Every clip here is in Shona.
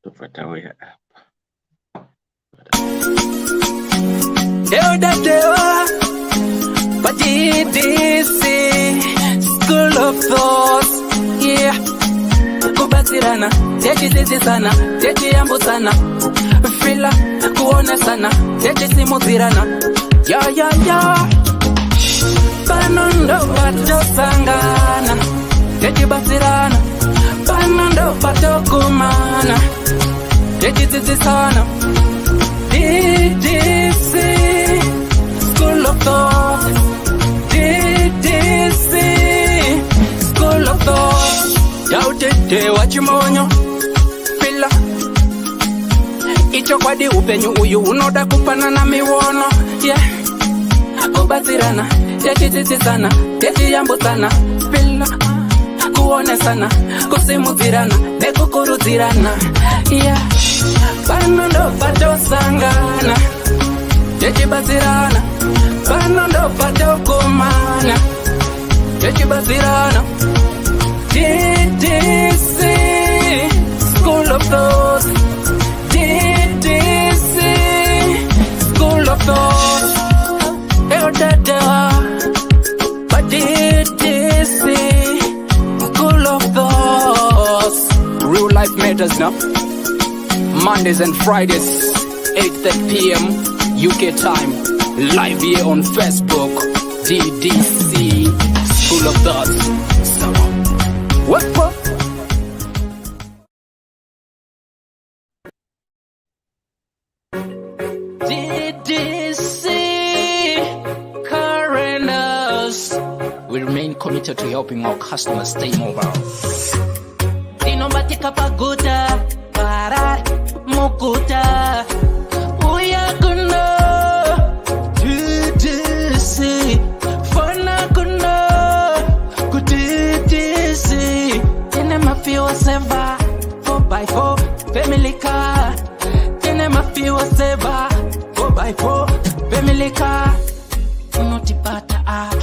tofata uya apa. Ddc Skool of Thoughts, yeah. Kubatirana, techi sana, techi yambu sana, fila kuone sana, techi simutirana, ya. Panondo pato sangana, techi batirana, panondo pato kumana, techi sana. Ddc Skool of Thoughts, Ddc Skool of Thoughts. Yautete wachimonyo pila icho kwadi upenyu uyu unoda kupana na miwono, yeah. Kubatirana, techi sana, techi yambu sana, pila kuone sana, kusimutirana, nekukurutirana, yeah. Panondo pato sangana, techi batirana, panondo pato kumana, techi batirana. Ddc Skool of Thoughts, Ddc Skool of Thoughts. But Ddc Skool of Thoughts. Real life matters now. Mondays and Fridays, 8:30 p.m. UK time. Live here on Facebook. Ddc Skool of Thoughts. What? Ddc Currenters. We remain committed to helping our customers stay mobile. Dinomatika paguta, para mukuta, uyakuna. Ddc, fana kuna. Seva 4x4 family car. Tenema fiwa seva 4x4 family car. Unotipata apa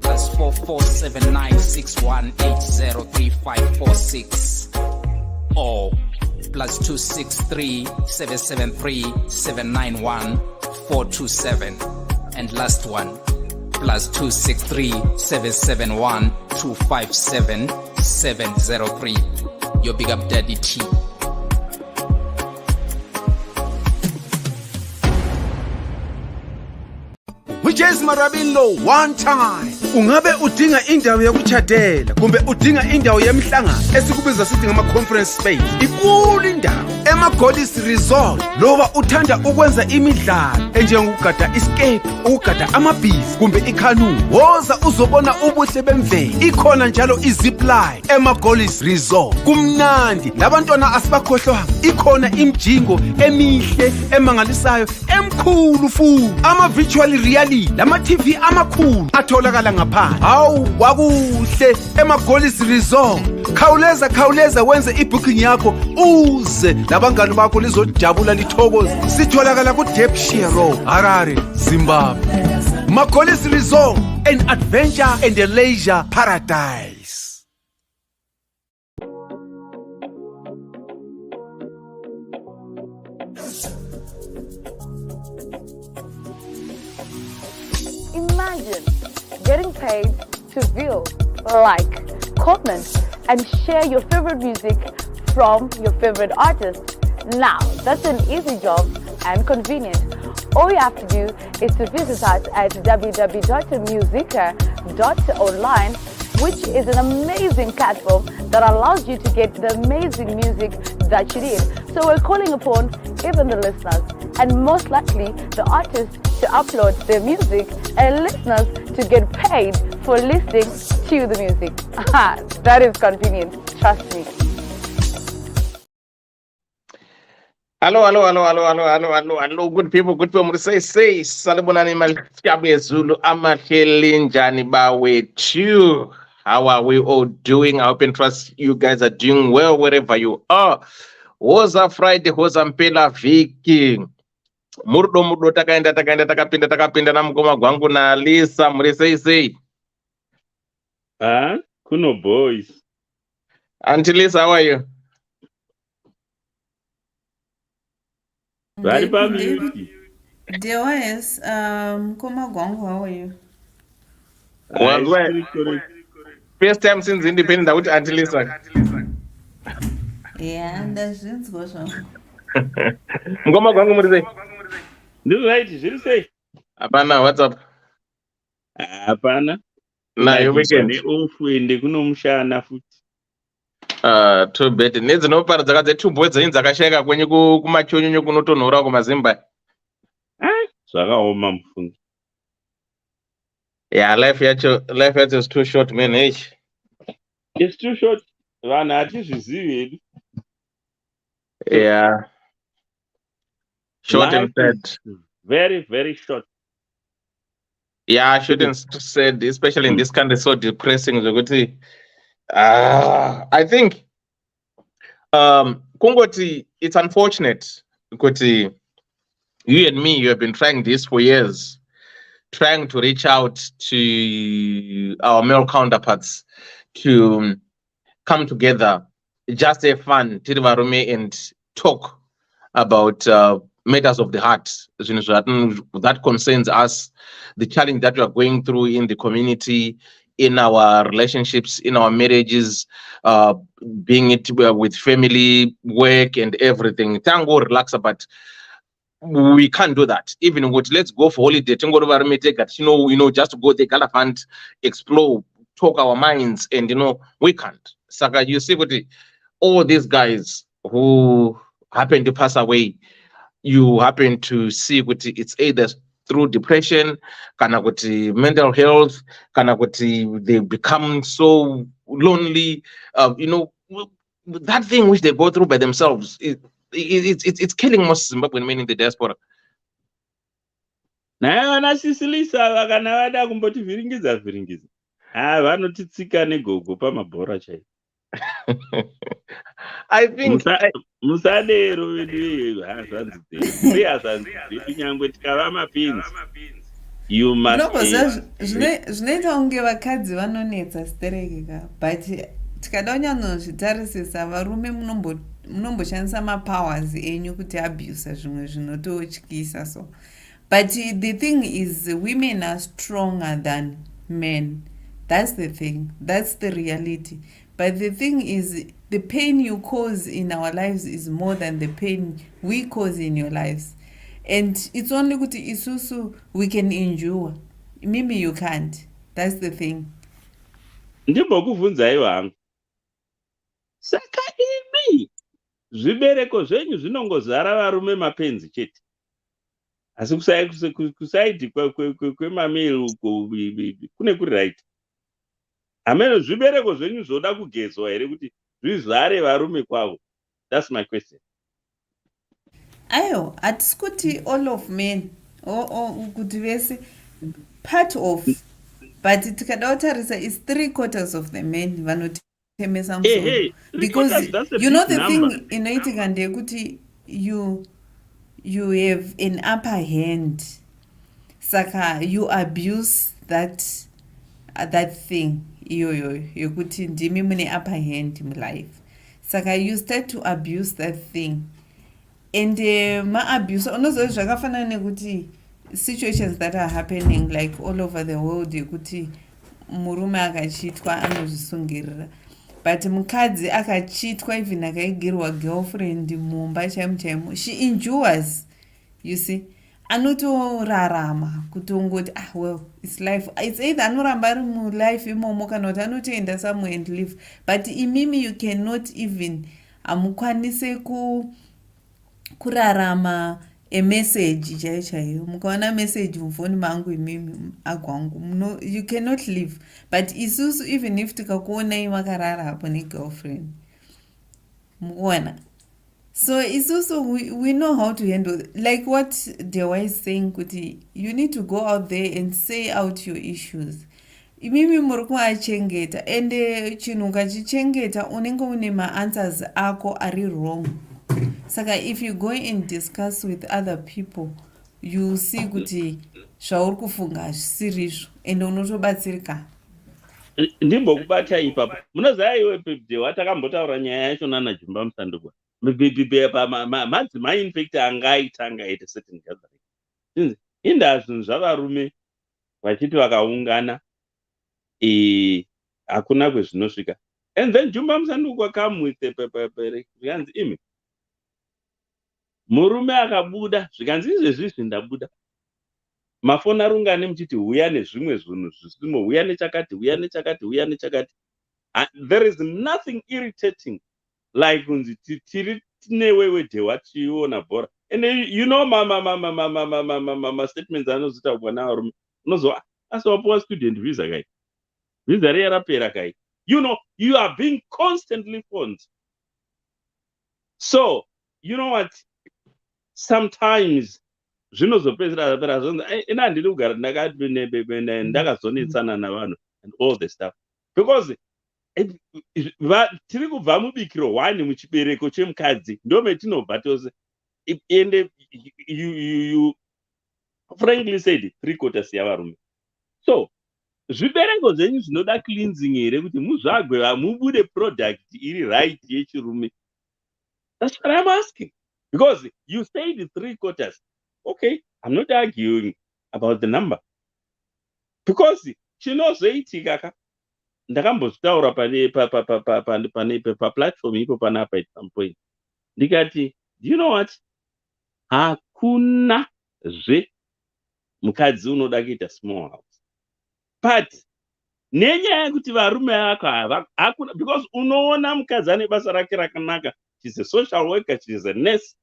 +447961803546 or +263773791 and last one +263771257 your big up daddy T. Whiches Marabino one time. Ungabe udinga indawo yokuchadela kumbe udinga indawo yemhlangano esikubiza sithi ngama conference space. Ikulu indawo Ddc Resort loba uthanda ukwenza imidlalo enjengokugada escape, ukugada amabhizi kumbe ikanu. Woza uzobona ubuhle bemvelo. Ikhona njalo izipline Ddc Resort. Kumnandi labantwana asibakhohlwa. Ikhona imjingo emihle emangalisayo emkhulu futhi. Ama virtual reality lama TV amakhulu atholakala ngaphandle. Hawu wakuhle Ddc Resort. Khawuleza wenze ibooking yakho uze labangani bakho lizojabula lithokoze. Sitholakala ku Derbyshire Road, Harare, Zimbabwe. Ddc Resort, an adventure and a leisure paradise. Imagine getting paid to view, like, comment, and share your favorite music from your favorite artist. Now, that's an easy job and convenient. All you have to do is to visit us at www.musica.online, which is an amazing platform that allows you to get the amazing music that you need. So we're calling upon even the listeners and most likely the artists to upload their music and listeners to get paid for listening to the music. That is convenient, trust me. Hello, good people, say, salibonani malchabe Zulu, amahelinjani bawetu. How are we all doing? I hope and trust you guys are doing well wherever you are. Hoza Friday, hoza mpela viki. Murdo takapinda na mgoma gwangu na Lisa, say. Kuno boys. Auntie Lisa, how are you? Vari pamute. Dewis, Koma Gwangu, how are you? Well, Correct. first time since independent ukuthi until listen. Yeah, that's just go so. Ngoma kwangu muri sei? Ndiri right, zviri sei? Hapana, what's up? Hapana. Nayo weekend. Off ende kuno mushana futi. Too bad. Nedzinopara dzaka dzetumbo dzenyu dzakasheka kwenyu kumachonyonyo kunotonhora kumazimba. Zvakaoma mufungi. Yeah, life yacho is too short, man. Hey. It's too short. Vanhu hatizvizivi hedu. Yeah. Short and Life sad. is very, very short. Yeah, short and sad, especially in this country, so depressing. I think Kungoti, it's unfortunate because you and me, you have been trying this for years, trying to reach out to our male counterparts to come together, just have fun, and talk about matters of the heart that concerns us, the challenge that we are going through in the community, in our relationships, in our marriages, being it with family, work, and everything. Tango relax, but we can't do that. Even with let's go for holiday, tango just go take elephant, explore, talk our minds, and we can't. Saka, you see what all these guys who happen to pass away, you happen to see what it's either through depression, kana kuti mental health, kana kuti they become so lonely. That thing which they go through by themselves, it's killing most Zimbabwean men in the diaspora. Naye vana Sisilisa vakana vada kumboti vhiringidza. Vanotitsika negogo pamabhora chaipo. I think musadero vedu hazvanzi dzedu hazvanzi dzedu nyangwe tikava mapinzi. You must zvinoita kunge vakadzi vanonetsa stereka, but tikada kunyanozvitarisisa varume munomboshandisa mapowers enyu kuti abuse zvimwe zvinototyisa so. But the thing is, women are stronger than men. That's the thing. That's the reality. But the thing is, the pain you cause in our lives is more than the pain we cause in your lives. And it's only kuti isusu we can endure. Mimi you can't. That's the thing. Ndimbokubvunzai vangu. Saka imi zvibereko zvenyu zvinongozara varume mapenzi chete. Asi kusaiti kwemamiri uko kune kuri right. Ameno zvibereko zvenyu zvoda kugezwa here kuti zvizvare varume kwavo? That's my question. Ayo, hatisi all of men kuti vese part of, but tikada kutarisa is 3/4 of the men vanotemesa musoro. Because you know the thing inoitika ndeyekuti you have an upper hand, saka you abuse that thing iyoyo yokuti ndimi mune upper hand mulife, saka you start to abuse that thing. And ma-abuse unozoti zvakafanana nekuti situations that are happening like all over the world yekuti murume akachitwa anozvisungirira, but mukadzi akachitwa even akaigirwa girlfriend mumba chaimo, she endures, you see. Anotorarama kutongoti well, it's life. It's either anoramba ari mulife imomo kana kuti anotoenda somewhere and live. But imimi you cannot even amukwanise kurarama a message chaiyo. Mukaona message mufoni mangu imimi agwangu, you cannot live. But isusu even if tikakuonai makarara hapo ne girlfriend muona. So it's also we know how to handle, like what Dewa is saying, kuti you need to go out there and say out your issues. Imimi murikuwa achengeta, and chinhu ukachichengeta unenge une ma-answers ako ari wrong. Saka if you go and discuss with other people, you see kuti zvauri kufunga hazvisizvo and unotobatsirika. Ndimbokubata ipapo. Munoziva iwe Dewa takambotaura nyaya yacho nana Jumba Musanduka. madzimai infect angaita certain gathering inda zvinhu zvavarume vachiti vakaungana hakuna kwezvinosvika. And then Jumba Musanduku come with zvikanzi imi murume akabuda zvikanzi izvezvizvi ndabuda mafoni arungane muchiti huya nezvimwe zvinhu zvisimo huya nechakati huya nechakati huya nechakati. There is nothing irritating like kunzi tiri newewe dhewa tiona bhora. And you know ma statements anozita bwana varume unozwa asi wapuwa student visa kai visa riya rapera kai. You know, you are being constantly phoned. So, you know what? Sometimes, zvinozopedzera zvonzi ina handidi kugara ndakazonetsana navanhu and all the stuff. Because tiri kubva mubikiro 1 muchibereko chemukadzi ndo metinobva tose. And you frankly said 3/4 yavarume. So, zvibereko zvenyu zvinoda cleansing here kuti muzvagwe mubude product iri right yechirume. That's what I'm asking. Because you said 3/4. Okay, I'm not arguing about the number. Because chinozoitika ka ndakambozvitaura platform ipo panapa at some point. Ndikati, do you know what? Hakuna zve mukadzi unoda kuita small house. But nenyaya yekuti varume hakuna, because unoona mukadzi ane basa rake rakanaka, she's a social worker, she's a nurse,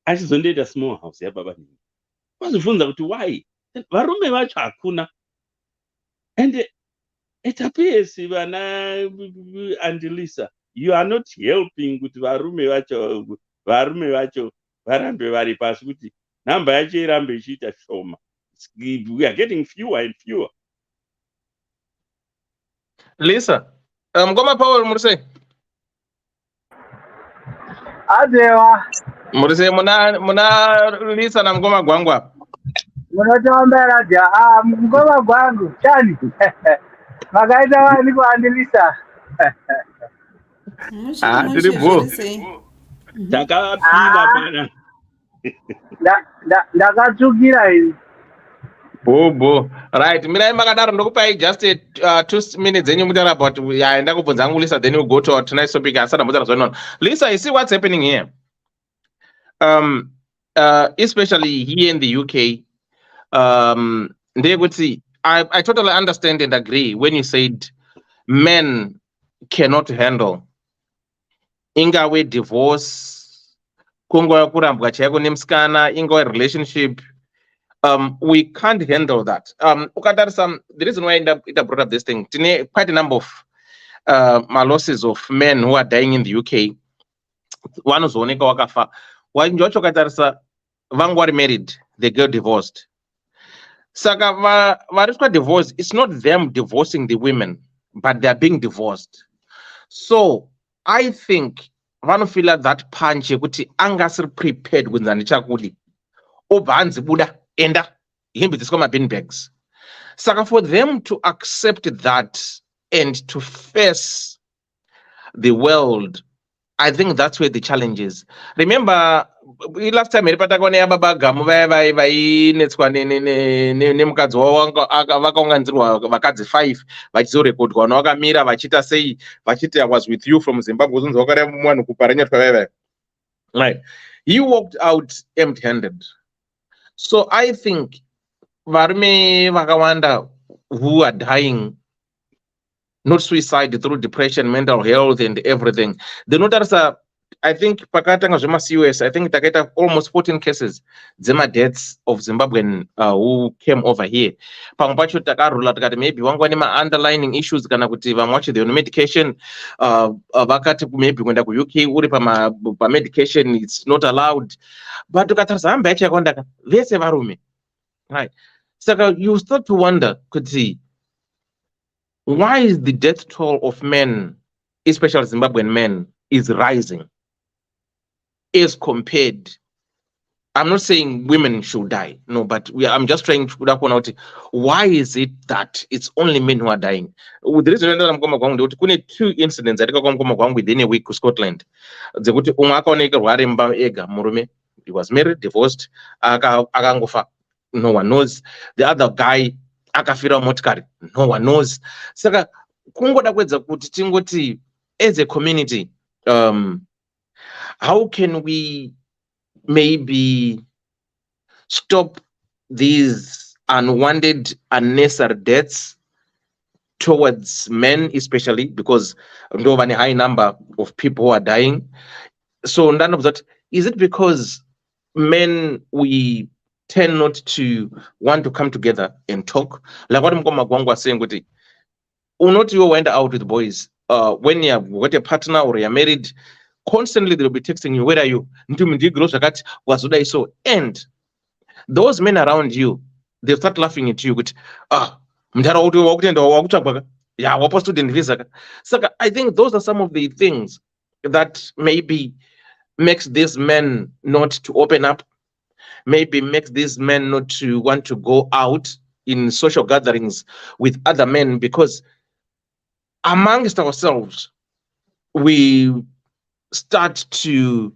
achizondoita small house yababa nini. Wazvifunza kuti why? Varume vacho hakuna. And it appears vana Angelisa, you are not helping kuti varume vacho varambe vari pasi kuti namba yacho irambe ichiita shoma. We are getting fewer and fewer. Lisa, Ngoma Paul Murse. Adewa. Murse muna Lisa na Ngoma Gwangwa. Munotombera ja. Ngoma Gwangu chani. Magaida wani kwa Angelisa. Tiribu. Takapina pana. Ndakatsukira hivi. Bobo. Right. Mina makadaro ndokupai just 2 minutes then you mutara about yaenda kubvunza angu Lisa, then you go to our tonight's topic asana mutara zvanon. Lisa, you see what's happening here? Especially here in the UK, I totally understand and agree when you said men cannot handle ingawe divorce, kungawe kurambwa chaiko nemusikana, ingawe relationship. We can't handle that. The reason why I brought up this thing, quite a number of losses of men who are dying in the UK. One was oneka wakafa. One jocho katarisa vangu married, they get divorced. Saka variswa divorced. It's not them divorcing the women, but they are being divorced. So I think vanofila that punch kuti angasiri prepared with zanichakuli. Obanzi buda. Enda himbi disco bin bags. Saka for them to accept that and to face the world, I think that's where the challenge is. Remember, last time eripata kone ababa gamu vai netswa ne mukadzi vakaunganzirwa vakadzi 5 vachizorekodwa na vakamira vachita sei vachiti I was with you from Zimbabwe uzonzi wakare mwana kuparenya twaveve. Right. He walked out empty-handed. So I think varume vakawanda who are dying, not suicide, through depression, mental health and everything. The notarisa, I think pakatanga zvema CUS, I think takaita almost 14 cases dzema deaths of Zimbabwean who came over here. Pamwe pacho takarula takati maybe wangwa nema underlying issues kana kuti vamwe vacho they on medication, vakati maybe kuenda ku UK uri pa medication it's not allowed. But tukatarisa hamba yacho yakawanda vese varume. Right. So you start to wonder, could see, why is the death toll of men, especially Zimbabwean men, is rising as compared I'm not saying women should die, no, but I'm just trying to put up on out why is it that it's only men who are dying. The reason that I'm going to go 2 incidents that go within a week to Scotland. The good murume, he was married, divorced, akangofa, no one knows. The other guy akafira motikari, no one knows. Saka kungoda kwedza kuti tingoti as a community, how can we maybe stop these unwanted, unnecessary deaths towards men, especially because we have a high number of people who are dying. So none of that, is it because men, we tend not to want to come together and talk? Like what Mkoma Gwangwa was saying, not you went out with boys. When you have got a partner or you're married, constantly they'll be texting you, where are you? And those men around you, they'll start laughing at you with, I think those are some of the things that maybe makes these men not to open up, maybe makes these men not to want to go out in social gatherings with other men, because amongst ourselves, we start to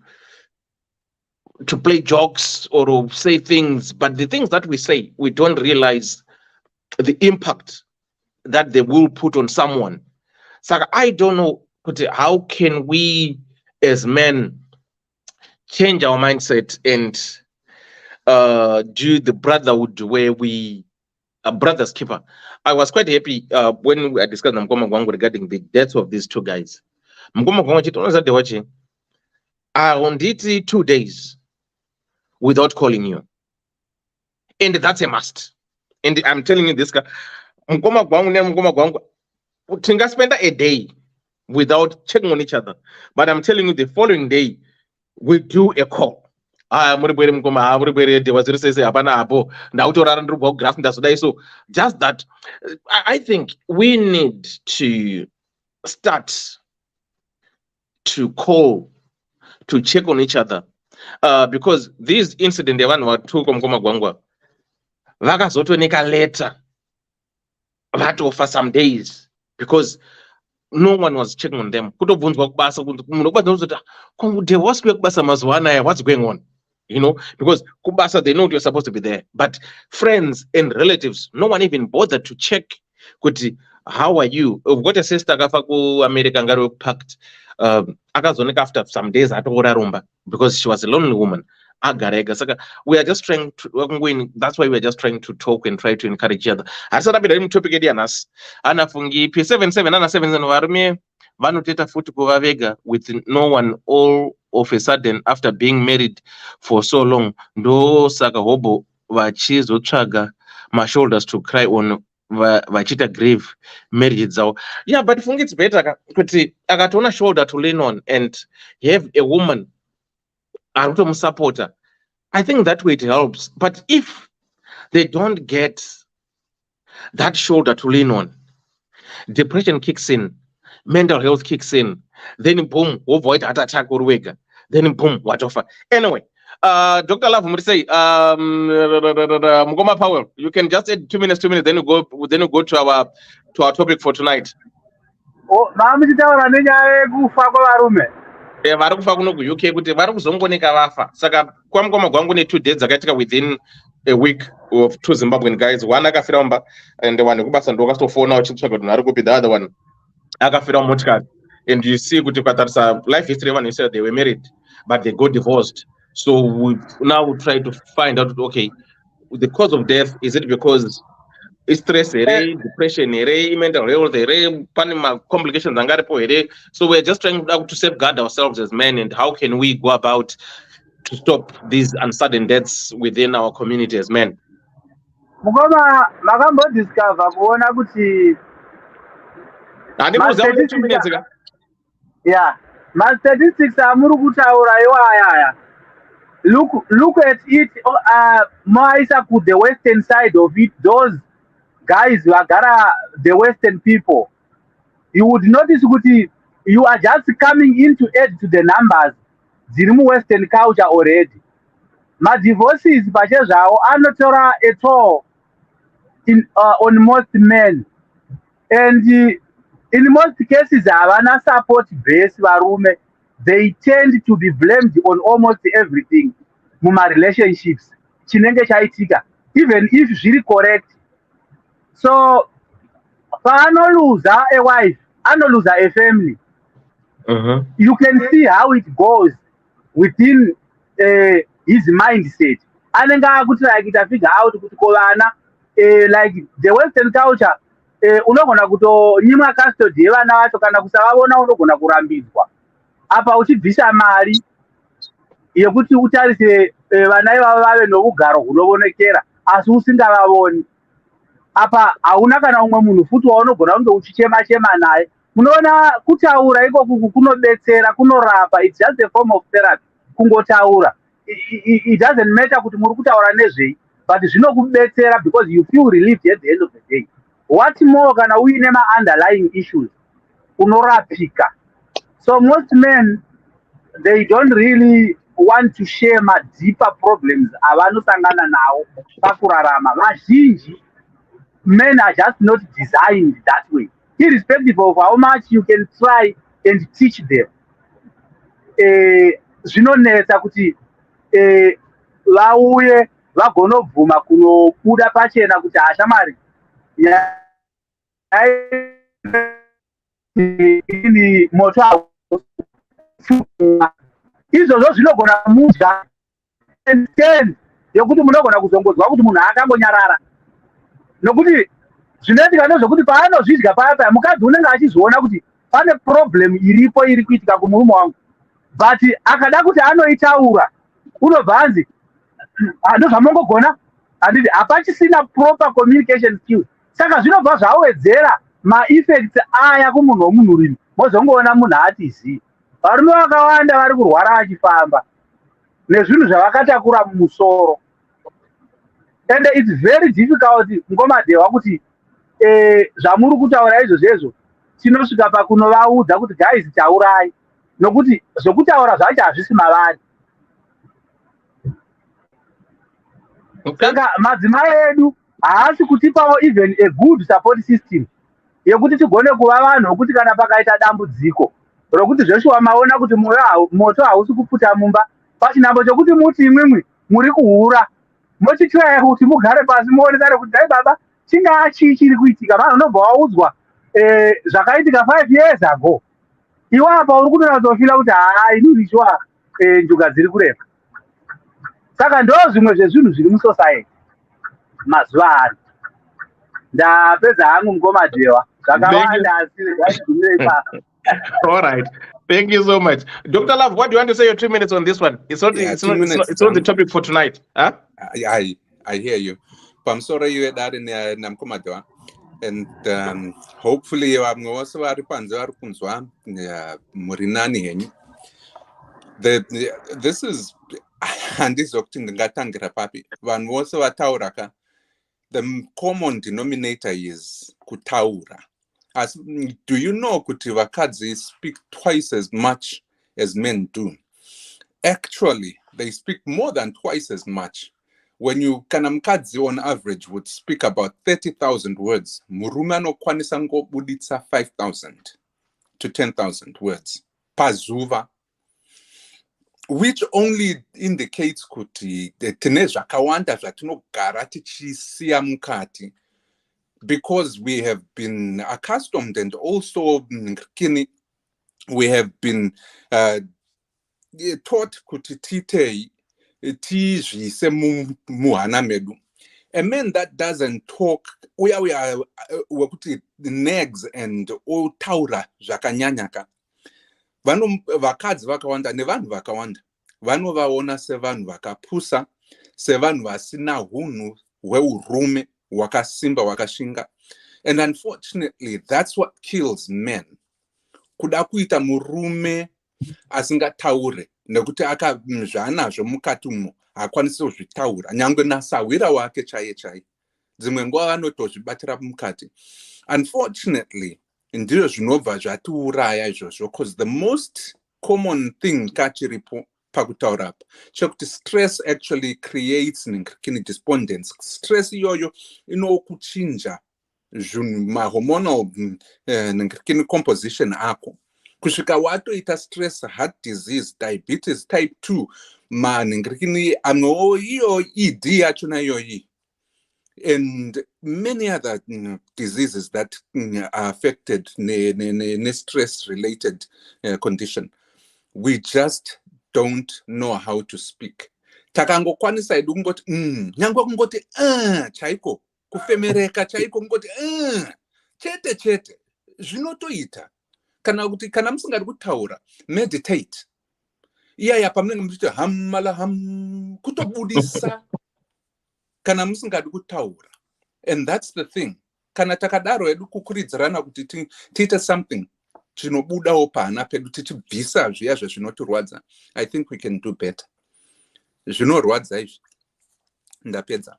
play jokes or say things, but the things that we say, we don't realize the impact that they will put on someone. So I don't know, how can we as men change our mindset and do the brotherhood where we are brother's keeper? I was quite happy when I discussed Mkoma Gwangu regarding the deaths of these 2 guys. Mkoma Gwangu, they watching. On DT 2 days without calling you, and that's a must. And I'm telling you this guy, Mkoma Gwangu, Tinga spend a day without checking on each other. But I'm telling you, the following day we do a call. So just that, I think we need to start to call, to check on each other, because these incident the one were 2 Mkoma Gwangwa vakazotonika later that for some days, because no one was checking on them. What's going on? Because Kubasa, they know you're supposed to be there, but friends and relatives, no one even bothered to check. How are you? We've got a sister American packed after some days at Rumba because she was a lonely woman. We are just trying to that's why we're just trying to talk and try to encourage each other. I said topic edianas anafungi P77 ana 7 varume vanoteta futi kuva vega with no one all of a sudden after being married for so long. Ndo saka hobo vachizotsvaga my shoulders to cry on vachita grave marriage dzavo. Yeah, but fungi it's better kuti akatona shoulder to lean on and have a woman supporter. I think that way it helps. But if they don't get that shoulder to lean on, depression kicks in, mental health kicks in, then boom, avoid heart attack or wega, then boom, what offer. Anyway, Dr. Love, Mugoma Powell, you can just add 2 minutes, then you go to our topic for tonight. Oh, vari kufa kuno kuuk kuti vari kuzongoneka vafa. Saka kwamukoma gwangu ne 2 days dzakaitika within a week of 2 Zimbabwean guys. One akafira mumba and one kubasa ndo akastofona uchitsvaga kuti vari kupi. The other one akafira mumotikari. And you see kuti ukatarisa life history one, you said they were married but they got divorced. So we now try to find out, okay, the cause of death, is it because stress, depression, mental health, complications, so we're just trying to safeguard ourselves as men, and how can we go about to stop these unsudden deaths within our community as men? Mukoma makambo discover kuona kuti my statistics amuri kutaura iwaya. Look at it maisa ku the western side of it. Those guys vagara the western people, you would notice kuti you are just coming in to add to the numbers dziri mu western culture already. Madivorces pachezvawo anotora a toll on most men, and in most cases havana support base varume. They tend to be blamed on almost everything muma relationships chinenge chaitika, even if zviri correct. So paanoluza a wife, anoluza a family. You can see how it goes within his mindset. Anenge akuti like ita figure out kuti kovana like the Western culture, unogona kutonyimwa custody yevana vacho kana kusavavona unogona kurambidzwa. Apa uchibvisa mari yekuti utarise vana ivavo vave nougaro hunovonekera asi usingavavoni. Apa hauna kana umwe munhu futi waunogona kunge uchichema-chema naye. Munoona kutaura ikoku kunobetsera, kunorapa. It's just a form of therapy. Kungotaura. It doesn't matter kuti muri kutaura nezvei, but zvinokubetsera because you feel relieved at the end of the day. What more kana uine ma-underlying issues, unorapika. So most men, they don't really want to share my deeper problems avanosangana nawo pakurarama. Vazhinji, men are just not designed that way. Irrespective of how much you can try and teach them. Zvinonetsa kuti vauye vagonobvuma kunobuda pachena kuti hashamari ini moto izvozvo zvinogona kumudya yekuti munogona kuzongodzwa kuti munhu akangonyarara, nokuti zvinoitika ndezvekuti paanozvidya paya mukadzi unenge achizoona kuti pane problem iripo iri kuitika kumurume wangu, but akada kuti anoitaura unobva anzi ndozvamongogona, handiti hapachisina proper communication skills. Saka zvinobva zvawedzera ma-effects aya kumunhu womunhu rimi, mozongoona munhu atizii. Varume vakawanda vari kurwara vachifamba nezvinhu zvavakatakura mumusoro, and it's very difficult ngomadehwa kuti zvamuri kutaura izvozvo tinosvika pakunovaudza kuti guys taurai, nokuti zvokutaura zvacho hazvisi mavari. Saka madzimai edu haasi kutipawo even a good support system yekuti tigone kuva vanhu vokuti kana pakaita dambudziko rokuti zveshuwa maona kuti moto hausi kupfuta mumba, pachinhambo chokuti muti imwimwi muri kuhura, mochitiraya kuti mugare pasi muonesane kuti dai baba chingaa chii chiri kuitika. Vanhu unobva waudzwa zvakaitika 5 years ago, iwe apa uri kutonyatsofila kuti inini shuwa njuga dziri kurema. Saka ndo zvimwe zvezvinhu zviri musociety mazuva ano. Ndapedza hangu mukomadhewa, zvakawanda asi ngazvigumire ipapo. All right. Thank you so much. Dr. Love, what do you want to say your 2 minutes on this one? It's not the topic for tonight. Huh? I hear you. I'm sorry you had that in Namkomadwa. And hopefully you have also Murinani. This is and this papi. Van also a tauraka. The common denominator is kutaura. As do you know Kutivakadzi speak twice as much as men do? Actually, they speak more than twice as much. When you Kanamkadzi on average would speak about 30,000 words, Murumano Kwanisango Buditsa 5,000 to 10,000 words. Pazuva. Which only indicates kuti teneja kawanda zvatuno garatichi siamukati, because we have been accustomed and also we have been taught kuti tite tiji se muhana medu. A man that doesn't talk we are kuti negs and all taura zvakanyanyaka. Vanu vakadzi vakawanda nevanhu vakawanda vanovaona sevanhu vakapusa, sevanhu vasina hunhu hweurume wakasimba wakashinga. And unfortunately that's what kills men. Kuda kuita murume asingataure nekuti akazvanazvo mukati umo hakwanisi kuzvitaura nyangwe nasawira wake chaiye dzimwe nguva vanotozvibatira mukati. Unfortunately ndizvo zvinobva zvatiuraya izvozvo, because the most common thing kachiripo pakutaura apa chekuti stress actually creates despondence. Stress iyoyo inokuchinja hormonal composition ako kusvika watoita stress, heart disease, diabetes type 2 amwewo iyo ED yachona iyoyi and many other diseases that are affected stress related condition. We just don't know how to speak. Takangokwanisa edu kungoti nyangwa kungoti chaiko kufemereka chaiko kungoti chete zvinotoita kana kuti kana musingadi kutaura meditate iyaya pamunenge muchiti hamala kutobudisa kana musingadi kutaura. And that's the thing. Kana takadaro edu kukuridzirana kuti tiite something chinobudawo pana pedu tichibvisa zviya zvinotirwadza, I think we can do better. Zvinorwadza izvi ndapedza.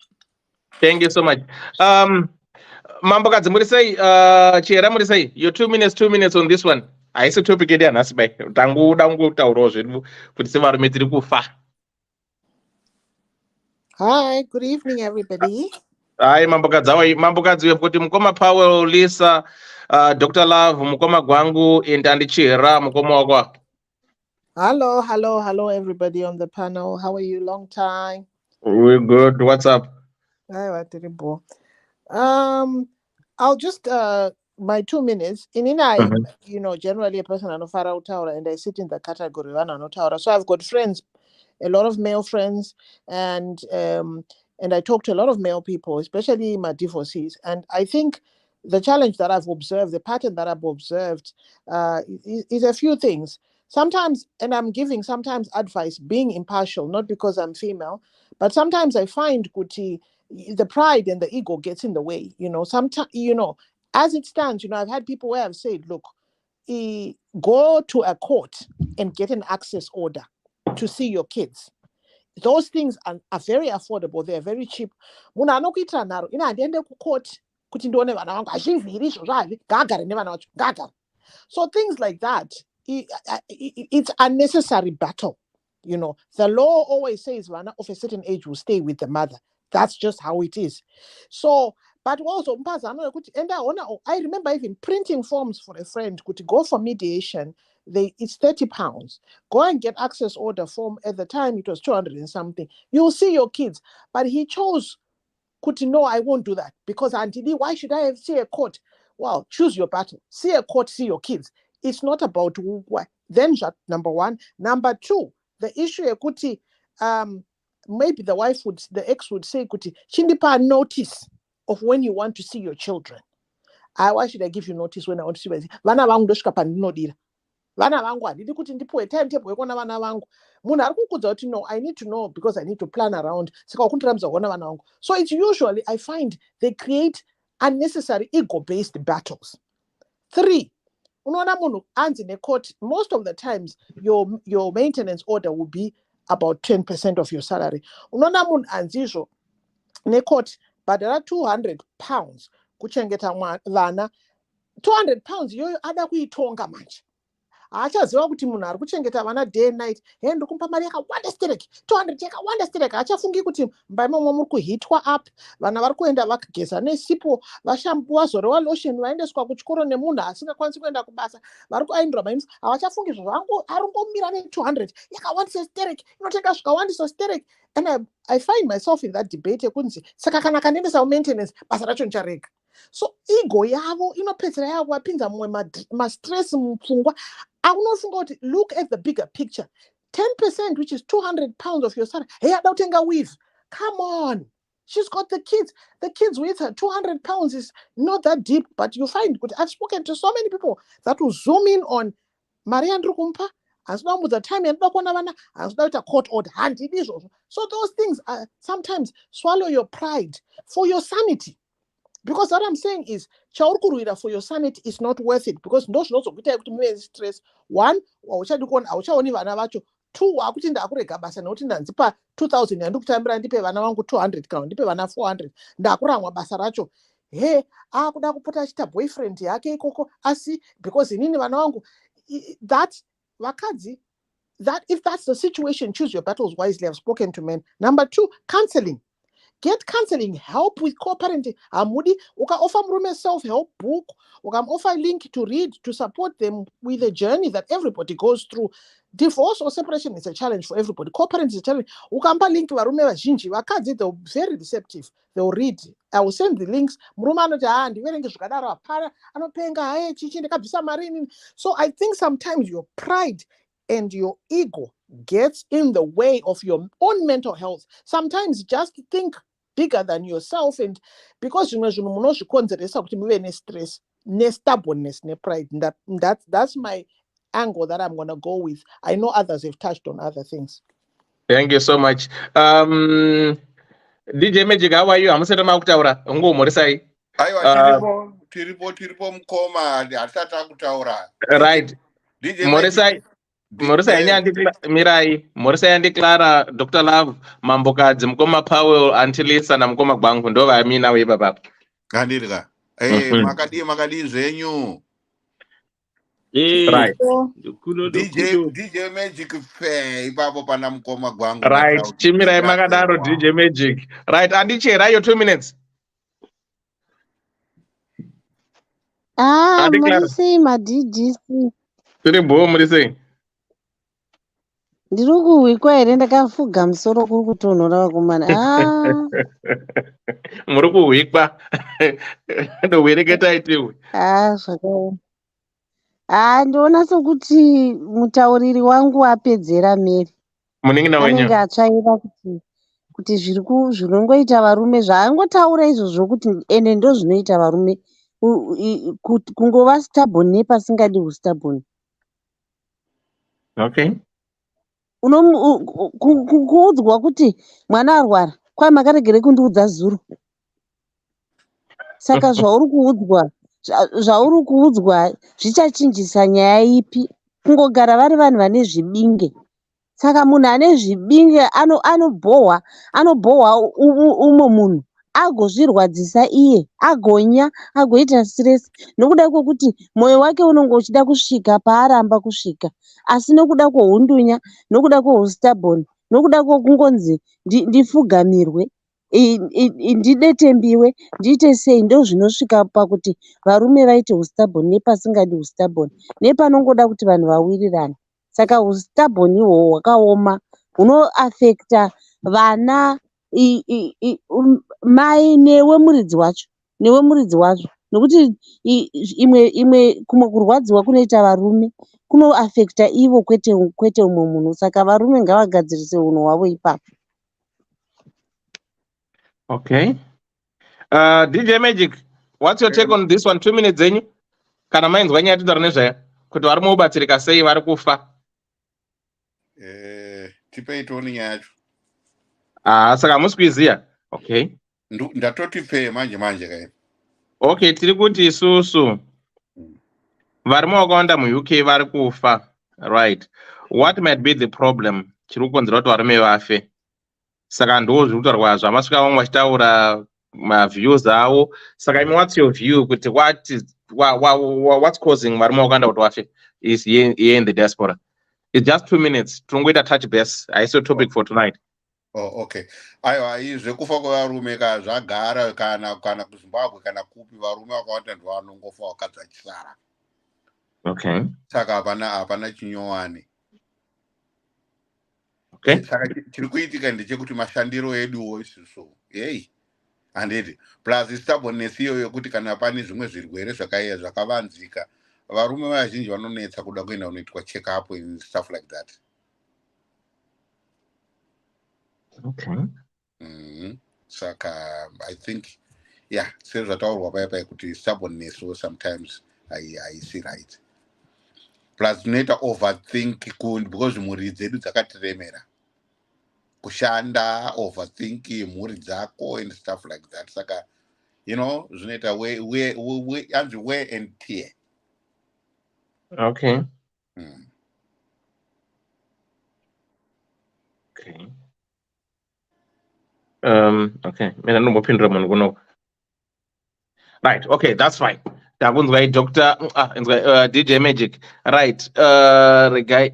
Thank you so much. Mambokadzi muri sei? Chera muri sei? Your 2 minutes on this one. Haisi topic yedu yanhasi bai. Tanguda kutaurawo zvedu kuti sevarume tiri kufa. Hi, good evening, everybody. Hi, Mambokadzi, we've got Mukoma Powell, Lisa, Dr. Love, Mukoma Gwangu, and Chera, Mukoma Ogwa. Hello, everybody on the panel. How are you? Long time. We're good. What's up? I'll just my 2 minutes. Generally a person on Farao Tower, and I sit in the category one on Tower. So I've got friends, a lot of male friends, and I talk to a lot of male people, especially my divorcees. And I think the challenge that I've observed, the pattern that I've observed, is a few things. Sometimes, and I'm giving sometimes advice, being impartial, not because I'm female, but sometimes I find the pride and the ego gets in the way. Sometimes, as it stands, I've had people where I've said, look, go to a court and get an access order to see your kids. Those things are very affordable. They're very cheap. So things like that, it's unnecessary battle. The law always says Vana of a certain age will stay with the mother. That's just how it is. So, but also, I remember even printing forms for a friend, could go for mediation. It's £30. Go and get access order form. At the time, it was 200 and something. You'll see your kids. But he chose, no, I won't do that. Because Auntie, why should I see a court? Well, choose your battle. See a court, see your kids. It's not about why. Then, number one. Number two, the issue, maybe the ex would say, Chindipa notice of when you want to see your children. Why should I give you notice when I want to see my children? Vana vangu handidi kuti ndipuwe timetable yekuona vana vangu. Munhu ari kukudza kuti no, I need to know because I need to plan around. Saka wakundiramidza kuona vana vangu. So it's usually, I find they create unnecessary ego-based battles. 3, unoona munhu anzi necourt, most of the times your maintenance order will be about 10% of your salary. Unoona munhu anzizvo necourt badara £200 kuchengeta vana. £200 iyoyo ada kuitonga manje. Achaziva kuti munhu ari kuchengeta vana day and night, ndokumpa mari yakawanda stereki, 200 yakawanda stereki. Achafungi kuti mumba imomo muri kuhitwa up, vana vari kuenda vakageza nesipo, vazorewa lotion, vaendeswa kuchikoro nemunhu asingakwanisi kuenda kubasa, vari kuaindwa mainzi. Havachafungi zvangu arongomira ne200 yakawandisa stereki, inotenga zvikawandisa stereki. And I find myself in that debate yekunzi saka kana kanendesa maintenance basa racho nicharega. So ego yavo inopedzera yavo apinza mumwe ma-stress mupfungwa. Look at the bigger picture. 10%, which is £200 of your salary. Hey, I don't think a weave. Come on. She's got the kids. The kids with her. £200 is not that deep, but you find good. I've spoken to so many people that will zoom in on Maria Ndrukumpa, as long with the time and as not a court order. So those things are sometimes swallow your pride for your sanity. Because what I'm saying is, for your sanity is not worth it. Because no stress. 1, two, wakutinda akurega basa noti ndanzipa 2000 yandikutambira ndipe vana vangu 200 kana ndipe vana 400 ndakuramwa basa racho. Akuda kupota achita boyfriend yake ikoko asi because inini vana vangu that vakadzi that if that's the situation, choose your battles wisely. I've spoken to men. Number 2, counseling. Get counseling, help with co-parenting. Amudi, uka offer murume self-help book, uka offer link to read to support them with the journey that everybody goes through. Divorce or separation is a challenge for everybody. Co-parenting is a challenge. Ukampa link to varume vazhinji, vakadzi, they're very receptive. They'll read. I will send the links. Murume anoti ndiverenge zvakadaro hapana, anopenga chichi ndakabvisa mari. So I think sometimes your pride and your ego gets in the way of your own mental health. Sometimes just think bigger than yourself, and because munozvikonzeresa kuti muve ne-stress, ne-stubbornness, ne-pride. That's my angle that I'm going to go with. I know others have touched on other things. Thank you so much. DJ Magic, how are you? Amuseta makutaura ngomoresai. Aiwa tiripo mukoma hatisati akutaura. Right. DJ Moresai Mirai, Moresai and Clara, Dr. Love, Mambokadzi, Mkoma Powell, Antilisa, na Mkoma Gwangu, ndova amina we baba. Kandirika. Makadi zvenyu. Right. DJ Magic Fair, ipapo pana Mkoma Gwangu. Right. Chimirai Makadaro, DJ Magic. Right. Adichera, your 2 minutes. Murisei maDDC. Tiri bo murisei. Ndiri kuwikwa here ndakafuga musoro kuri kutonhora vakomana. Muri kuwikwa. Ndowereketa itiwe. Zvakaoma. Ndoona sokuti mutauriri wangu wapedzera Mary. Muningina wenyu. Anenge atsvaira kuti zvinongoita varume zvaangotaura izvozvo kuti ende ndo zvinoita varume kungova stubborn nepasingadi ustubborn. Okay. Kuudzwa kuti mwana arwara, kwai makaregere kundiudza zuro. Saka zvauri kuudzwa zvichachinjisa nyaya ipi? Kungogara vari vanhu vane zvibinge. Saka munhu ane zvibinge anobohwa umwe munhu agozvirwadzisa iye, agonya, agoita stress nokuda kwokuti mwoyo wake unonge uchida kusvika paaramba kusvika, asi nokuda kwohundunya, nokuda kwohustubborn, nokuda kwokungonzi ndifugamirwe, ndidetembiwe, ndiite sei, ndo zvinosvika pakuti varume vaite hustubborn nepasingadi hustubborn, nepanongoda kuti vanhu vawirirane. Saka hustubborn ihwo hwakaoma hunoafekta vana, mai newemuridzi wacho nokuti imwe kumwe kurwadziwa kunoita varume kunoafekta ivo kwete umwe munhu. Saka varume ngavagadzirise unhu hwavo ipapo. Okay. DJ Magic, what's your take on this one? 2 minutes zenyu. Kana mainzwa nyaya tidaro nezvaya kuti vari mubatsirika sei vari kufa. Tipei toni yacho. Saka musikuiziya. Okay. Ndatoti pei manje kai. Okay, tiri kuti isusu varume vakawanda muUK vari kufa. Right. What might be the problem? Chiri kukonzera kuti varume vafe. Saka ndo zviri kutaurwa zvamasvika vamwe vachitaura maviews avo. Saka imi, what's your view kuti what's causing varume vakawanda kuti vafe is here in the diaspora? It's just 2 minutes. Tungoita touch base. I saw topic for tonight. Oh, okay. Aiwa, zvekufa kwevarume zvagara kana kuZimbabwe kana kupi, varume vakawanda ndo vanongofa vakadzi vachisara. Okay. Saka hapana chinyowani. Okay. Saka chiri kuitika ndechekuti mashandiro eduwo isusu. Handiti. Plus stubbornness iyo yokuti kana pane zvimwe zvirwere zvakavanzika, varume vazhinji vanonetsa kuda kuenda kunoitwa check up and stuff like that. Okay. Saka I think sezvo zvataurwa paya kuti stubbornness sometimes I see right. Plus tunoita overthink because mhuri dzedu dzakatiremera kushanda, overthink mhuri dzako and stuff like that. Saka zvinoita wear and tear. Okay. Okay. Okay. Mina ndombopindura munhu kuno. Right. Okay, that's fine. Takunzwa Dr. DJ Magic. Right. Regai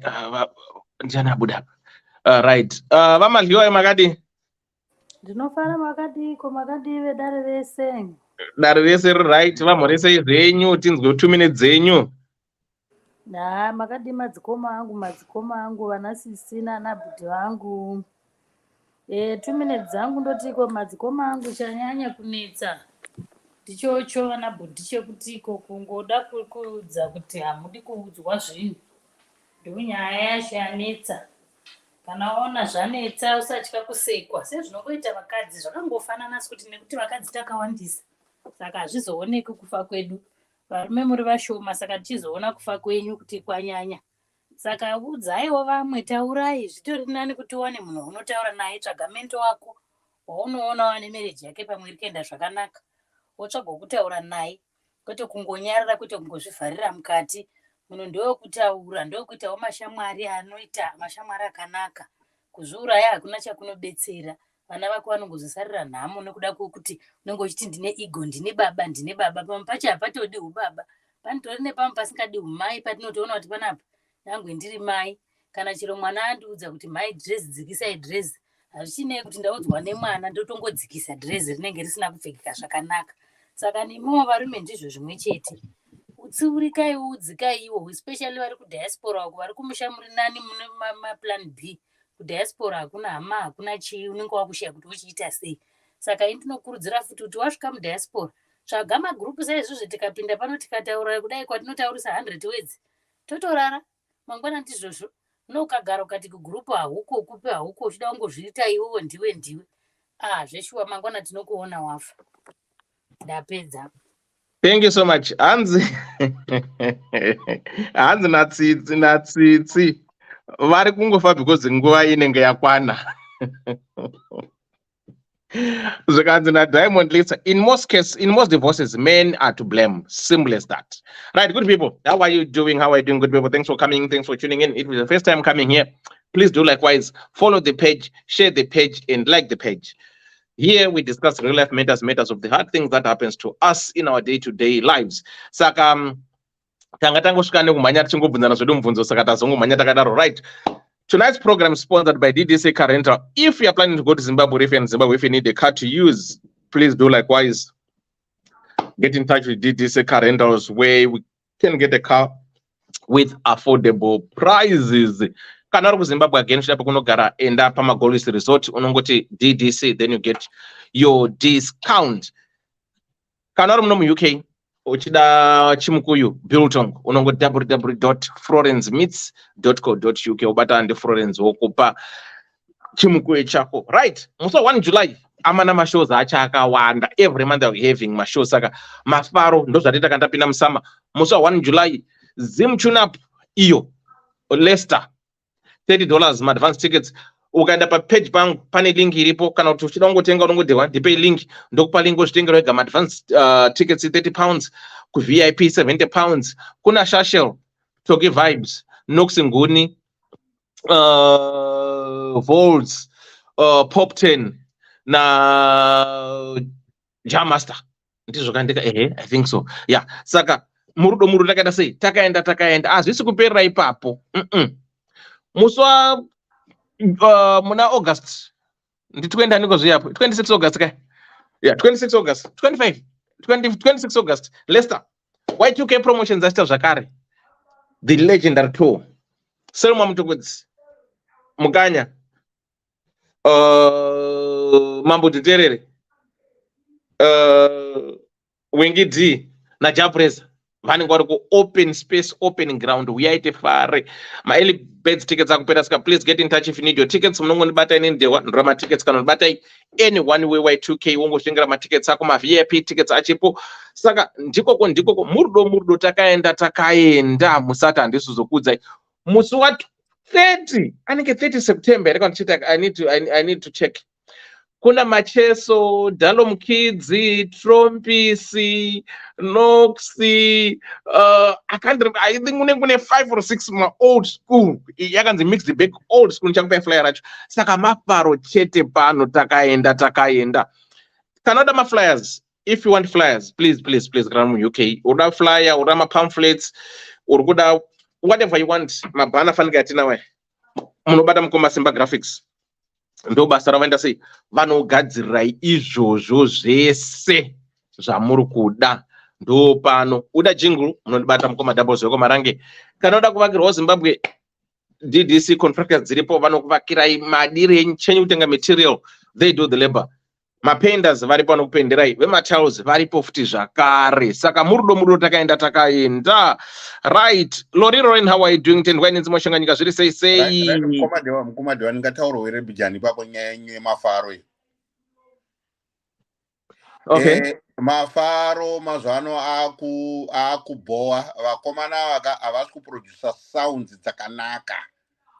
Ndiana buda. Right. Vamadliwa makadi. Ndinofara makadiko makadive dare rese. Dare rese right. Vamhorese zvenyu tinzwe 2 minutes dzenyu. Makadi madzikoma angu vana sisi nana bhudhi vangu. 2 minutes dzangu ndotiko madzikoma angu chanyanya kunetsa. Ndichocho vana bhudhi chekutiko kungoda kuudza kuti hamudi kuudzwa zvinhu. Ndonyaya yashanetsa. Kana waona zvanetsa usatya kusekwa. Sezvinongoita vakadzi zvakangofanana sekuti nekuti vakadzi takawandisa. Saka hazvizooneki kufa kwedu. Varume muri vashoma saka tichizoona kufa kwenyu kuti kwanyanya. Saka udzaiwo vamwe taurai zvitori nani kuti uwane munhu unotaura naye tsvaga mento wako. Waunoona wane marriage yake pamwe irikuenda zvakanaka. Wotsvaga kutaura naye. Kwete kungonyarara kwete kungozvivharira mukati. Munhu ndewe kutaura ndewe kuitawo mashamwari anoita mashamwari akanaka. Kuzviuraya hakuna chakunobetsera. Vana vako vanongozosarira nhamo nekuda kwokuti unenge uchiti ndine ego ndine baba pamwe pacho hapatodi ubaba. Panotori nepamwe pasingadi umai patinotoona kuti panapa nyangwe ndiri mai. Kana chero mwana andiudza kuti mai dhirezi dzikisai dhirezi. Hazvichinei kuti ndaudzwa nemwana ndotongodzikisa dhirezi rinenge risina kupfekeka zvakanaka. Saka nemowo varume ndizvo zvimwe chete. Utsiurikai udzikaiwo especially vari kudiaspora uko vari kumusha muri nani mune maplan B. Kudiaspora hakuna hama hakuna chii unenge wakushiya kuti uchiita sei. Saka ndinokurudzira futi kuti wasvika mudiaspora tsvaga magrupu saizvozvo tikapinda pano tikataura kudai kwatinotaurisa 100 words totorara mangwana ndizvozvo. Ukagara ukati kugrupu hahuko kupe hahuko uchida kungozviita iwewo ndiwe. Zveshuwa mangwana tinokuona wafa. Ndapedza. Thank you so much. Hanzi natsitsi. Vari kungofa because nguva inenge yakwana. Zvikanzi naDiamond Lisa, in most divorces, men are to blame. Simple as that. Right, good people. How are you doing? How are you doing, good people? Thanks for coming. Thanks for tuning in. If it's the first time coming here, please do likewise. Follow the page, share the page, and like the page. Here we discuss real life matters of the hard things that happens to us in our day-to-day lives. Saka right. Tonight's program is sponsored by Ddc Car Rental. If you are planning to go to Zimbabwe, if you need a car to use, please do likewise. Get in touch with Ddc Car Rentals where we can get a car with affordable prices. Kana uri kuZimbabwe again shida pakunogara enda pamaGolf Resort unongoti DDC, then you get your discount. Kana uri muno muUK uchida chimukuyu biltong unongoti www.florencemeets.co.uk ubata ndi Florence wokupa chimukuyu chako. Right, musi 1 July amana mashows acha akawanda. Every month we are having mashows saka mafaro ndozvatita kandapinda musama. Musi 1 July Zim Tune Up iyo Leicester $30 advance tickets. Ukaenda pa page pangu pane link iripo kana kuti uchida kungotenga unongodewa ndipe link ndokupa link uchitengera wega advance tickets £30 ku VIP £70 kuna Shashel Toki Vibes Nox Nguni Volts Pop 10 na Jamaster ndizvo kandika I think so. Yeah, saka murudo takaenda sei takaenda hazvisi kuperera ipapo. Muswa muna August nditwenda niko zviyapo 26 August kai. Yeah, 26 August 26 August Leicester Y2K promotions aita zvakare. The legendary tour Selma Mutogwedzi Muganya Mambo Diterere Wengi D na Japreza vanenge vari ku open space open ground uyaite fare. Early birds tickets akupera saka please get in touch if you need your tickets. Munongondibata ine ndewa ndorama tickets kana ndibatai any one way Y2K wongosvengera matickets ako VIP tickets achipo. Saka ndikoko murudo takaenda musati handisi zokudzai musi wa 30 anenge 30 September I need to check. Kuna Macheso, Dalo Mkidzi, Trompisi, Noxi, I think kune 5 or 6 ma old school. Yakanzi mix the big old school nchakupa flyer acho. Saka mafaro chete pano takaenda. Kanada ma flyers. If you want flyers, please kana mu UK. Uda flyer, uda ma pamphlets, urukuda whatever you want. Mabana fanike atina we. munobata mukoma Simba Graphics ndo basa ravaenda sei vanogadzirirai izvozvo zvese zvamuri kuda. Ndo pano uda jingle munondibata mukoma Double Zero Marange. Kana uda kuvakirwawo Zimbabwe DDC contractors dziripo vanokuvakirai madiri enchenyu kutenga material, they do the labor. Mapainters varipo vanokupenderai, vematiles varipo futi zvakare. Saka murudo takaenda. Right, Lori Rowan, how are you doing? Tendwainenzi moshanganyika zviri sei. Mukomadhewa ndingataurawo bijani pako nyaya yemafaro iyi. Okay. Mafaro mazwano akubhowa vakomana havasi kuproducer sounds dzakanaka.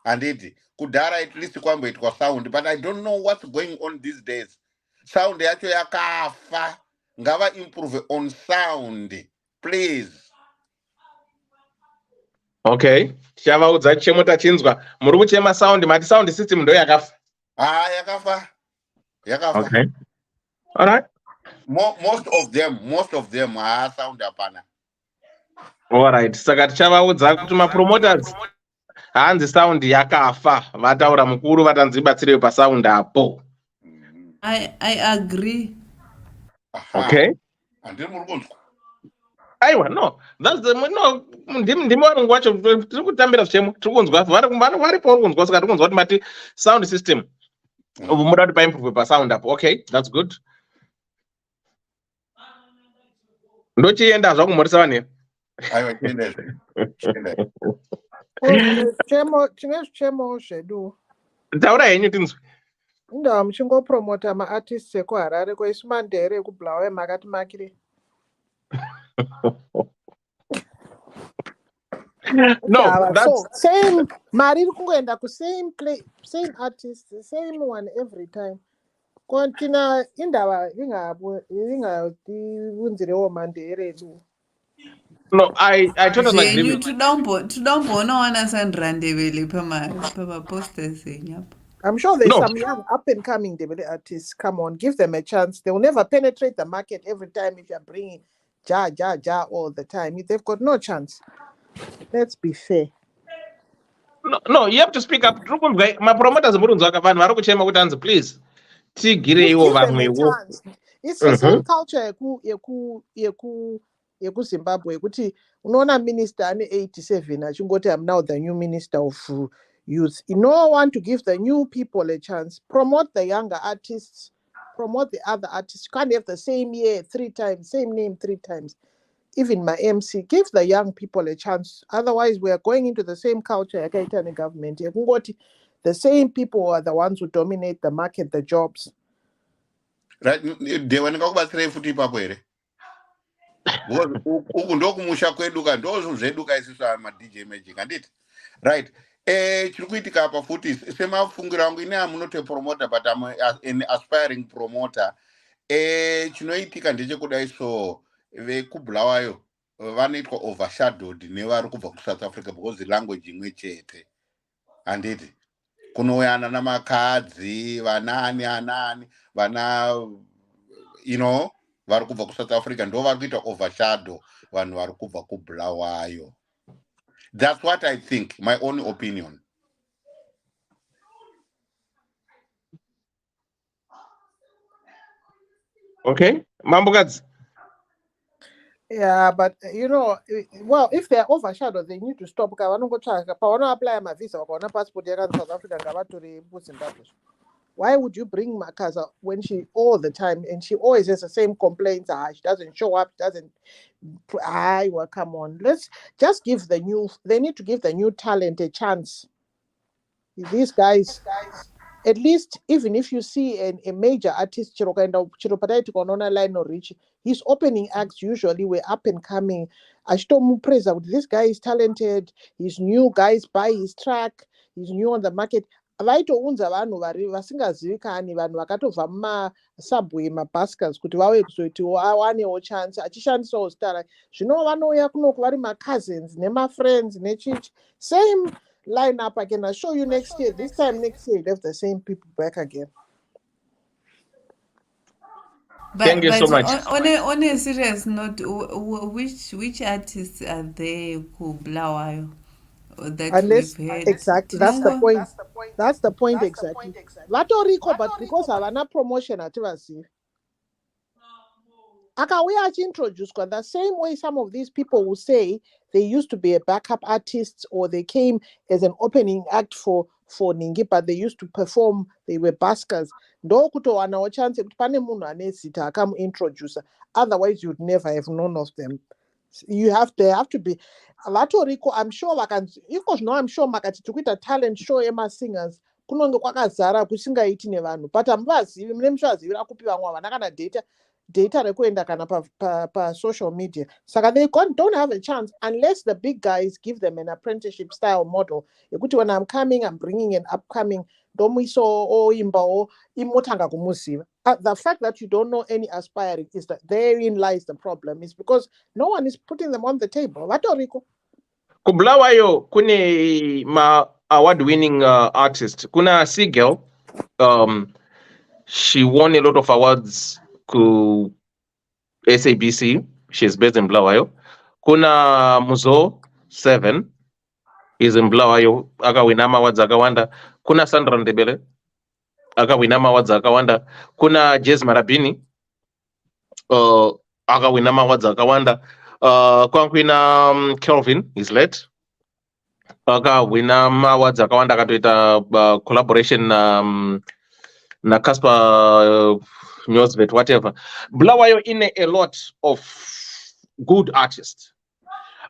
Handiti kudhara at least kwamboitwa sound, but I don't know what's going on these days. Sound yacho yakafa. Ngava improve on sound, please. Okay, chavaudza chemo tachinzwa. Muri kuchema sound, mati sound system ndo yakafa. Yakafa. Okay. All right. Most of them sound hapana. All right. Saka tichavaudza kuti mapromoters hanzi sound yakafa. Vataura mukuru vatanzibatsirewo pa sound apo. I agree. Okay. Andiri muri kunzwa. Aiwa, no. That's the no. Ndimi varungu vacho tiri kutambira zvichemo. Tiri kunzwa varipo uri kunzwa saka tiri kunzwa kuti mati sound system. Muda kuti paimprove pa sound apo. Okay, that's good. Ndochienda zvakumhoresa vanhu. Aiwa chienda. Chine zvichemo zvedu. Taura henyu tinzwe. Inda muchingopromota maartists ekuHarare kwaisu mandere ekubulawayo makati makire. No, that's so same mari iri kungoenda kusame play, same artist, the same one every time. Kontina indava ingatiunzirewo mandere edu. No, I totally agree with Tidomboona Sandrandevele pama-posters enyu. I'm sure there's some young up-and-coming Ndebele artists. Come on, give them a chance. They will never penetrate the market every time if you're bringing ja all the time. They've got no chance. Let's be fair. No, you have to speak up. My promoters please. Give them a chance. It's the same culture yeku Zimbabwe. Kuti unaona minister ane 87 achingoti I'm now the new minister of youth. You don't want to give the new people a chance. Promote the younger artists. Promote the other artists. You can't have the same year 3 times, same name 3 times. Even my MC, give the young people a chance. Otherwise, we are going into the same culture yakaita government. The same people are the ones who dominate the market, the jobs. Right, dewa ndingakubatsirei futi ipapo here. Uku ndokumusha kwedu ndozvo zvedu isusu ma-DJ Magic handiti. Right. Chiri kuitika apa futi semafungiro angu ine amunotopromota but I'm an aspiring promoter. Chinoitika ndechekudai so vekubulawayo vanoitwa overshadowed nevari kubva kuSouth Africa because language imwe chete. Handiti kunoyana namakadzi vanani vana vari kubva kuSouth Africa ndo vari kuita overshadow vanhu vari kubva kubulawayo. That's what I think, my own opinion. Okay, Mambukadzi. Yeah, but well, if they are overshadowed, they need to stop. Apply my visa or passport in South Africa. Why would you bring Makaza when she all the time and she always has the same complaints? She doesn't show up, doesn't. Well, come on. Let's just give the new. They need to give the new talent a chance. These guys. At least, even if you see a major artist, his opening acts usually were up and coming. This guy is talented, he's new, guys buy his track, he's new on the market. Vaitounza vanhu vasingazivikani vanhu vakatobva mumasubway mabaskers kuti vauye kuzoti vawanewo chance achishandisawo zita rake. Zvino vanouya kunoku vari macousins nemafriends nechichi. Same line up again. I'll show you next year. This time next year, you have the same people back again. Thank you so much. On a serious note, which artists are there who blow? that Unless we've heard. exactly that's the point. That's the point exactly. Vatoriko, but because havana promotion ativasi. Akauya achintroduced the same way some of these people will say they used to be a backup artist or they came as an opening act for Ningi, but they used to perform, they were buskers. Ndokutowana chance kuti pane munhu anezita akamuintroducer. Otherwise you'd never have known of them. They have to be vatoriko. I'm sure I'm sure makati tikuita talent show singers kunonge kwakazara kusingaiti nevanhu, but amuvazivi, mune muchivazivira kupi vamwe havana kana data rekuenda kana pa social media. Saka they don't have a chance unless the big guys give them an apprenticeship style model. Yekuti when I'm coming, I'm bringing an upcoming domiso or imba or imotanga kumusiva. The fact that you don't know any aspiring is that therein lies the problem. It's because no one is putting them on the table. Vatoriko. Kublawayo kune ma award-winning artist. Kuna Seagull. She won a lot of awards ku SABC. She's based in Blawayo. Kuna Muzo 7 is in Blawayo. Akawina awards akawanda. Kuna Sandra Ndebele akawina awards akawanda. Kuna Jez Marabini akawina awards akawanda. Kwankwina Kelvin is late. Akawina awards akawanda akatoita collaboration na Casper Newsvet, whatever. Blawayo in a lot of good artists.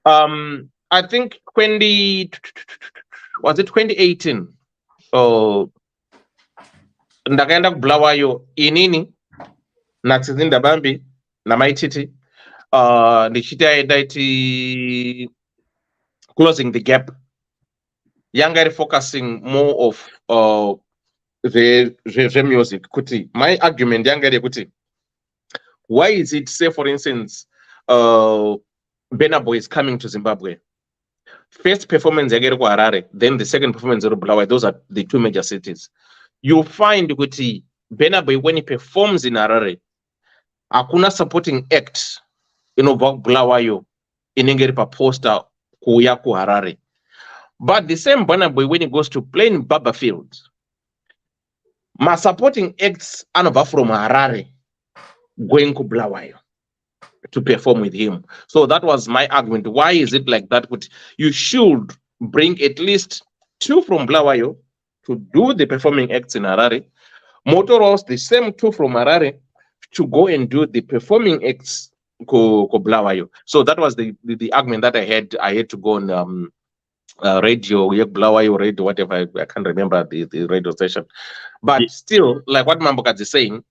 I think 2018? Ndakaenda kublawayo inini natsizinda bambi na maititi ndichiti closing the gap. Yanga focusing more of the music. Kuti my argument yanga kuti why is it, say for instance, Burna Boy is coming to Zimbabwe. First performance yagere ku Harare, then the second performance at Bulawayo. Those are the two major cities. You find kuti Burna Boy when he performs in Harare, akuna supporting act Bulawayo inengere pa poster kuya ku Harare. But the same Burna Boy when he goes to play in Barberfield, my supporting acts anova from Harare going to Bulawayo to perform with him. So that was my argument. Why is it like that? But you should bring at least 2 from Bulawayo to do the performing acts in Harare. Motoros, the same 2 from Harare to go and do the performing acts ko Bulawayo. So that was the argument that I had. I had to go on radio, Bulawayo radio, whatever. I can't remember the radio station. But still, like what Mambokat is saying,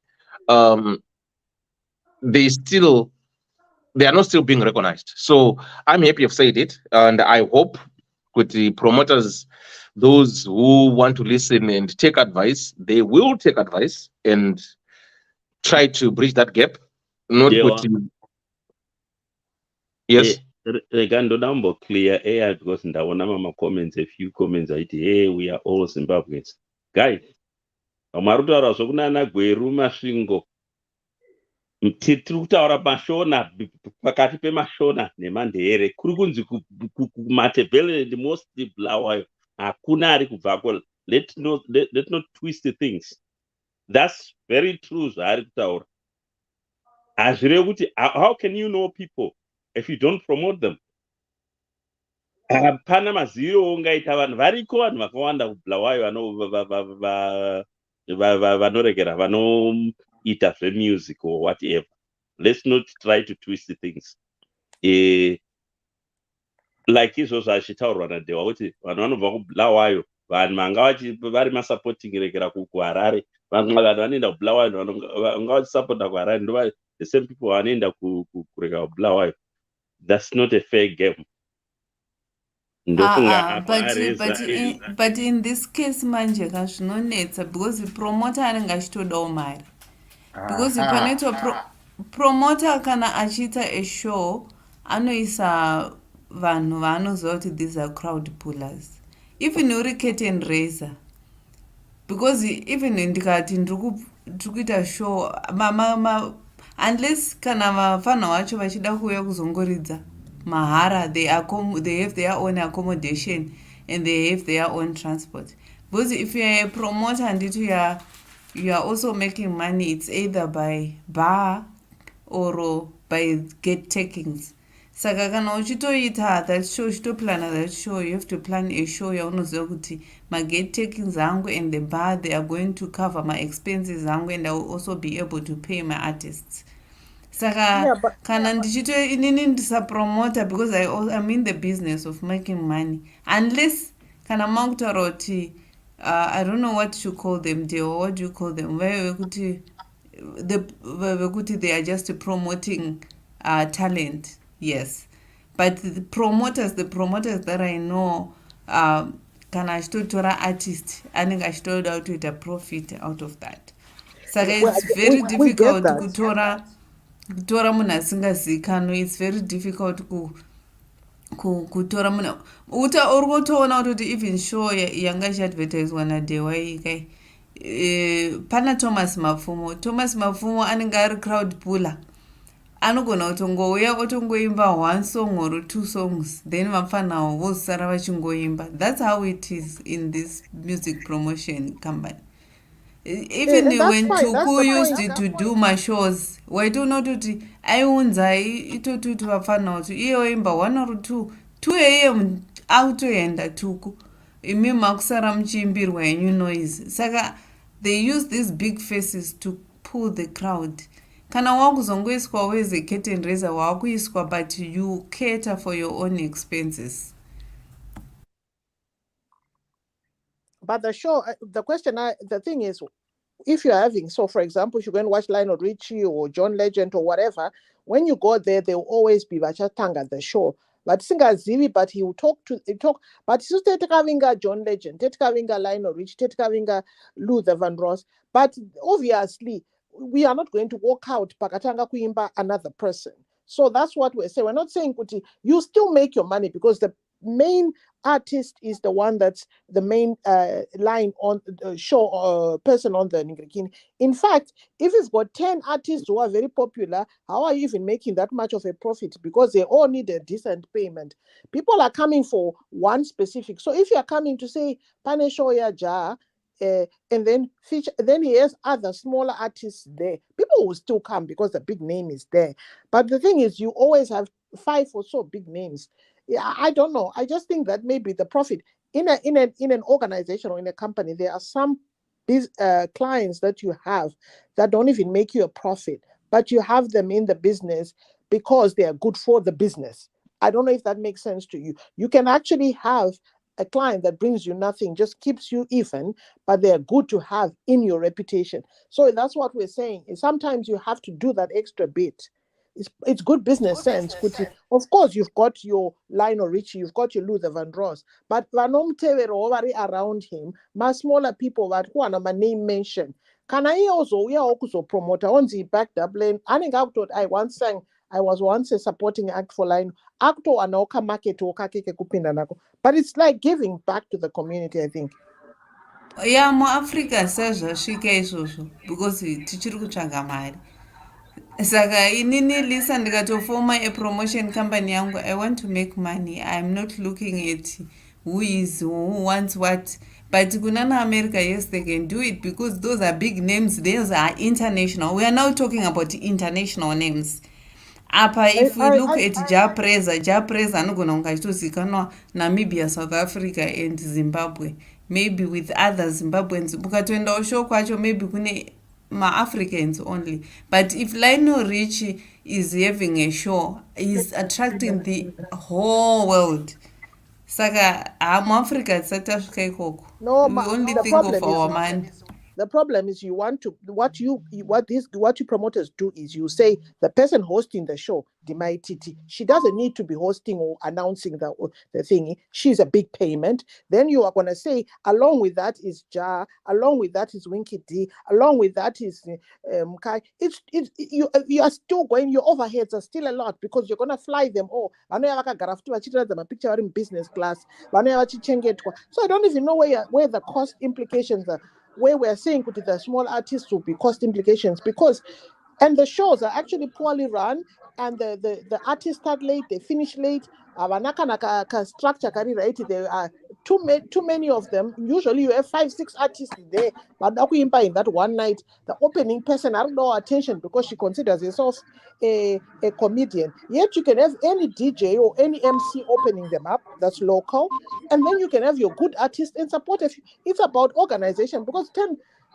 they are not still being recognized. So I'm happy you've said it, and I hope with the promoters, those who want to listen and take advice, they will take advice and try to bridge that gap. Not yes. Number clear air because ndaona mama comments, a few comments hey, we are all Zimbabweans. Guys, amarutaura sokunana gweru masvingo. Tiri kutaura mashona pakati pemashona nemandere kuri kunzi kumatebhele the most Bulawayo hakuna ari kubvako. Let not twist the things. That's very true zvaari kutaura. Hazvirevi kuti how can you know people if you don't promote them? Hapana maziviro ungaita vanhu variko vanhu vakawanda kuBulawayo vanoregera vanoita zvemusic or whatever. Let's not try to twist the things. Like izvozvo achitaurwa naDewa kuti vanhu vanobva kuBulawayo vanhu vanga vari masupporting regera kuHarare, vanhu vanoenda kuBulawayo vanga vachisupporta kuHarare ndova the same people vanoenda kuregera kuBulawayo. That's not a fair game. But in this case manje kazvinonetsa because the promoter anenge achitodawo mari. Because panoitwa promoter kana achiita a show anoisa vanhu vaanoziva kuti these are crowd pullers. Even uri curtain raiser. Because even ndikati ndiri kuita show unless kana vafana vacho vachida kuuya kuzongoridza mahara, they have their own accommodation. and they have their own transport. Because if you're a promoter and you are also making money, it's either by bar or by get takings. Saka kana uchitoita that show, uchitoplana that show, you have to plan a show yaunoziva kuti magate takings angu and the bar, they are going to cover my expenses angu, and I will also be able to pay my artists. Saka kana inini ndisapromota because I'm in the business of making money, unless kana makutaura kuti I don't know what you call them, what do you call them, vekuti they are just promoting talent, yes. But the promoters that I know, kana achitotora artist anenge achitoda kutoita profit out of that. Saka it's very difficult kutora munhu asingazivikanwi. It's very difficult kutora munhu uri kutoona kuti even show yanga ichiadvertiswa naDewai kai pana Thomas Mapfumo anenge ari crowd puller, anogona kutongouya otongoimba one song or two songs, then vafanawo vozosara vachingoimba. That's how it is in this music promotion company. Even when Tuku used to do my shows, waitoona kuti aiunzai itotuti vafanawo kuti iye oimba one or two yeye autoenda Tuku, imi makusara muchiimbirwa yenyu noise. Saka they use these big faces to pull the crowd. Kana wakuzongoiswa as a curtain raiser, wakuiswa, but you cater for your own expenses. But the show, the thing is, if you're having, so for example, if you go and watch Lionel Richie or John Legend or whatever, when you go there, there will always be Vachatanga at the show. But Singazivi, but he will talk, but he's Tetkavinga John Legend, Tetkavinga Lionel Richie, Tetkavinga Luther Van Ross. But obviously, we are not going to walk out Pakatanga Kuimba another person. So that's what we're saying. We're not saying Kuti, you still make your money because the main artist is the one that's the main line on the show person on the Ningrikin. In fact, if you've got 10 artists who are very popular, how are you even making that much of a profit? Because they all need a decent payment. People are coming for one specific. So if you're coming to say Pane Shoya Ja, and then he has other smaller artists there, people will still come because the big name is there. But the thing is, you always have 5 or so big names. Yeah, I don't know. I just think that maybe the profit in an organization or in a company, there are some clients that you have that don't even make you a profit, but you have them in the business because they are good for the business. I don't know if that makes sense to you. You can actually have a client that brings you nothing, just keeps you even, but they're good to have in your reputation. So that's what we're saying. Sometimes you have to do that extra bit. It's good business sense. Of course, you've got your Lionel Richie, you've got your Luther Van Ross, but around him, my smaller people that who are my name mentioned. Can I also promote on the back Dublin? I think I was once a supporting act for Lionel. Actor anoka market but it's like giving back to the community, I think. Yeah, more Africa says because tichiri kutsvaga mari. Saka inini lisa ndikatofoma a promotion company yangu, I want to make money. I'm not looking at who wants what. But kunana America, yes, they can do it because those are big names. Those are international. We are now talking about international names. Apa if we look at Japreza anogona kunge achitozikanwa Namibia, South Africa and Zimbabwe, maybe with other Zimbabweans. Ukatoendawo show kwacho maybe kune ma-Africans only. But if Lionel Richie is having a show, he's attracting the whole world. Saka Africa tisati ikoko. We only think of our money. The problem is you want to what you promoters do is you say the person hosting the show, she doesn't need to be hosting or announcing the thingy. She's a big payment. Then you are gonna say along with that is Ja, along with that is Winky D, along with that is Kai. You are still going. Your overheads are still a lot because you're gonna fly them all. I know them a picture in business class. So I don't even know where the cost implications are. Where we're saying the small artists will be cost implications and the shows are actually poorly run and the artists start late, they finish late. Structure right, they are too many of them. Usually you have 5-6 artists there, but in that one night, the opening person had no attention because she considers herself a comedian. Yet you can have any DJ or any MC opening them up that's local, and then you can have your good artist and support. It's about organization, because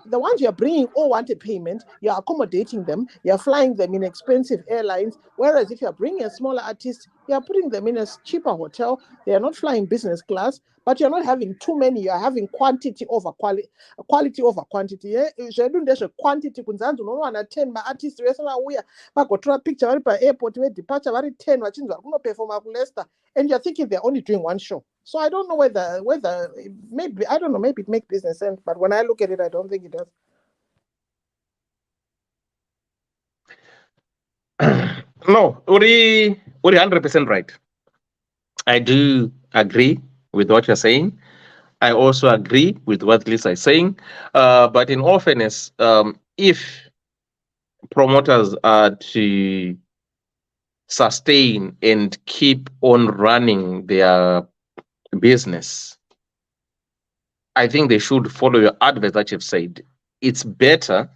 the ones you're bringing all want a payment, you're accommodating them, you're flying them in expensive airlines. Whereas if you're bringing a smaller artist, you're putting them in a cheaper hotel. They're not flying business class, but you're not having too many. You're having quantity over quality, quality over quantity. You're doing this quantity. Kunzanzu no one attend my artists. We got a picture very per airport where departure very 10 perform Leicester, and you're thinking they're only doing one show. So I don't know whether maybe I don't know, maybe it makes business sense, but when I look at it, I don't think it does. No, Uri 100% right. I do agree with what you're saying. I also agree with what Lisa is saying. But in all fairness, if promoters are to sustain and keep on running their business, I think they should follow your advice that you've said. It's better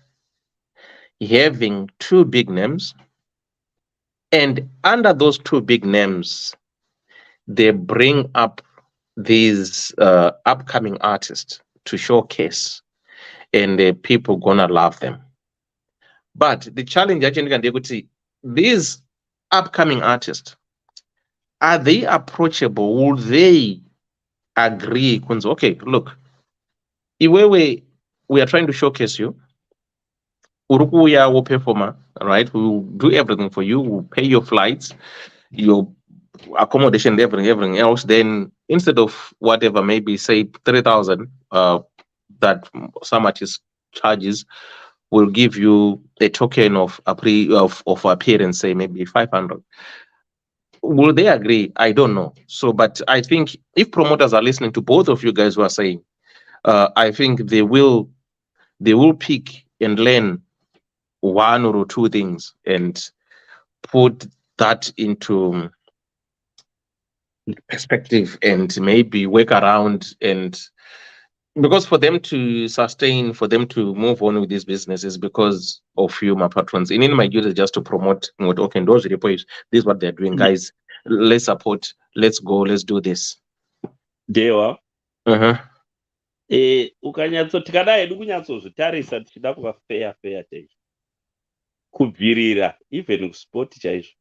having two big names, and under those two big names, they bring up these upcoming artists to showcase, and people gonna love them. But the challenge actually can be, these upcoming artists, are they approachable? Will they agree? Okay, look, we are trying to showcase you. Urukuya will performer, right? We will do everything for you. We'll pay your flights, your accommodation, everything else. Then instead of whatever, maybe say 3,000 that some artist charges, we'll give you a token of appearance, say maybe 500. Will they agree? I don't know. So, but I think if promoters are listening to both of you guys who are saying, I think they will pick and learn one or two things and put that into perspective and maybe work around. And because for them to sustain, for them to move on with this business is because of you, my patrons. In my duty is just to promote what okay, those reports, this is what they're doing, guys. Let's support, let's go, let's do this. Dewa. Tikadai hedu kunyatsozvitarisa tichida kuva fair chaizvo, kubvirira even kusport chaizvo,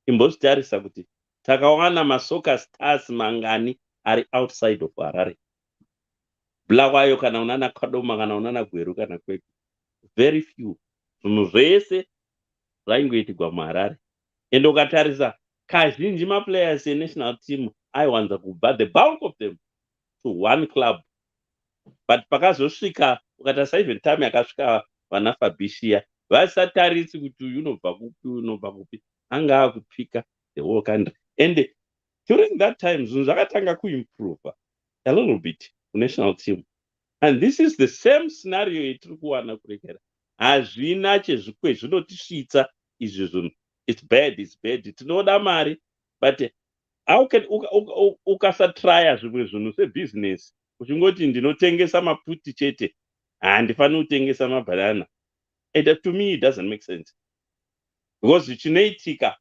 imbozvitarisa kuti takawana masoka stars mangani ari outside of Harare. Bulawayo kana unana Kadoma kana unana Gweru kana Kweku, very few. Zvinhu zvese zvaingoitigwa muHarare. Ende ukatarisa kazhinji maplayers enational team aiwanza kubva, the bulk of them, to one club. But pakazosvika ukatarisa even time yakasvika vana Fabishia, vasataritsi kuti uyu unobva kupi, anga akupika the whole country. And during that time zvinhu zvakatanga kuimprove a little bit national team. And this is the same scenario yetiri kuwana kurekera. Hazvina chezvikwe zvinotisvitsa izvi zvinhu. It's bad. Tinoda mari, but how can ukasatraya zvimwe zvinhu sebusiness, uchingoti ndinotengesa maputi chete, handifaniri kutengesa mabanana. To me it doesn't make sense. Because chinoitika,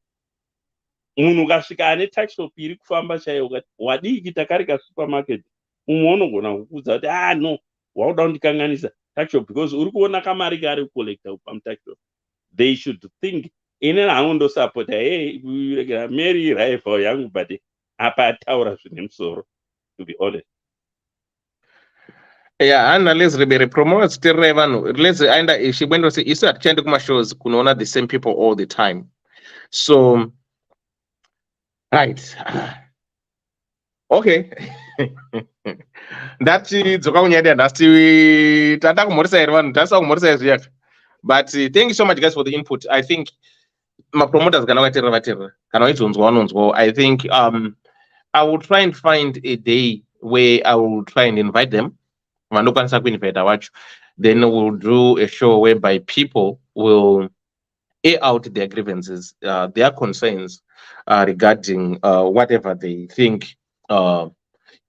munhu ukasvika ane taxshop iri kufamba chaiyo ukati wadiki takarika supermarket, umwe unogona kukudza kuti no, wauda kundikanganisa taxshop because uri kuona kamari kari kukolekta pamutaxshop. They should think inena hangu ndosapota Mary rival yangu, but apa ataura zvine musoro, to be honest. Yeah, and let's promote still vanhu. Let's aenda chibwendo se isu atichaende kuma shows kunoona the same people all the time. So right. Okay. Ndati dzoka kunyada ndasti tata kumorisa here vanhu, tasa kumorisa here. But thank you so much guys for the input. I think my promoters kana vaterera kana vaizonzwa. I think I will try and find a day where I will try and invite them. Then we'll do a show whereby people will air out their grievances, their concerns regarding whatever they think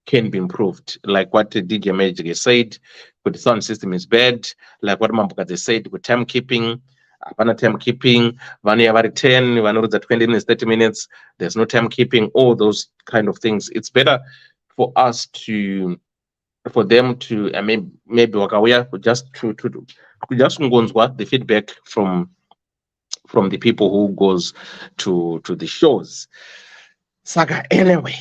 can be improved, like what DJ Magic said, but the sound system is bad, like what Mambukaze said, with timekeeping, timekeeping, when you have 10, when you 20 minutes, 30 minutes, there's no timekeeping, all those kind of things. It's better for us for them to maybe walk away, just to just what the feedback from the people who goes to the shows. Saka anyway.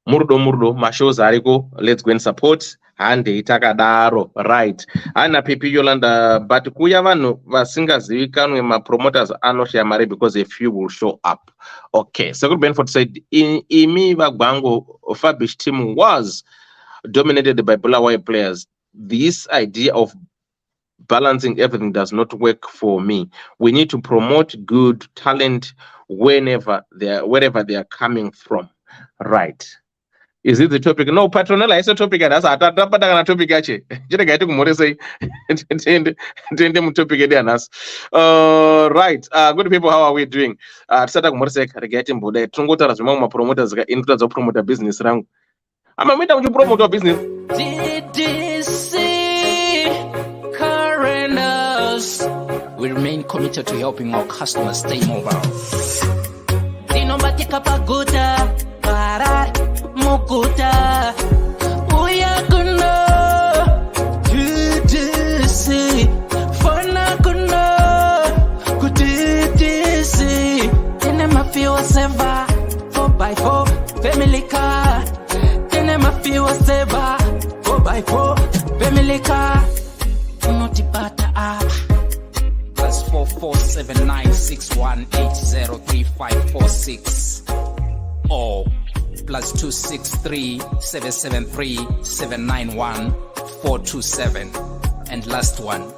Murdo mashows ariko, let's go and support hande itakadaro, right. Ana pipi Yolanda, but kuya vanhu vasingazivikanwe mapromoters anoshaya mari because a few will show up. Okay, so good Benford said imi vagwango Fabish team was dominated by Bulawayo players. This idea of balancing everything does not work for me. We need to promote good talent wherever they are coming from, right. Is it the topic? No, Patronella is a topic, and as I topic actually. Just get to Morrissey and topic right. Good people, how are we doing? Satak Morrissey getting Bode, Tungota as Mama promoters into the promoter business round. I'm a meeting to promote our business. Ddc Current we remain committed to helping our customers stay mobile. Mukuta Uyakuna Ddc Fona Kuna Ddc Tene mafiwa seva 4x4 family car Tene mafiwa seva 4x4 family car Unotipata apa +447961803546 or +263-773-791-427 and last one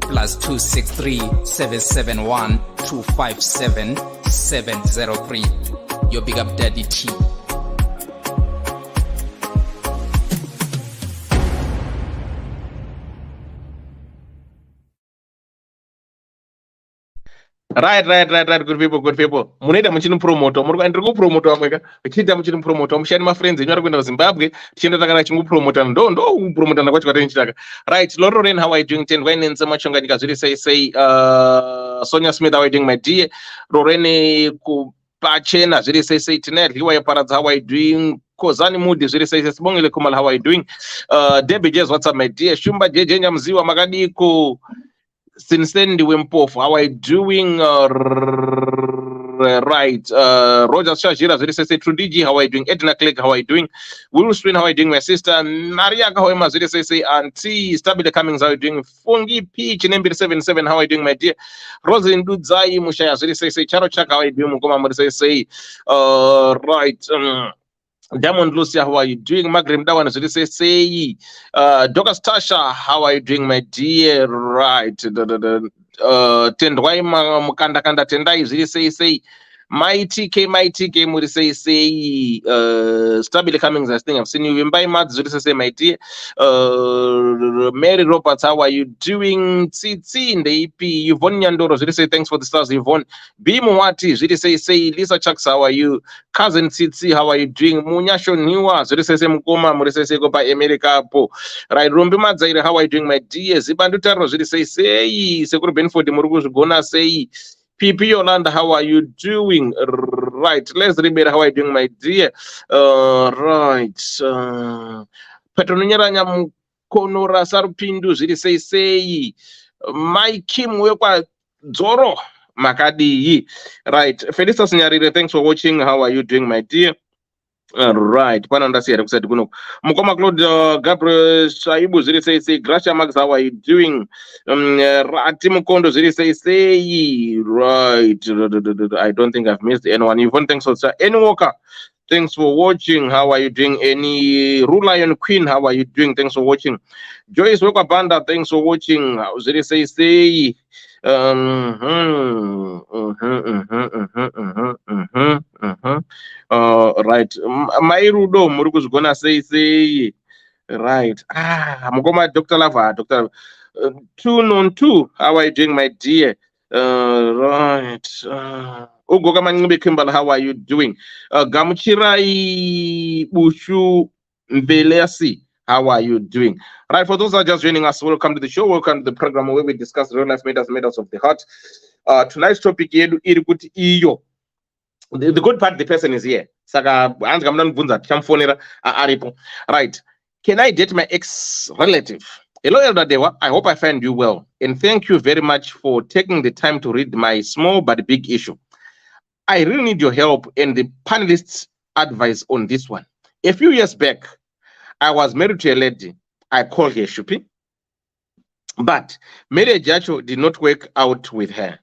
+263-771-257-703. Your big up Daddy T. Right, good people. Muneda muchini promoter, muri ku promoter amweka. Chita muchini promoter, mushani ma friends enyu ari kuenda Zimbabwe, tichenda takana chingu promoter ndo promoter na kwacho kwateni. Right, Lauren, how are you doing? Wayne Nzamachonga nikazuri say Sonia Smith, how are you doing my dear? Lorene kupachena zviri say tonight, Liwa Paradise, how are you doing? Kozani Moody zviri say Sibongile Kumal, how are you doing? Debbie Jazz, what's up my dear? Shumba JJ Nyamziwa Magadiko Sinsendi Wimpofu, how are you doing? Right. Roger Shajira, say Trudigi, how are you doing? Edna Click, how are you doing? Will Swin, how are you doing? My sister Maria Kahoema, say Auntie Stabile Cummings, how are you doing? Fungi Peach, Number 77, how are you doing, my dear? Rosalind Dudzai Mushaya, say Charo Chaka, how are you doing? Mukoma, say right. Diamond Lucia, how are you doing? Magrim Dawan, say Dr. Stasha, how are you doing, my dear? Right. Tendwai Mukanda Kanda Tendai, say my TK, would say Stabile Cummings, I think I've seen you in by Mats, say my dear. Mary Roberts, how are you doing? Tsitsi in the EP, Yvonne Nyandoro, say thanks for the stars, Yvonne. Bimuwati, say Lisa Chucks, how are you? Cousin Tsitsi, how are you doing? Munyasho Niwa, say Mukoma, say go by America po. Right, Rumbima Zaire, how are you doing, my dear? Zibandutaro, say Sekuru Benford, Murugus Gona, say PP Yolanda, how are you doing? Right, let's remember how are you doing, my dear? Right. Petroninyaranya Mukonora Sarupindu, say my Kim Wekwa Zoro Makadi. Right. Felicitas Nyarire, thanks for watching. How are you doing, my dear? Right. Mukoma Claude Gabriel Shaibu say Gracia Max, how are you doing? Tim Kondo say right. I don't think I've missed anyone. Yvonne, thanks for any Walker. Thanks for watching. How are you doing? Any Rulion Queen, how are you doing? Thanks for watching. Joyce Walker Banda, thanks for watching. Say right. Mairudo Murukus gonna say right. Mukoma Dr. Lava, Dr. 2 how are you doing, my dear? Right. Ugoga Mangibe Kimbal, how are you doing? Gamuchirai Bushu Mbeleasi, how are you doing? Right, for those that are just joining us, welcome to the show. Welcome to the program where we discuss real life matters of the heart. Tonight's topic yedu iri kuti iyo. The good part, the person is here. Saka anzi kamnanibvunza chamfonera aripo. Right. Can I date my ex-relative? Hello, Elder Dewa. I hope I find you well. And thank you very much for taking the time to read my small but big issue. I really need your help and the panelists' advice on this one. A few years back, I was married to a lady. I call her Shupi. But marriage actually did not work out with her.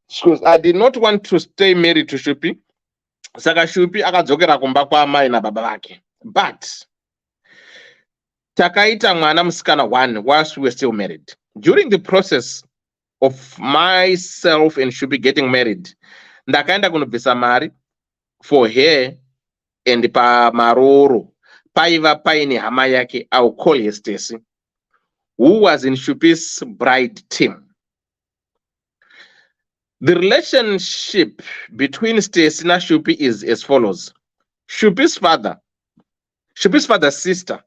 Because I did not want to stay married to Shupi. Saka Shupi akadzokera kumba kwa amai na baba vake. But takaita mwana musikana one whilst we were still married. During the process of myself and Shupi getting married, ndakaenda kunobvisa mari for her and pamaroro paiva paine hama yake, I'll call her Stacy, who was in Shupi's bride team. The relationship between Stacy and Shupi is as follows. Shupi's father's sister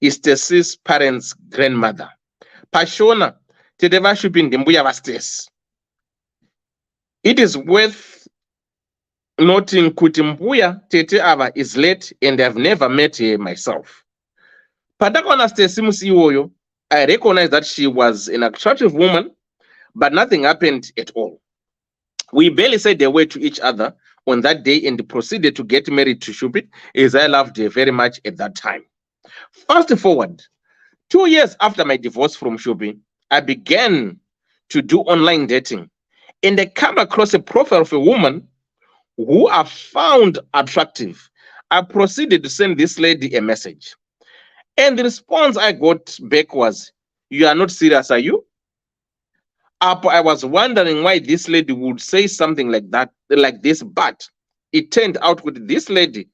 is Stacy's parents' grandmother. Pashona tedeva Shupi ndimbuya va Stacy. It is worth noting kuti mbuya tete ava is late and I've never met her myself. Padakona Stacy musi iwoyo, I recognize that she was an attractive woman, but nothing happened at all. We barely said a word to each other on that day and proceeded to get married to Shupi, as I loved her very much at that time. Fast forward, 2 years after my divorce from Shupi, I began to do online dating, and I came across a profile of a woman who I found attractive. I proceeded to send this lady a message, and the response I got back was, "You are not serious, are you?" I was wondering why this lady would say something like that, like this, but it turned out with this lady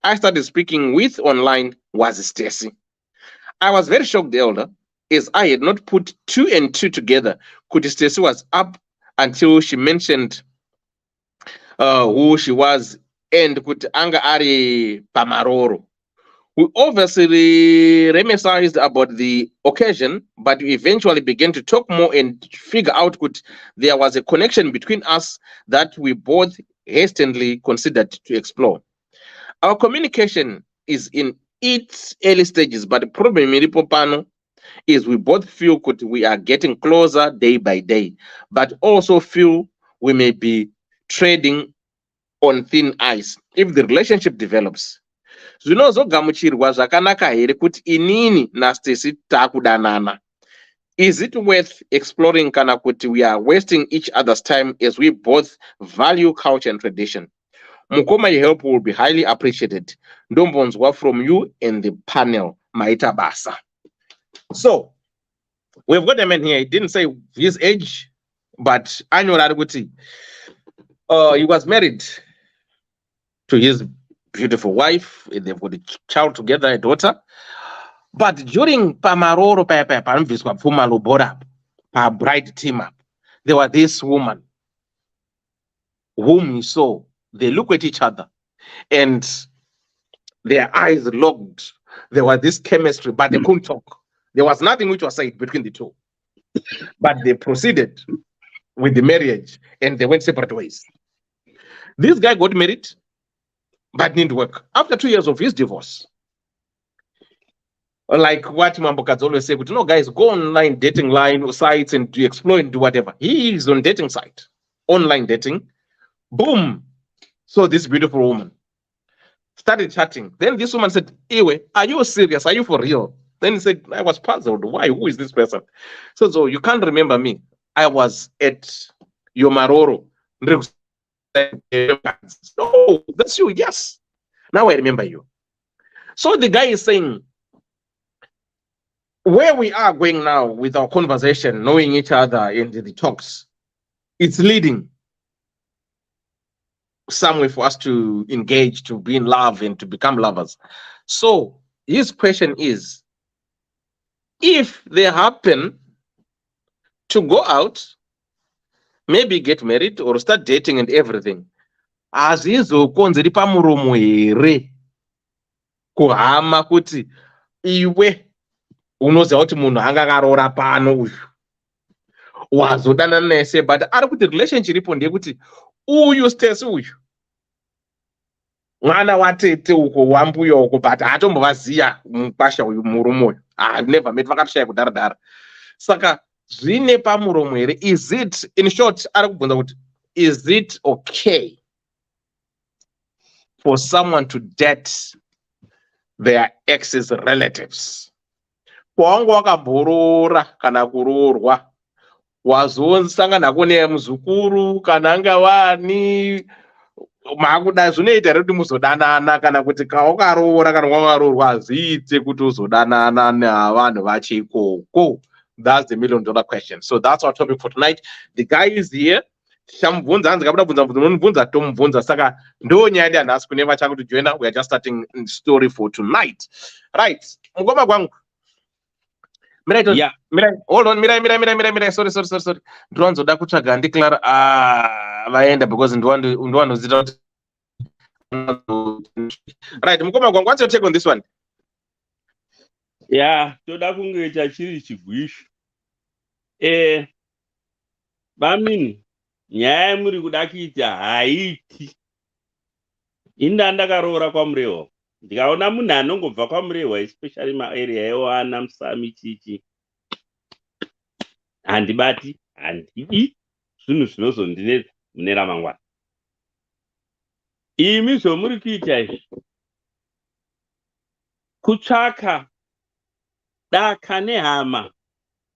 I started speaking with online was Stacy. I was very shocked, Elder, as I had not put 2 and 2 together. Could Stacy was up until she mentioned who she was and could anga ari pamaroro. We obviously reminisced about the occasion, but we eventually began to talk more and figure out that there was a connection between us that we both hastily considered to explore. Our communication is in its early stages, but the problem is we both feel that we are getting closer day by day, but also feel we may be treading on thin ice if the relationship develops. Zvinozogamuchirwa zvakanaka here kuti inini naStacy takudanana. Is it worth exploring kana kuti we are wasting each other's time as we both value culture and tradition? Mukoma, your help will be highly appreciated. Ndombonzwa from you and the panel, Maita Basa. So, we've got a man here. He didn't say his age, but I know that he was married to his beautiful wife. They've got a child together, a daughter. But during Pamaroro pa bride team up, there was this woman whom he saw. They look at each other and their eyes locked. There was this chemistry, but they couldn't talk. There was nothing which was said between the two. But they proceeded with the marriage and they went separate ways. This guy got married, but didn't work. After 2 years of his divorce, like what Mambokads always say, guys, go online dating line sites and to explore and do whatever. He is on dating site, online dating. Boom. So this beautiful woman started chatting. Then this woman said, "Ewe, are you serious? Are you for real?" Then he said, "I was puzzled. Why? Who is this person?" So you can't remember me. I was at your Maroro. Oh, that's you. Yes. Now I remember you. So the guy is saying, where we are going now with our conversation, knowing each other in the talks, it's leading somewhere for us to engage, to be in love and to become lovers. So his question is, if they happen to go out, maybe get married or start dating and everything. Hazizokonzeri pamuromo here kuhama kuti iwe unoziva kuti munhu anga akaroora pano uyu wazodanana naye sei, but ari kuti relation chiripo ndeyekuti uyu stesi uyu mwana watete uko wambuya uko, but hatombovaziya mukwasha uyu murume uyu, never met, vakatoshaya kudhara. Saka zvine pamuromo here. Is it, in short, ari kubvunza kuti is it okay for someone to date their ex's relatives? Kwawanga wakamboroora kana kuroorwa, wazosangana kune muzukuru kana anga wani makuda, zvinoita here kuti muzodanana, kana kuti kawakaroora kana wakaroorwa hazviite kuti uzodanana nevanhu vachikoko? That's the $1 million question. So that's our topic for tonight. The guy is here. Shamubvunza, hanzi kabuda bvunza unobvunza tomubvunza. Saka ndo nyaya yanhasi kune vachanga kujoina. We are just starting the story for tonight. Right. Mukoma kwangu. Mirai, hold on, Mirai. Sorry. Ndinozoda kutsvaga ndiclara vaenda because ndowanoziita kuti. Right, mukoma kwangu, what's your take on this one? Yeah, toda kungoita chiri chigwisho. Bamini, nyaya muri kuda kuita haiti. Inda ndakaroora kwaMurewa. Ndikaona munhu anongobva kwaMurewa, especially maarea ewana Musami chichi. Handibati, handidi zvinhu zvinozondinetsa mune ramangwana. Imi zvomuri kuita izvi, kutsvaka daka nehama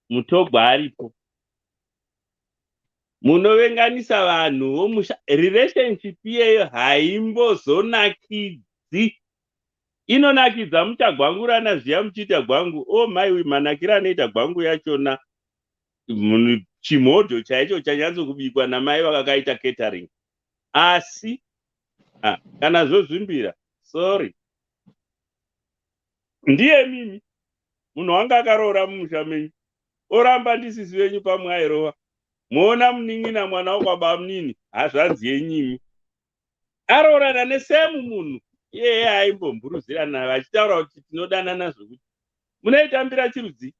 mutogwa aripo, munovenganisa vanhu vomusha. Relationship iyeyo haimbozonakidzi. Inonakidza muchagwangurana zviya muchiita gwangu, oh mai manakira anoita gwangu yachona chimhodho chaicho chanyatsokubikwa namai vakakaita catering. Asi kana zvozvimbira, sorry, ndiye mimi munhu wanga akaroora mumusha menyu, oramba ndisisi venyu pamwe airova, muona munin'ina mwana wakwaba munini, hazvanzi yenyimi aroorana nesemu munhu iyeye aimbomburuzirana vachitaura kuti tinodanana zvokuti munoitambira chirudzi.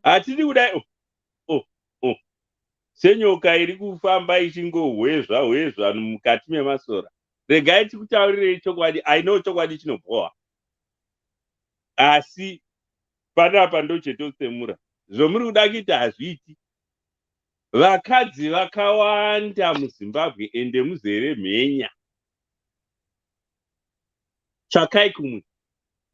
Hatidi kudai senyoka iri kufamba ichingohwezva mukati memasora. Regai tikutaurirei chokwadi. I know chokwadi chinobhoha, asi panapa ndochetosemura. Zvomuri kuda kuita hazviiti. Vakadzi vakawanda muZimbabwe ende muzere mhenya. Tsvakai kumwe.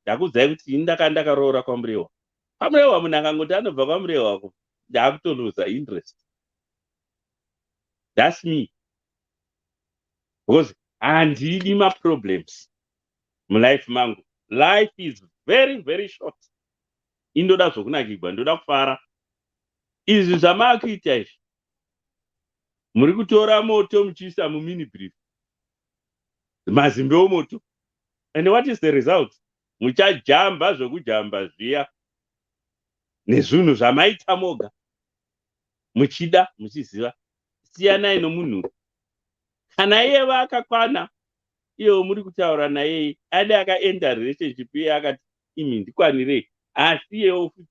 Ndakudzai kuti ini ndakaroora kwaMurewa. PaMurewa munhu akangoti anobva kwaMurewako, ndakutondoza interest. That's me. Because handidi ma-problems mulife mangu. Life is very, very short. Indoda zvokunakirwa, ndoda kufara. Izvi zvamakuita izvi, muri kutora moto muchiisa mumini brief, mazimbe omoto. And what is the result? Muchajamba zvokujamba zviya nezvinhu zvamaita moga, muchida muchiziva. Siyanai nomunhu. Kana iye vakakwana, iyewo muri kutaura naye, ade akaenda relationship iye akati imi ndikwanirei, asi iyewo futi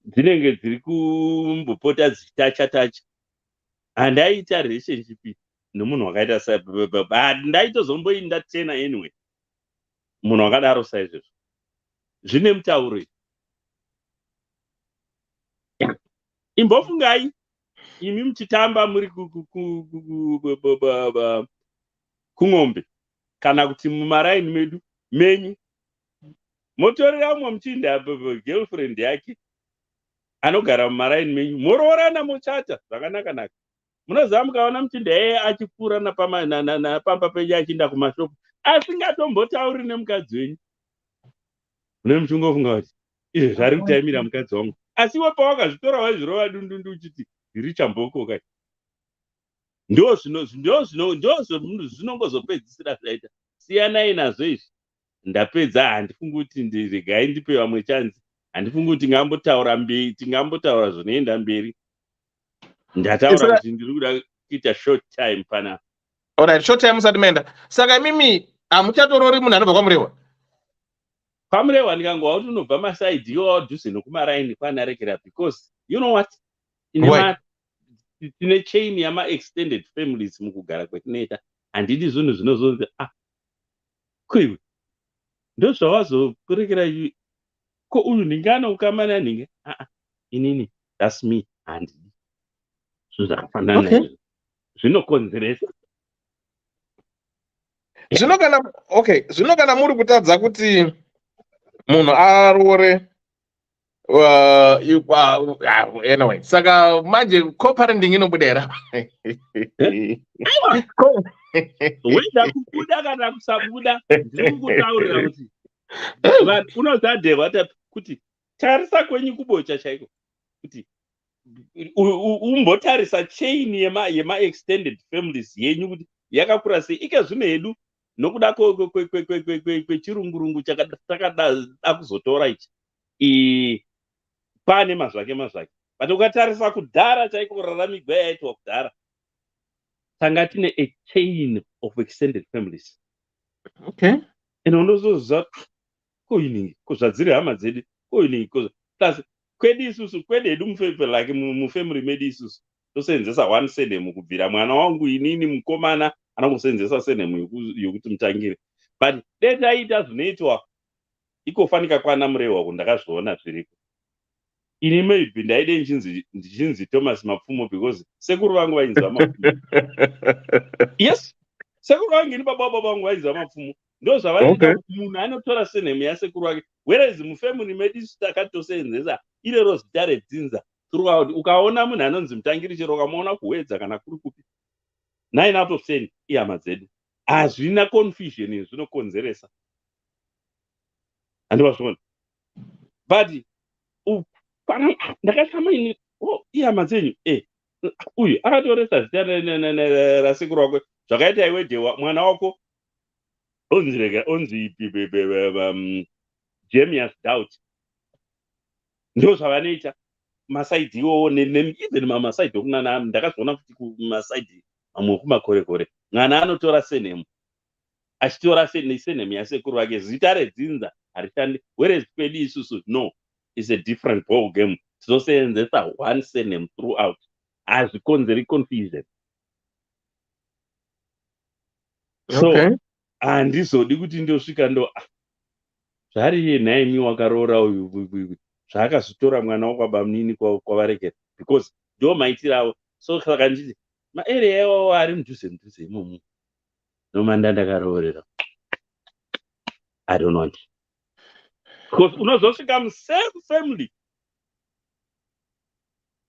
dzinenge dziri kumbopota dzichitacha. Handaiita relationship nomunhu wakaita sababa, ndaitozomboinda tena anyway. Munhu wakadaro saizvozvo zvine mutauro. Imbofungai imi muchitamba muri kung'ombe kana kuti mumaraini medu menyu, motorera umwe muchinda girlfriend yake anogara mumaraini menyu, moroorana mochata zvakanaka. Munoziva mukaona muchinda yeye achipfuura napamba penyu achiinda kumashopu asingatombotauri nemukadzi wenyu, mune muchingofunga kuti izvi zvari kutaimira mukadzi wangu. Asi iwe pawakazvitora waizvirova dundundu uchiti zviri chamboko kai, ndo zvinongozopedzisira zvaita. Siyanai nazvo izvi. Ndapedza, handifungi kuti regai ndipe vamwe chanzi. handifungi kuti tingambotaura zvinoenda mberi. Ndataura kuti ndiri kuda kuita short time pana. Alright, short time musati maenda. Saka imimi hamuchatorori munhu anobva kwaMurehwa? kwaMurehwa ndikangova kuti unobva masaidhi iwawo dhuze nokumaraini kwanarekera, because you know what, tine chain yama-extended families mukugara kwetinoita. Handidi zvinhu zvinozonzi kuiwe ndozvavazokurekera iwe ko uyu ndingana ukamana nhinge. Inini that's me, handidi zvinhu zvakafanana naizvo zvinokonzeresa. Zvino kana muri kutadza kuti munhu aroore anyway, saka manje co-parenting inobuda wenda kubuda kana kusabuda, ndiri kukutaurira kuti unozadheva kuti tarisa kwenyu kubocha chaiko, kuti umbotarisa chain yema-extended families yenyu kuti yakakura sei. Ike zvino hedu nokuda kwechirungurungu takada kuzotora ichi pane mazvake. But ukatarisa kudhara chaiko kuraramigwa yaitwa kudhara, tanga tine a chain of extended families. And unozoziva koinini kozvadziri hama dzedu koinini plus kwedu isusu hedu like mufamily medu isusu tosenzesa one surname kubvira mwana wangu inini mukomana anongosenzesa surname yokuti mutangire. But detaita zvinoitwa ikofanika kwana Murehwa kundakazviona zviriko. Ini maybe ndaide ndichinzi Thomas Mapfumo because sekuru vangu vainzwa Mapfumo. Yes, sekuru vangu ini baba vangu vainzwa Mapfumo. Ndo zvavanoita kuti munhu anotora surname yasekuru wake, whereas mufamily medu takatosenzesa irero zita redzinza throughout. Ukaona munhu anonzi Mutangiri chero ukamuona kuwedza kana kuri kupi 9 out of 10 ihama dzedu. Hazvina confusion zvinokonzeresa. Handivazviona. But ndakashama ini ihama dzenyu uyu akatoresa zita rasekuru wake zvakaita iwe Dhewa mwana wako onzi Jemius Doubt. Ndo zvavanoita masaidhi iwowo, even mamasaidhi okunana ndakazviona kuti kumasaidhi mamwe okumakorekore mwana anotora surname, achitora surname yasekuru wake, zita redzinza harishandi. Whereas kwedu isusu no, is a different ball game. Tinoseenzesa one surname throughout, hazvikonzeri confusion. So handizodi kuti ndosvika zvariye nhaimi wakaroora uyu zvaakazotora mwana wakwabamunini kwavarekera, because ndo maitiro avo. So saka nditi maeria iwawo ari mudhuze imomo nomanda ndakaroorera. I don't want. Because unozosvika musame family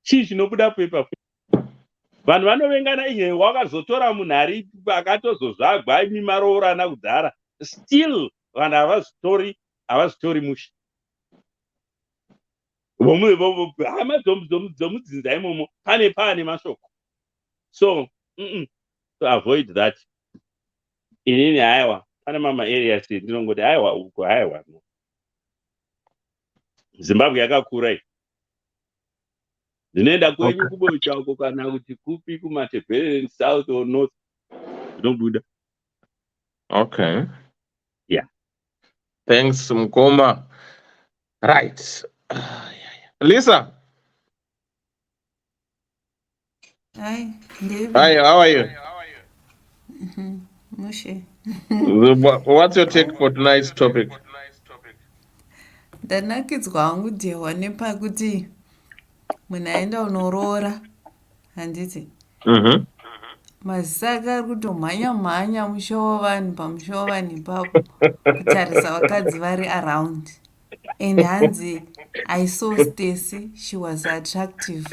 chii chinobuda ipapo. Vanhu vanovengana iye wakazotora munhu ari akatozozvagwa mimaroorana kudhara, still vanhu havazvitori mushe. Hama dzomudzinza imomo pane mashoko. So to avoid that, inini haiwa pane mama areas ndinongoti haiwa uko haiwa no. Zimbabwe yakakura iyi. Ndinoenda kwenyu kubocha uko kana kuti kupi kumatebhele south or north zvinobuda. Okay. Yeah. Thanks Mkoma. Right. Lisa. Hi, how are you? Mushe. What's your take for tonight's topic? Ndanakidzwa hangu Dhewa nepakuti munhu aenda unoroora, handiti mazisaka ari kutomhanya musha wavanhu pamusha wavanhu ipapo kutarisa vakadzi vari around. And hanzi I saw Stacy, she was attractive.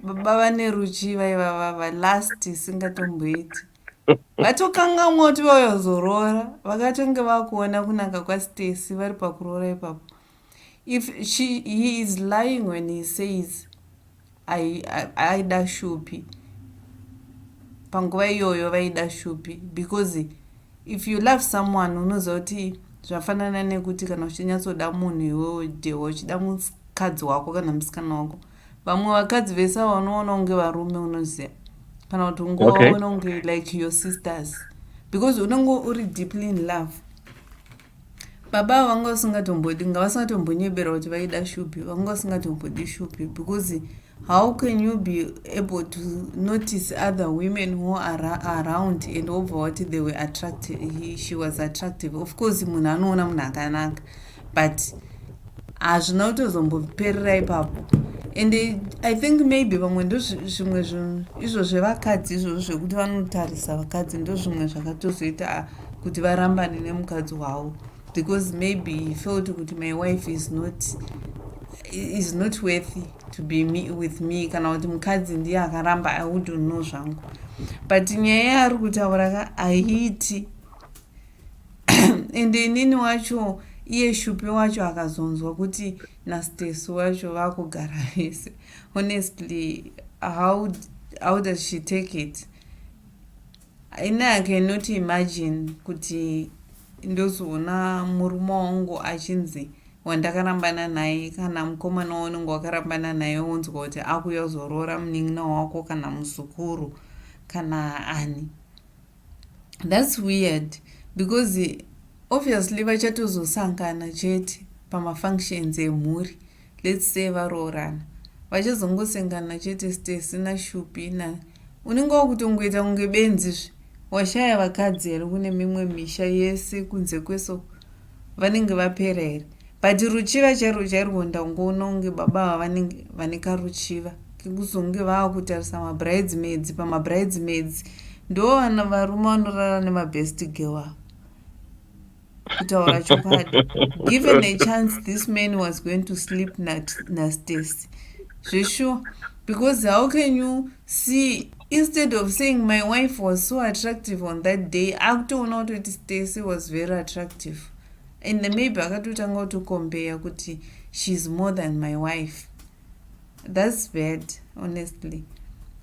Baba vane ruchiva ivava last isingatomboiti. Vatokangamwa kuti vayozoroora, vakatonge vakuona kunaka kwaStacy vari pakuroora ipapo. If he is lying when he says aida shupi, panguva iyoyo vaida shupi, because if you love someone unoziva kuti zvafanana nekuti kana uchinyatsoda munhu iwewe dehwa uchida mukadzi wako kana musikana wako, vamwe vakadzi vese vanoona unge varume unoziva, kana kuti ungovaona unge like your sisters, because unenge uri deeply in love. Baba vanga vasingatombodi, nga vasingatombonyebera kuti vaida shupi, vanga vasingatombodi shupi, because how can you be able to notice other women who are around and over what they were attractive, she was attractive. Of course munhu anoona munhu akanaka, but hazvina kutozomboperera ipapo. And I think maybe vamwe ndo zvimwe zvinhu izvo zvevakadzi izvozvo zvekuti vanotarisa vakadzi ndo zvimwe zvakatozoita kuti varambane nemukadzi wavo, because maybe he felt kuti my wife is not worthy to be with me, kana kuti mukadzi ndiye akaramba, I wouldn't know zvangu. But nyaya yaari kutaura haiti. And inini wacho iye shupi wacho akazonzwa kuti naStacy wacho vakugara vese, honestly how does she take it? I cannot imagine kuti ndozoona murume wangu achinzi wandakarambana naye kana mukomana wangu wakarambana naye unzwa kuti akuya kuzorora munin'ina wako kana muzukuru kana ani. That's weird, because obviously vachatozosangana chete pamafunctions emhuri, let's say varoorana, vachazongosangana chete Stacy nashupi unenge wakutongoita kunge benzizve, washaya vakadzi here kune mimwe misha yese kunze kweso vanenge vapera here. But ruchiva chairo chairwo ndangoona unge baba vanenge vane karuchiva kekuzonge vakutarisa mabridesmaids, pamabridesmaids ndo vana varume vanorara nemabest girl avo. Kutaura chokwadi, given a chance this man was going to sleep naStacy, sure, because how can you see, instead of saying my wife was so attractive on that day, akutoona kuti Stacy was very attractive, and maybe akatotanga kutocompare kuti she's more than my wife. That's bad, honestly.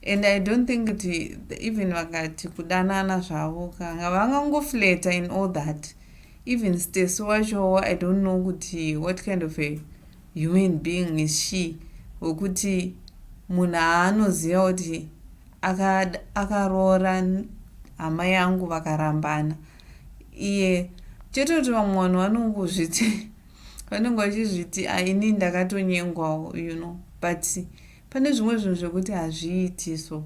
And I don't think kuti even vakati kudanana zvavo kanga vangangoflata in all that. Even Stacy wacho, I don't know kuti what kind of a human being is she, wokuti munhu anoziva kuti akaroora hama yangu vakarambana, iye chetoti vamwe vanhu vanongozviti vanenge vachizviti ini ndakatonyengwawo, but pane zvimwe zvinhu zvekuti hazviiti. So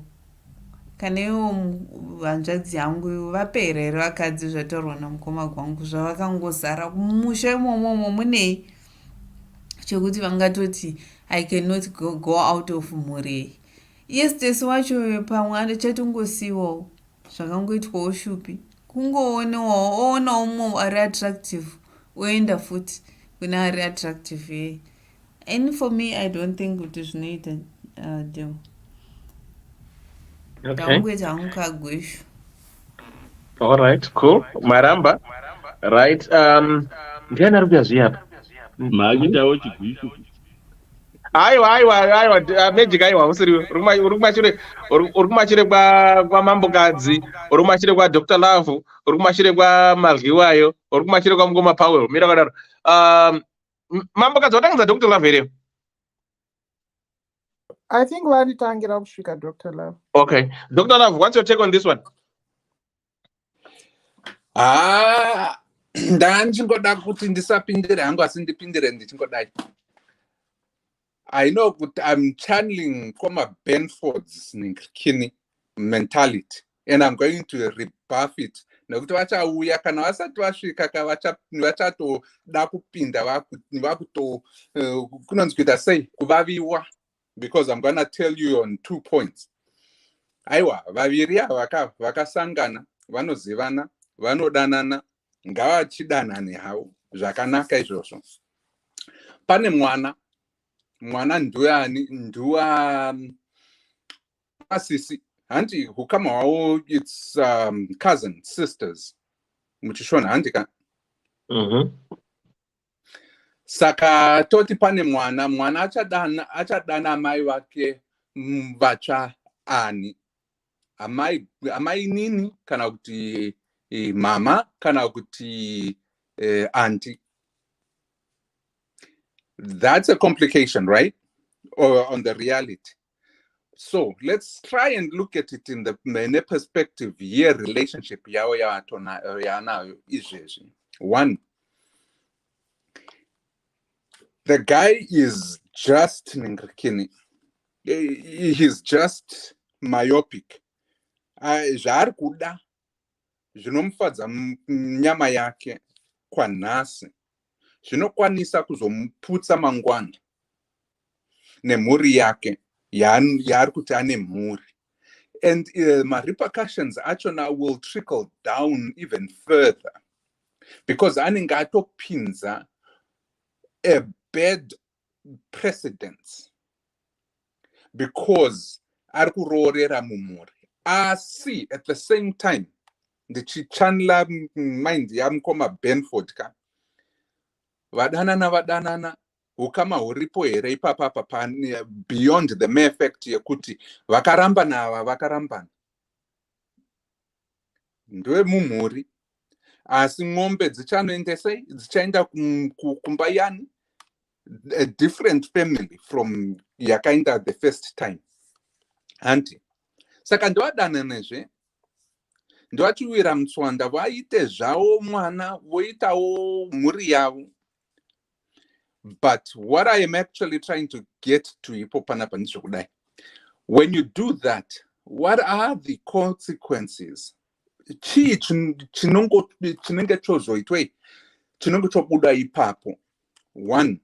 kana iwo hanzvadzi yangu vapera here vakadzi zvataurwa namukoma gwangu zvavakangozara kumusha imomomo, munei chekuti vangatoti I cannot go out of mhuri. Yes, Stacy wacho pamwe achatongosiyiwawo zvakangoitwawo shupi, kungoonewawo oona umwe ari attractive oenda futi kune ari attractive yeye. And for me I don't think kuti zvinoita demo. Ndangoita hangu kagwesho. All right, cool. Maramba. Right. Ndiani ari kuyazviya apa? Maakitawo chigwisho. Aiwa, Magic aiwa, usiri uri kumashure kwa Mambokadzi, uri kumashure kwa Dr. Love, uri kumashure kwa Marhiwayo, uri kumashure kwa Mungoma Powell. Mira kadaro. Mambokadzi watangidza Dr. Love here? I think vanditangira kusvika Dr. Love. Okay. Dr. Love, what's your take on this one? Ndichingoda kuti ndisapindire hangu asi ndipindire ndichingodai. I know that I'm channeling Koma Benford's Ninkini mentality, and I'm going to rebuff it. Nekuti vachauya kana vasati vasvika vachatoda kupinda vakuto kunonzi kuita sei kuvaviwa, because I'm going to tell you on 2 points. Aiwa, vaviri ava vakasangana, vanozivana, vanodanana, ngavachidanane havo zvakanaka izvozvo. Pane mwana nduwa Asisi, hanti hukama wao, it's cousin sisters muchishona handika. Saka toti pane mwana achadana mai wake vacha ani, amai nini kana kuti mama kana kuti auntie. That's a complication, right? Or on the reality. So let's try and look at it in the perspective here relationship. One, the guy is just he's just myopic. Zvaari kuda zvinomufadza nyama yake kwanhasi zvinokwanisa kuzomuputsa mangwana nemhuri yake yaari kuti ane mhuri. And my repercussions achona will trickle down even further because anenge atopinza a bad precedence because ari kuroorera mumhuri. Asi at the same time ndichichanla mind yamukoma Benford ka vadanana ukama huripo here ipapa beyond the mere fact yekuti vakarambana ndowe mumhuri asi ng'ombe dzichanoendesei dzichaenda kumba yani a different family from yakaenda the first time anti saka ndovadananezve ndovachiwira mutswanda vaite zvavo mwana voitawo mhuri yavo. But what I am actually trying to get to ipo panapa ndizvokudai, when you do that, what are the consequences? Chii chinenge chozoitwei chinenge chobuda ipapo? One,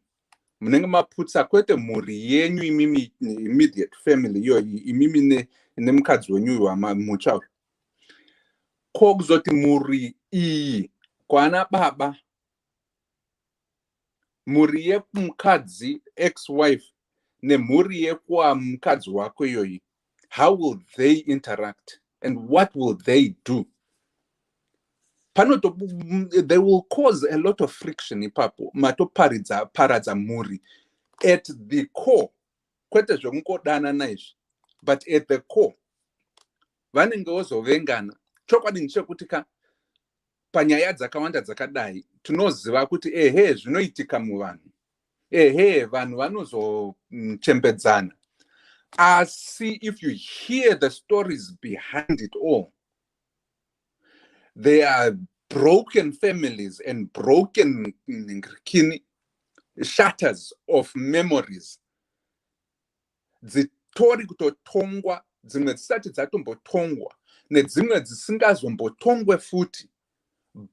munenge maputsa kwete mhuri yenyu imimi immediate family yo imimi nemukadzi wenyu mutsva uyu, ko kuzoti mhuri iyi kwana baba, mhuri yekumukadzi ex-wife nemhuri yekwamukadzi wako iyoyi, how will they interact and what will they do? They will cause a lot of friction ipapo matoparadza mhuri at the core, kwete zvokungodana naizvi, but at the core vanenge vozovengana. Chokwadi ndechekuti ka panyaya dzakawanda dzakadai tinoziva kuti zvinoitika muvanhu, vanhu vanozochembedzana. Asi if you hear the stories behind it all, there are broken families and broken shatters of memories. Dzitori kutotongwa, dzimwe dzisati dzatombotongwa, nedzimwe dzisingazombotongwe futi,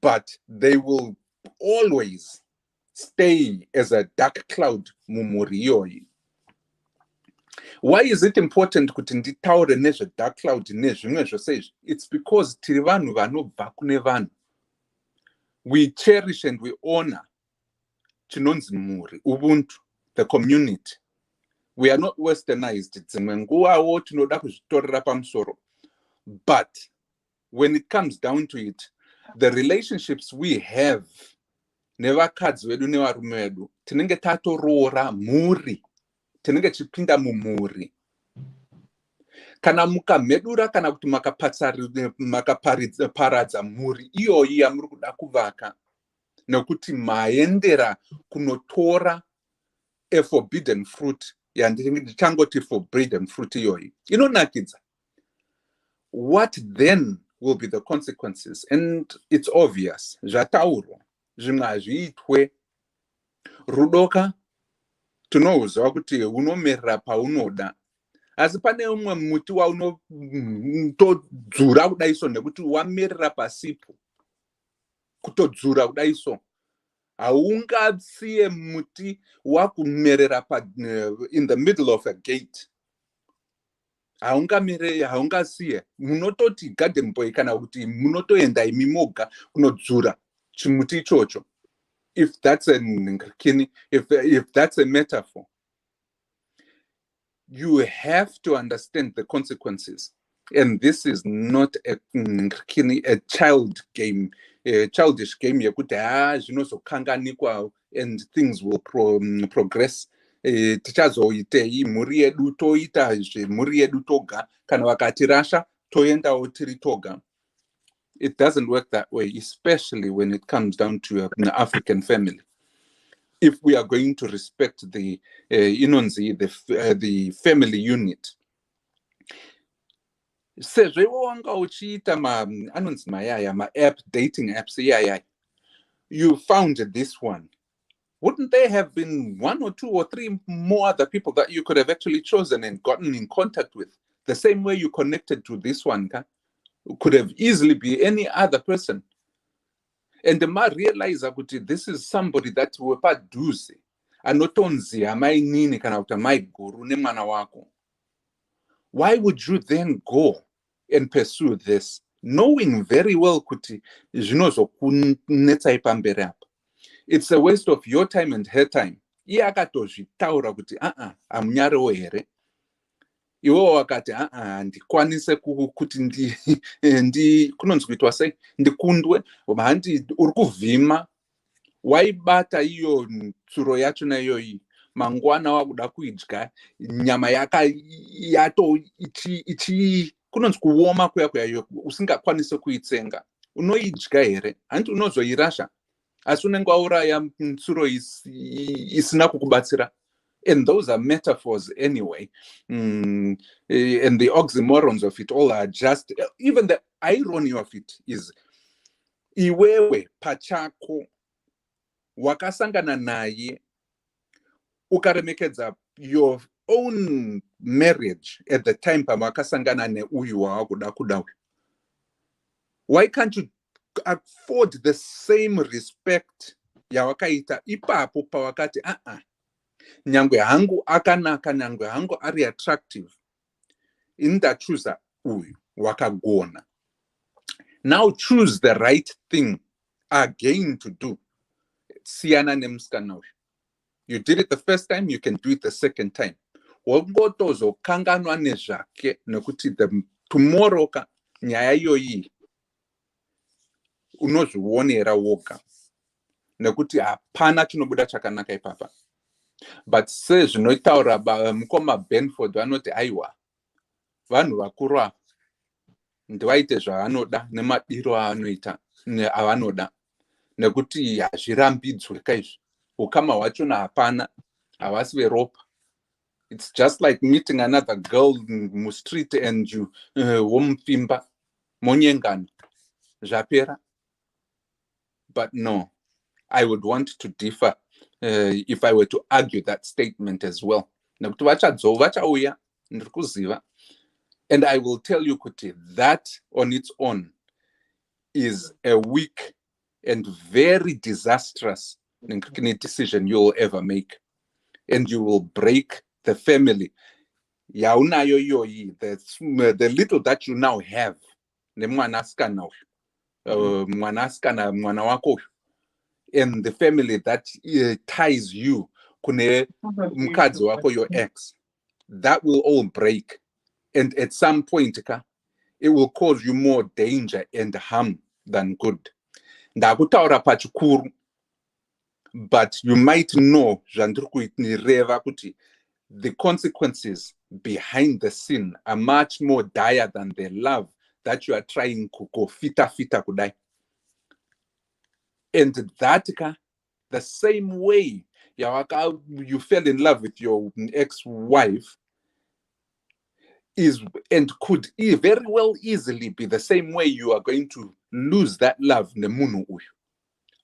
but they will always stay as a dark cloud mumhuri iyoyi. Why is it important kuti nditaure nezve dark cloud nezvimwe zvose izvi? It's because tiri vanhu vanobva kune vanhu. We cherish and we honor chinonzi mhuri, ubuntu, the community. We are not westernized. Dzimwe nguvawo tinoda kuzvitorera pamusoro. But when it comes down to it, the relationships we have nevakadzi vedu nevarume vedu tinenge tatoroora mhuri, tinenge tichipinda mumhuri. Kana mukamhedura kana kuti makaparadza mhuri iyoyi yamuri kuda kuvaka nekuti maendera kunotora a forbidden fruit, yandichangoti forbidden fruit iyoyi inonakidza. What then will be the consequences? And it's obvious. Zvataurwa zvimwe hazviitwe. Rudoka tinoziva kuti unomerera paunoda. Asi pane umwe muti waunotodzura kudaiso nekuti wamerera pasipo. Kutodzura kudaiso. Haungasiye muti wakumerera in the middle of a gate. Haungasiye. Munototi garden boy kana kuti munotoenda imi moga kunodzura chimuti ichocho. If that's a metaphor, you have to understand the consequences. And this is not a child game, a childish game. And things will progress. Tichazoitei mhuri yedu toita mhuri yedu toga kana vakatirasha toendawo tiri toga. It doesn't work that way, especially when it comes down to an African family. If we are going to respect the the family unit, sezvo wanga uchiita anonzi mayaya ma-app dating apps iyaya, you found this one. Wouldn't there have been 1 or 2 or 3 more other people that you could have actually chosen and gotten in contact with? The same way you connected to this one, could have easily be any other person. And the man realized that this is somebody that we're paduze. Anotonzi amai nini kana uta mai guru ne mwana wako. Why would you then go and pursue this, knowing very well kuti zvinozo kunetsa ipamberi apa? It's a waste of your time and her time. Iye akatozvitaura kuti amunyarewo here. Iwo wakati ndikwanise kuti kunonzi kuitwa sei ndikundwe handi uri kuvhima waibata iyo tsuro yacho naiyoyi mangwana wakuda kuidya nyama yato kunonzi kuoma kuya usingakwanise kuitsenga unoidya here handi unozoirasha asi unenge wauraya tsuro isina kukubatsira. And those are metaphors anyway. And the oxymorons of it all are just, even the irony of it is, iwewe pachako wakasangana naye ukaremekedza your own marriage at the time pamakasangana neuyu wawakuda kuda. Why can't you afford the same respect yawakaita ipapo pawakati nyangwe hangu akanaka, nyangwe hangu ari attractive, indachuza uyu wakagona. Now choose the right thing again to do. Siyana nemusikana uyu. You did it the first time, you can do it the second time. Wongotozo kanganwa nezvake nekuti tomorrow nyaya iyoyi unozvionera woga nekuti hapana chinobuda chakanaka ipapa. But sezvinotaura mukoma Benford vanoti aiwa vanhu vakuru ndivaite zvaanoda nemadiro aanoita avanoda nekuti hazvirambidzwe kaizvi ukama hwachona hapana havasi veropa. It's just like meeting another girl mustreet and you womupfimba monyengana zvapera. But no, I would want to differ if I were to argue that statement as well. And I will tell you, Kuti, that on its own is a weak and very disastrous decision you will ever make. And you will break the family. The little that you now have, and the family that ties you, kune mukadzi wako, your ex, that will all break. And at some point, it will cause you more danger and harm than good. Ndakutaura pachikuru, but you might know the consequences behind the sin are much more dire than the love that you are trying to go fita kudai. And that the same way you fell in love with your ex-wife is and could very well easily be the same way you are going to lose that love nemunu uyu.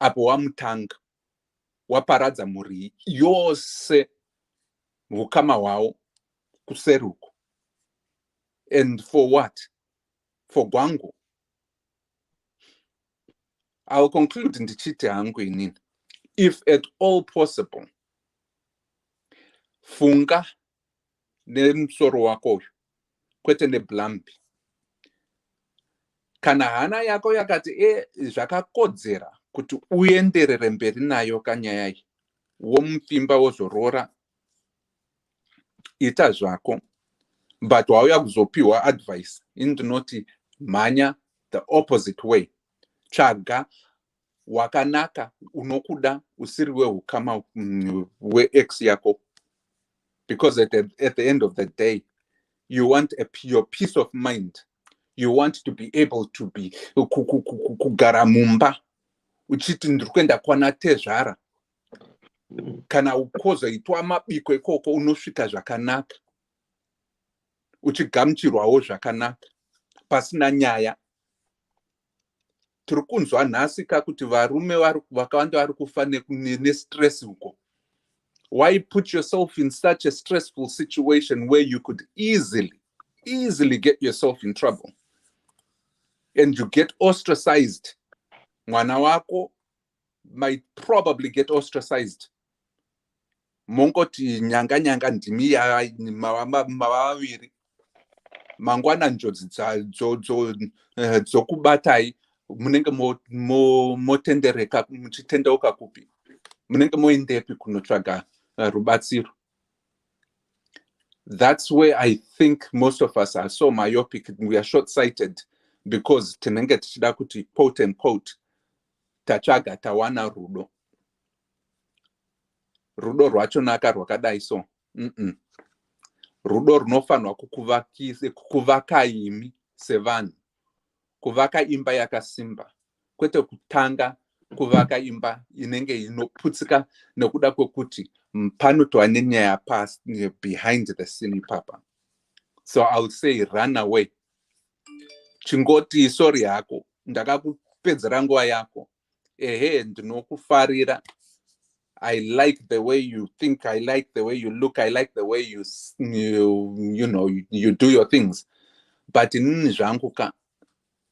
Apo wamutanga waparadza muri yose ukama wao kuseruko. And for what? For gwangu. I'll conclude in the chite hangu inini. If at all possible, funga nemsoro wako kwete neblambi. Kana hana yako yakati zvakakodzera kuti uenderere mberi nayo kanyayai womupfimba wozorora ita zvako, but wauya kuzopiwa advice indinoti mhanya the opposite way. Chaga wakanaka unokuda usiri wehukama weex yako, because at the end of the day you want your peace of mind You want to be able to be kugara mumba uchiti ndiri kuenda kwana tezvara kana ukozoitwa mabiko ikoko unosvika zvakanaka uchigamuchirwawo zvakanaka pasina nyaya. Tiri kunzwa nhasi kuti varume vakawanda vari kufa nestress uko. Why put yourself in such a stressful situation where you could easily get yourself in trouble and you get ostracized? Mwana wako might probably get ostracized. Mongoti nyanga ndimi mavaviri mangwana njodzi dzokubatai munenge motendereka muchitendeuka kupi, munenge moendepi kunotsvaga rubatsiro. That's where I think most of us are so myopic. We are short-sighted because tinenge tichida kuti quote and quote tatsvaga tawana rudo rwachonaka rwakadai so. Rudo runofanwa kukuvaka imi sevanhu, kuvaka imba yakasimba, kwete kutanga kuvaka imba inenge inoputsika nekuda kwekuti panotova nenyaya past behind the scene papa. So I would say run away. Chingoti sorry yako, ndakakupedzera nguva yako, ehe ndinokufarira, I like the way you think, I like the way you look, I like the way you do your things, but in zvanguka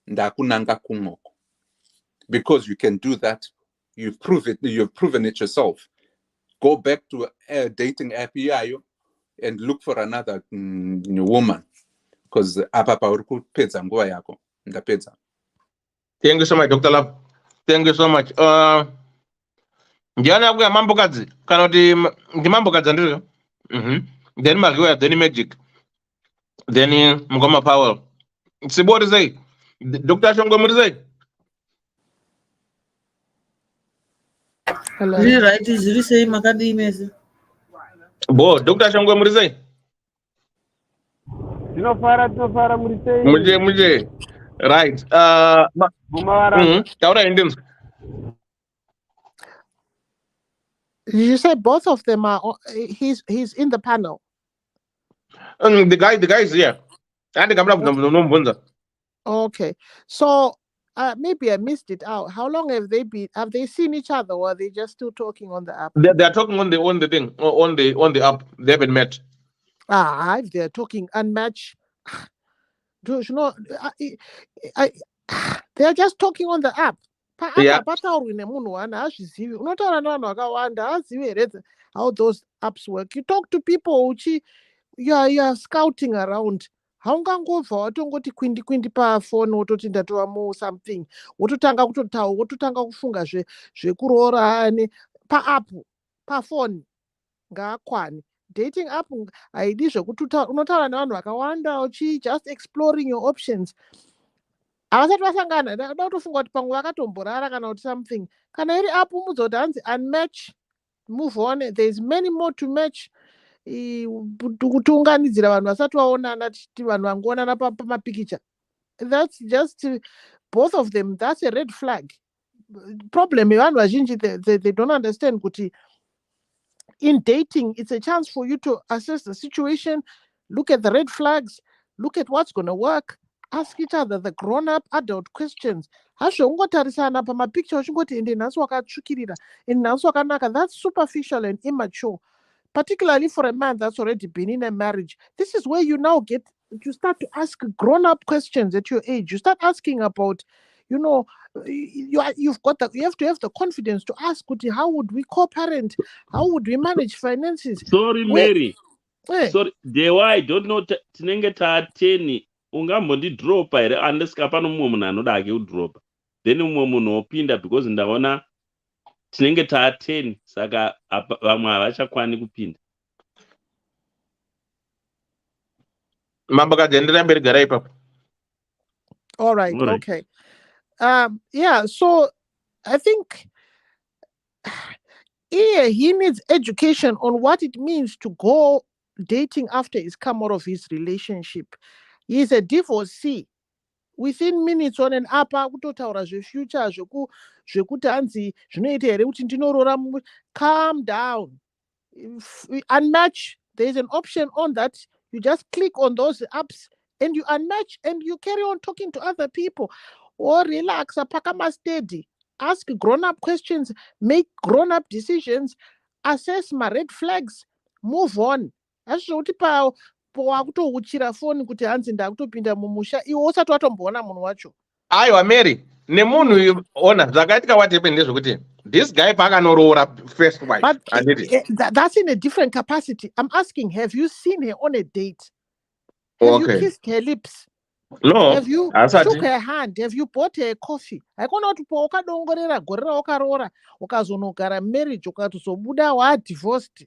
ndakunanga kumoko. Because you can do that, you've proven it yourself. Go back to a dating app and look for another woman, because apa pauri kupedza nguva yako. Ndapedza. Thank you so much, Dr. Love. Thank you so much. Ndiana kuya mambo kadzi kana kuti ndi mambo kadzi andiri. Then magiwa, then magic, then mngoma Powell. Sibori say Dr. Shongo muri say. Hello. Right, is say makadi mese. Bo Dr. Shongo muri say. Tinofara muri say. Muje. Right. Taura Indians. Did you say both of them are? He's in the panel. The guy is here. And the camera. Okay, so maybe I missed it out. How long have they been? Have they seen each other, or are they just still talking on the app? They are talking on the thing on the app. They haven't met. If they're talking unmatched, do you know? They're just talking on the app. Yeah. How those apps work. You talk to people, you are scouting around. Haungangova watongoti kwindi pafoni wototi ndatoamo something wototanga wototanga kufunga zvekuroora paapu pafoni ngaakwani. Dating app haidi zvekuti unotaura nevanhu vakawanda just exploring your options. Avasati vasangana ndada kutofunga kuti pamwe vakatomborara kana kuti something. Kana iri app mudza kuti hanzi unmatch, move on, there is many more to match. Kutiunganidzira vanhu vasati vaonana tichiti vanhu vangoonana pamapikicha. That's just both of them. That's a red flag. Problem yevanhu vazhinji, they don't understand kuti in dating it's a chance for you to assess the situation, look at the red flags, look at what's going to work, ask each other the grown-up adult questions. Hasho ungotarisana pamapicture uchingoti ende nhasi wakatsvukirira, ende nhasi wakanaka. That's superficial and immature. Particularly for a man that's already been in a marriage. This is where you start to ask grown-up questions at your age. You start asking about, you have to have the confidence to ask, how would we co-parent? How would we manage finances? Sorry, Mary. Sorry, I don't know. Tinenge ta 10 ungambondi drop here unless kapano mumwe munhu anoda hake kudropa. Then mumwe munhu opinda because ndaona tinenge ta 10 saka vamwe havachakwani kupinda. Mambo kadendera mberi gara ipapo. All right, okay. Yeah, so I think he needs education on what it means to go dating after he's come out of his relationship. He's a divorcee. within minutes on and apa kutotaura zvefuture zvekuti hanzi zvinoita here kuti ndinoroora. Calm down. Unmatch. There's an option on that. You just click on those apps and you unmatch and you carry on talking to other people. Or relax, apakama steady. Ask grown-up questions, make grown-up decisions, assess my red flags, move on. Azvoti pa wakutouchira foni kuti hanzi ndakutopinda mumusha iwe usati watomboona munhu wacho. Aiwa Mary, nemunhu ona zvakaitika watepe ndezvekuti this guy paakanorora first wife. But that's in a different capacity. I'm asking, have you seen her on a date? Have you kissed her lips? No. Have you shook her hand? Have you bought her a coffee? Haikona kuti po wakadongorera gore rawakarora ukazonogara marriage ukatozobuda wa divorced.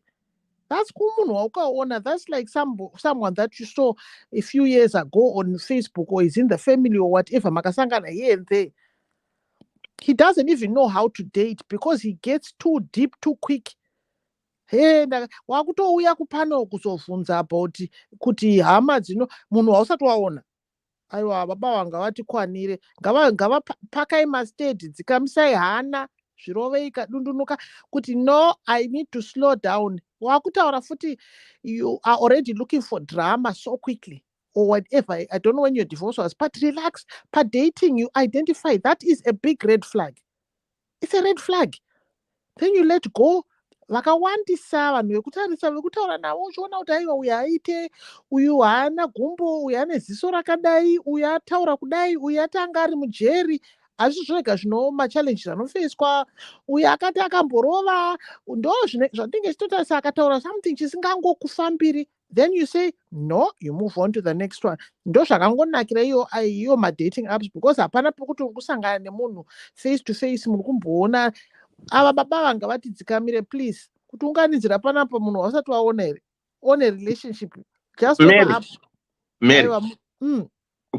That's kumunhu waukaona. That's like someone that you saw a few years ago on Facebook or is in the family or whatever. Makasangana here and there. He doesn't even know how to date because he gets too deep too quick. Hey, wakutouya kupano kuzovhunza about kuti hama dzino munhu wausati waona. Aiwa baba vanga vatikwanire ngava pakai mastedi dzikamisai hana zvirove ikadundunuka kuti no, I need to slow down. Wakutaura futi you are already looking for drama so quickly or whatever. I don't know when your divorce was, but relax. But dating, you identify that is a big red flag. It's a red flag. Then you let go. Vakawandisa vanhu vekutarisa vekutaura navo uchiona kuti aiwa uyu aite uyu haana gumbo uyu ane ziso rakadai uyu ataura kudai uyu atanga ari mujeri. Hazvisi zvega zvino machallenges anofeswa uyu akati akamborova ndo zvatinge chitotarisa akataura something chisingangokufambiri. Then you say no, you move on to the next one. Ndo zvakangonakira iyo madating apps because hapana pekuti uri kusangana nemunhu face to face muri kumboona. Ava baba vanga vati dzikamire please kuti unganidzira panapa munhu wasati waona here on a relationship just over up. Mary.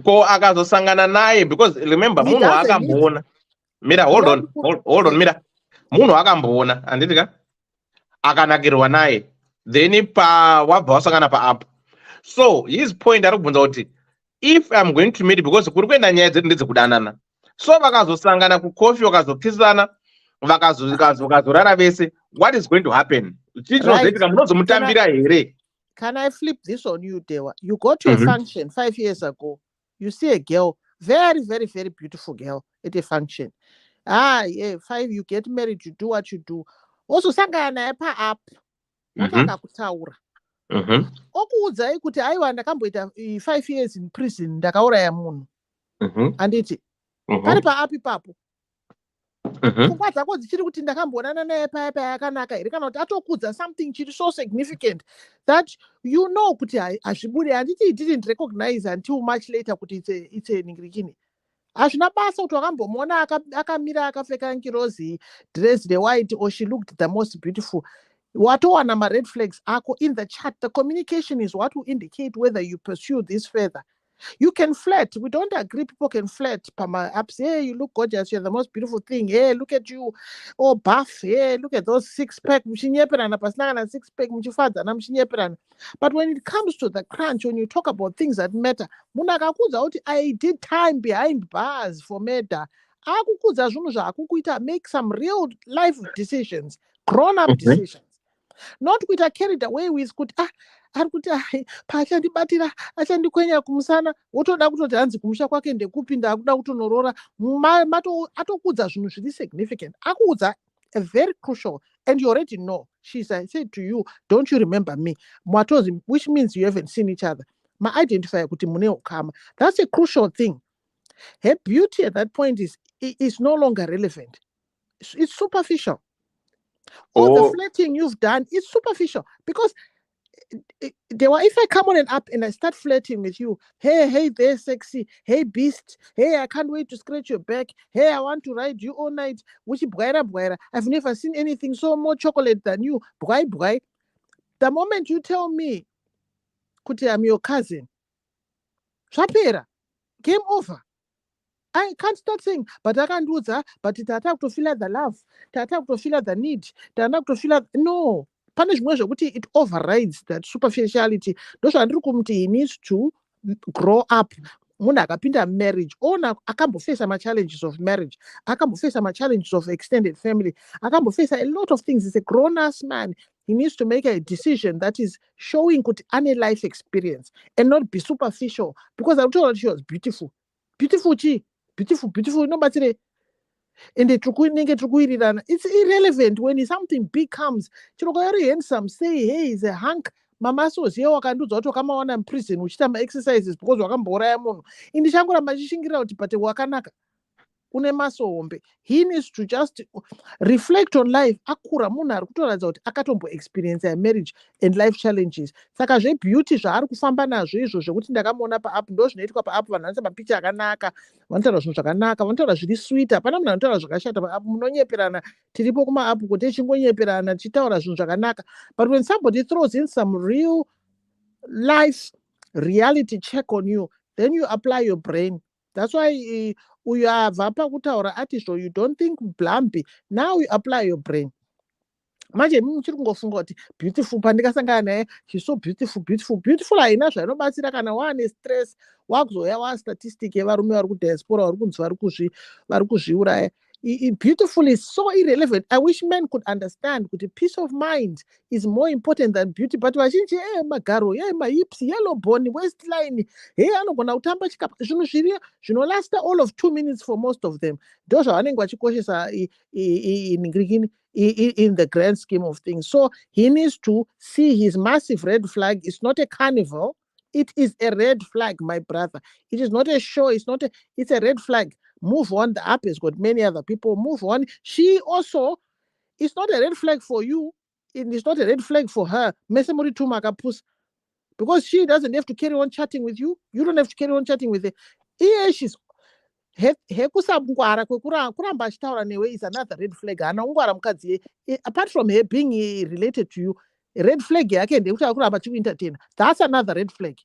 Ko akazosangana naye because remember munhu akamboona. Mira, hold on Mira. Munhu akamboona anditika akanakirwa naye then pa wabva wasangana pa app. So his point ari kubvunza kuti if I'm going to meet because kuri kuenda nyaya dzedu ndedzekudanana. So vakazosangana kukofi vakazokisana vakazorara vese, what is going to happen? Right. Can I flip this on you, Dewa? You go to a function 5 years ago. You see a girl, very, very, very beautiful girl at a function. Yeah, 5, you get married, you do what you do. Also, sangana pa app. Vakakutaura. Okuudzai kuti aiwa ndakamboita 5 years in prison ndakauraya munhu. Anditi. Pari pa app ipapo. Pfungwa dzako dzichiri kuti ndakamboonana naye paya yakanaka here kana kuti atokudza something chiri so significant that you know kuti hazvibudi. Handiti he didn't recognize until much later kuti it's a ningirikini. Hazvina basa kuti wakambomuona akamira akapfeka nkirozi dressed white or she looked the most beautiful. Watowana ma red flags ako in the chat. The communication is what will indicate whether you pursue this further. You can flirt. We don't agree people can flirt. Pama apps, hey, you look gorgeous. You're the most beautiful thing. Hey, look at you. Oh, buff. Hey, look at those 6-pack. But when it comes to the crunch, when you talk about things that matter, I did time behind bars for meta. Make some real life decisions, grown-up decisions. Not with a carried away with good arikuti pachandibatira achandikwenya kumusana wotoda kutoti hanzi kumusha kwake ndekupinda akuda kutonorora atokudza zvinhu zviri significant. Akuudza a very crucial, and you already know. I said to you, don't you remember me? Mwatozi, which means you haven't seen each other. Ma identify kuti mune ukama. That's a crucial thing. Her beauty at that point is no longer relevant. It's superficial. All the flirting you've done is superficial because if I come on an app and I start flirting with you, hey there sexy, hey beast, hey I can't wait to scratch your back, hey I want to ride you all night, which bwaira, I've never seen anything so more chocolate than you, bwai. The moment you tell me kuti I'm your cousin, zvapera, game over. I can't start saying, but I can't do that, but it attack to feel the love, to attack to feel the need, to attack to feel no. It overrides that superficiality. He needs to grow up. munhu akapinda marriage ona akambofesa ma-challenges of marriage, akambofesa ma-challenges of extended family, akambofesa a lot of things. He's a grown-ass man. He needs to make a decision that is showing kuti ane life experience and not be superficial, because I told her she was beautiful. Beautiful chi? Beautiful. Inobatsire. And it's irrelevant when something big comes. Chiroko very handsome, say, hey, he's a hunk. Mama so here wakandudza kuti wakamaona prison uchita ma-exercises because wakambouraya munhu. Indi changoramba chishingira kuti but wakanaka. Une masombe. He needs to just reflect on life. Akura munhu ari kutoratidza kuti akatombo experience ya marriage and life challenges. Saka zvebeauty zvaari kufamba nazvo izvo zvekuti ndakamuona paapp ndo zvinoitwa paapp, vanhu vanoisa mapicha akanaka, vanotaura zvinhu zvakanaka, vanotaura zviri sweet, hapana munhu anotaura zvakashata paapp. Munonyeperana, tiripo kumaapp kuti tichingonyeperana tichitaura zvinhu zvakanaka. But when somebody throws in some real life reality check on you, then you apply your brain. That's why uyabva pakutaura artificial, you don't think blumpy. Now you apply your brain. Manje muchiri kungofunga kuti beautiful, pandikasangana naye, she's so beautiful. Haina zvainobatsira kana waane stress, wakuzoya wastatistic yevarume vari kudiaspora vari kunzi vari kuzviuraya. Beautiful is so irrelevant. I wish men could understand that peace of mind is more important than beauty. But vazhinji magaro, mahips, yellow bone, waistline, anogona kutamba chikapa. Zvinolasta all of 2 minutes for most of them. Those are vachikoshesa in the grand scheme of things. So he needs to see his massive red flag. It's not a carnival. It is a red flag, my brother. It is not a show. It's a red flag. Move on. The app has got many other people. Move on. She also, it's not a red flag for you. It's not a red flag for her. Because she doesn't have to carry on chatting with you. You don't have to carry on chatting with her. Yeah, she's kuramba achitaura newe is another red flag. Apart from her being related to you, red flag yake ndekuti akuramba chikuentertaina. That's another red flag.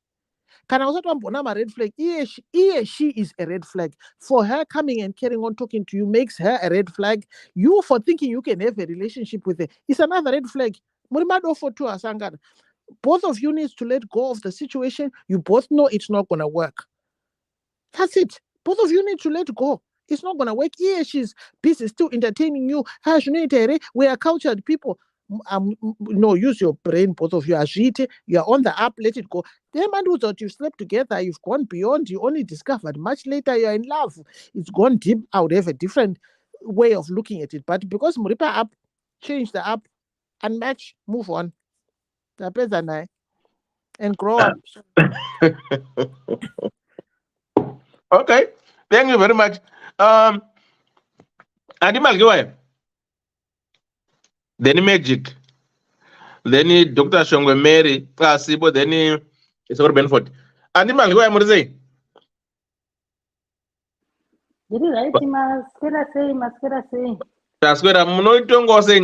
Kana usati wambona ma-red flag, she is a red flag. For her coming and carrying on talking to you makes her a red flag. You for thinking you can have a relationship with her is another red flag. Both of you need to let go of the situation. You both know it's not going to work. That's it. Both of you need to let go. It's not going to work. She's busy still entertaining you. We are cultured people. No, use your brain, both of you. You are on the app, let it go. The man who thought you slept together, you've gone beyond, you only discovered much later you're in love. It's gone deep. I would have a different way of looking at it. But because Muripa app, change the app, unmatch, move on. And grow up. Okay, thank you very much. Animal giveaway. Then Magic. Then Dr. Shongwe Mary, Sibo, then it's all Benford. Animal giveaway, Murze. Did you write maskera say? That's what I'm not going to say.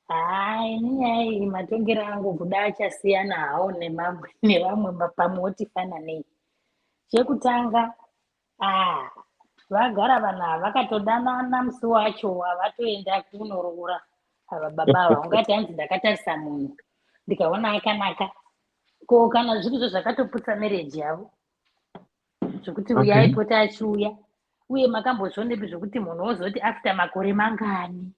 Nyai matongera angu kudacha siyana hao nevamwe pamoti fananei. Chekutanga vagara vanhu vakatodanana musi wacho havatoenda kunoroora ava baba ava ungati hanzi ndakatarisa munhu ndikaona akanaka ko kana zvirizvo zvakatoputsa mereji yavo zvokuti uyai pota achiuya uye makambozvonepi zvokuti munhu wozoti after makore mangani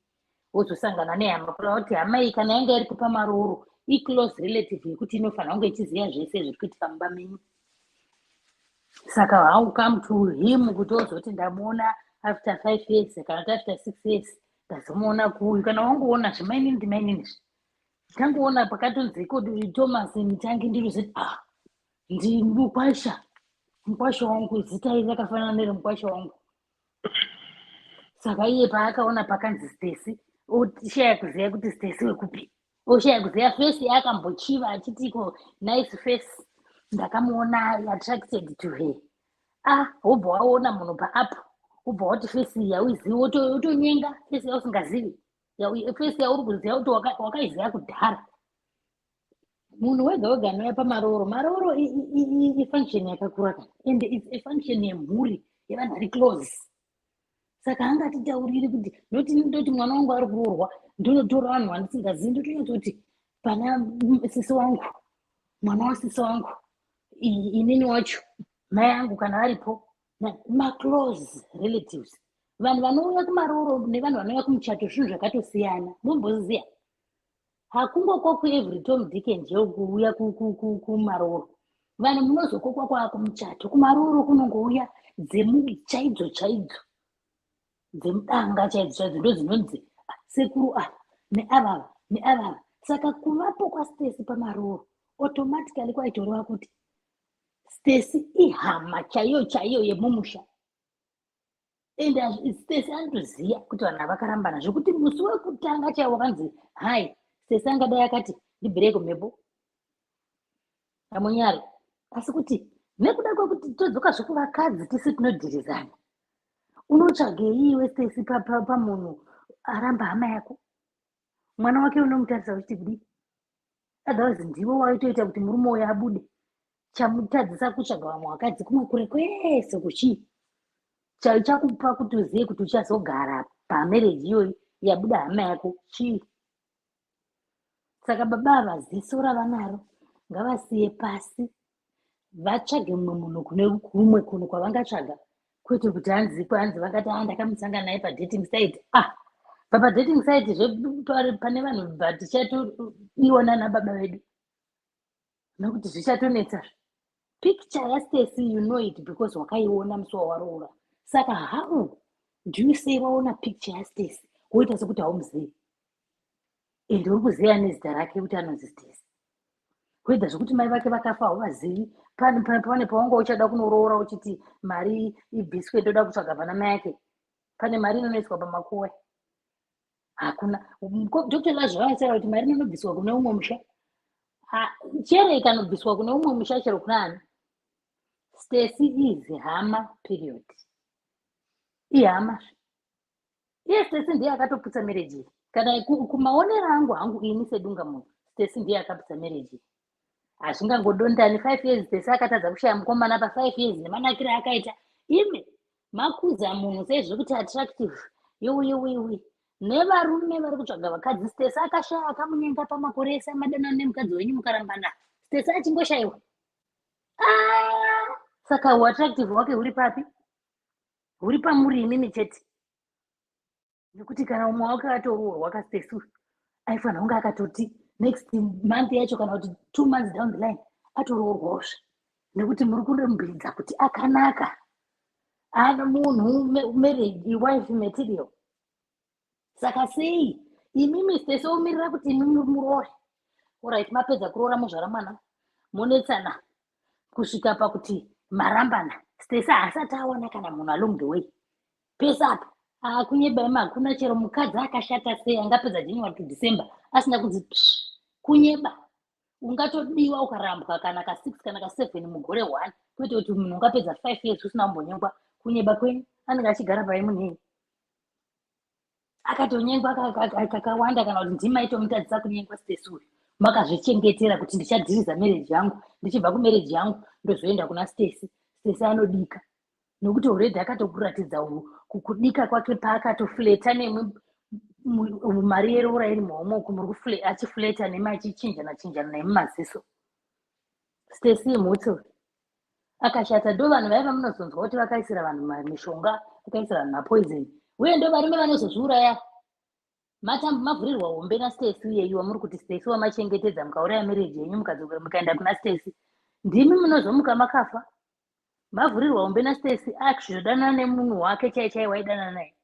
wozosangana nehama kura kuti hamai kana yanga iri kupa maroro iclose relative yekuti inofanira kunge ichiziva zvese zviri kuitika mumba menyu. Saka how come to him kuti ozoti ndamuona after 5 years kana kuti after 6 years ndazomuona kuyu kana wangoona zvimainini ndimainini tangoona pakatonzi kuti Thomas Mutangi ndiri ndi mukwasha wangu zita iri rakafanana nere mukwasha wangu. Saka iye paakaona pakanzi Stacy oshaya kuziva kuti Stacy wekupi, oshaya kuziva face yakambochiva achitiko nice face, ndakamuona attracted to her. Wobva waona munhu paapp wobva wati face iyi hauizivi wotonyenga face yausingazivi face yauri kuziva kuti wakaiziva kudhara. Munhu wega wega anouya pamaroro ifunction yakakura kana and it's a function yemhuri yevanhu vari close. Saka angatitauriri kuti ndoti mwana wangu ari kuroorwa ndonotora vanhu vandisingazivi ndotonyatsa kuti pana sisi wangu mwana wasisi wangu inini wacho mai angu kana varipo, maclose relatives. Vanhu vanouya kumaroro nevanhu vanouya kumuchato zvinhu zvakatosiyana. Munomboziya? Hakungokokwa every Tom Dick and Joe kuuya kumaroro. Vanhu munozokokwa kwakumuchato. Kumaroro kunongouya chaidzo dzemudanga chaidzo ndo dzinonzi sekuru neavava. Saka kuvapo kwaStacy pamaroro automatically kwaitoreva kuti Stacy ihama chaiyo yemumusha. Ende Stacy anotoziya kuti vanhu vakarambana zvekuti musi wekutanga chaiwo wakanzi hai Stacy angadai akati ndibhireko mhepo amunyari. Asi kuti nekuda kwekuti todzoka zvekuvakadzi tisi tinodhirizana, unotsvagei iwe Stacy pamunhu aramba hama yako? Mwana wake unomutarisa uchiti kudi? Otherwise ndiwe waitoita kuti murume uyo abude. Chamutadzisa kutsvaga vamwe vakadzi kumwe kure kwese kuchii chakupa kuti uzive kuti uchazogara pamereji iyoyi yabuda hama yako chii. Saka baba avaziso ravanaro ngavasiye pasi vatsvage mumwe munhu kune kumwe kunhu kwavangatsvaga, kwete kuti hanzi vakati ndakamusangana naye padating site. Padating site pane vanhu vatichatoiona nababa vedu nokuti zvichatonetsa. Picture yaStacy you know it because wakaiona musi wawaroora. Saka how do you say waona picture yaStacy woita sekuti haumuzivi? Ende uri kuziva nezita rake kuti anonzi Stacy. Kuita zvekuti mai vake vakafa hauvazivi. Pane pawanga uchada kunoroora uchiti mari ibviswe ndoda kutsvaga pana mai yake. Pane mari inonoiswa pamakuwe. Hakuna. Dr. zvavaisara kuti mari inobviswa kune umwe musha. Chere ikanobviswa kune umwe musha chero kuna ani. Stacy is hama period. Ihama. Iye Stacy ndiye akatoputsa marriage. Kana kumaonera angu ini sedunga munhu, Stacy ndiye akaputsa marriage. Hazvingangodondani 5 years Stacy akatadza kushaya mukomana pa 5 years nemanakire akaita. Ime makuza munhu sezvo kuti attractive. Yowe. Nevarume vari kutsvaga vakadzi Stacy akashaya akamunyenga pamakore ese amadana nemukadzi wenyu mukarambana. Stacy achingoshayiwa. Saka uattractive wake huri papi? Huri pamuri imimi chete. Nekuti kana umwe wake atoroorwa kaStacy aifanira kunge akatoti next month yacho kana kuti 2 months down the line atoroorwawo. Nekuti muri kundomumbidza kuti akanaka. Ana munhu marriage wife material. Saka sei imimi Stacy omirira kuti imimi muroore. Alright, mapedza kuroora muzvara mwana monetsana kusvika pakuti marambana. Stacy haasati awana kana munhu along the way. Pesa apa kunyeba hakuna chero mukadzi akashata sei angapedza January to December asina kunzi kunyeba. Ungatodiwa ukarambwa kana ka6 kana ka7 mugore 1 kwete kuti munhu ungapedza 5 years usina kumbonyengwa. Kunyeba kwenyu anenge achigara pai munheni. Akatonyengwa kakawanda kana kuti ndimaito mutadzisa kunyengwa Stacy uyu. Makazvichengetera kuti ndichadhiriza marriage yangu, ndichibva kumarriage yangu ndozoenda kuna Stacy. Stacy anodika. Nokuti already akatokuratidza kudika kwake paakatofleta nemwe mari yeroora iri muhomoko muri kufleta achifleta nemi achichinjana nemumaziso. Stacy mutso akashata ndo vanhu vaiva munozonzwa kuti vakaisira vanhu mishonga, vakaisira vanhu mapoison. Uye ndo varume vanozozviuraya. Mavhurirwa hombe naStacy iyeyu wamuri kuti Stacy wamachengetedza mukauraya marriage yenyu mukaenda kuna Stacy. Ndimi munozomuka makafa. Mavhurirwa hombe naStacy akuzodana nemunhu wake chaichai waidana naye.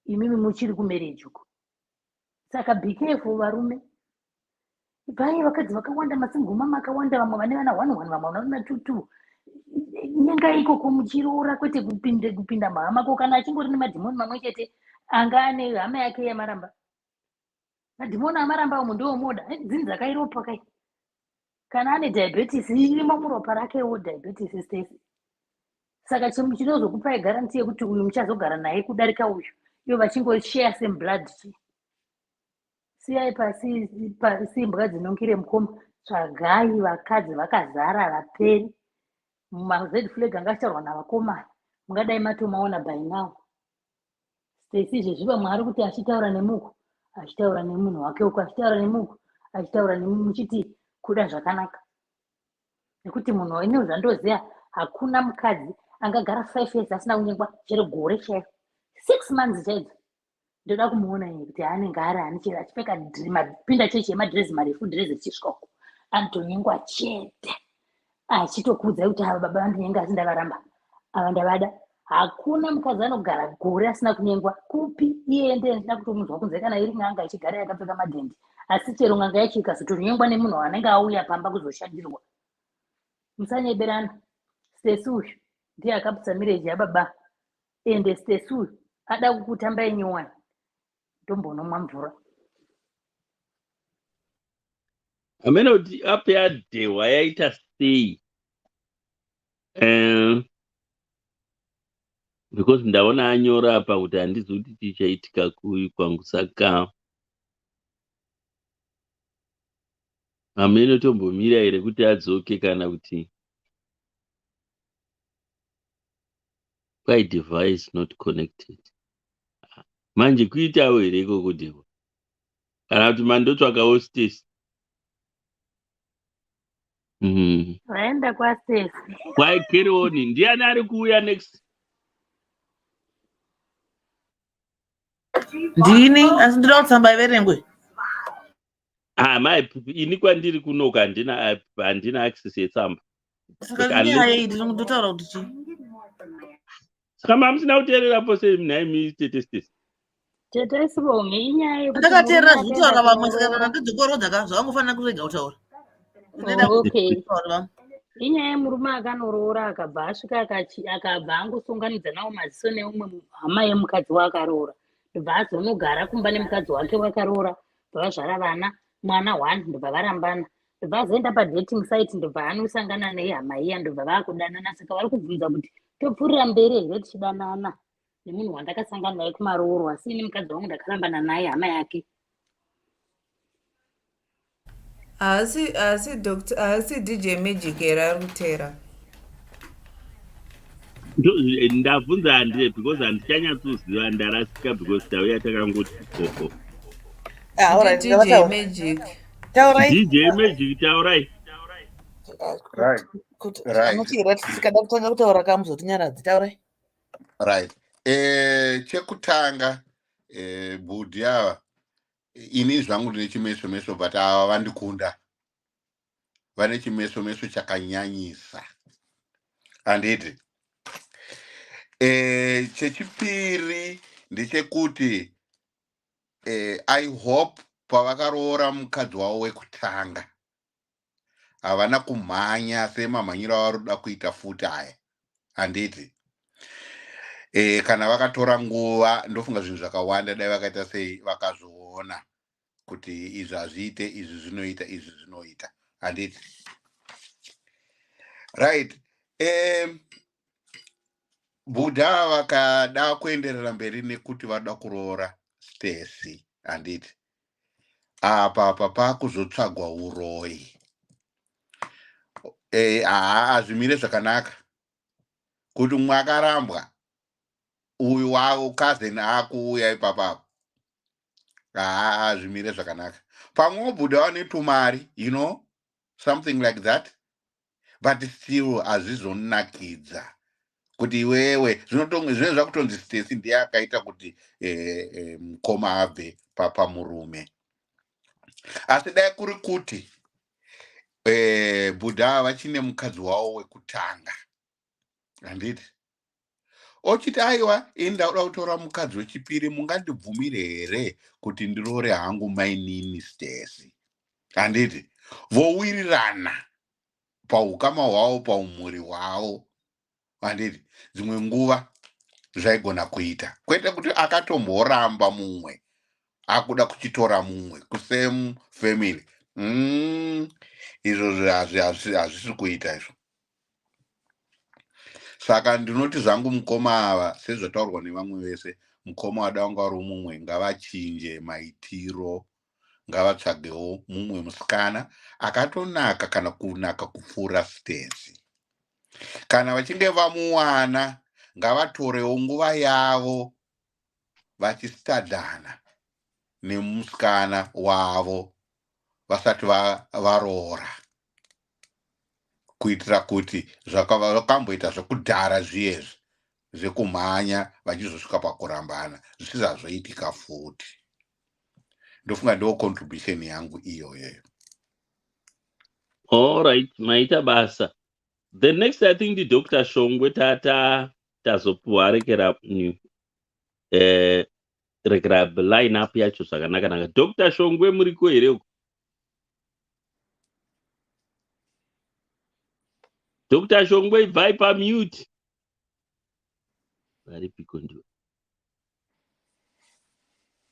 Imimi muchiri kumarriage uko. Saka be careful varume. Pai vakadzi vakawanda masingoma makawanda vamwe vane vana 1 vamwe vana 2. Nyenga ikoko muchiroora kwete kupinda mahama ko kana achingori nemadhimoni mamwe chete anga ane hama yake yamaramba. Madhimoni amaramba umu ndiwo moda. Dzini dzakairopa kai. Kana ane diabetes irimo muropa rakewo diabetes Stacy. Saka chinozokupai guarantee yekuti uyu muchazogara naye kudarika uyu. Iyo vachingoshare same blood. Siyai pasi imbwa dzinongire mukoma. Tsvagai vakadzi vakazara vaperi. MaZ flag angacharwa navakomana. Mungadai matomaona by now. Stacy zvezviva mwari kuti achitaura nemuku. Achitaura nemunhu wake uko. Achitaura nemuku. Achitaura nemuchiti kuda zvakanaka. Nekuti munhu ine zvandoziya hakuna mukadzi angagara 5 years asina kunyengwa chero gore chaiko 6 months chaidzo. Ndoda kumuona kuti anenge ari ani chero achipfeka mapinda chechi yemadhirezi marefu dhirezi chisvoko anotonyengwa chete achitokuudza kuti ava baba vandinyenga asi ndavaramba ava ndavada. Hakuna mukadzi anogara gore asina kunyengwa kupi iyende. Ndina kutomunzwa kunze kana iri n'anga ichigara yakapfeka madhendi asi chero n'anga yacho ikazotonyengwa nemunhu anenge auya pamba kuzoshandirwa. Musanyeberana. Stesi uyu ndiye akaputsa mireji yababa ende Stesi uyu ada kukutamba nyowani tombonomwa mvura. amene kuti ape yadhewa yaita sei because ndaona anyora apa kuti handizi kuti chichaitika kwangu saka amene tombomira here kuti adzoke kana kuti kwai device not connected manje kuitawo here ikoko dhewa kana kuti mandotsvakawo Stesi. Vaenda kwaStesi. Kwai carry ndiani ari kuuya next? Ndini asi ndinoda kutsamba iverengwe. Mai ini kwandiri kunoka handina access yetsamba. Saka nyaya iyi ndinotaura kuti chii? Saka mamusina kuteererapo senhaimi Stesi. Stesi bonge inyaya yekuti ndakateerera zvitaura vamwe saka ndidzokorodza ka zvavangofanira kurega kutaura. Okay. Inyaya yemurume akanoroora akabva asvika akabva angosonganidza nawo maziso neumwe hama yemukadzi waakaroora. Ndobva azonogara kumba nemukadzi wake wakaroora. Ndobva vana mwana 1 ndobva varambana. Ndobva azoenda padating site ndobva anosangana nehama iya ndobva vaakudanana. Saka vari kubvunza kuti topfuurira mberi here tichidanana nemunhu wandakasangana naye kumarooro asi ini mukadzi wangu ndakarambana naye hama yake. asi DJ Magic era ari kutera. Ndabvunza handire because handichanyatsozviva ndarasika because tauya takangoti koko. DJ Magic. DJ Magic taurai. Tikada kutanga kutaura kamuzotinyaradzi taurai. Right. Chekutanga bhudhi ava ini zvangu ndine chimeso but ava vandikunda. Vane chimeso chakanyanyisa. Handiti. Chechipiri ndechekuti I hope pavakaroora mukadzi wavo wekutanga havana kumhanya semamhanyiro avari kuda kuita futi aya. Handiti. Kana vakatora nguva ndofunga zvinhu zvakawanda dai vakaita sei vakazoona kuti izvi hazviite izvi zvinoita. Handiti. Right. Budha vakada kuenderera mberi nekuti vada kuroora Stesi. Handiti. Apa pakuzotsvagwa uroyi. Hazvimire zvakanaka kuti mwakarambwa uyu wavo cousin akuuya ipapapo. Zvimire zvakanaka. Pamwe Budha vane tumari, something like that. But still hazvizonakidza kuti iwewe zvine zvakutonzi Stesi ndiye akaita kuti mukoma abve pamurume. Asi dai kuri kuti Budha vachine mukadzi wavo wekutanga. Handiti. Ochiti aiwa indaura kutora mukadzi wechipiri mungandibvumire here kuti ndiroore hangu mainini Stesi. Handiti. Vowirirana paukama hwavo paumhuri hwavo. Handiti. Dzimwe nguva zvaigona kuita. Kwete kuti akatomboramba mumwe akuda kuchitora mumwe kusame family. Izvo hazvisi kuita izvo. Saka ndinoti zvangu mukoma ava sezvataurwa nevamwe vese mukoma wada wanga uri mumwe ngavachinje maitiro ngavatsvagewo mumwe musikana akatonaka kana kunaka kupfuura Stesi. Kana vachinge vamuwana ngavatorewo nguva yavo vachistadhana nemusikana wavo vasati varoora kuitira kuti vakamboita zvekudhara zviyezvi zvekumhanya vachizosvika pakurambana zvisizazvoitika futi. Ndofunga ndo contribution yangu iyoyo. All right, maita basa. The next, I think, the Dr. Shongwe tazopuwa rekera line up yacho zvakanaka. Dr. Shongwe muriko here? Dr. Shongwe, Viper mute. Very picondo.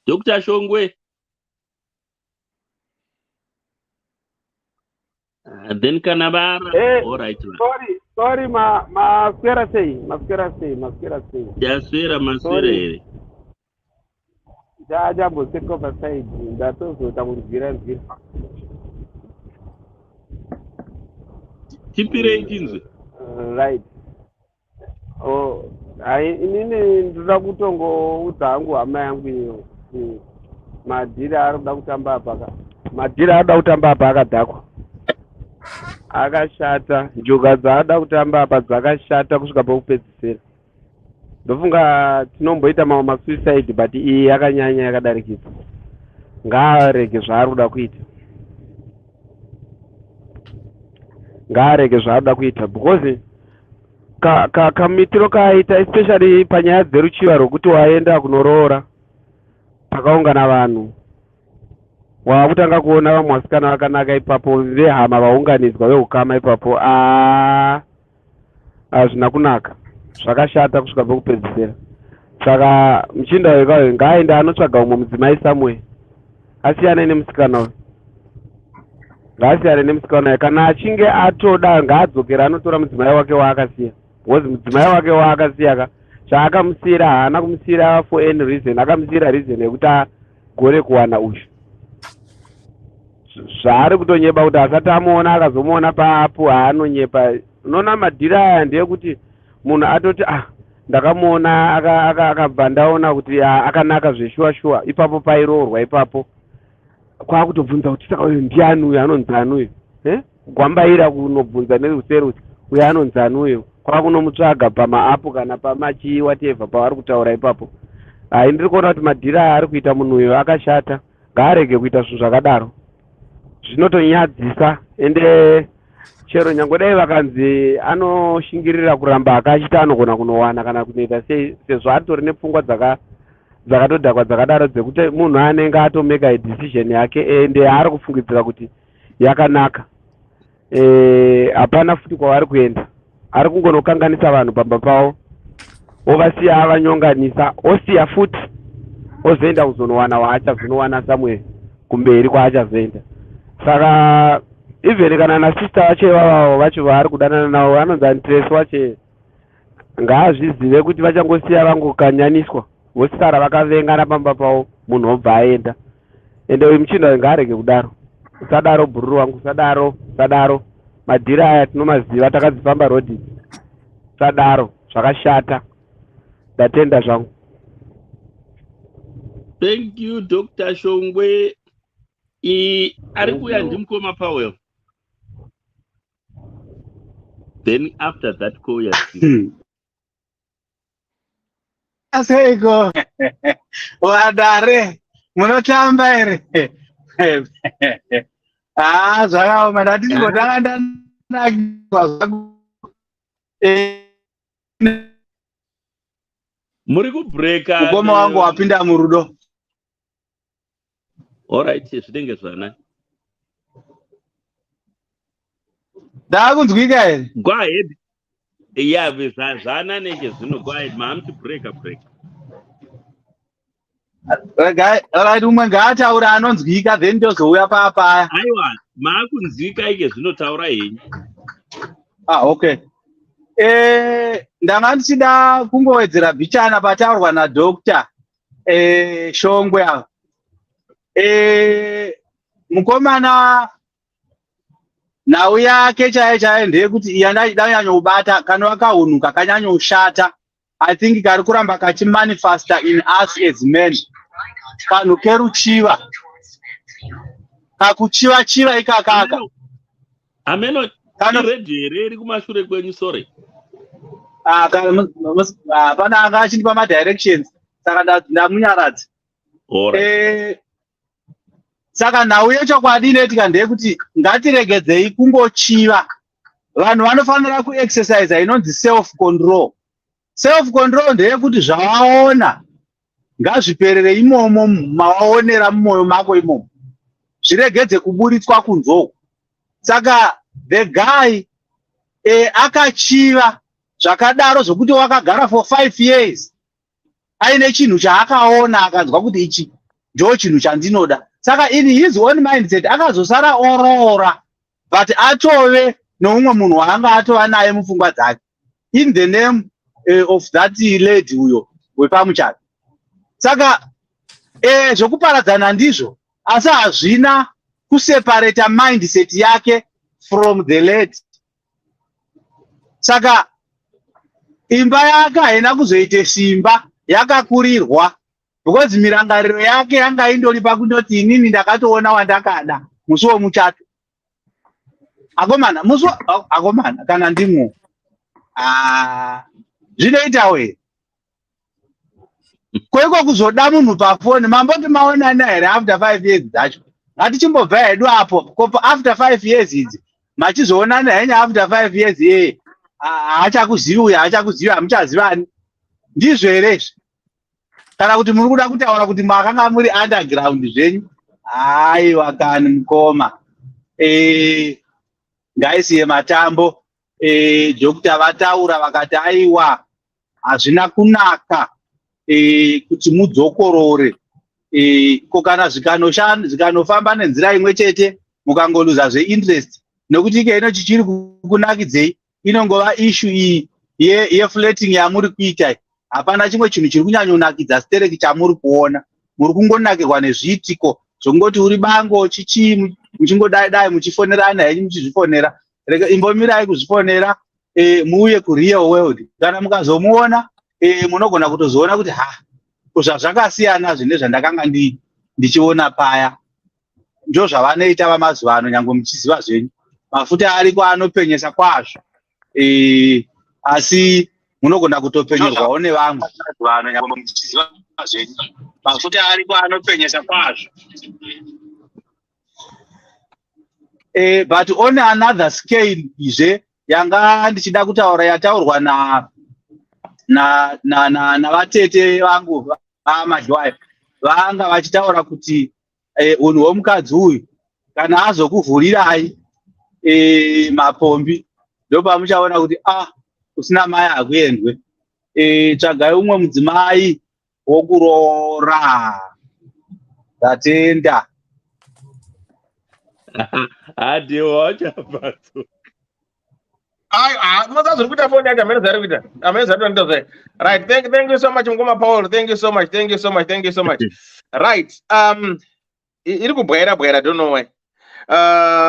Dr. Shongwe. Then Kanabara. All right. Sorry, masquera say. Masquera. Jaja boseko pasai. Dato so tamugira zira. Right. Oh, inini ndoda kutongoudza hangu hama yangu iyo madhira arikuda kutamba apa akadhakwa akashata. Njoka dzaada kutamba apa dzakashata kusvika pekupedzisira. Ndofunga tinomboita mamwe masuicide but iyi yakanyanya yakadarikidza. Ngaarege zvaari kuita because kamitiro kaaita especially panyaya dzeruchiva rwokuti waenda kunoroora pakaungana vanhu wakutanga kuona vamwe vasikana vakanaka ipapo vehama vaunganidzwa vehukama ipapo hazvina kunaka, zvakashata kusvika pekupedzisira. Saka muchinda wekayo ngaaende anotsvaga umwe mudzimai Samuel asiyane nemusikana uyu. Kana achinge atoda ngaadzokera anotora mudzimai wake waakasiya, because mudzimai wake waakasiya chaakamusiyira haana kumusiyira for any reason, akamusiyira reason yekuti agone kuwana uyu. Zvaari kutonyeba kuti asati amuona akazomuona paapo haanonyepa. Unoona madhira aya ndeyekuti munhu atoti ndakamuona akabva ndaona kuti akanaka zveshuwa ipapo pairoorwa ipapo kwakutobvunza kuti saka uyu ndiani uyu anonzi ani uyu, gwambaira kunobvunza neruseri uyu anonzi ani uyu, kwakunomutsvaga pamaapu kana pamachi whatever pavari kutaura ipapo. Ndiri kuona kuti madhira ari kuita munhu uyu akashata, ngaarege kuita zvinhu zvakadaro, zvinotonyadzisa. Ende chero nyange dai vakanzi anoshingirira kuramba akachita anogona kunowana kana kunoita sei, sezvo atori nepfungwa dzakatodhakwa dzakadaro dzekuti munhu anenge atomeka decision yake ende ari kufungidzira kuti yakanaka. Hapana futi kwavari kuenda, ari kungonokanganisa vanhu pamba pavo, ovasiya avanyonganisa, osiya futi ozoenda kuzonowana waachazonowana Samuel kumberi kwaachazoenda. Saka even kana nasista vacho ivavo vacho vaari kudanana navo vanonzi Andresi wache ngaazvizive kuti vachangosiya vangokanyaniswa vosara vakavengana pamba pavo, munhu obva aenda. Ende uyu muchinda ngaarege kudaro. Usadaro bhururu wangu, usadaro. Madhira aya tinomaziva, takadzifamba rodhi. Usadaro, zvakashata. Ndatenda zvangu. Thank you, Dr. Shongwe. Ari kuya ndimukoma Powell. Then after that call Aseko wadare munotamba ere zvakaoma ndatiti ngotanga muri kubreaka mukoma wangu wapinda murudo. Alright, zvinenge zvana ndakunzwika here. Go ahead. Yeah, zvana neke zvino go ahead, maamti break. Alright, umwe ngaataura anonzwika then ndozouya papaya. Aiwa, maakunzwika ike zvinotaura henyu. Okay. Ndanga ndichida kungowedzera bhichana pataurwa naDr. Shongwe ava. Mukomana nhau yake chaiyo ndeyekuti iya ndanyanyobata kana wakahunuka kanyanyoshata. I think kari kuramba kachimanifesta in us as men. Kanhu keruchiva. Kakuchiva ikakaka. Ameno iredhi here iri kumashure kwenyu sore pana anga achindipa madirections saka ndamunyaradza. Saka nhau yechokwadi inoitika ndeyekuti ngatiregedzei kungochiva. Vanhu vanofanira kuexercisa inonzi self control. Self control ndeyekuti zvavaona ngazviperere imomo mavaonera mumwoyo mako imomo, zviregedze kuburitswa kunzoko. Saka the guy akachiva zvakadaro zvokuti wakagara for 5 years aine chinhu chaakaona akanzwa kuti ichi ndo chinhu chandinoda. Saka in his own mindset akazosara oroora but atove noumwe munhu waanga atova naye mupfungwa dzake in the name of that lady uyo wepamuchato. Saka zvokuparadzana ndizvo, asi hazvina kuseparata mindset yake from the lady. Saka imba yake haina kuzoite simba, yakakurirwa because mirangariro yake yanga indori pakundoti inini ndakatoona wandakada musi womuchato. Akomana musi akomana kana ndimwo zvinoita we kweko kuzoda munhu pafoni mamboti maonana here after 5 years dzacho. Ngatichimbobva hedu apo kopa after 5 years idzi machizoonana henye after 5 years haachakuzivi uye haachakuzivi hamuchazivani. Ndizvo here izvi? Kana kuti muri kuda kutaura kuti makanga muri underground zvenyu? Haiwa kani mukoma. Ngaisiye matambo Dr. vataura vakati aiwa hazvina kunaka kuti mudzokorore ko kana zvikanofamba nenzira imwe chete mukangoluza zveinterest, nokuti ikeino chichiri kukunakidzei inongova issue iyi yeflating yamuri kuita. Hapana chimwe chinhu chiri kunyanyonakidza stereki chamuri kuona. Muri kungonakirwa nezviitiko zvongoti uri bango chichi muchingodai muchifonerana henyu muchizvifonera. Imbomirai kuzvifonera muuye kureal world. Kana mukazomuona munogona kutozoona kuti zvakasiyana zvine zvandakanga ndichiona paya. Ndo zvavanoita vamazuva ano nyange muchiziva zvenyu. Mafuta ariko anopenyesa kwazvo. Asi munogona kutopenyerwawo nevamwe. Mafuta ariko anopenyesa kwazvo. But on another scale izve yanga ndichida kutaura yataurwa navatete vangu vamadhwai vanga vachitaura kuti unhu hwomukadzi uyu kana azokuvhurirai mapombi ndopamuchaona kuti usina mai hakuendwe. Tsvagai umwe mudzimai wokuroora. Ndatenda. hadiwa wachabatso Right, thank you so much Mkoma Paul, thank you so much. Right, iri kubwera don't know why.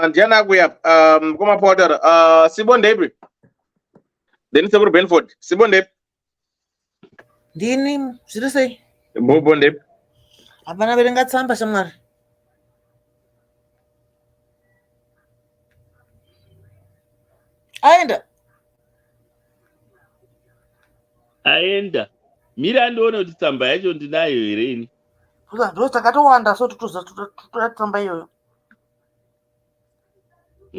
Ndiana kuya Mkoma Paul Sibondebi then Sabur Benford Sibondebi ndini zviri sei Bobondebi hapana verenga tsamba shamwari aenda mira andiona kuti tsamba yacho ndinayo here ini ndo takatowanda so totoda tsamba iyoyo.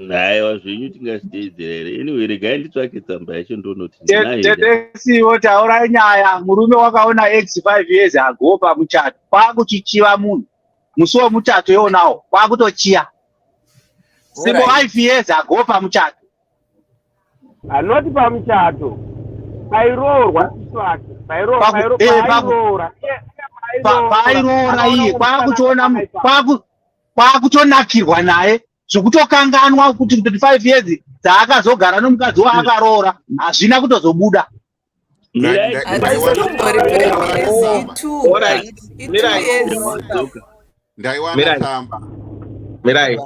Haiwa zvenyu tingazviteedzera here. Anyway, regai nditsvake tsamba yacho ndonoti ndinayo. Tetesiwo taura nyaya, murume wakaona x 5 years ago pamuchato kwakuchichiva munhu musi womuchato iwonawo kwakutochiya sibo 5 years ago pamuchato anoti pamuchato pairoorwa tiswake pairoora iye kwakuchiona kwakutonakirwa naye zvokutokanganwa kuti 5 years dzaakazogara nomukadzi waakaroora hazvina kutozobuda. Ndaiwana tsamba. Mirai.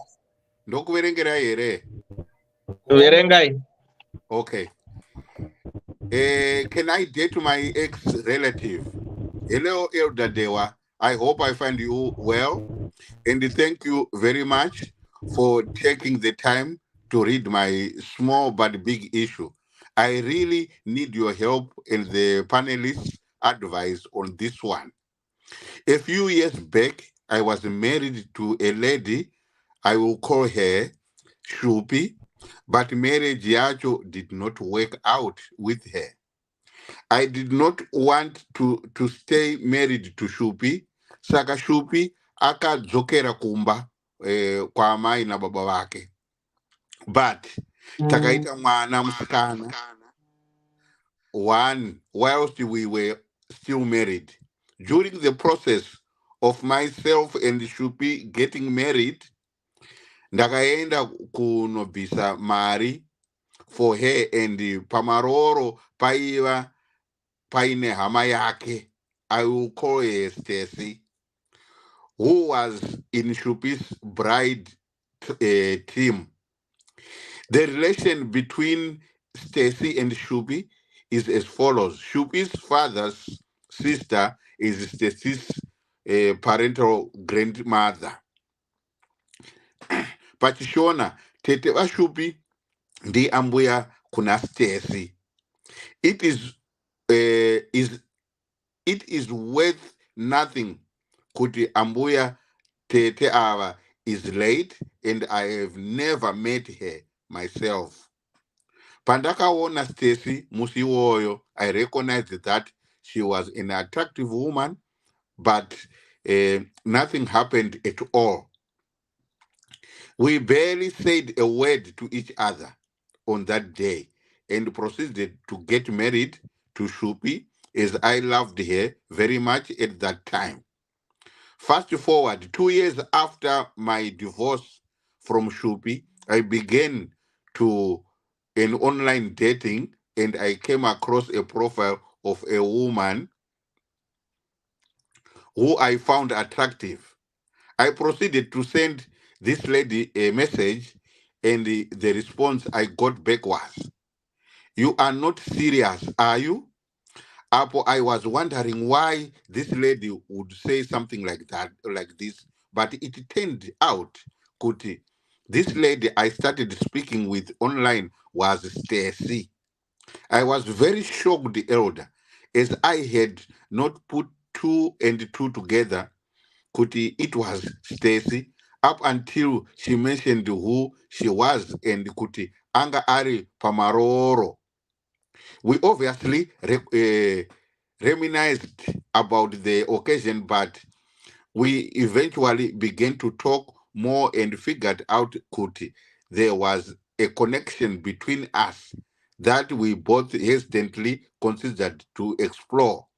Ndokuverengerai here? Verengai. Okay. Can I date my ex-relative? Hello, Elder Dewa. I hope I find you well. And thank you very much for taking the time to read my small but big issue. I really need your help and the panelists' advice on this one. A few years back, I was married to a lady, I will call her Shupi, but marriage yacho did not work out with her. I did not want to stay married to Shupi, saka Shupi akadzokera kumba kwa amai na baba wake. But takaita mwana musikana one whilst we were still married. During the process of myself and Shupi getting married, ndakaenda kunobvisa mari for her and pamaroro paiva paine hama yake. I will call her Stacy, who was in Shupi's bride team. The relation between Stacy and Shupi is as follows. Shupi's father's sister is Stacy's parental grandmother. Pachishona, tete wa Shupi ndi ambuya kuna Stacy. It is worth nothing kuti ambuya tete ava is late and I have never met her myself. Pandakaona Stacy musi iwoyo, I recognized that she was an attractive woman, but nothing happened at all. We barely said a word to each other on that day and proceeded to get married to Shupi, as I loved her very much at that time. Fast forward 2 years after my divorce from Shupi, I began an online dating, and I came across a profile of a woman who I found attractive. I proceeded to send this lady a message, and the response I got back was, "You are not serious, are you?" Apo, I was wondering why this lady would say something like that, like this, but it turned out, Kuti, this lady I started speaking with online was Stacy. I was very shocked, elder, as I had not put two and two together. Kuti, it was Stacy, up until she mentioned who she was, and Kuti, anga ari pamaroro. We obviously reminisced about the occasion, but we eventually began to talk more and figured out Kuti, there was a connection between us that we both hesitantly considered to explore.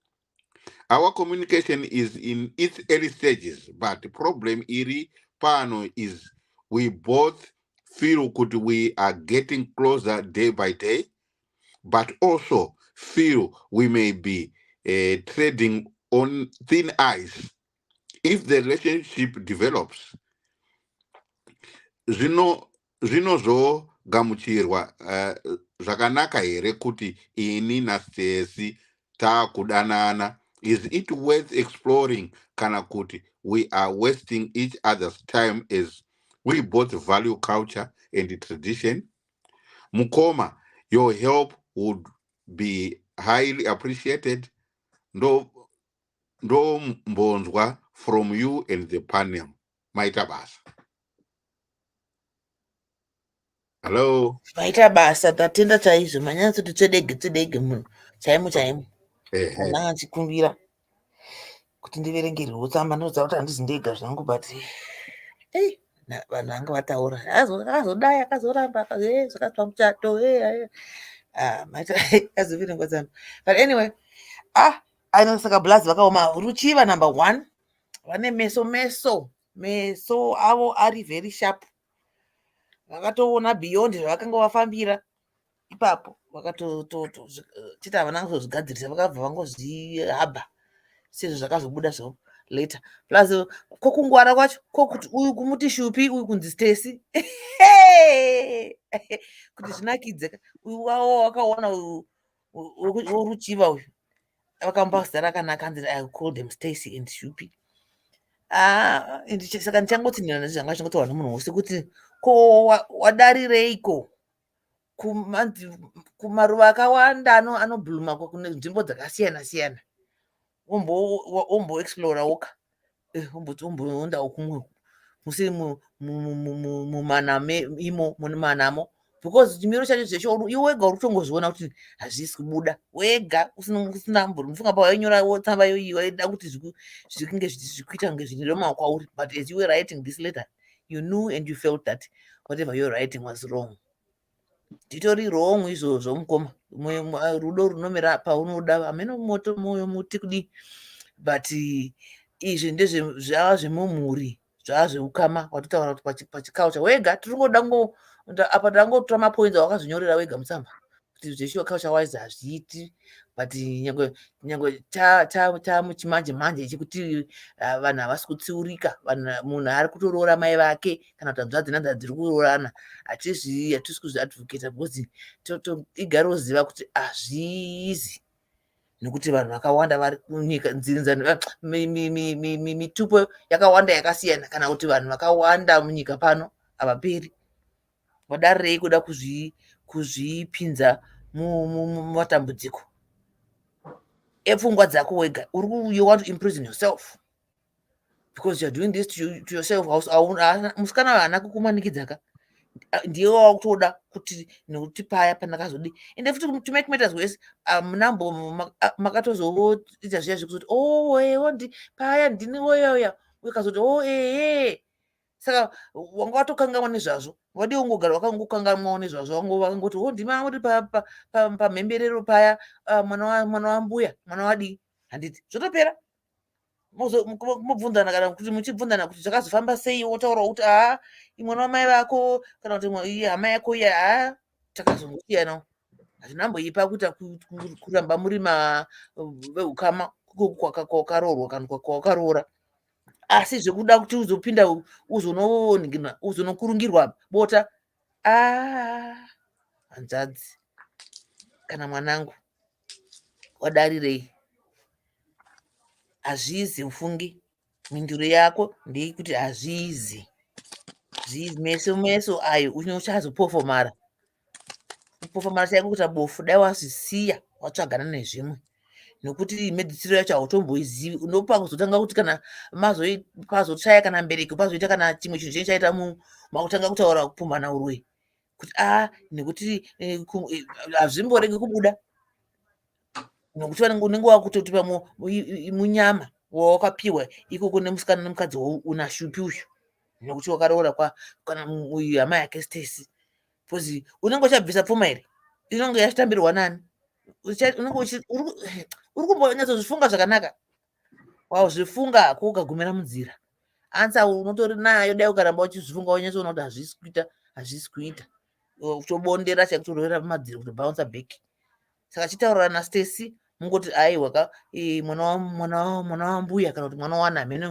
Our communication is in its early stages, but the problem iri pano is we both feel Kuti we are getting closer day by day, but also feel we may be treading on thin ice if the relationship develops. Zvinozogamuchirwa zvakanaka here kuti ini naStacy takudanana. Is it worth exploring kana kuti we are wasting each other's time as we both value culture and tradition? Mukoma, your help would be highly appreciated. Ndo mbonzwa from you and the panel. Maita basa. Hello. Maita basa tatenda chaizvo manyanya kuti tsedege munhu chaimo ndanga ndichikumbira kuti ndiverengerwewo tsamba ndinoziva kuti handizi ndega zvangu, but vanhu vanga vataura akazodai akazoramba zvakazwa muchato azoverengwa tsamba. But anyway, saka bulazi vakaoma ruchiva number 1 vane meso avo ari very sharp. Vakatoona beyond zvavakanga vafambira ipapo, vakatochiti havana kuzozvigadzirisa, vakabva vangozvihabha sezvo zvakazobuda zvo later. Plus kokungwara kwacho kokuti uyu kumuti Shupi, uyu kunzi Stacy kuti zvinakidze. Uyu wavo wakaona woruchiva uyu vakamupa zita rakanaka, anzi I call them Stacy and Shupi. Saka ndichangoti ndinazvanga chingoti wanhu munhu wose kuti ko wadarireiko kumaruva akawanda anobhuluma kune nzvimbo dzakasiyana siyana, omboexplora woka omboti omboondawo kumwe musiri mumanamo, because chimiro chacho zvecho iwe wega uri kutongozviona kuti hazvisi kubuda wega usina mufunga pa wainyora tsamba iyoyi waida kuti zvikunge zvikuita kunge zvine maoko auri, but as you were writing this letter you knew and you felt that whatever you're writing was wrong. Titori wrong izvozvo mukoma, rudo runomera paunoda, hameno moto moyo muti kudi, but izvi ndezvava zvemumhuri, zvava zveukama watotaura kuti pachiculture wega tiri ngoda apa tangotora mapoints awakazvinyorera wega mutsamba kuti zveshuwa culture wise hazviiti, but nyangwe tamuchimanje manje chekuti vanhu havasi kutsiurika, munhu ari kutoroora mai vake kana kuti hanzvadzi nanzvadzi dziri kuroorana, hatisi kuzviadvocata because igare uziva kuti hazvizi, nekuti vanhu vakawanda vari kunyika mitupo yakawanda yakasiyana, kana kuti vanhu vakawanda munyika pano havaperi. Wadarirei kuda kuzvipinza mumatambudziko epfungwa dzako wega? You want to imprison yourself because you're doing this to yourself. Musikana haana kukumanikidzaka, ndiye wakutoda kuti nekuti paya pandakazodi, ende futi to make matters worse munambo makatozoita zviya zvekuzoti paya ndini woyoya ukazoti saka wanga watokanganwa nezvazvo, wadi ungogara wakangokanganwawo nezvazvo, wakangoti ndima uri pamhemberero paya, mwana wambuya, mwana wadii, handiti zvotopera. Mobvunzana kana kuti muchibvunzana kuti zvakazofamba sei, wotaura kuti mwana wamai vako kana kuti hama yako iya takazongosiyanawo. Hazvinamboipa kuita kuramba muri veukama kwakaroorwa kana kwakaroora, asi zvekuda kuti uzopinda uzonokurungirwa bota, hanzvadzi kana mwanangu, wadarirei? Hazvizi ufungi, minduro yako ndeyekuti hazvizi meso ayo unochazopofomara chaiko kuita bofu, dai wazvisiya watsvagana nezvimwe, nokuti medzisiro yacho hautomboizivi. Unopa kuzotanga kuti kana pazochaya kana mbereki pazoita kana chimwe chinhu chinenge chaita makutanga kutaura kupumbana urwe kuti nekuti hazvimboregi kubuda, nokuti unenge wakutoti munyama wawakapiwa ikoko nemusikana nemukadzi una shupi uyu, nokuti wakaroora kana hama yake Stacy, because unenge uchabvisa pfuma here inenge yachitambirwa nani? Uri kumbonyatsozvifunga zvakanaka, wazvifunga hako ukagumira munzira, ansa unotori nayo, dai ukaramba uchizvifunga wanyatsoona kuti hazvisi kuita, uchobondera chakutorwera pamadziro kuti bounce back. Saka chitaurira naStacy mungoti aiwa mwana wambuya kana kuti mwana wanamhene,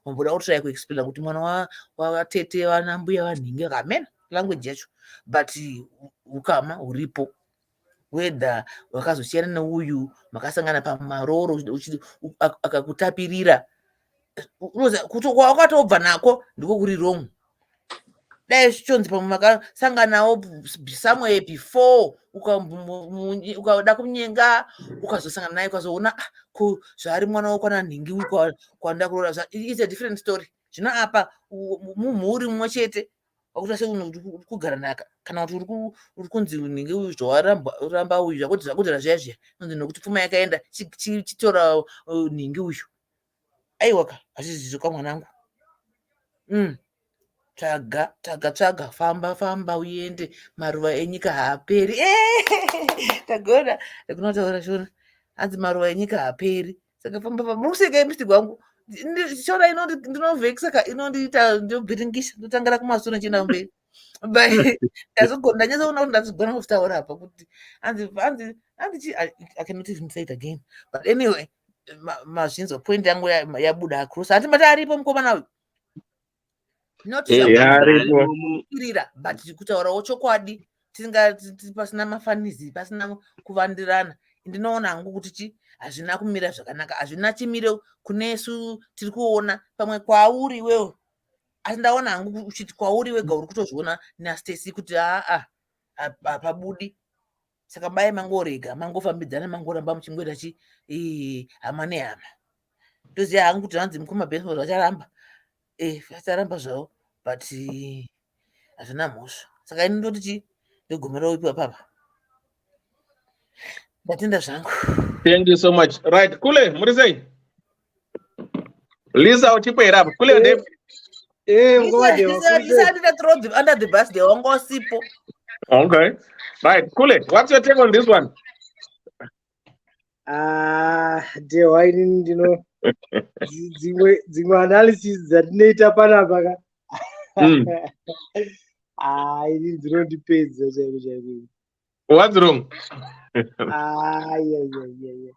wamboda kutrai kuexplaina kuti mwana watete vanambuya vanhingi kamena language yacho, but ukama huripo, whether wakazosiyana neuyu, makasangana pamaroro akakutapirira, kwawakatobva nako ndiko kuri wrong. Dai zvichonzi pamwe makasanganawo somewhere before ukada kunyenga ukazosangana naye ukazoona zvari mwana wokwana nhingi uyu kwanda kuroora, it's a different story. Zvino apa mumhuri mumwe chete wakuita seuri kugara naka, kana kuti uri kunzi nhingi uyu zvawaramba uyu zvakudhira zviya zviya, nonzi nokuti pfuma yakaenda chitora nhingi uyu. Aiwaka hazvizizvo kamwanangu, tsvaga famba uende, maruva enyika haaperi. Tagona kunotaura shona, hanzi maruva enyika haaperi, saka famba mukuseka mistiki wangu shona ndinovhekisa ka inondiita ndobhiringisa, ndotangira kumasure chienda mberi, but ndanyatsoona kuti ndazogona kuzvitaura apa kuti hanzi I cannot even say it again, but anyway mazvinzwa point yangu yabuda across. Hatimati aripo mukomana uyu, not irira, but kutaurawo chokwadi pasina mafanizi, pasina kuvandirana. Ndinoona hangu kuti hazvina kumira zvakanaka, hazvina chimiro kunesu tiri kuona, pamwe kwauri iwewo asi ndaona hangu uchiti kwauri wega uri kutozviona naStacy kuti hapabudi. Saka bai mangorega mangofambidzana mangoramba muchingoita hama nehama. Ndoziva hangu kuti hanzi mukumabhesimo vacharamba vacharamba zvavo but hazvina mhosva. Saka ini ndoti ndogomera ipo apapa. Ndatenda zvangu. Thank you so much. Right, Kule, Murisei. Lisa uchipera Kule ndep. Lisa did throw under the bus, they won't sipo. Okay. Right, Kule, what's your take on this one? Dear, I didn't, the analysis that Nata Panapaka. I didn't know the page. What's wrong? Yeah.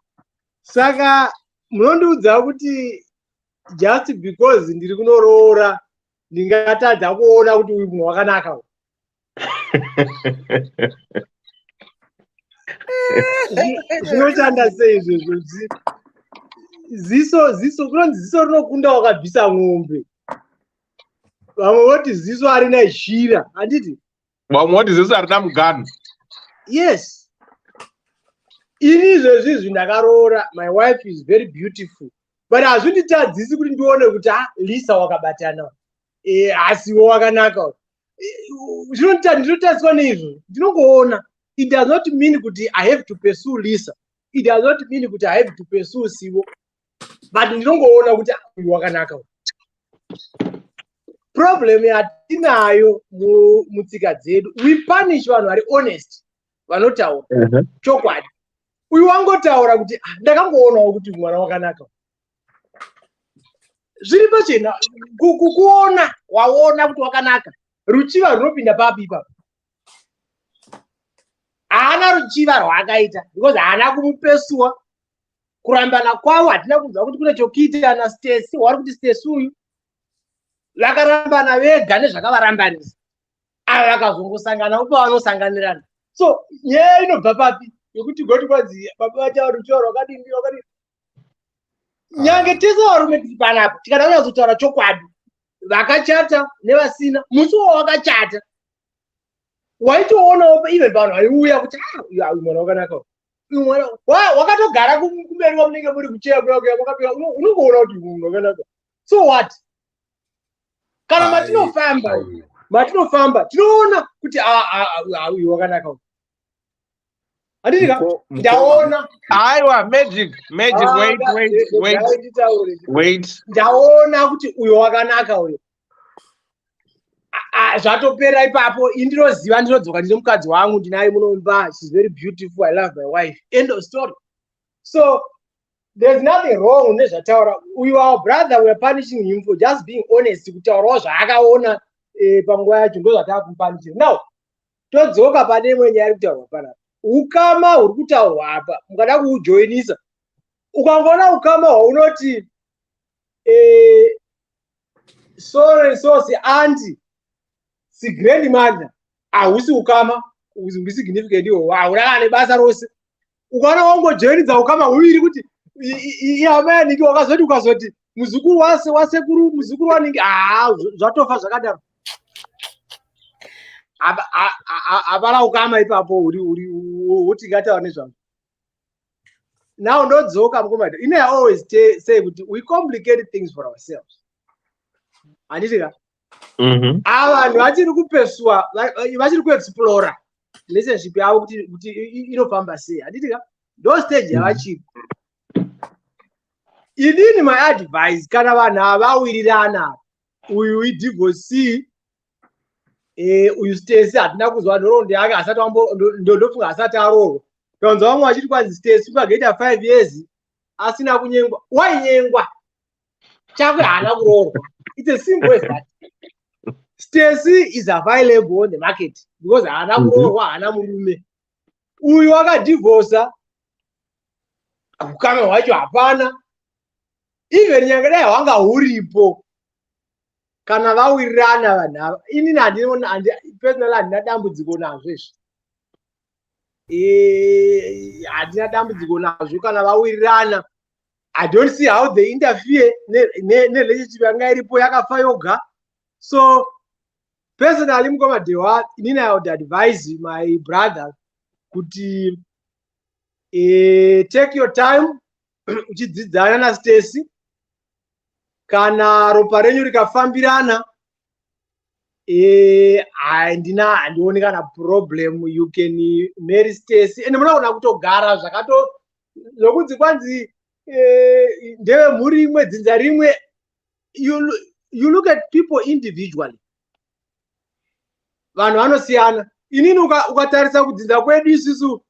Saka, munondiudza kuti just because ndiri kunoroora ndingatadza kuona kuti uyu munhu wakanaka. Zvinoshanda sei izvozvo? Ziso kunonzi ziso rinokunda wakabvisa mwombe. Vamwe voti ziso harina shira, handiti? Vamwe voti ziso harina muganu. Yes. Ini izvozvi ndakaroora, my wife is very beautiful. But hazvinditadzisi kuti ndione kuti Lisa wakabatana. Asiwo wakanaka. Ndinotariswa neizvo. Ndinongoona. It does not mean kuti I have to pursue Lisa. It does not mean kuti I have to pursue Siwo. But ndinongoona kuti uyu wakanaka. Problem yatinayo mutsika dzedu. We punish vanhu vari honest. Vanotaura. Chokwadi. Uyu wangotaura kuti ndakangoonawo kuti mwana wakanaka. Zviri pachena kuona waona kuti wakanaka. Ruchiva runopinda papi ipapo. Haana ruchiva rwaakaita because haana kumupesuwa. Kurambana kwavo hatina kunzwa kuti kune chokuita naStacy. Wari kuti Stacy uyu vakarambana vega nezvakavarambanisa. Ava vakazongosangana upa vanosanganirana. So nyaya inobva papi yokuti goti kwanzi baba vacha ruchiva rwakadini. Nyange tese varume tiri panapa tikada kuzotaura chokwadi. Vakachata nevasina musi wawakachata. Waitoonawo even vanhu vaiuya kuti uyu mwana wakanaka. Wakatogara kumberi kwamunenge muri kucheya unongoona kuti munhu wakanaka. So what? Kana matinofamba tinoona kuti uyu wakanaka. Andika ndaona aiwa magic wait ndaona kuti uyu wakanaka uyu. Zvatopera ipapo indinoziva ndinodzoka ndine mukadzi wangu ndinaye munomba. She's very beautiful. I love my wife. End of story. So there's nothing wrong nezvataura. Our brother, we're punishing him for just being honest. Kutaurawo zvaakaona panguva yacho ndozvatava kumupanishira. Now todzoka pane imwe nyaya iri kutaurwa panapa. Ukama huri kutaurwa apa mukada kuujoinisa. Ukangoona ukama hwaunoti so anti si grandmother hausi ukama significant iwo hauna nebasa rose. Ukaona wangojoinidza ukama huviri kuti ihama yaniki wakazoti ukazoti muzukuru wasekuru muzukuru wanenge zvatofa zvakadaro. Hapana ukama ipapo uri ngataura nezvazvo. Now ndodzoka mukomana. I always say kuti we complicate things for ourselves. Handitika? Vanhu vachiri kupeswa vachiri kuexplora relationship yavo kuti inofamba sei. Handitika? Ndo stage yavachiri. Inini my advice kana vanhu avawirirana uyu idivorcee uyu Stacy hatina kuzwa nhoroondo yake asati ndofunga asati aroorwa. Kanzwa vamwe vachiti kwanzi Stacy kwagaita 5 years asina kunyengwa. Wainyengwa chakwe haana kuroorwa. It's as simple as that. Stacy is available on the market because haana kuroorwa haana murume. Uyu wakadivorsa ukama hwacho hapana. Even nyange dai hwanga huripo kana vawirirana vanhu ava. Inini personally handina dambudziko nazvo izvi. Handina dambudziko nazvo kana vawirirana. I don't see how they interfere nerelationship yanga iripo yakafa yoga. So personally mukoma dewa inini I would advise my brother kuti take your time uchidzidzana naStacy. Kana ropa renyu rikafambirana handioni kana problem, you can marry Stacy and munogona kutogara zvakato zvokunzi kwanzi ndeve mhuri imwe dzinza rimwe. You look at people individually. Vanhu vanosiyana. Inini ukatarisa kudzinza kwedu isusu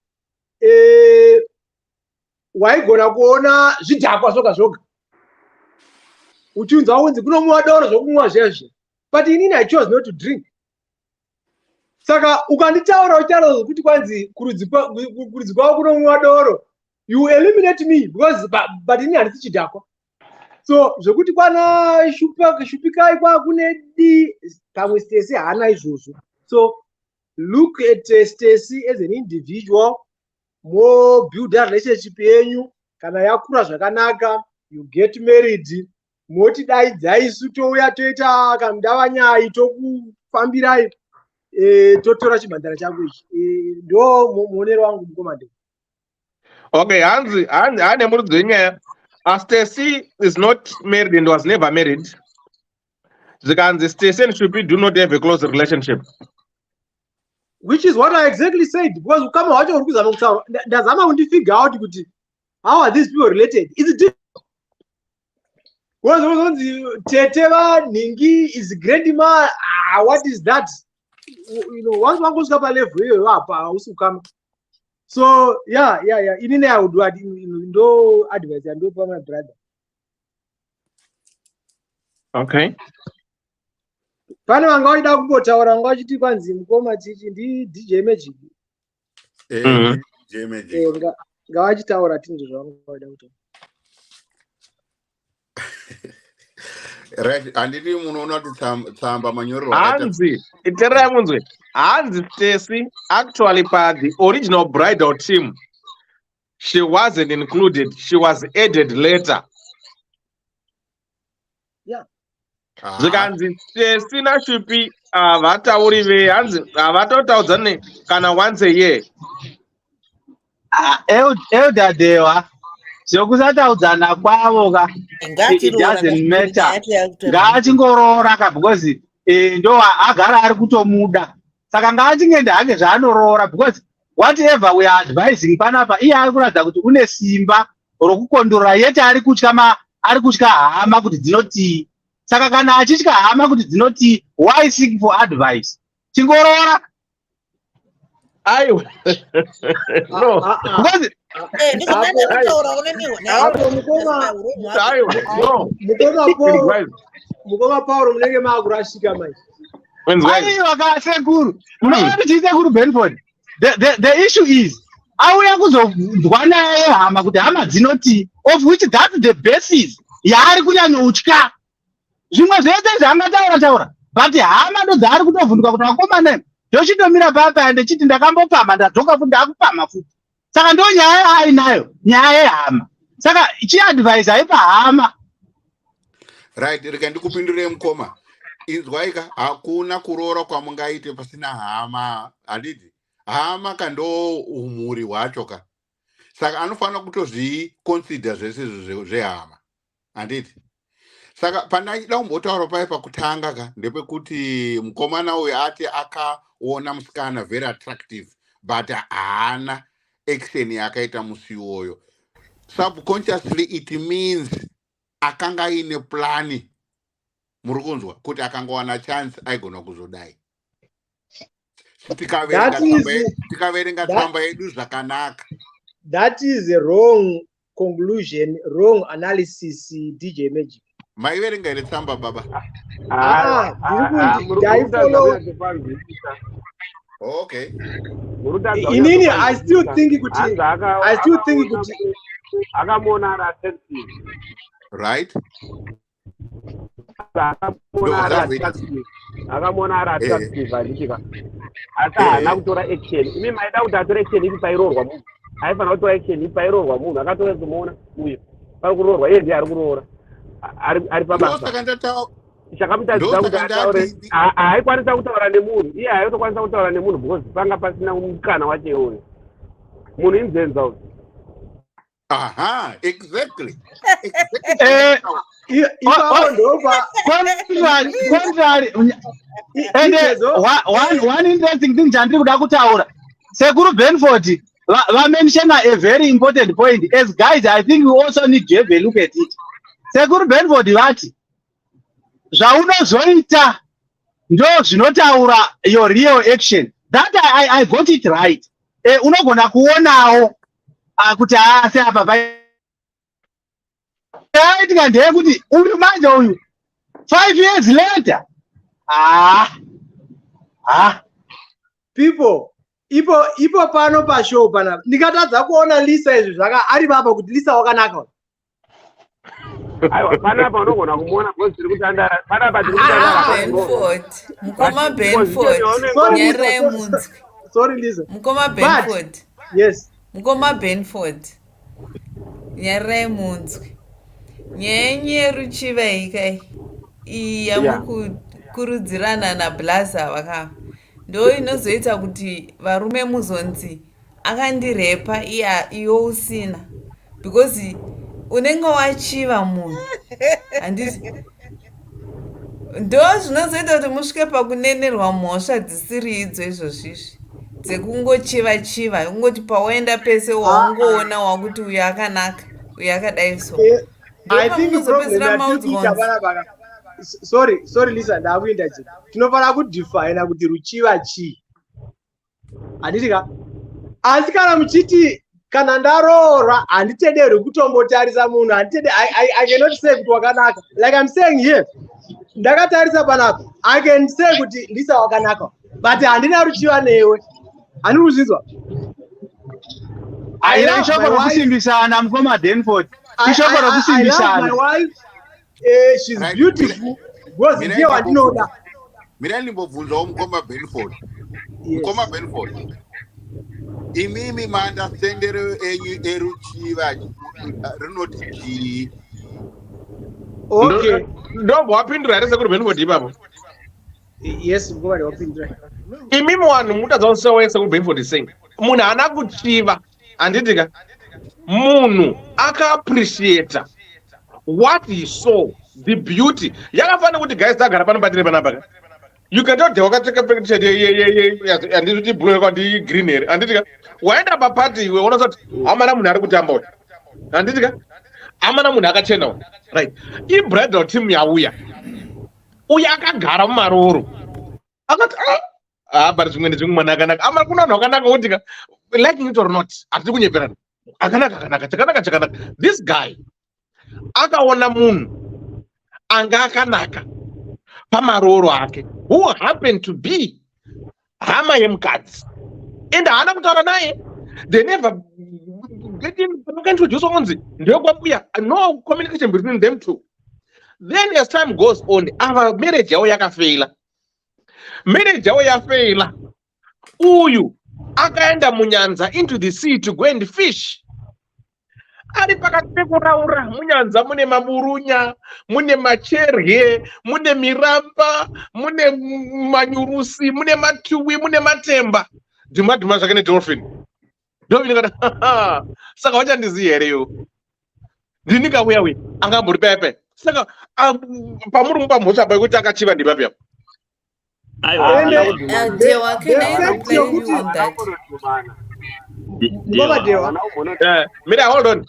waigona kuona zvidhakwa zvoga zvoga uchinzwa kunzi kunomwiwa doro zvokumwiwa zvezve, but inini I chose not to drink. Saka ukanditaura uchitaura kuti kwanzi kurudzi kwavo kunomwiwa doro, you eliminate me because but inini handisi chidhakwa. So zvekuti kwana shupikai kwakunedi pamwe Stacy haana izvozvo. So look at Stacy as an individual, more build a relationship yenyu. Kana yakura zvakanaka, you get married, moti daidzai isu touya toita kamudavanyai tokufambirai totora chimhandara changu ichi. Ndo muonero wangu mukomande. Okay, hanzi ane murudzi wenyaya. Stacy is not married and was never married. Zikanzi Stacy and Shupi do not have a close relationship. Which is what I exactly said. Because ukama wacho uri kuzama kutaura, ndazama kundifigure out kuti how are these people related? Is it different? Because Teteva Ningi is grandma. What is that? You know, once one goes up a level, you up, also come. So yeah. In I would do advice and do for my brother. Okay. Pane vangaida kumbotaura ngachiti kwanzi mukoma chichi ndi DJ Magic. DJ Magic. Ngavachitaura tinzo zvavangaida kuti. Right, handiti munoona kuti tsamba manyoro hanzi itererai munzwe. Hanzi Stacy actually part the original bridal team, she wasn't included, she was added later. Yeah. Zikanzi Stacy na Shupi havatauri hanzi havatotaudzane kana once a year. Eldadewa zvokusataudzana kwavo ka it doesn't matter. Ngaachingoroora ka because ndo agara ari kutomuda. Saka ngaachingenda hake zvaanorora because whatever we are advising panapa iye ari kuratidza kuti une simba rokukondorora yeti ari kutya hama kuti dzinoti. Saka kana achitya hama kuti dzinoti, why seek for advice? Chingoroora. Aiwa. No. Because mukoma Paul munenge makurashika mai. Aiwa kasekuru. Munoona kuti sekuru Benford. The issue is auya kuzodwa naye hama kuti hama dzinoti, of which that's the basis yaari kunyanyotya. Zvimwe zvese zvangataura but hama ndo dzaari kutovhunduka kuti vakomana ndochitomira papa ande chiti ndakambopama ndadzoka futi ndakupama futi. Saka ndo nyaya ainayo, nyaya yehama. Saka chiadvise haipa hama. Right, reka ndikupindure mukoma. Inzwaika hakuna kuroora kwamungaite pasina hama. Handiti hama kando umhuri hwacho ka. Saka anofanira kutozviconsider zvese zvehama. Handiti. Saka pandaida kumbotaura pai pakutanga ka ndepekuti mukomana uyu ati akaona musikana very attractive but haana action yakaita musi iwoyo. Subconsciously it means akanga aine plani, muri kunzwa, kuti akangowana chance aigona kuzodai. Tikaverenga tsamba yedu zvakanaka. That is a wrong conclusion, wrong analysis, DJ Magic. Maiverenga ine tsamba baba. Okay. Inini I still think kuti akamona ari attentive. Right? Akamona ari attentive handichika. Asi haana kutora action. Imi maida kuti atore action ipi pairoorwa munhu. Haifanira kutora action ipi pairoorwa munhu. Akatora kumuona uyo. Pari kuroorwa iye ndiye ari kuroora. Ari pabasa. chakamutadzisa kuti ataure haikwanisa kutaura nemunhu iye haitokwanisa kutaura nemunhu because panga pasina mukana wacho iwoyo munhu inzenza uyu. Aha, exactly. One interesting thing chandiri kuda kutaura sekuru Benford mention a very important point. As guys, I think we also need to have a look at it. Sekuru Benford vati zvaunozoita ndo zvinotaura your real action. That I got it right. Unogona kuonawo kuti ase apa paitika ndeyekuti uri manje uyu 5 years later people ipo pano pashow pana ndikatadza kuona Lisa izvi zvaka ari baba kuti Lisa wakanaka. Aiwa panapa unogona kumuona because tiri kutandara panapa tiri kutandara Benford mukoma Benford Nyeremunzwi. Sorry Lisa. Mukoma Benford. Yes. Mukoma Benford Nyeremunzwi. Nyenye ruchiveikai iya mukukurudzirana naBlaza vaka ndo inozoita kuti varume muzonzi akandirepa iyo usina because unenge wachiva munhu handiti ndo zvinozoita kuti musvike pakunenerwa mhosva dzisiri idzo izvozvizvi dzekungochiva ungoti pawaenda pese waungoona wakuti uyu akanaka uyu akadai so. I think sorry Lisa ndakuenda chii tinofanira kudefine kuti ruchiva chii handitika asi kana muchiti kana ndaroora handitenderi kutombotarisa munhu handitende I cannot say kuti wakanaka like I'm saying here ndakatarisa panapa I can say kuti Lisa wakanaka but handina ruchiva newe handiri kuzvinzwa aina ishoko rokusimbisana mukoma Benford ishoko rokusimbisana. My wife she's beautiful because ndiye wandinoda. Mina ndimbobvunzawo mukoma Benford. Mukoma Benford. Imimi maandastendero enyu eruchiva rinoti chii? Okay. Ndombo wapindura here sekuru Benford ipapo. Yes, mukoma wapindura. Imimi wanhu mutadza kusewa sekuru Benford saying munhu haana kuchiva handitika munhu akaappreciata what he saw the beauty yakafanira kuti guys tagara pano patiri panapa you can tell wakateka picture handiti kuti blue kandi green here handitika waenda papati iwe unoziva kuti hamana munhu ari kutamba uyu handitika hamana munhu akachena uyu right ibridal team yauya uya akagara mumaroro akati but zvimwe nezvimwe mwana akanaka ama kuna vanhu akanaka utika liking it or not hatiri kunyeperana akanaka. This guy akaona munhu anga akanaka pamaroro ake who happened to be hama yemukadzi and haana kutaura naye they never get him introduce onzi ndekwambuya no communication between them two. Then as time goes on ava marriage yavo yakafeila uyu akaenda munyanza into the sea to go and fish. Ari pakati pekuraura munyanza mune maburunya mune macherye mune miramba mune manyurusi mune matuwi mune matemba dhimadhima zvake nedolphin ndoviningata saka wachandiziva here yo ndinikauya we angambori pepe saka pamuri mupa mhosva paikuti akachiva ndipapyapo. Mira, hold on.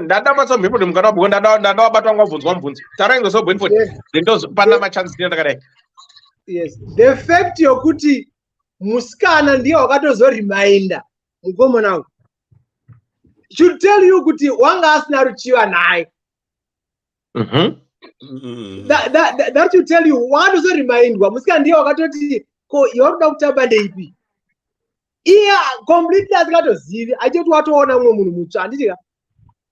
Ndada maso mhipo ndimukana buko ndada wabatwa ngobvunzwa mubvunzo. Tarengo so Benford. Zinto pana machance ndakadai. Yes. The fact yokuti musikana ndiye wakatozoreminder mukomana wangu. Should tell you kuti wanga asina ruchiva naye. That should tell you wandozoremindwa musikana ndiye wakatoti ko yoruda kutamba ndeipi. Iya completely asikatozivi achiti watoona mumwe munhu mutsva handitika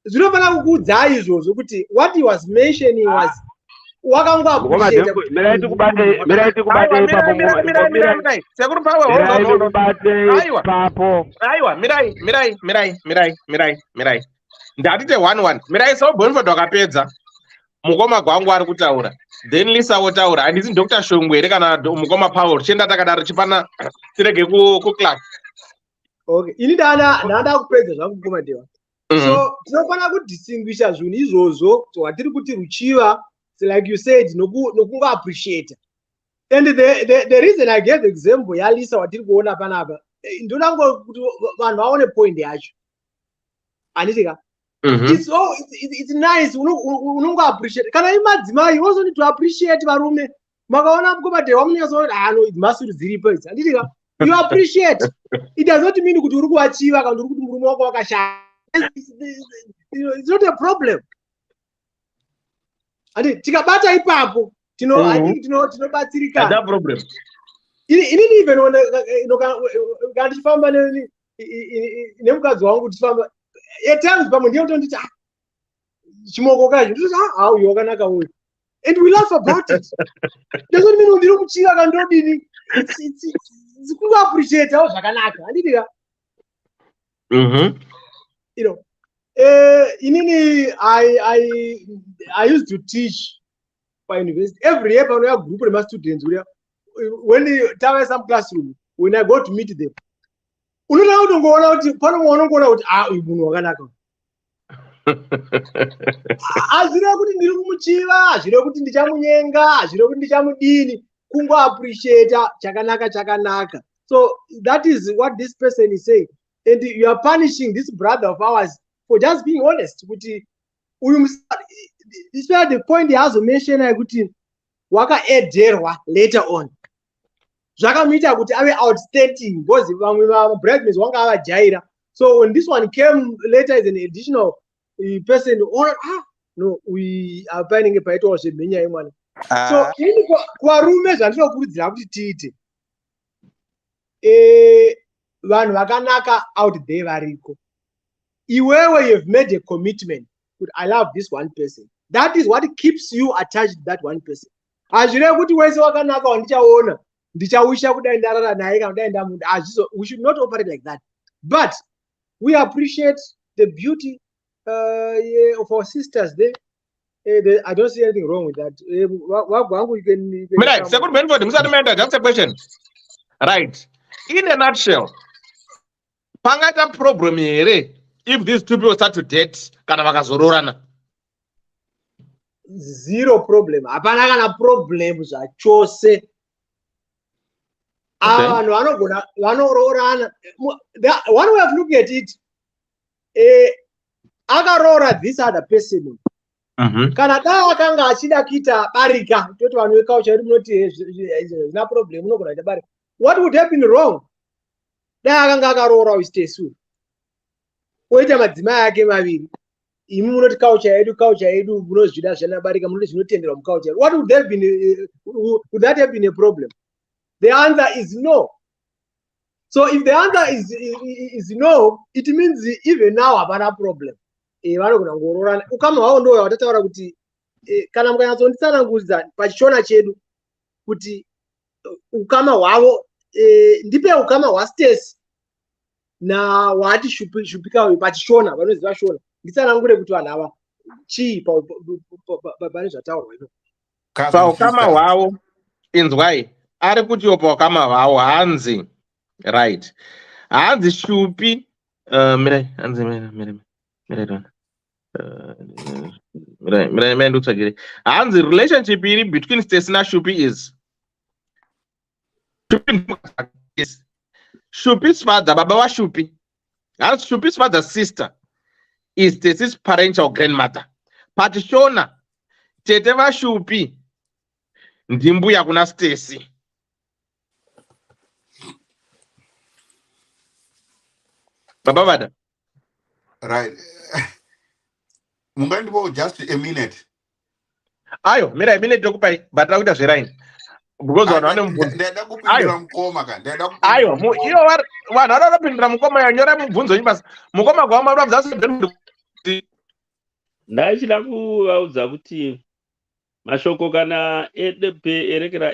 zvinofanira kukuudza izvozvo kuti what he was mentioning was mirai ndatite 1-1 mirai so Benford wakapedza mukoma gwangu ari kutaura, then Lisa wotaura. Handisi Dr. Shongwe kana mukoma Paul. Chenda takadaro chipana tirege ku class. Okay, ini ndada kupedza zvangu kumadewa. So tinofana kudistinguisha zvinhu izvozvo watiri kuti ruchiva, like you said, nokunga appreciate. And the reason I gave the example yaLisa watiri kuona panapa, ndoda kuti vanhu vaone point yacho. Anitika? It's nice. Unongo appreciate. Kana imadzimai, you also need to appreciate varume. Makaona kumadewa munyaso no, it must be ziripo. Anitika? You appreciate. It does not mean kuti uri kuachiva kana uri kuti murume wako wakashaya. It's not a problem. Andi tikabata ipapo I think tinobatsirika. That problem. Inini even kana tichifamba nemukadzi wangu tichifamba at times pamwe ndiye kutonditi chimoko kacho nditi uyu wakanaka uyu, and we laugh about it. Doesn't mean ndiri kuchiva kana ndodini. It's kunga appreciate how zvakanaka. Anditika? You know, inini I used to teach by university. Every year when we have group of students, when they tell some classroom, when I go to meet them, unoda kuti ngoona kuti pano mwaonongona kuti uyu munhu wakanaka. Hazvire kuti ndiri kumuchiva, hazvire kuti ndichamunyenga, hazvire kuti ndichamudini, kungo appreciate chakanaka. So that is what this person is saying. And you are punishing this brother of ours for just being honest. This is the point he has to mention kuti wakaederwa later on. Zvakamita kuti ave outstating because vamwe bridesmaids wanga avajaira. So when this one came later as an additional person, no, we are finding a paito zvemhenya imwana. So ini kwarume zvandinokurudzira kuti tiite. Vanhu vakanaka out there variko. Iwewe you've made a commitment. I love this one person. That is what keeps you attached to that one person. Hazvire kuti wese wakanaka wandichaona ndichawisha kudai ndarara naye kana kudai ndamuda. We should not operate like that. But we appreciate the beauty of our sisters there. I don't see anything wrong with that. You can right. Second benefit, Mr. Just a question. Right. In a nutshell, pangata problem here if these two people start to date kana vakazororana. Zero problem. Hapana kana problem zvachose. Vanhu vanogona vanororana. One way of looking at it, akarora this other person. Kana da akanga achida kuita barika, toti vanhu vekaucha vedu munoti zvina problem unogona kuita barika. What would have been wrong? Da akanga akarora ustesu. Oita madzimai ake maviri. Imi munoti culture yedu munozvida zvanabarika munoti zvinotenderwa muculture. What would have been would that have been a problem? The answer is no. So if the answer is no, it means even now hapana problem. Vanogona ngororana. Ukama hwavo ndo watataura kuti kana mukanyatsonditsanangudza pachishona chedu kuti ukama hwavo ndipe ukama hwaStacy na wati shupika pachishona vanoziva shona. Nditsanangure kuti vanhu ava chii pane zvataurwa ino. Paukama hwavo inzwai ari kuti paukama hwavo hanzi right. Hanzi shupi mirai hanzi mirai ndotsvagire. Hanzi relationship iri between Stacy na Shupi is Shupi's father, baba wa Shupi. And Shupi's father's sister is Stacy's parental grandmother. Patishona tete va Shupi ndimbuya kuna Stacy. Baba vada. Right. Mungandibo just a minute. Ayo, mira a minute okupai, but lauda zveraini. Because vanhu vane mubvunzo. Ndenda kupindira mukoma kana ayo iyo vanhu vanopindira mukoma yanyora mubvunzo basi. Mukoma gwa mari vazasi ndachida kuvaudza kuti mashoko kana erekera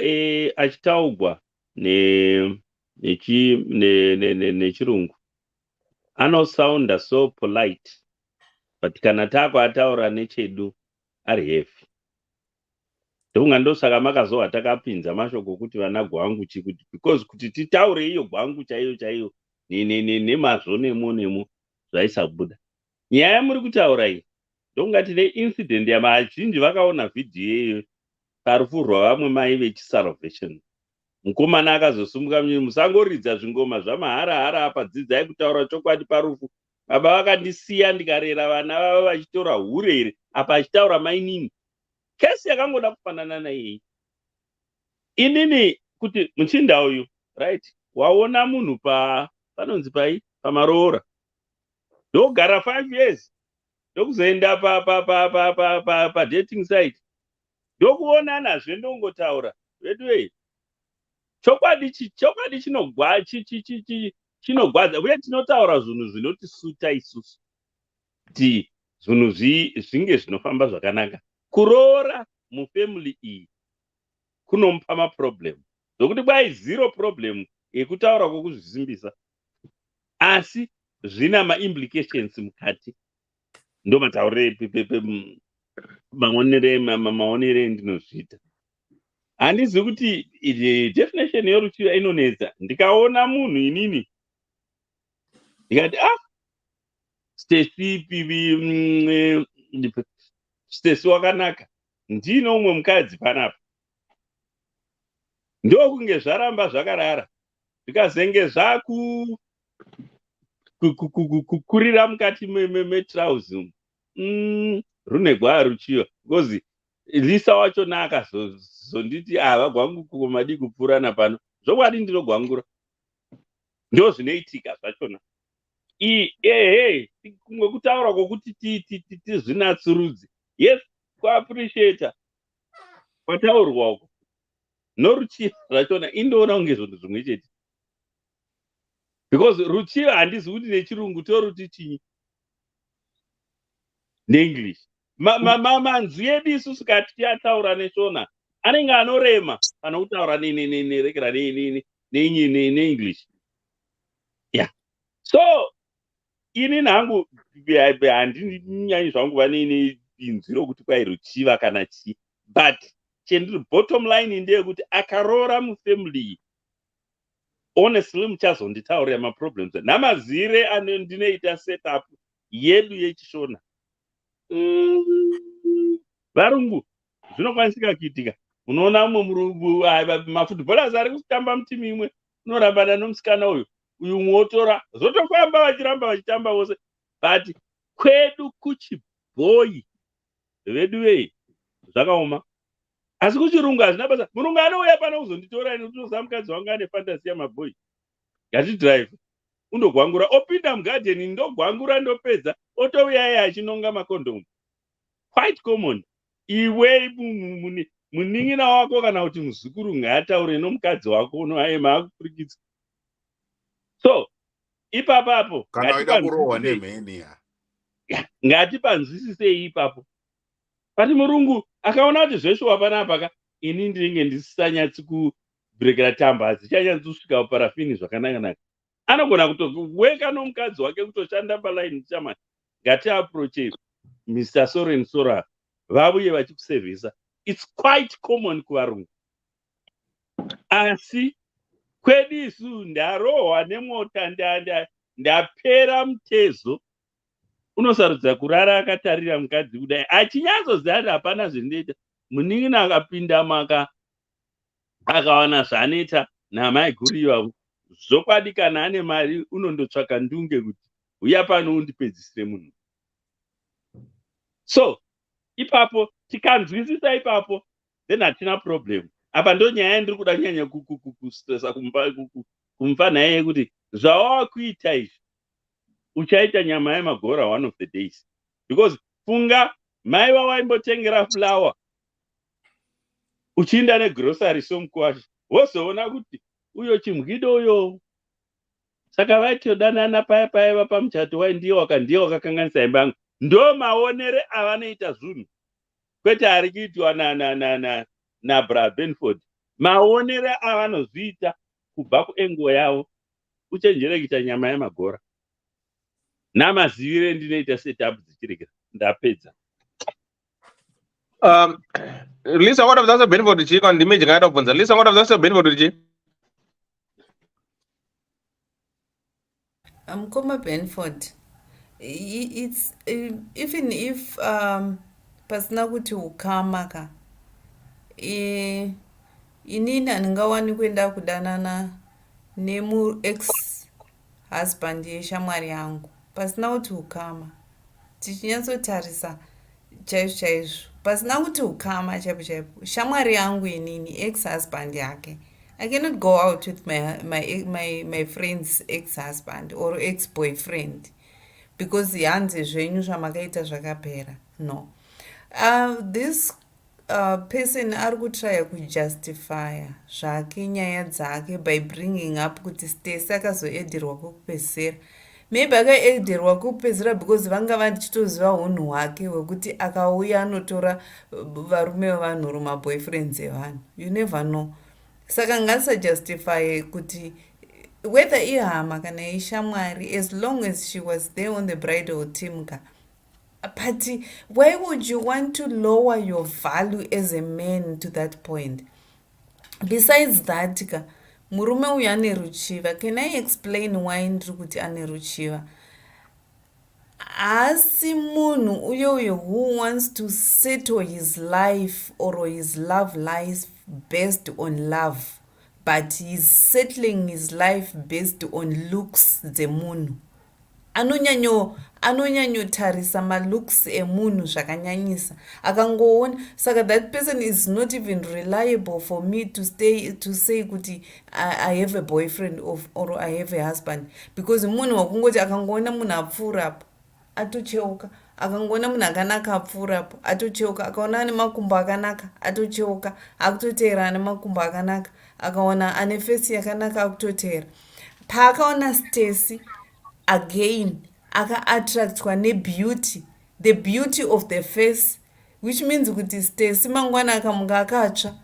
achitaugwa nechirungu anosounda so polite, but kana tako ataura nechedu ari heavy. ndonga ndosaka makazowa takapinza mashoko kuti vana gwangu chikuti because kuti titaure iyo gwangu chaiyo nemazvo nemo zvaisabuda. Nyaya yamuri kutaura iyi ndonga tine incident yamazhinji vakaona vhidhiyo iyoyo parufu rwavamwe mai vechisalvation. Mukomana akazosumuka musangoridza zvingoma zvamahara apa, dzidzai kutaura chokwadi parufu. Baba vakandisiya ndikarera vana vava vachitora hurere apa achitaura mainini. Kesi yakangoda kufanana naiyei. Inini kuti muchinda uyu right waona munhu panonzi pai pamaroora ndogara 5 years ndokuzoenda pa dating site ndokuonanazve ndongotaura vedu chokwadi chinogwadza uye tinotaura zvinhu zvinotisuta isusu kuti zvinhu zvinge zvinofamba zvakanaka. Kuroora mufamily iyi kunomupa maproblem zvokuti kwai zero problem yekutaura kwokuzvisimbisa, asi zvina maimplications mukati. Ndo mataurire maonere endinozviita. Handizi kuti definition yoruchiva inonetsa. Ndikaona munhu inini ndikati Stacy wakanaka, ndine umwe mukadzi panapa, ndokunge zvaramba zvakarara zvikazenge kukurira mukati metrauzi rune gwaa ruchiva because Lisa wachona akazonditi vagwangu kumadi kupurana pano zvokwadi ndinogwangura ndo zvinoitika zvachona. Kumwe kutaura kwokuti tizvinatsurudze, yes, kuappreciata kwataurwa uko noruchiva zvachona indoona kunge zvinhu zvimwe chete, because ruchiva handizi kuti nechirungu toruti chinyi neEnglish. Manzwi edu isusu kati tiataura neshona anenge anorema kana kutaura nerekera neEnglish. So ini nangu handinyanyi zvangu vane binzwi rokuti kwai ruchiva kana chii, but chendiri bottom line ndeyekuti akaroora mufamily honestly muchazonditaurira maproblems namazire ndinoita setup yedu yechishona. Varungu zvinokwanisika kuitika. Unoona mumwe mafutballers ari kutamba mutimu imwe unorambana nomusikana uyu mwotora zotofamba vachiramba vachitamba vose, but kwedu kuchibhoyi vedu zvakaoma, asi kuchirungu hazvina basa. Murungu anouya pano kuzonditora ini utoziva mukadzi wangu ane fantasi yamabhoyi, ngatidrive undogwangura, opinda mugadheni ndogwangura ndopedza, otouya achinonga makondomu. Quite common. Iwe munin'ina wako kana kuti muzukuru ngaataure nomukadzi wako unoaema akupurikidza. So ipapapo kana waida kurohwa nemheni ngatipanzwisisei ipapo. Pati murungu akaona kuti zveshe wapanapa ini ndinenge ndisisanyatsi kubrekera tamba, dzichanyatsi kusvika parafini zvakanaka, anogona kutoweka nomukadzi wake kutoshanda palaini chamani. Ngatiaproche Mr. Soren Sora vauye vachikusevhisa. It's quite common kuvarungu, asi kwedu isu ndarohwa nemota ndapera mutezo. Unosarudza kurara akatarira mukadzi kudai achinyatsoziva kuti hapana zvinoita. Munin'ina akapinda maka akawana zvaanoita namai guru ivavo, zvokwadi kana ane mari unondotsvaka ndunge kuti uya pano undipedzisire munhu. So ipapo tikanzwisisa ipapo then hatina problem. Apa ndo nyaya ndiri kuda kunyanya kustresa kumpa naye yekuti zvawava kuita izvi uchaita nyama yemagora one of the days, because funga mai vavaimbotengera flower uchiinda negrocery somukwasha wozoona kuti uyo chimwido uyo. Saka vaitodanana paya paya pamuchato wai ndiye wakakanganisa imba yangu. Ndo maonere avanoita zvinhu, kwete ari kuitwa nabra Benford. Maonere avanozviita kubva kuengo yavo. Uchenjere kuita nyama yemagora. Namazivire ndinoita setup dzichirekera. Ndapedza. Lisa, what of that's a benefit to on the image guide of Lisa, what of that's a benefit to Mukoma Benford, it's even if pasina kuti ukama ka inini handingawani kuenda kudanana nemu ex husband yeshamwari yangu pasina kuti ukama, tichinyatsotarisa chaizvo chaizvo, pasina kuti ukama chaipo chaipo. Shamwari yangu inini ex husband yake, I cannot go out with my friend's ex husband or ex boyfriend because hanzi zvenyu zvamakaita zvakapera. No, this person ari kutraya kujustifya zvake nyaya dzake by bringing up kuti Stacy akazoedherwa kwekupedzisira. Maybe akaedherwa kwekupedzisira because vanga vachitoziva unhu hwake hwekuti akauya anotora varume vevanhu maboyfriends evanhu. You never know. Saka ngasajustify kuti whether ihama kana ishamwari, as long as she was there on the bridal team ka. But why would you want to lower your value as a man to that point? Besides that, murume uyu ane ruchiva. Can I explain why ndiri kuti ane ruchiva? Asi munhu uyo who wants to settle his life or his love life based on love, but he's settling his life based on looks dzemunhu. Anonyanyotarisa malooks emunhu zvakanyanyisa akangoona. Saka that person is not even reliable for me to say kuti I have a boyfriend or I have a husband, because munhu wakungoti akangoona munhu apfuura apo atocheuka, akangoona munhu akanaka apfuura apo atocheuka, akaona ane makumbo akanaka atocheuka akutotera ane makumbo akanaka, akaona ane fesi yakanaka akutotera. Paakaona Stacy again aka-attractwa nebeauty, the beauty of the face, which means kuti Stacy mangwana akamuka akatsva,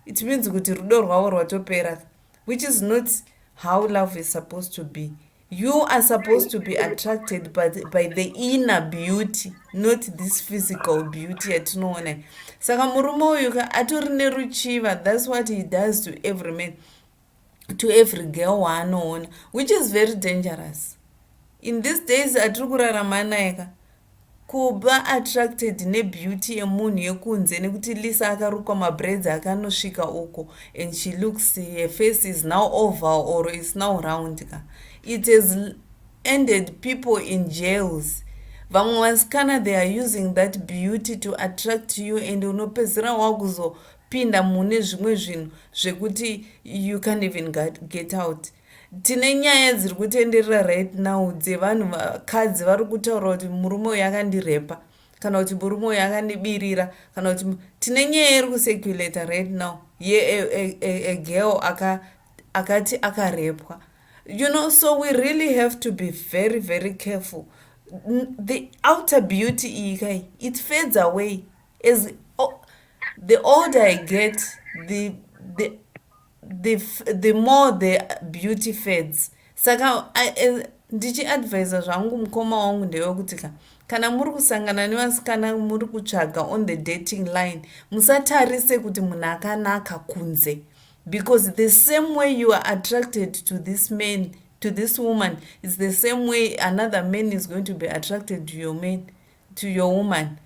it means kuti rudo rwavo rwatopera, which is not how love is supposed to be. You are supposed to be attracted by the inner beauty, not this physical beauty yatinoona. Saka murume uyu atori neruchiva. That's what he does to every man, to every girl waanoona, which is very dangerous. In these days atiri kurarama naye kuba attracted nebeauty yemunhu yekunze, nekuti Lisa akarukwa mabraids akanosvika uko and she looks, her face is now oval or is now round. It has ended people in jails. Vamwe vasikana, they are using that beauty to attract you, and unopedzera wakuzopinda mune zvimwe zvinhu zvekuti you can't even get out. Tine nyaya dziri kutenderera right now dzevanhu vakadzi vari kutaura kuti murume uyu akandirepa, kana kuti murume uyu akandibirira, kana kuti tine nyaya iri kuseculata right now a girl akati akarepwa. You know, so we really have to be very, very careful. The outer beauty, it fades away. As the older I get, the more the beauty fades. Saka ndichiadvisa zvangu mukoma wangu ndewekuti kana muri kusangana nevasikana muri kutsvaga on the dating line, musatarise kuti munhu akanaka kunze, because the same way you are attracted to this man, to this woman, is the same way another man is going to be attracted to your man, to your woman.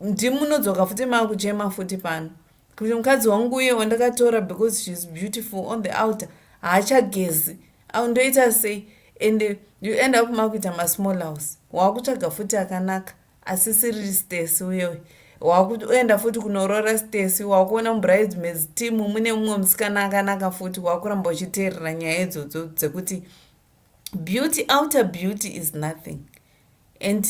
Ndimunodzoka futi makuchema futi pano kuti mukadzi wangu uye wandakatora because she's beautiful on the outer haachagezi aundoita sei, and you end up makuita masmall house. Wakutsvaga futi akanaka asisiri Stacy uyewe, wakuenda futi kunorora Stacy, wakuona mubridesmaids team mune mumwe musikana akanaka futi, wakuramba uchiteerera nyaya idzodzo dzekuti beauty, outer beauty is nothing. And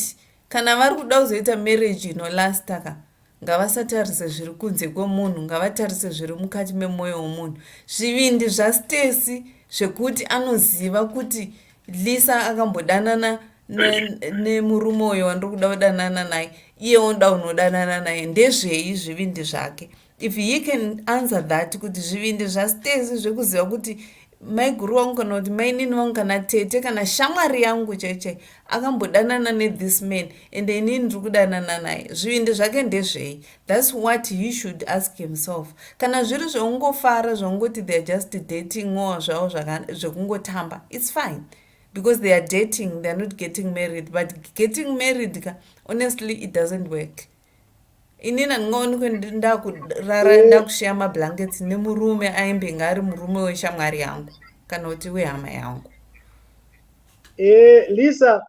kana vari kuda kuzoita marriage inolasta ka, ngavasatarise zviri kunze kwemunhu, ngavatarise zviri mukati memwoyo womunhu. Zvivindi zvaStacy zvekuti anoziva kuti Lisa akambodanana nemurume uyo wandiri kuda kudanana naye, iye unoda unodanana naye, ndezvei zvivindi zvake? If he can answer that, kuti zvivindi zvaStacy zvekuziva kuti maiguru vangu kana kuti mainini vangu kana tete kana shamwari yangu chaichai akambodanana nethis man ende inini ndiri kudanana naye zvivindi zvake ndezvei. That's what he should ask himself. Kana zviri zveungofara zvaungoti theyare just dating or zvavo zvekungotamba, it's fine because they are dating, theyare not getting married. But getting married honestly it doesn't work. Inini handingaoni ndakurara ndakushiya mablankets nemurume aimbenge ari murume weshamwari yangu kana kuti wehama yangu. Lisa,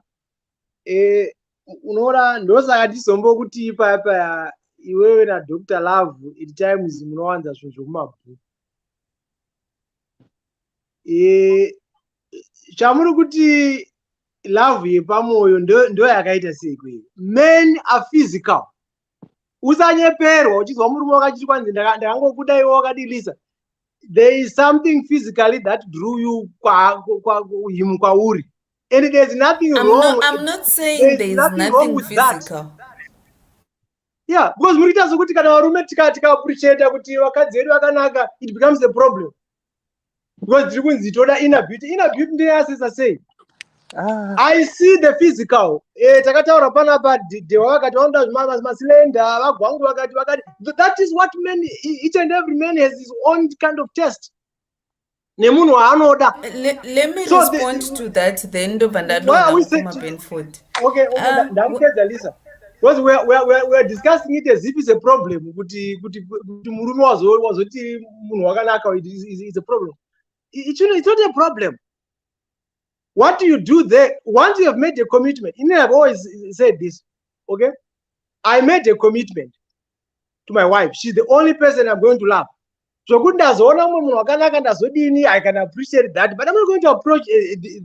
unoona ndosaka tizombokuti ipapa iwewe naDr Love at times munowanza zvinhu zvekumabhuku. Chamuri kuti love yepamoyo ndo yakaita sei kwei. Men are physical. Usanyeperwa uchizwa murume wakachiti kwanzi ndakangokuda iwe wakadi Lisa. There is something physically that drew you him kwauri. And there's nothing wrong. I'm not saying there's nothing wrong with physical. That. Yeah, because murita sokuti kana varume tika appreciate kuti vakadzi vedu vakanaka, it becomes a problem. Because tiri kunzi toda inner beauty ndeyasisa sei. I see the physical. Takataura panapa dewa vakati vaunda masilenda vagwangu vakati. That is what men, each and every man has his own kind of taste. Nemunhu waanoda. Let me respond to that then ndobva Benford. Okay, ndakupedza Lisa. Because we are discussing it as if it's a problem. Kuti murume wazoti munhu wakanaka is a problem. It's not a problem. What do you do there? Once you have made a commitment, I have always said this, okay? I made a commitment to my wife. She's the only person I'm going to love. So good as I can appreciate that, but I'm not going to approach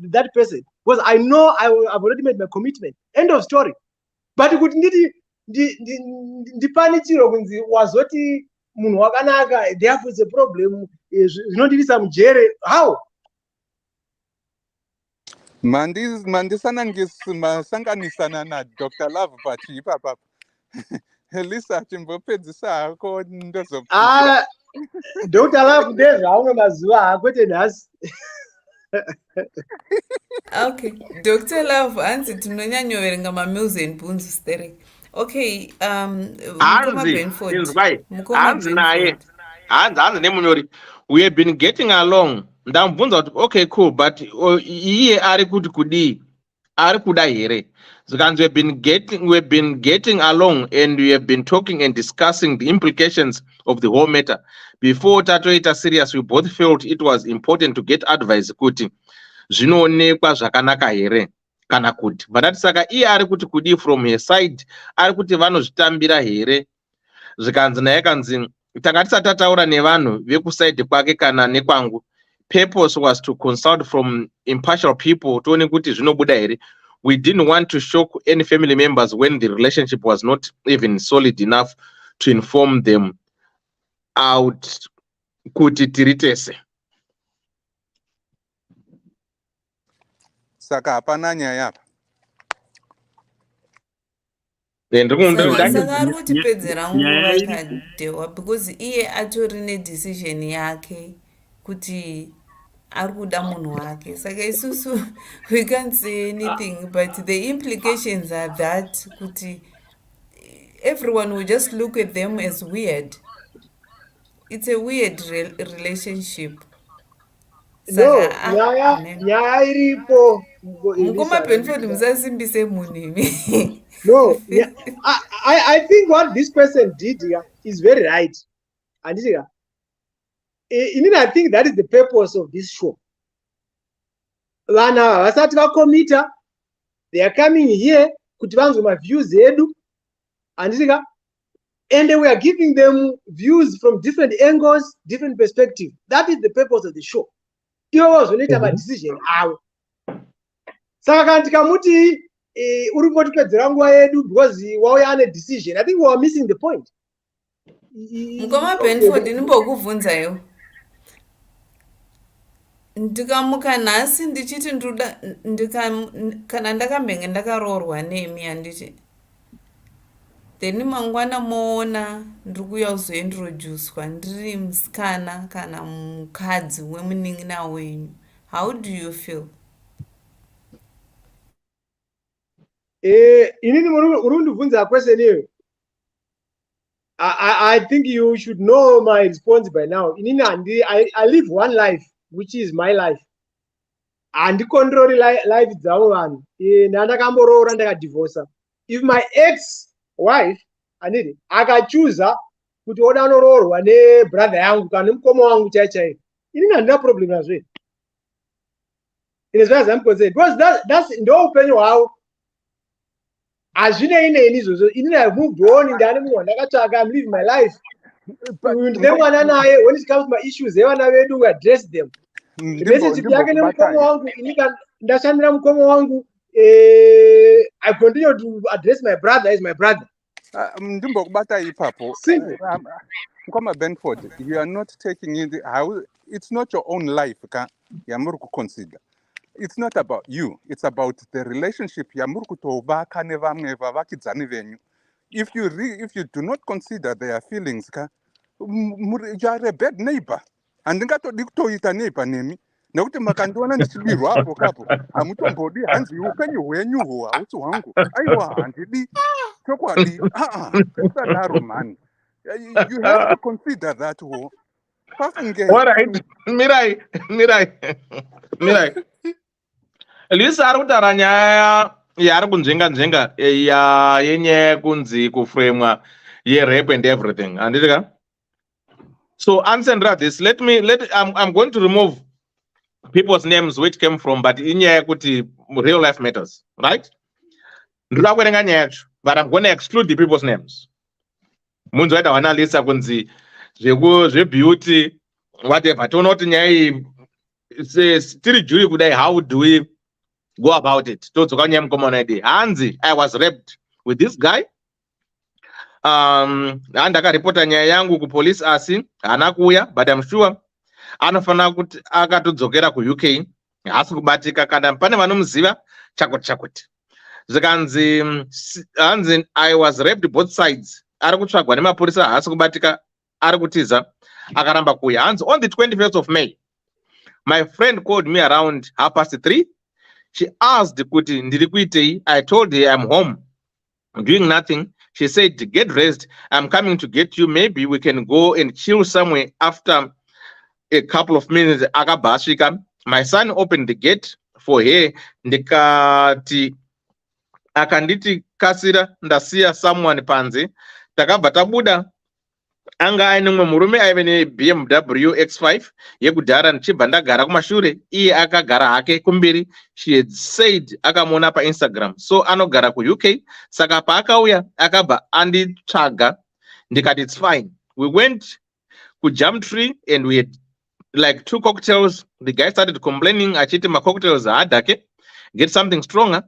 that person because I know I've already made my commitment. End of story. But good ndipanichiro kunzi wazoti munhu wakanaka, therefore it's a problem. Zvinodivisa mujere. How? mandisanganisana naDr Love pachi papa. Lisa chimbopedzisa hako ndozopfuura. Dr Love ndezvaumwe mazuva akwete nhasi. Okay, Dr Love hanzi tinonyanyoverenga maMills and Boons sterek. Okay, hanzi naye hanzi nemunyori, we have been getting along. Ndamubvunza kuti okay cool, but iye ari kuti kudii, ari kuda here? Zikanzi we've been getting along and we have been talking and discussing the implications of the whole matter. Before tatoita serious, we both felt it was important to get advice kuti zvinoonekwa zvakanaka here kana kuti. But saka iye ari kuti kudii from her side, ari kuti vanozvitambira here. Zvikanzi naye kanzi tanga tisati tataura nevanhu vekusaidi kwake kana nekwangu. Purpose was to consult from impartial people tione kuti zvinobuda here. We didn't want to shock any family members when the relationship was not even solid enough to inform them out kuti tiritese. Saka hapana nyaya apa. Saka ari kutipedzera nguva kadewa because iye atori nedecision yake kuti ari kuda munhu wake. Saka isusu we can't say anything, but the implications are that kuti everyone will just look at them as weird. It's a weird relationship. No, nyaya iripo. Mukoma Benford musasimbise munhu imi. No, I think what this person did here is very right. And I think that is the purpose of this show. Vana vasati vakomita, they are coming here kuti vanzwe maviews edu, and we are giving them views from different angles, different perspectives. That is the purpose of the show. Iwo wazonoita madecision avo. Saka kana tikamuti uri kutipedzera nguva yedu because wauya ane decision, I think we are missing the point. Mukoma Benford ndimbokubvunzayo. Ndikamuka nhasi ndichiti kana ndakambenge ndakaroorwa nemi handiti then mangwana moona ndiri kuuya kuzointroducwa ndiri musikana kana mukadzi wemunin'ina wenyu. How do you feel? Inini uri kundibvunza question iyoyo. I think you should know my response by now. Inini I live one life which is my life. Handicontrol life dzavo vanhu. Ndandakamboroora ndakadivorsa. If my ex wife anidi akachuza kuti oda anoroorwa nebrother yangu kana nemukoma wangu chaichaio, inini handina problem nazvo. It is as I'm concerned because that's ndo upenyu hwavo. Hazvinei neni izvozvo. Inini I moved on, ndani munhu ndakatsvaka, I'm living my life. Ndine mwana naye, when it comes to my issues evana vedu we address them. Relationship yake nemukoma wangu, inini ndashandira mukoma wangu, I continue to address my brother as my brother. Ndimbokubata ipapo. Mukoma Benford, you are not taking it how it's not your own life yamuri kuconsider. It's not about you, it's about the relationship yamuri kutovaka nevamwe vavakidzani venyu. If you do not consider their feelings you are a bad neighbor. Handingatodi kutoita neighbor nemi nekuti makandiona ndichibirwa apo kapo hamutombodi hanzi upenyu hwenyuhwo hausi hwangu. Aiwa handidi chokwadi. Usadaro man. You have to consider that wo. All right, Mirai. Lisa ari kutaura nyaya yaari kunzvenga yenyaya yekunzi kufremwa rape and everything. Andika? So answer this. I'm going to remove people's names which came from, but inyaya kuti real life matters, right? Ndinoda kuverenga nyaya yacho, but I'm going to exclude the people's names. Munhu waita wana Lisa kunzi zvebeauty whatever. Toona kuti nyaya iyi tiri jury kudai, how do we go about it? Todzoka nyaya mukoma naidi. Hanzi, I was raped with this guy. Ndakaripota nyaya yangu kupolice asi haana kuuya, but I'm sure anofanira kuti akatodzokera kuUK haasi kubatika kana pane vanomuziva chakuti. Zvikanzi hanzi I was raped both sides. Ari kutsvagwa nemapurisa haasi kubatika, ari kutiza akaramba kuuya. Hanzi on the 21st of May, my friend called me around 3:30. She asked kuti ndiri kuitei. I told her I'm home doing nothing. She said, get rest, I'm coming to get you, maybe we can go and chill somewhere. After a couple of minutes akabva asvika. My son opened the gate for her. Ndikati akanditi kasira ndasiya someone panze. Takabva tabuda. Anga aine mumwe murume aive neBMW X5 yekudhara, ndichibva ndagara kumashure, iye akagara hake kumberi. She had said akamuona paInstagram, so anogara kuUK. Saka paakauya akabva anditsvaga. Ndikati it's fine. We went kuJumtree and we had like 2 cocktails. The guy started complaining achiti macocktails haadhake, get something stronger.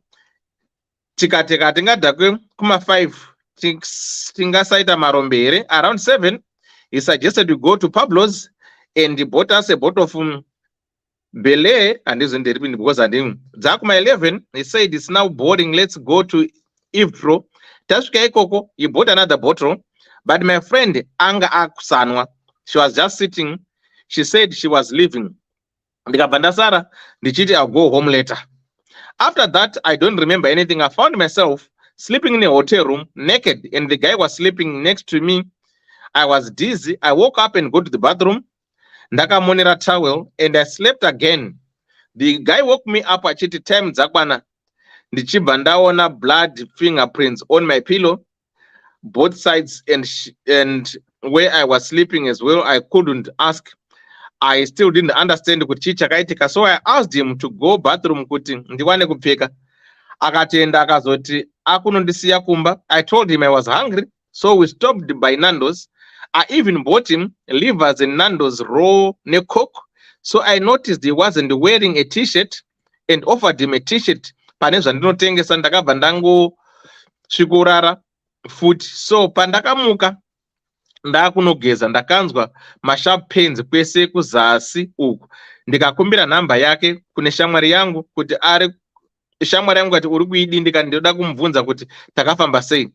Tikati tingadhakwe kuma5 tingasaita marombe here. Around 7 he suggested we go to Pablo's and he bought us a bottle of Bele and isn't it because I didn't. Zakuma 11 he said it's now boarding, let's go to Ivtro. Tashka Ekoko, he bought another bottle, but my friend Anga Akusanwa, she was just sitting. She said she was leaving. Ndikabandasara ndichiti I'll go home later. After that I don't remember anything. I found myself sleeping in a hotel room naked and the guy was sleeping next to me. I was dizzy. I woke up and go to the bathroom. Ndakamonera towel and I slept again. The guy woke me up achiti time dzakwana. Ndichibva ndaona blood fingerprints on my pillow, both sides, and where I was sleeping as well. I couldn't ask. I still didn't understand kuti chakaitika. So I asked him to go bathroom kuti ndiwane kupfeka. Akatenda akazoti akunondisiya kumba. I told him I was hungry, so we stopped by Nando's. I even bought him livers and Nando's raw ne coke. So I noticed he wasn't wearing a t-shirt and offered him a t-shirt. Pane zvandinotengesa ndakabva ndangosvikurara futi. So pandakamuka ndakunogeza ndakanzwa masharp pains kwese kuzasi uku. Ndikakumbira namba yake kune shamwari yangu kuti ari shamwari yangu ati uri kuidindika ndoda kumubvunza kuti takafamba sei.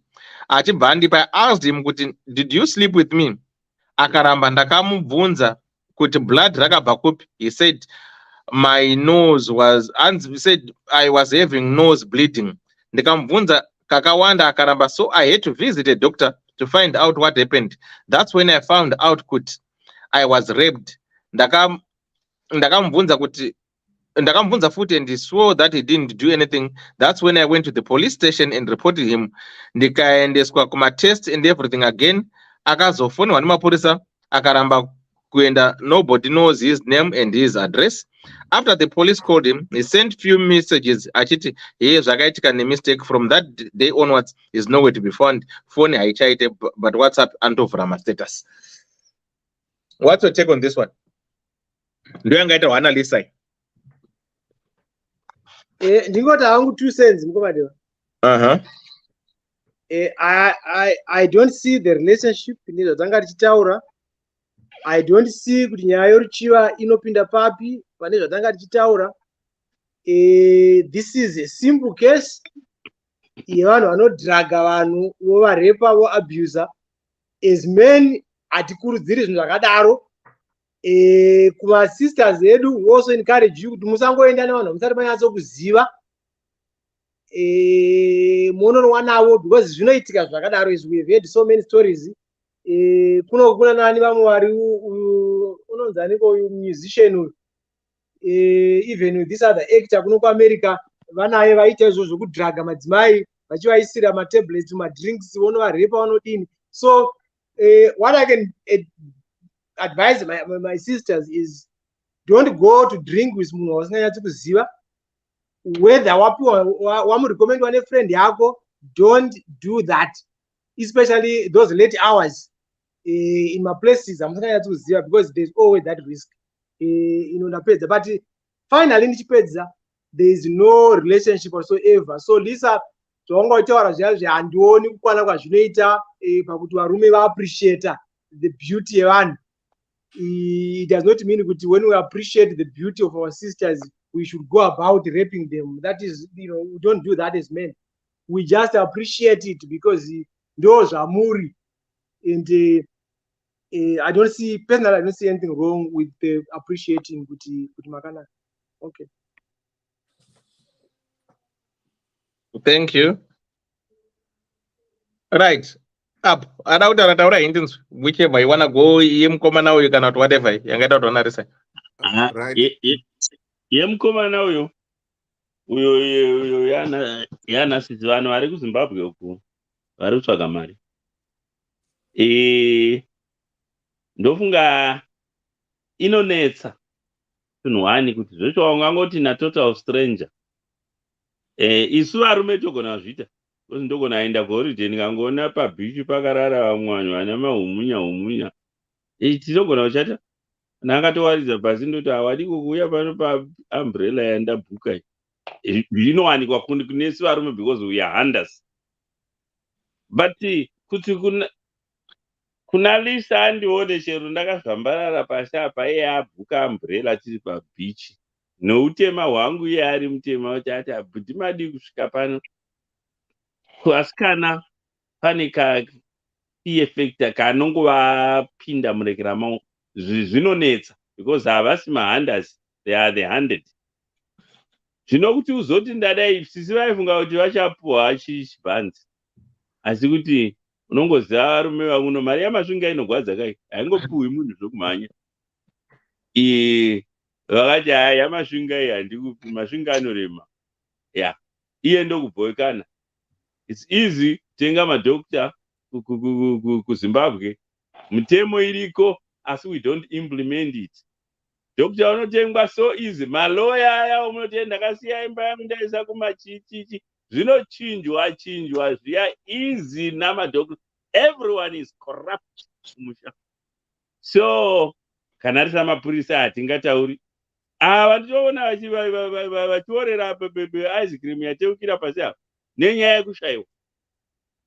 Achibva andipa, I asked him kuti did you sleep with me? Akaramba. Ndakamubvunza kuti blood rakabva kupi. He said my nose was, he said I was having nose bleeding. Ndikamubvunza kakawanda akaramba. So I had to visit a doctor to find out what happened. That's when I found out kuti I was raped. Ndakamubvunza kuti ndakamubvunza futi and he swore that he didn't do anything. That's when I went to the police station and reported him. Ndikaendeswa kuma test and everything again. Akazofonwa nemapurisa akaramba kuenda. Nobody knows his name and his address. After the police called him, he sent few messages achiti ye zvakaitika nemistake. From that day onwards is nowhere to be found. Phone haichaite, but WhatsApp antovhura mastatus. What's your take on this one? Ndio yangaita waanalisa. Ndingoti hangu 2 cents mukomadeva. I don't see the relationship nezvatanga tichitaura. I don't see kuti nyaya yoruchiva inopinda papi pane zvatanga tichitaura. This is a simple case yevanhu vanodhraga vanhu vovarepa voabuser. As men hatikurudziri zvinhu zvakadaro. Kuma sisters edu we also encourage you kuti musangoenda navanhu musati manyatso kuziva munonowa navo, because zvinoitika zvakadaro. Is we have heard so many stories. Kuna nani vamwe vari unonzi aniko uyu musician uyu, even with this other actor kuno kuAmerica vanaye vaita izvozvo kudhraga madzimai vachivaisira matablets madrinks vonovarepa vanodini. So what I can advise my sisters is don't go to drink with munhu wasinganyatsi kuziva. Whether wamurecommendwa nefriend yako, don't do that, especially those late hours in my places amusinganyatsi kuziva, because there's always that risk. Inondapedza, but finally ndichipedza, there is no relationship whatsoever. So Lisa, zvaungaitaura zviya handioni kukwana kwazvinoita pakuti varume vaappreciate the beauty yevanhu. It does not mean that when we appreciate the beauty of our sisters, we should go about raping them. That is, we don't do that as men. We just appreciate it because those are muri. And I don't see, personally, I don't see anything wrong with appreciating kuti makana. Okay. Thank you. Right. Up. Taura Indians, whichever you wanna go, yemkomana uyu kana kuti whatever. Yangaita kuti wanarisa. Yemkomana uyo yana sisi vanhu vari kuZimbabwe uku vari kutsvaga mari. Ndofunga inonetsa tunhwani kuti zvesho ungangoti na total stranger. Isu varume togona kuzviita. Because ndogona aenda kuholiday ndikangoona pabhichi pakarara vamwe vanhu vane mahumunya. Tinogona kuchata. Nakatowaridza pasi ndoti hawadi kuuya pano paumbrella yandabhuka. Zvinowanikwa kunesi varume because we are hunters. But kuti kuna Lisa andione chero ndakazvambarara pasi apa iye abhuka umbrella tiri pabhichi. Noutema hwangu iye ari mutema kuti ati ndimadi kusvika pano. Kuasikana pane effect kanongovapinda murekera mao. Zvinonetsa because havasi mahunters, they are the hunted. Zvino kuti uzoti ndadai sisi vaifunga kuti vachapuwa chibhanzi. Asi kuti unongoziva varume vauno mari yamasvinga inogwadza kai haingopuwi munhu zvokumhanya. Vakati yamasvinga iyi handikupi, masvinga anorema. Iye ndokubhowekana. It's easy kutenga madokta kuZimbabwe. Mutemo iriko, asi we don't implement it. Dokta unotengwa so easy. Maloya aya unoti ndakasiya imba yangu ndaisa kumachichichi. Zvinochinjwa zviya easy namadokta. Everyone is corrupt. So kana risa mapurisa hatingatauri. Vandichoona vachiorera ice cream yateukira pasi apa nenyaya yekushayiwa.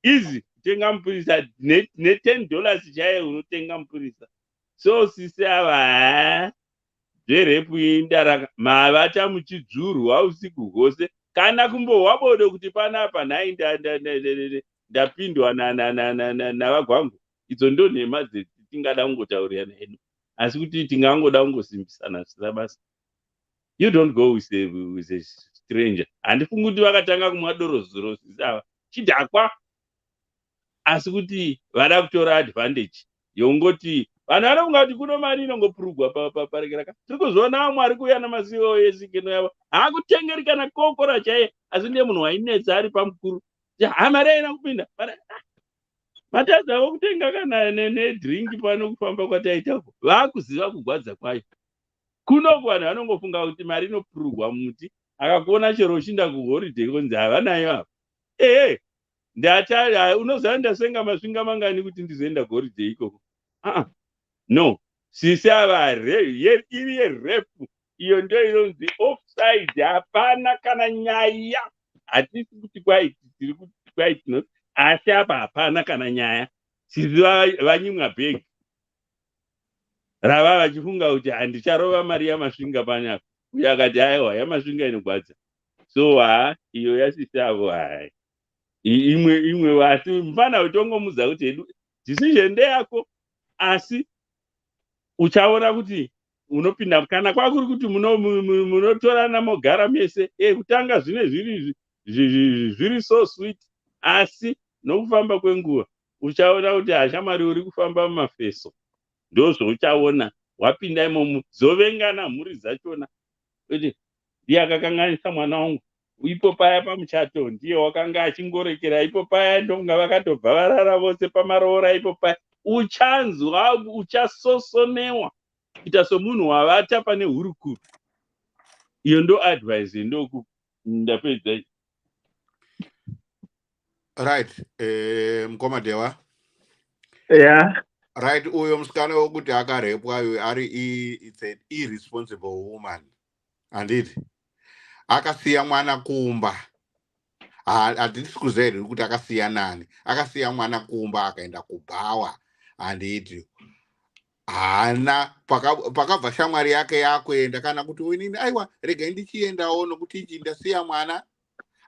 Easy kutenga mupurisa $10 chaiyo unotenga mupurisa. So sisi ava zverepu indaraka mavata muchidzurwa usiku hwose kana kumbohwa bodo kuti panapa nhai ndapindwa navagwangu, idzo ndo nhema dzetingada kungotaurirana hedu, asi kuti tingangoda kungosimbisana zvisina basa. You don't go with a stranger. Handifungi kuti vakatanga kumwa doro zuro ava chidhakwa, asi kuti vada kutora advantage yongoti vanhu vanofunga kuti kuno mari inongopurugwa parekeraka. Tiri kuzoona vamwe ari kuuya namasiwo esikeno yavo haakutengeri kana kokora chaiye, asi ndiye munhu wainetsa ari pamukuru hamari aina kupinda matadza avo kutenga kana nedhiringi pano kufamba kwataitako, vaakuziva kugwadza kwayo. Kuno vanhu vanongofunga kuti mari inopurugwa mumuti, akakuona chero uchinda kuhoriday konzi havanayo apa. Unoziva ndasenga masvinga mangani kuti ndizoenda kuhoriday ikoko? No, sisi ava iri yerefu, iyo ndio inonzi offside, hapana kana nyaya. Hatisi kuti tiri kuti kwai asi apa hapana kana nyaya. Sisi vanyimwa bhegi rava vachifunga kuti handicharova mari yamasvinga panapa. Uye akati aiwa yamasvinga inogwadza. So iyo yasisi avo imwe wasi mufana utongomudza kuti hedu decision ndeyako, asi uchaona kuti unopinda kana kwakuri kuti munotorana mogara mese. Kutanga zviri so sweet, asi nokufamba kwenguva uchaona kuti hashamari uri kufamba mumafeso. Ndozvouchaona wapinda imomo, zovengana mhuri dzachona kuti ndiye akakanganisa mwana wangu, ipo paya pamuchato ndiye wakanga achingorekera, ipo paya ndonga vakatobva varara vose pamaroora, ipo paya uchanzwa, uchasosonewa kuita somunhu wavata pane hurukuru. Iyo ndo advice ndoku ndapedza. Right, Mkomadewa. Yeah. Right, uyo musikana wokuti akarepwa ari it's an irresponsible woman. Anditi akasiya mwana kumba. Handisi kuziva kuti akasiya nani. Akasiya mwana kumba akaenda kubhawa. Anditi hana pakabva shamwari yake yakuenda kana kuti inini aiwa rega ndichiendawo nokuti ichi ndasiya mwana.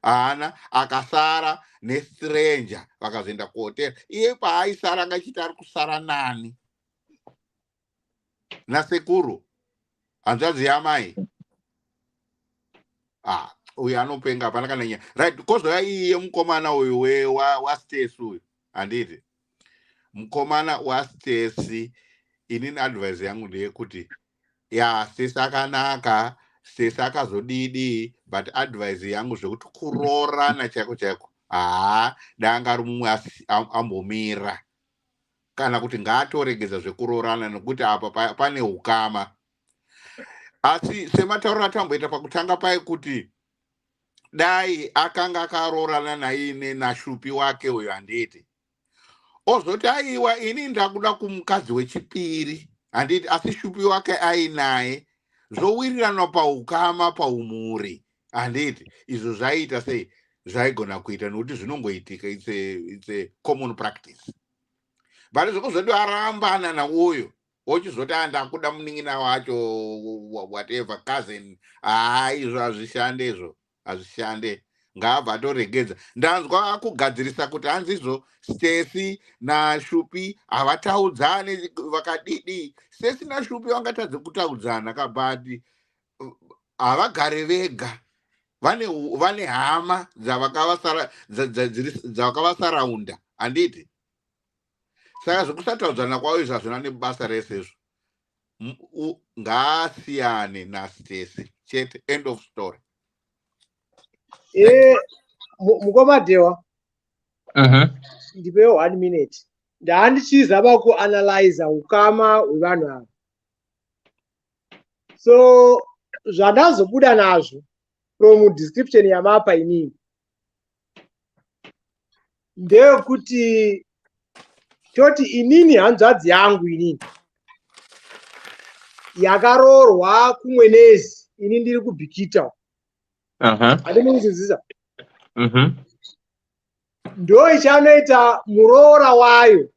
Hana akasara nestranger vakazoenda kuhotera. Iye paaisara angachiti ari kusara nani? Nasekuru hanzvadzi yamai. Uyu anopenga hapana kana nyaya. Right, kozouya iye mukomana uyu waStacy uyu. Handiti mukomana waStacy, inini advice yangu ndeyekuti Stacy akanaka, Stacy akazodidi, but advice yangu zvekuti kuroorana chaiko chaiko danga rumwe ambomira, kana kuti ngaatoregedza zvekuroorana nokuti apa pane ukama. Asi sematauriro atamboita pakutanga pai kuti dai akanga akaroorana naine nashupi wake uyu handiti ozoti aiwa ini ndakuda kumukadzi wechipiri handiti, asi shupi wake ainaye zvowirirana paukama paumuri handiti. Izvo zvaita sei zvaigona kuita nokuti zvinongoitika, it's a common practice. But zvokozoti arambana nauyo ochizoti ndakuda munin'ina wacho whatever cousin, izvo hazvishande, izvo hazvishande. Ngaabva atoregedza. Ndanzwa kugadzirisa kuti hanzi izvo Stacy naShupi havataudzane vakadidi. Stacy naShupi vangatadze kutaudzana kabati havagare vega, vane hama dzavakavasaraunda handiti. Saka zvekusataudzana kwavo izvo hazvina nebasa rese izvo. Ngaasiyane naStacy chete, end of story. Mukomadewa, ndipewo 1 minute. Ndandichizama kuanalyze ukama hwevanhu ava. So zvandazobuda nazvo from description yamapa inini ndeyekuti toti inini hanzvadzi yangu inini yakaroorwa kumwenezi, ini ndiri kubhikita. Handimuzvizisa. Ndo ichanoita muroora wayo,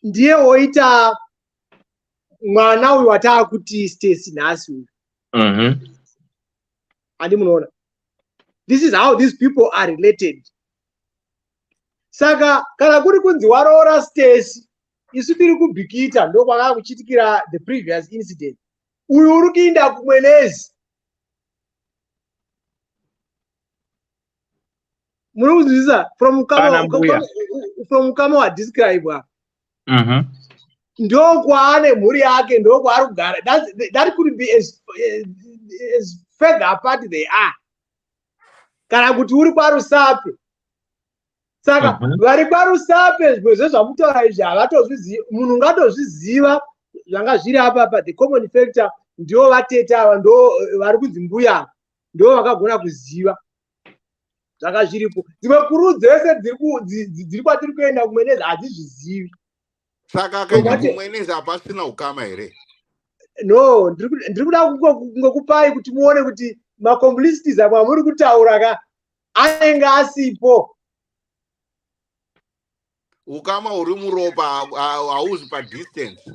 ndiye woita mwana uyu wataa kuti Stacy nhasi uyu. Andi munoona. This is how these people are related. Saka kana kuri kunzi waroora Stacy, isu tiri kubhikita ndokwanga kuchitikira the previous incident. Uyu uri kuinda kumwenezi. Munozvisa from kama wa describe. Ndo kwaane mhuri yake ndo kwaari kugara. That could be as further apart they are. Kana kuti uri kwaRusape. Saka vari kwaRusape zvose zvamutaura izvi havatozvizivi. Munhu ungatozviziva zvanga zviri apa the common factor ndio vatete ava ndo vari kunzi mbuya ndo vakagona kuziva zvanga zviripo. Dzimwe kuru dzese dziri kwatiri kuenda kumwenezi hadzizvizivi. Saka akaenda kumwenezi hapasina ukama here? No, ndiri kuda kungokupai kuti muone kuti macomplicities avo muri kutaura ka anenge asipo. Ukama huri muropa hauzi padistance.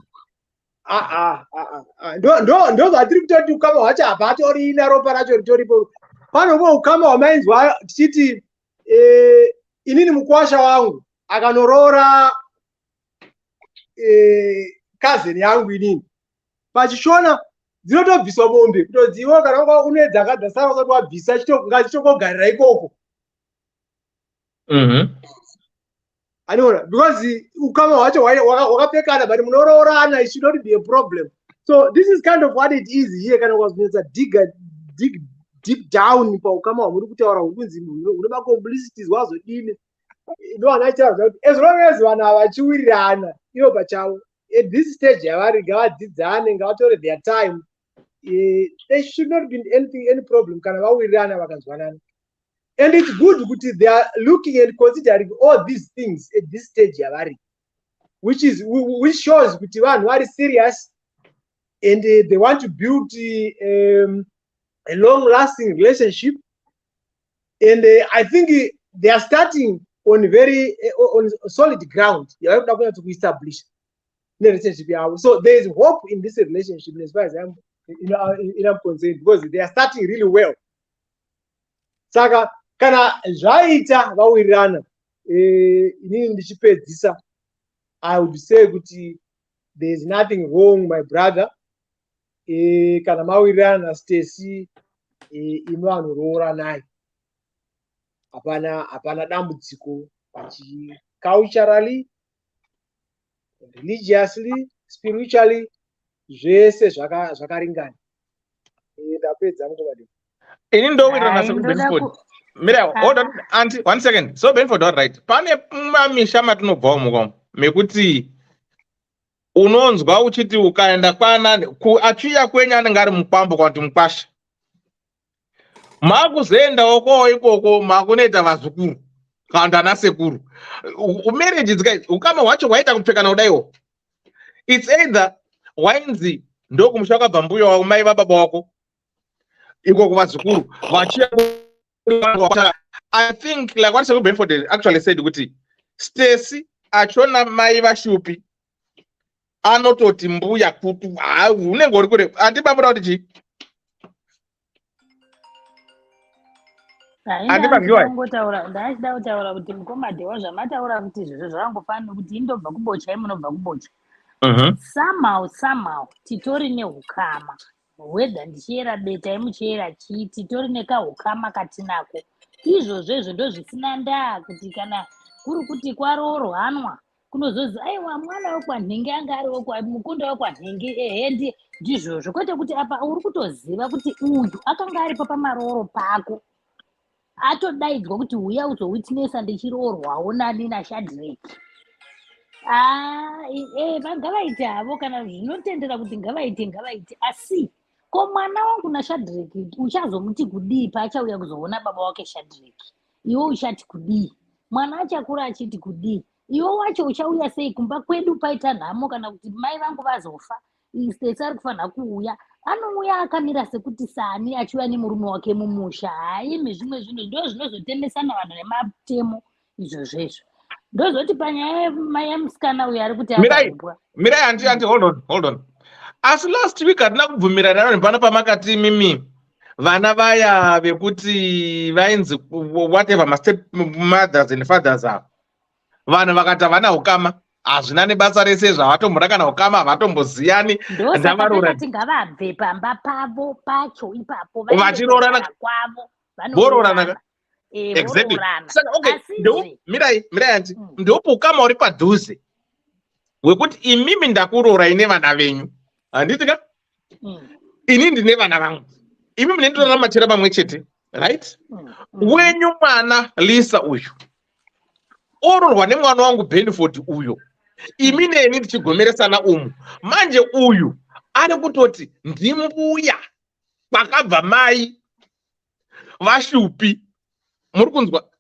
Ndo zvatiri kutoti ukama hwacho hapatorina ropa racho ritoripo. Panomwe ukama hwamainzwa tichiti inini mukwasha wangu akanorora cousin yangu inini. Pachishona dzinotobviswa mombe kutodziwa kana wanga une dzakadzasara usati wabvisa ngachitongogarira ikoko. Aniona, because ukama hwacho wakapfekana but munoroorana, it should not be a problem. So this is kind of what it is here. Kana kwazvinetsa dig deep down paukama hwamuri kutaura kunzi une macomplicities wazodini. Ndo anaita kuti as long as vanhu havachiwirirana ivo pachavo at this stage havari ngavadzidzane ngavatore their time. There should not be any problem kana vawirirana vakanzwanana. And it's good kuti they are looking and considering all these things at this stage yavari, which shows kuti vanhu vari serious and they want to build a long-lasting relationship. And I think they are starting on on solid ground. Yavari kuda kunyatsa kuestablish relationship yavo. So there is hope in this relationship as far as I'm concerned, because they are starting really well. Saka kana zvaita vawirirana inini ndichipedzisa, I would say kuti there is nothing wrong, my brother. Kana mawirirana Stacy imi vanoroora naye hapana dambudziko culturally, religiously, spiritually zvese zvakaringana. Ndapedza mukobadi. Ini ndowirirana sekuBenford. Mira, hold on, auntie, 1 second. So Benford, all right. Pane mamisha matinobva mukomo mekuti unonzwa uchiti ukaenda kwana achiya kwenyu anenge ari mukwambo kana kuti mukwasha, makuzoendawo koo ikoko makunoita vazukuru kana kuti ana sekuru. Marriage ukama hwacho hwaita kupfekana kudaiwo. It's either wainzi ndokumusha wakabva mbuya wako mai vababa wako ikoko vazukuru vachiya. I think like what Seku Benford actually said kuti Stacy achona mai vashupi anototi mbuya kutu unenge uri kure andibabura kuti chi ndachida kutaura kuti mukomadhewa zvamataura kuti izvozvo zvakangofanira kuti indobva kubocha imunobva kubocha. Somehow titori neukama, whether ndichiyera beta imuchiyera chii, titori nekahukama katinako. Izvozvo ndo zvisina ndaa kuti kana kuri kuti kwaroorwanwa kunozozi aiwa mwana wekwanhenge anga ari mukunda wekwanhenge ndizvozvo, kwete kuti apa uri kutoziva kuti uyu akanga aripo pamarooro pako atodaidzwa kuti uya uzowitnesa ndichiroorwawo nani naShadrach. Ngavaite havo kana zvinotendera kuti ngavaite asi ko mwana wangu naShadrach uchazomuti kudii paachauya kuzoona baba wake Shadrach? Iwe uchati kudii? Mwana achakura achiti kudii? Iwe wacho uchauya sei kumba kwedu paita nhamo kana kuti mai vangu vazofa, Stacy ari kufanira kuuya? Anouya akamira sekuti sani achiuya nemurume wake mumusha. Haimi zvimwe zvinhu ndo zvinozotemesana vanhu nematemo izvozvezvo. Ndozoti panyaya mai amusikana uyu ari kuti mirai anti hold on. As last week hatina kubvumirana nani pano pamakati mimi vana vaya vekuti vainzi whatever mastep mothers and fathers avo, vanhu vakati havana ukama, hazvina nebasa rese zvavatombora kana ukama havatomboziyani, ndosaka ndavaroora takati ngavabve pamba pavo pacho ipapo vachiroorana, vaende kwavo voroorana. vanoroorana Exactly. voroorana Saka okay, asizve mirai anti, ndopo ukama uri padhuze wekuti imimi ndakuroora ine vana venyu, handiti ka? Ini ndine vana vangu, imi munenditorana machera pamwe chete, right? Wenyu mwana Lisa uyu oroorwa nemwana wangu Benford uyo, imi neni ndichigomeresana umu, manje uyu ari kutoti ndimbuya kwakabva mai vashupi, muri kunzwa?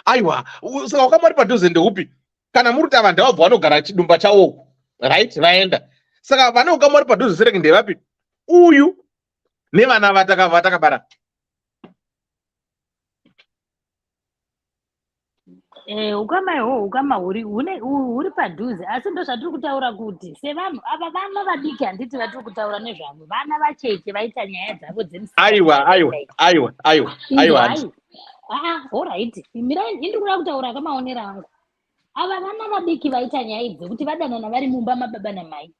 Aiwa, saka ukama uri padhuze ndeupi? Kana muri kuti ava ndavabva vanogara chidumba chawoku, right, vaenda. Saka vane ukama uri padhuze sereke ndevapi? Uyu nevana vatakabara. ukama ihwo ukama huri padhuze, asi ndo zvatiri kutaura kuti sevanhu ava vana vadiki, handiti vatiri kutaura nezvamwe, vana vacheche vaita nyaya dzavo Aiwa. Alright, mirai ndiri kuda kutaura kamaonero angu. Ava vana vadiki vaita nyaya idzi kuti vadanana vari mumba mababa namai,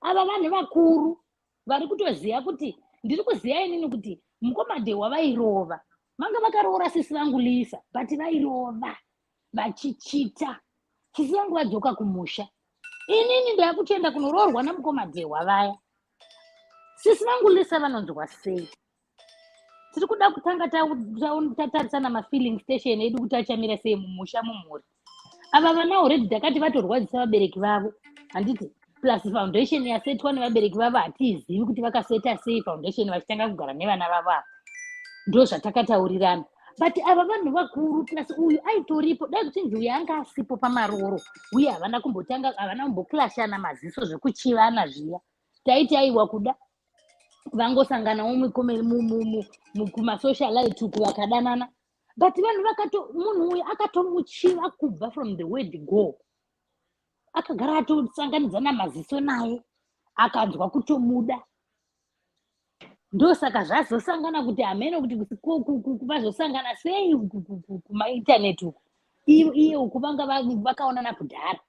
ava vanhu vakuru vari kutoziva kuti ndiri kuziva inini kuti mukomadhewa vairova, manga vakaroora sisi vangu Lisa, but vairova vachichita sisi vangu vadzoka kumusha, inini ndakutoenda kunoroorwa namukomadhewa vaya. Sisi vangu Lisa vanonzwa sei? Tiri kuda kutanga tatarisana mafilling station edu kuti achamira sei mumusha mumhuri. Ava vana already takati vatorwadzisa vabereki vavo, handiti? Plus foundation yasetwa nevabereki vavo hatizivi kuti vakaseta sei foundation vachitanga kugara nevana vavo ava. Ndo zvatakataurirana. But ava vanhu vakuru, plus uyu aitoripo, dai kuchinzi uyu anga asipo pamarooro, uye havana kumboklashana maziso zvekuchivana zviya. Taiti aiwa kuda vangosanganawo kumasocialite uku vakadanana, but vanhu munhu uyu akatomuchiva kubva from the word go, akagara atosanganidzana maziso naye, akanzwa kutomuda. Ndosaka zvazosangana kuti hameno kuti vazosangana sei kumaintaneti uku, iye uku vanga vakaonana kudhara.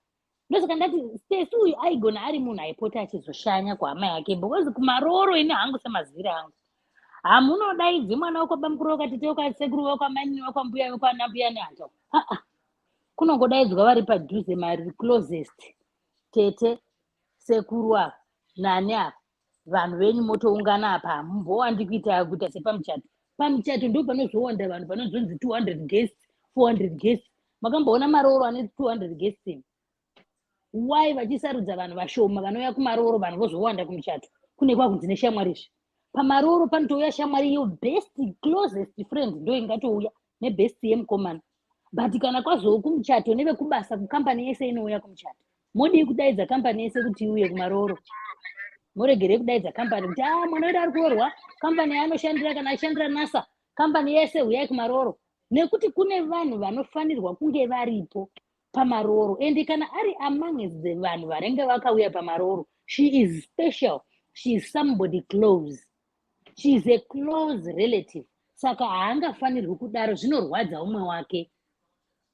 Ndosaka ndati Stacey uyu aigona ari munhu aipota achizoshanya kuhama yake, because kumarooro ini hangu semazivire angu hamunodaidzi mwana wekwabamukuru wakatete wekwasekuru wekwamani wekwambuya wekwanambuya nehanza, kunongodaidzwa vari padhuze, mari closest, tete, sekuru ava nani ava, vanhu venyu motoungana apa, hamumbowandi kuita sepamuchato. Pamuchato ndo panozowanda vanhu panozonzi 200 guests, 400 guests. Makamboona marooro ane 200 guests imi? Why vachisarudza vanhu vashoma vanouya kumarooro, vanhu vozowanda kumuchato? Kune kwakunzi neshamwari izvi. Pamarooro panotouya shamwari yo best closest friend ndo ingatouya nebest yemukomana. But kana kwazowo kumuchato nevekubasa kukampani yese inouya kumuchato, modii kudaidza kampani yese kuti iuye kumarooro? Muregere kudaidza kampani kuti mwana wedu ari kuroorwa, kampani yaanoshandira kana achishandira NASA, kampani yese uyai kumarooro. Nekuti kune vanhu vanofanirwa kunge varipo pamarooro, ende kana ari among the vanhu vanenge vakauya pamarooro, she is special, she is somebody close, she is a close relative. Saka haangafanirwi kudaro, zvinorwadza umwe wake.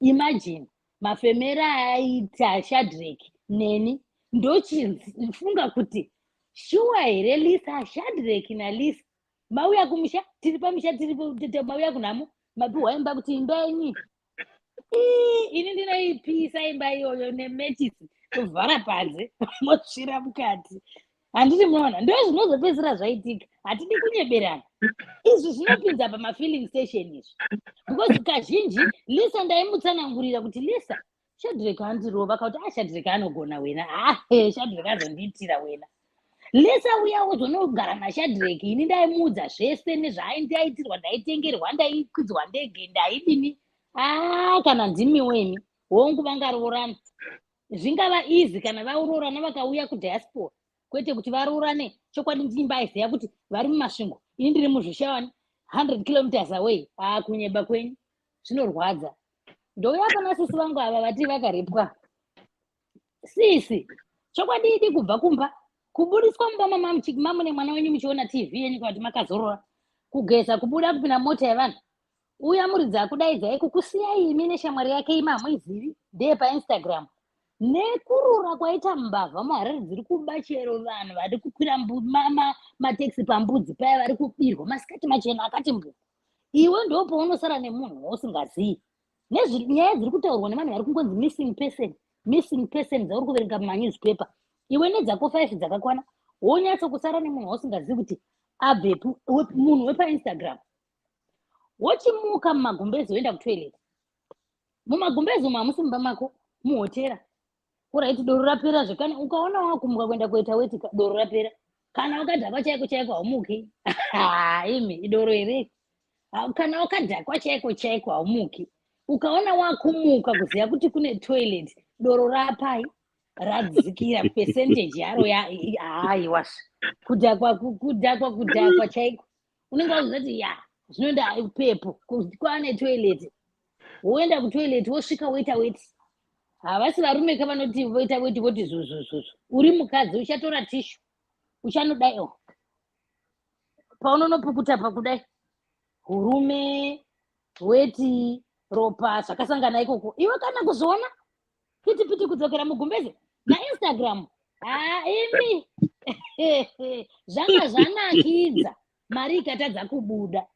Imagine mafemera aita Shadrach neni ndochifunga kuti shuwa here Lisa, Shadrach naLisa mauya kumusha, tiri pamusha, tiri mauya kunhamo, mapiwa imba kuti imba yenyu ini ndinoipisa imba iyoyo nemetisi kuvhara panze mosvira mukati. Handiti munoona, ndo zvinozopedzisira zvaitika. Hatidi kunyeberana. Izvi zvinopinza pamafilling station izvi, because kazhinji Lisa ndaimutsanangurira kuti Lisa, Shadrach andirova, kauti Shadrach anogona wena, Shadrach azondiitira wena. Lisa uya uzonogara naShadrach, ini ndaimuudza zvese nezvaaiitirwa, ndaitengerwa, ndaikwidzwa ndege, ndaidini. Kana ndimi weni hongu vangaroorana, zvingava easy kana varoorana vakauya kudiaspora, kwete kuti varoorane chokwadi ndimbaziva kuti vari mumasvingo, ini ndiri muzvishawani 100 kilometers away. Kunyeba kwenyu zvinorwadza. Ndouya pana sisi vangu ava vati vakarepwa. Sisi chokwadi idi kubva kumba kubudiswa mumba mamune mwana wenyu muchiona TV yenyu kuti makazorora, kugeza kubuda kupinda mota yevanhu uya muridzi kudaidzai kukusiyai imi neshamwari yake imamuizivi ndeye painstagram nekurura kwaita mbavha muharare dziri kuba chero vanhu vari kukwira mateksi pambudzi paya vari kubirwa masikati machena akati mbu iwe ndo paunosara nemunhu wausingazivi nyaya dziri kutaurwa nevanhu vari kungonzi missing person dzauri kuverenga mumanewspaper iwe nedzako 5 dzakakwana wonyatso kusara nemunhu wausingazivi kuti abvepi munhu wepainstagram wochimuka mumagumbezi woenda kutoilet mumagumbezi umu hamusi mumba mako muhotera uraiti doro rapera zvekane ukaona wakumuka kuenda kuita weti doro rapera kana wakadhakwa chaiko chaiko haumuki imi idoro here kana wakadhakwa chaiko chaiko haumuki ukaona wakumuka kuziva kuti kune toilet doro rapai radzikira percentage yaro haiwasha kudhakwa chaiko unenge waziva kuti ya zvinoenda pepo kwane toilet woenda kutoilet wosvika woita weti havasi varume kavanoti voita weti voti zuzuzuzu uri mukadzi uchatora tishu uchanodaiwa paunonopukuta pakudai hurume weti ropa zvakasangana ikoko iwe kana kuzoona pitipiti kudzokera mugumbeze nainstagram imi zvanga zvanakidza mari ikatadza kubuda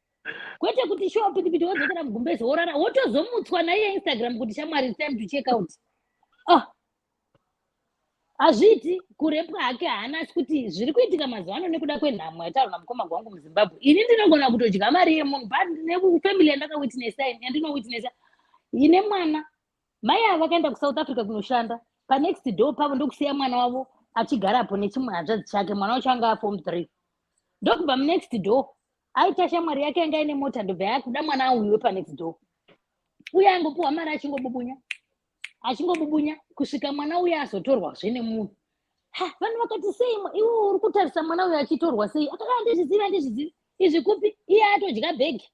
kwete kuti showa pitipiti wodzokera mugumbeze worara wotozomutswa naiye instagram kuti shamwari it's time to check out hazviti kurepwa hake haana kuti zviri kuitika mazuva ano nekuda kwenhamo yataurwa namukoma gwangu muzimbabwe ini ndinogona kutodya mari yemunhu nefamily yandakawitnessa yandinowitnessa ine mwana mai ava akaenda kusouth africa kunoshanda panext door pavo ndokusiya mwana wavo achigarapo nechimwe hanzvadzi chake mwana wacho anga form 3 ndokubva munext door aita shamwari yake yanga ine mota ndobva yakuda mwana auyiwe panext door uye angopuhwa mari achingobubunya kusvika mwana uya azotorwa zvene munhu vanhu vakati sei iwe uri kutarisa mwana uya achitorwa sei akati handizvizivi izvi kupi iye atodya bhegi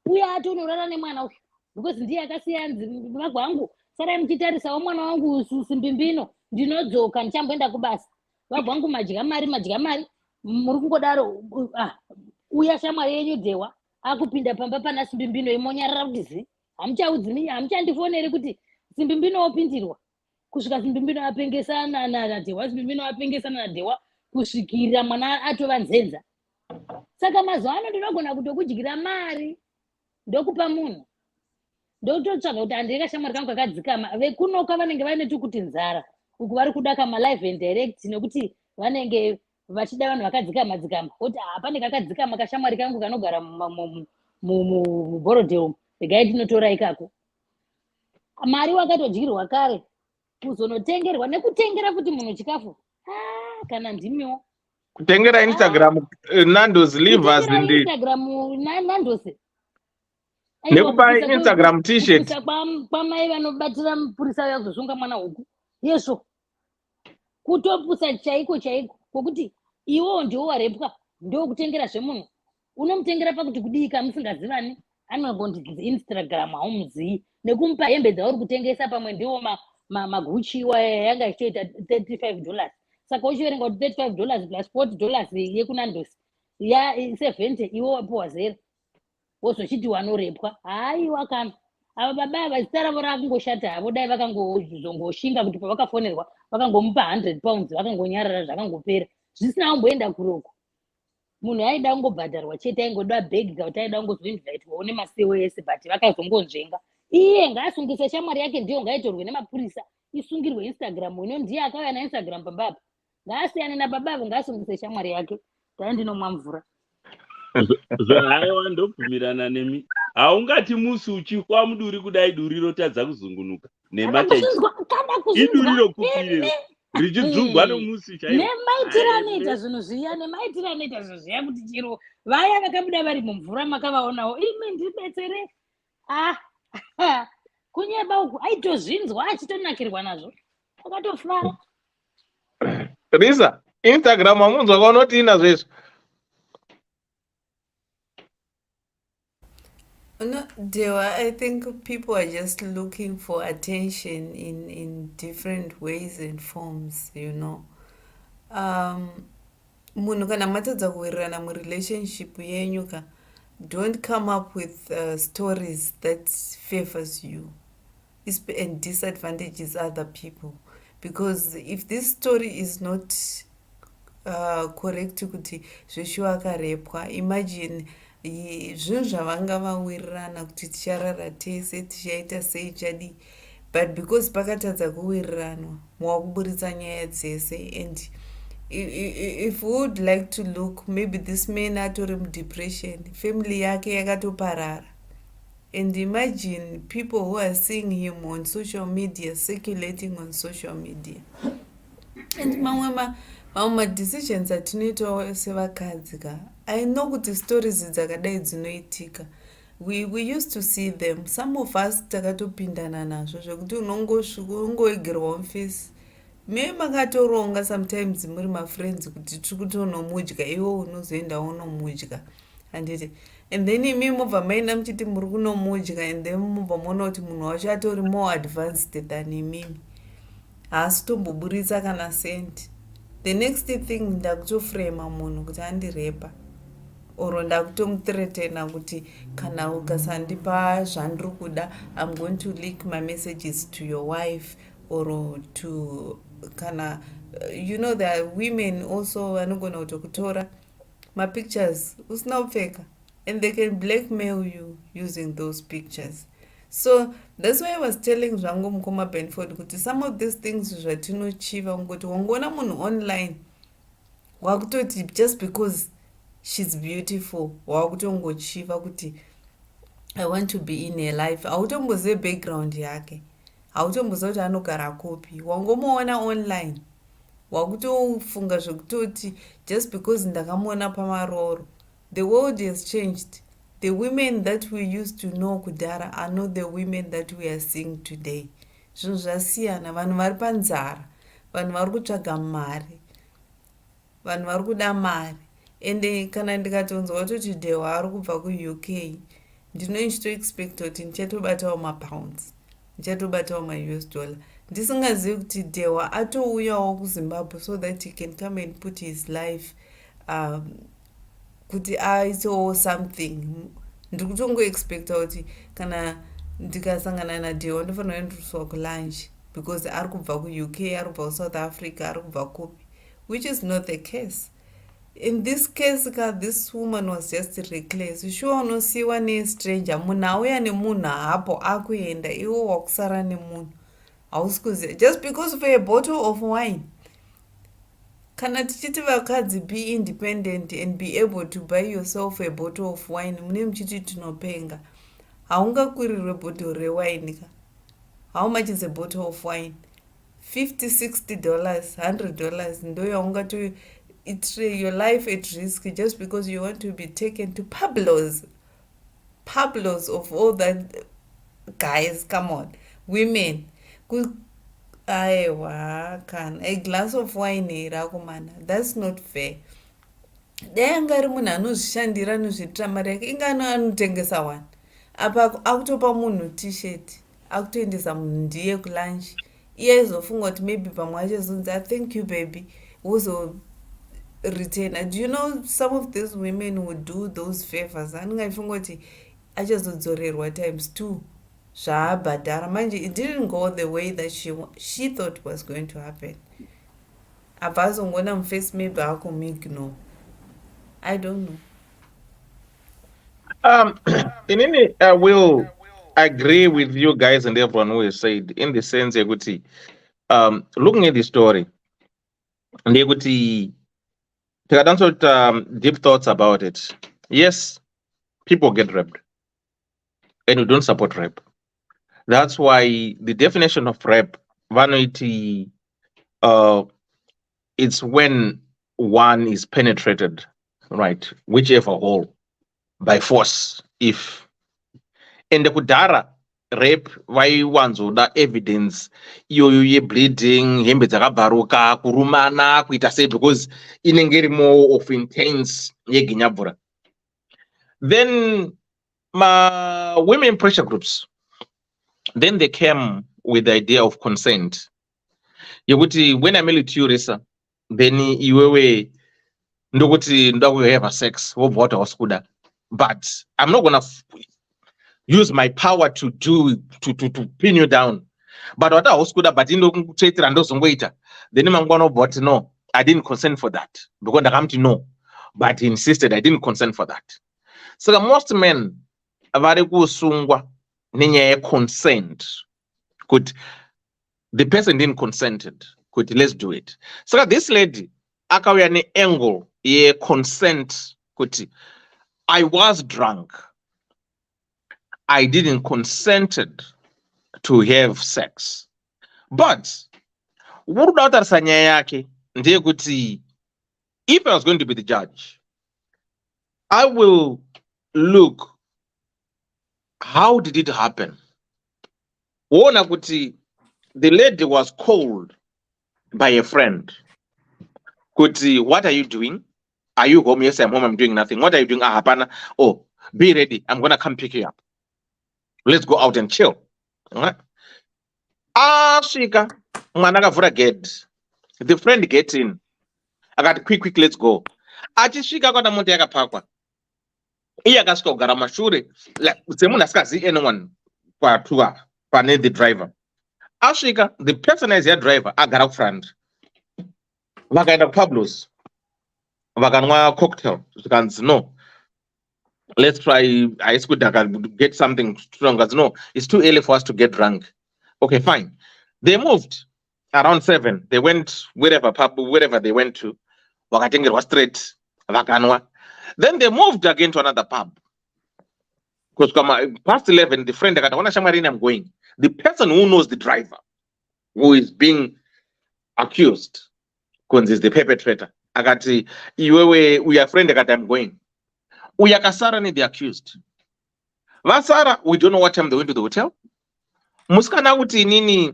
uye atonorara nemwana uyu because ndiye akasiya vagu vangu sarai muchitarisawo mwana wangu simbimbino ndinodzoka ndichamboenda kubasa vagu vangu madya mari muri kungodaro uya shamwari yenyu dhewa akupinda pamba pana simbimbino imonyarara kuti hamuchandifoneri kuti simbimbino wopindirwa kusvika simbimbino apengesana nadhewa simbimbino apengesana nadhewa kusvikira mwana atova nzenza saka mazuva ano ndinogona kutokudyira mari ndokupa munhu ndototsvaga kuti handiri kashamwari kangu kakadzikama vekunoka vanenge vaine tukuti nzara uku vari kuda kama live and direct nekuti vanenge vachida vanhu vakadzikama kuti hapane kakadzikama kashamwari kangu kanogara muborodheumu regai ndinotora ikako mari wakatodyirwa kare kuzonotengerwa nekutengera kuti munhu chikafu kana ndimiwo kutengera instagram nandos livers instagram nandos nekupa instagram t-shirt kwamai vanobatira mupurisa yakuzozvunga mwana huku yesvo kutopusa chaiko kwokuti iwowo ndiwo warepwa ndokutengera zvemunhu unomutengera pakuti kudika musingazivani anogondidzi instagram haumuzivi nekumupa hembe dzauri kutengesa pamwe ndiwo maguchiwa yanga ichitoita $35 saka uchiverenga kuti $35 plus $40 yekunandosi ya 70 iwo wapuwa 0 wozochiti wanorepwa haiwa kana ava baba ava zita ravo rakungoshata havo dai vakangozongoshinga kuti pavakafonerwa vakangomupa 100 pounds vakangonyarara zvakangopera zvisina kumboenda kuroko munhu aida kungobhadharwa chete aingoda bhegi kuti aida kungozoinvhaitwawo nemasewo ese but vakazongonzvenga iye ngaasungise shamwari yake ndiyo ngaitorwe nemapurisa isungirwe instagram ino ndiye akauya nainstagram pambapa ngaasiyane nababavo ngaasungise shamwari yake dai ndinomwa mvura zvahaiwa ndobvumirana nemi haungati musi uchikwa muduri kudai duri rotadza kuzungunuka iduri rokupire richidzungwa nomusi nemaitiro anoita zvinhu zviya kuti chiro vaya vakabuda vari mumvura makavaonawo imi ndibetsere kunyeba uku aitozvinzwa achitonakirwa nazvo akatofara risa instagram hamunzwa kwaunoti inazvo izvo No, Dewa, I think people are just looking for attention in different ways and forms, you know. Munhu kana matadza kuwirirana murelationship yenyu ka don't come up with stories that favors you and disadvantages other people, because if this story is not correct kuti zveshu akarepwa, imagine zvinhu zvavanga vawirirana kuti ticharara tese tichaita sei chadii, but because pakatadza kuwiriranwa wakuburitsa nyaya dzese. And if we would like to look, maybe this man atori mudepression, family yake yakatoparara. And imagine people who are seeing him on social media, circulating on social media. And mamwe madecisions atinoitawo sevakadzi ka, I know kuti stories dzakadai dzinoitika. We used to see them. Some of us takatopindana nazvo zvekuti unongoegerwa mufesi. Me makatoronga sometimes muri mafriends kuti tiri kutonomudya, iwo unozoenda unomudya. And then imi mubva maenda muchiti muri kunomudya, and then mubva maona kuti munhu wacho atori more advanced than imimi, haasi tomboburitsa kana sendi. The next thing ndakutofrema munhu kuti andirepa, oro ndakutomuthreatena kuti kana ukasandipa zvandiri kuda, I'm going to leak my messages to your wife, or to kana you know, there are women also vanogona kutokutora mapictures usina kupfeka, and they can blackmail you using those pictures. So that's why I was telling zvangu mukoma Benford kuti some of these things zvatinochiva ngoti wangoona munhu online wakutoti just because she's beautiful wakutongochiva kuti I want to be in her life. Hautombozive background yake, hautomboziva kuti anogara kopi, wangomuona online wakutofunga zvekutoti just because ndakamuona pamaroro. The world has changed. The women that we used to know kudhara are not the women that we are seeing today. Zvinhu zvasiyana, vanhu vari panzara, vanhu vari kutsvaga mari, vanhu vari kuda mari. Ende kana ndikatonzwa kuti Dewa ari kubva kuUK, ndinochitoexpecta kuti ndichatobatawo mapounds, ndichatobatawo maUS dollar, ndisingazivi kuti Dewa atouyawo kuZimbabwe so that he can come and put his life kuti aitewo something. Ndiri kutongoexpecta kuti kana ndikasangana naDewa ndofanira kuendeswa kulunch, because ari kubva kuUK, ari kubva kuSouth Africa, ari kubva kupi, which is not the case. In this case, this woman was just reckless. Sure, unosiiwa nestranger, munhu auya nemunhu hapo akuenda, iwo wakusara nemunhu hausi kuziva, just because for a bottle of wine. Kana tichiti vakadzi be independent and be able to buy yourself a bottle of wine, mune muchiti tinopenga, haungakwirirwe bottle rewine ka. How much is a bottle of wine? $50, $60, $100 ndo yaungato your life at risk just because you want to be taken to Pablo's of all that. Guys, come on, women, aiwa kana a glass of wine rakomana, that's not fair. Dai angari munhu anozvishandira anozviitira mari yake, ingano anotengesa wani apa akutopa munhu t-shirt, akutoendesa munhu ndiye kulunch, iye aizofunga kuti maybe pamwe achazonzi thank you baby, wozo retainer. Do you know some of these women would do those favors? Andingaifunga kuti achazodzorerwa times 2 zvaabhadhara. Manje it didn't go the way that she thought was going to happen. Apa azongona muface maybe akumigno, I don't know. In any, I will agree with you guys and everyone who has said, in the sense that looking at the story, take deep thoughts about it. Yes, people get raped, and we don't support rape. That's why the definition of rape, vanity, it's when one is penetrated, right, whichever hole, by force. If in the kudara rape vaiwanzoda evidence iyoyo yebleeding, hembe dzakabaruka, kurumana, kuita sei, because inenge iri more of intense yeginyabvura. Then women pressure groups, then they came with the idea of consent. Yekuti when I married you, Risa, then iwewe ndokuti ndokuhave sex, wobva wati wasikuda. but I'm not gonna use my power to pin you down. But what I was good but in the then mangwana but no, I didn't consent for that because I come to know, but he insisted I didn't consent for that. So the most men very kusungwa ninye consent could the person didn't consented could let's do it. So this lady akawya ni angle ye consent could I was drunk. I didn't consented to have sex. But urudautarisa yake ndeyekuti if I was going to be the judge, I will look how did it happen. Wona kuti the lady was called by a friend. Kuti, what are you doing? Are you home? Yes, I'm home. I'm doing nothing. What are you doing? Ah, hapana. Oh, be ready. I'm gonna come pick you up. Let's go out and chill. All right. Shika, manakavura gate. The friend gets in. I got quick, let's go. Achishika kwata muntu yakapakwa. Iye akasvika kugara mashure. Like semunhu asikazivi anyone kwatuka pane the driver. Ashika, the person as your driver, agara front. Vakaenda kuPablo's. Vakanwa cocktail. No. Let's try ice could get something stronger. No, it's too early for us to get drunk. Okay, fine. They moved around 7. They went wherever they went to. It was straight. Then they moved again to another pub. Because past 11, the friend I'm going. The person who knows the driver, who is being accused, because is the perpetrator. We are friend that I'm going. We are Kasara the accused. Vasara, we don't know what time they went to the hotel. Muskana uti nini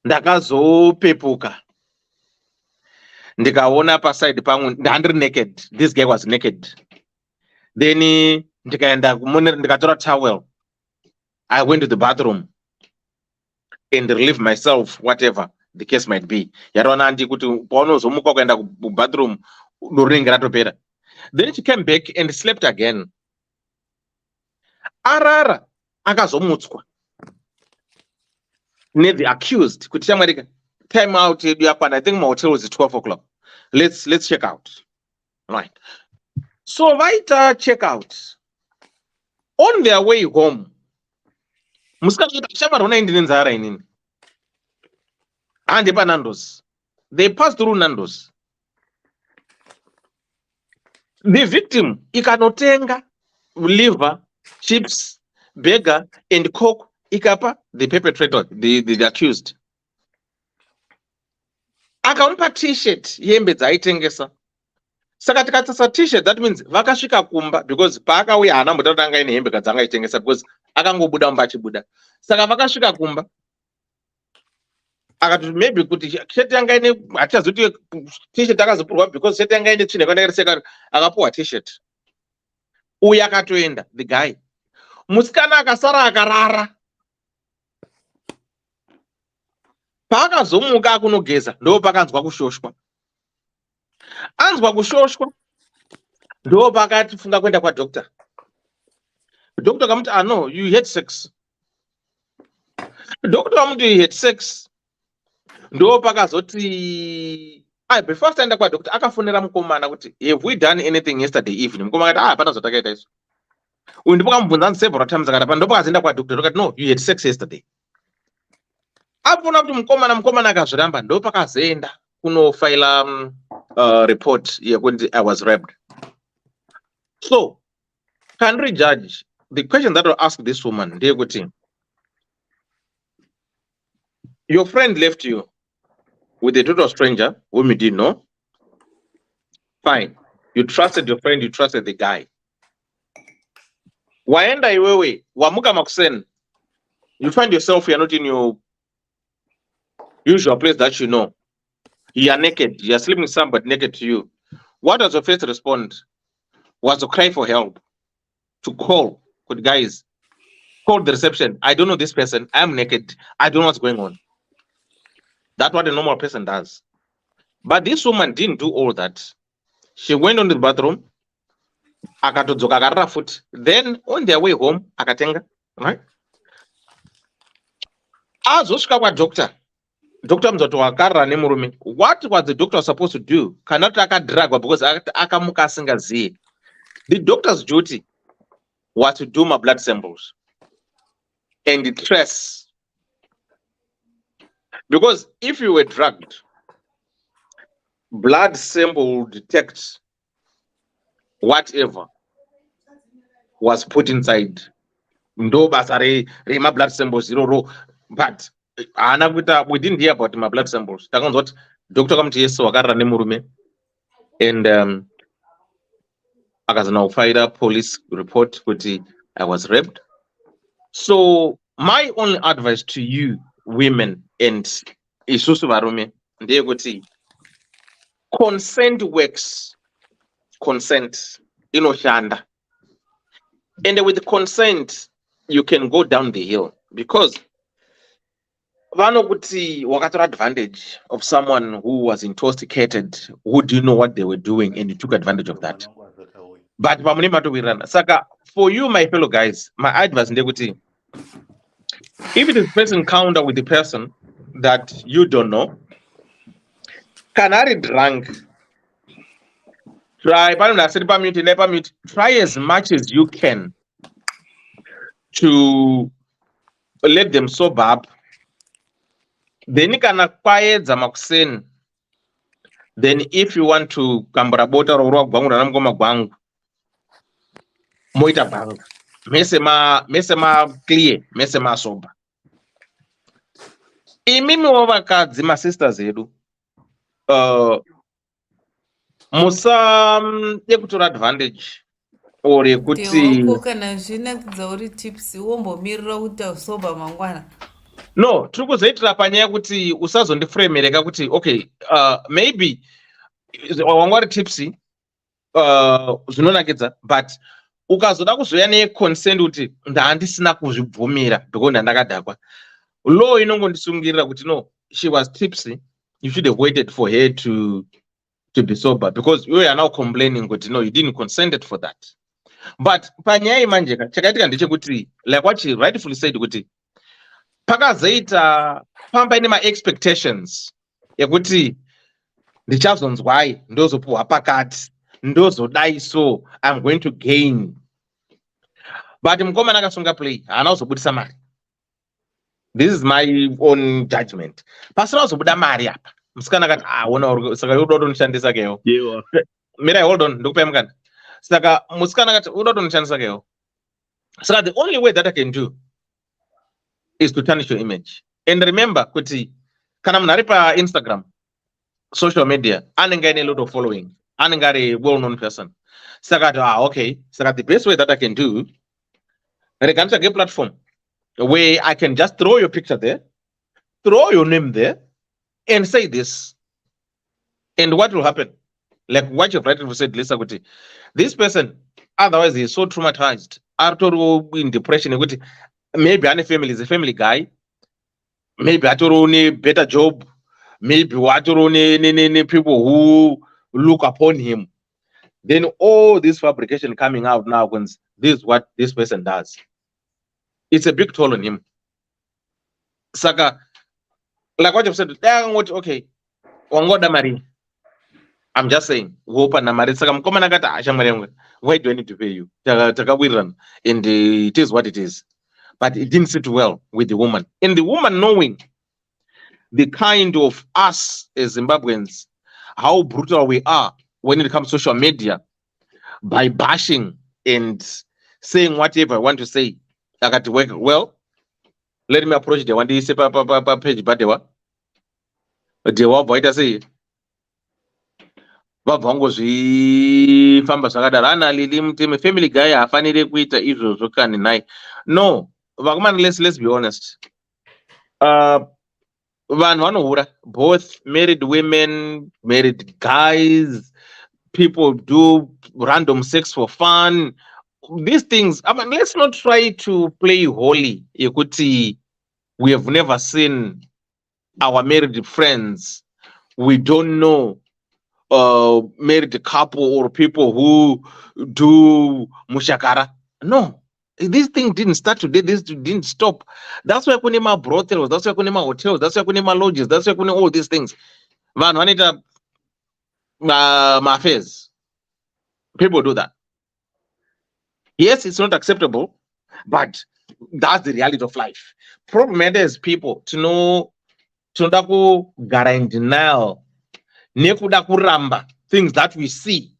ndakazo pepuka. Ndikaona paside pangu ndandri naked. This guy was naked. Then ndikatora towel. I went to the bathroom and relieved myself, whatever the case might be. Yarona andi kuti pono zomuka kuenda ku bathroom doringa ratopera. Then she came back and slept again. Arara akazomutswa. The accused could time out. I think my hotel was at 12 o'clock. Let's check out. Right. So right check out. On their way home. And Nando's. They passed through Nando's. The victim ikanotenga liver, chips, burger, and coke. Ikapa, the perpetrator, the accused. Akampa t-shirt yembe dzaitengesa. Saka tikatsa t-shirt, that means vakasvika kumba because paakauya hana mutotanga ine hembe kadzanga itengesa because akangobuda mbachibuda. Saka vakasvika kumba. Akati maybe kuti shirt yanga ine achazoti t-shirt akazopurwa because shirt yanga ine tsvine kwandakariseka akapuwa t-shirt. Uya akatoenda the guy. Musikana akasara akarara. Paakazomuka kunogeza ndo pakanzwa kushoshwa. Anzwa kushoshwa ndo pakati funga kwenda kwa doctor. Doctor kamuti no, you had sex. Doctor kamuti you had sex. Ndo pakazoti before aenda kwa doctor akafonera mukomana kuti have we done anything yesterday evening? Mukomana akati hapana zvatakaita isu. Uyu ndipo kamubvunza several times akati ndo pakazoenda kwa doctor akati no, you had sex yesterday. Apona kuti mukomana akazviramba ndo pakazoenda kunofaila report yekuti I was raped. So, country judge, the question that I'll ask this woman, your friend left you with a total stranger whom you didn't know. Fine. You trusted your friend, you trusted the guy. Waenda iwewe, wamuka makusen. You find yourself, you're not in your usual place that you know. You are naked, you are sleeping with somebody naked to you. What does your first response? Was to cry for help, to call, good guys, call the reception. I don't know this person, I'm naked, I don't know what's going on. That's what a normal person does. But this woman didn't do all that. She went on to the bathroom, akatodzoka akarara futi. Then on their way home akatenga, right? Azosvika kwadoctor, doctor muzoti wakarara nemurume. What was the doctor supposed to do? Kana kuti akadragwa because akamuka asingazivi. The doctor's duty was to do my blood samples and trace. Because if you were drugged, blood sample will detect whatever was put inside. Ndo basa my blood samples iroro. But we didn't hear about my blood samples. Takanzwa kuti doctor kamuti yesu wakarara nemurume and akazonaufaira police report kuti I was raped. So my only advice to you women and isusu varume ndeyekuti consent works. Consent inoshanda. And with consent you can go down the hill because vanokuti wakatora advantage of someone who was intoxicated, who didn't know what they were doing, and you took advantage of that. But saka for you, my fellow guys, my advice ndekuti if it is first encounter with the person that you don't know, canary drunk, try as much as you can to let them sober up. Then kana kwaedza makuseni. Then if you want to kambura bota rorwa gwangu ranamgoma gwangu moita banga mese ma clear mese ma sober. Imimi wavakadzi ma sisters edu musa yekutora advantage or yekuti kana zvinakidza uri tips wombomirira kuti usoba mangwana. No, tiri kuzoitira panyaya kuti usazondifremereka kuti okay, maybe wanga uri tipsy zvinonakidza, but ukazoda kuzoya neconsent kuti ndandisina kuzvibvumira because ndandakadhakwa, law inongondisungirira kuti no, she was tipsy, you should have waited for her to be sober because you are now complaining kuti no, you didn't consent for that. But panyaya imanjeka chakaitika ndechekuti like what she rightfully said kuti pakazoita pamba ine ma-expectations yekuti ndichazonzwai ndozopuhwa pakati ndozodai so I'm going to gain. But mukomana akasunga play haana kuzobudisa mari. This is my own judgment. Pasina kuzobuda mari apa musikana akati ona saka unoda kutonishandisa keyo. Mirai, hold on, ndikupai mukana. Saka musikana akati unoda kutonishandisa keyo. Saka the only way that I can do is to tarnish your image. And remember kuti kana munhu ari pa Instagram, social media, anenge aine a lot of following, anenge ari a well-known person. Saka okay, saka the best way that I can do, rega nditsvage platform where I can just throw your picture there, throw your name there, and say this. And what will happen? Like what you've rightly said, Lisa, kuti this person, otherwise he is so traumatized, artori in depression, kuti maybe any family is a family guy, maybe atoroni better job, maybe watoroni people who look upon him. Then all this fabrication coming out now, when this is what this person does, it's a big toll on him. Saka, like what you've said, okay, wangoda mari. I'm just saying, wopa na mari. Saka mkoma nagata ashamare. Why do I need to pay you? Takawirran, and it is what it is. But it didn't sit well with the woman. And the woman knowing the kind of us as Zimbabweans, how brutal we are when it comes to social media, by bashing and saying whatever I want to say. I got to work well. Let me approach the one day say page but dewa voita say vabvango zvifamba zvakadaro ana lili muteme family guy haafanire kuita izvozvo kani naye. No, vakomana, let's be honest. Vanhu vanohura, both married women, married guys, people do random sex for fun. These things, I mean, let's not try to play holy. Yekuti, we have never seen our married friends. We don't know married couple or people who do mushakara. No, this thing didn't start today. This didn't stop. That's why kune ma brothels, that's why kune ma hotels, that's why kune ma lodges, that's why kune all these things. Vanhu vanoita ma affairs. People do that. Yes, it's not acceptable, but that's the reality of life. Problem is people to know tinoda kugara in denial nekuda kuramba things that we see.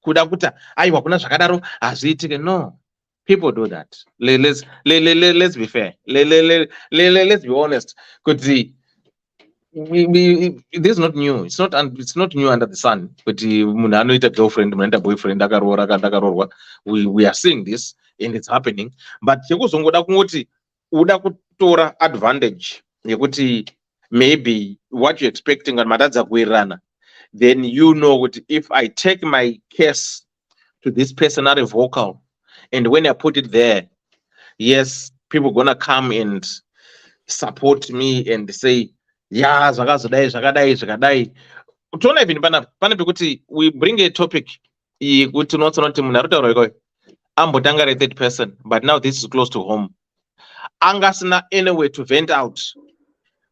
Kuda kuta aiwa kuna zvakadaro hazviitike. No, people do that. Let's be fair. Let's be honest. Kuti this is not new. It's not new under the sun. But munhu anoita girlfriend, munhu anoita boyfriend, akaroorwa. We are seeing this and it's happening. But chekuzongoda kungoti uda kutora advantage yekuti maybe what you're expecting on matadza kuwirirana, then you know what, if I take my case to this person at a vocal, and when I put it there, yes, people gonna come and support me and say, yeah, zvakadai. Toona even pana pekuti we bring a topic yekuti unotsonoti munhu aritaura ikoi ambotanga re-third person, but now this is close to home. Angasina anyway to vent out,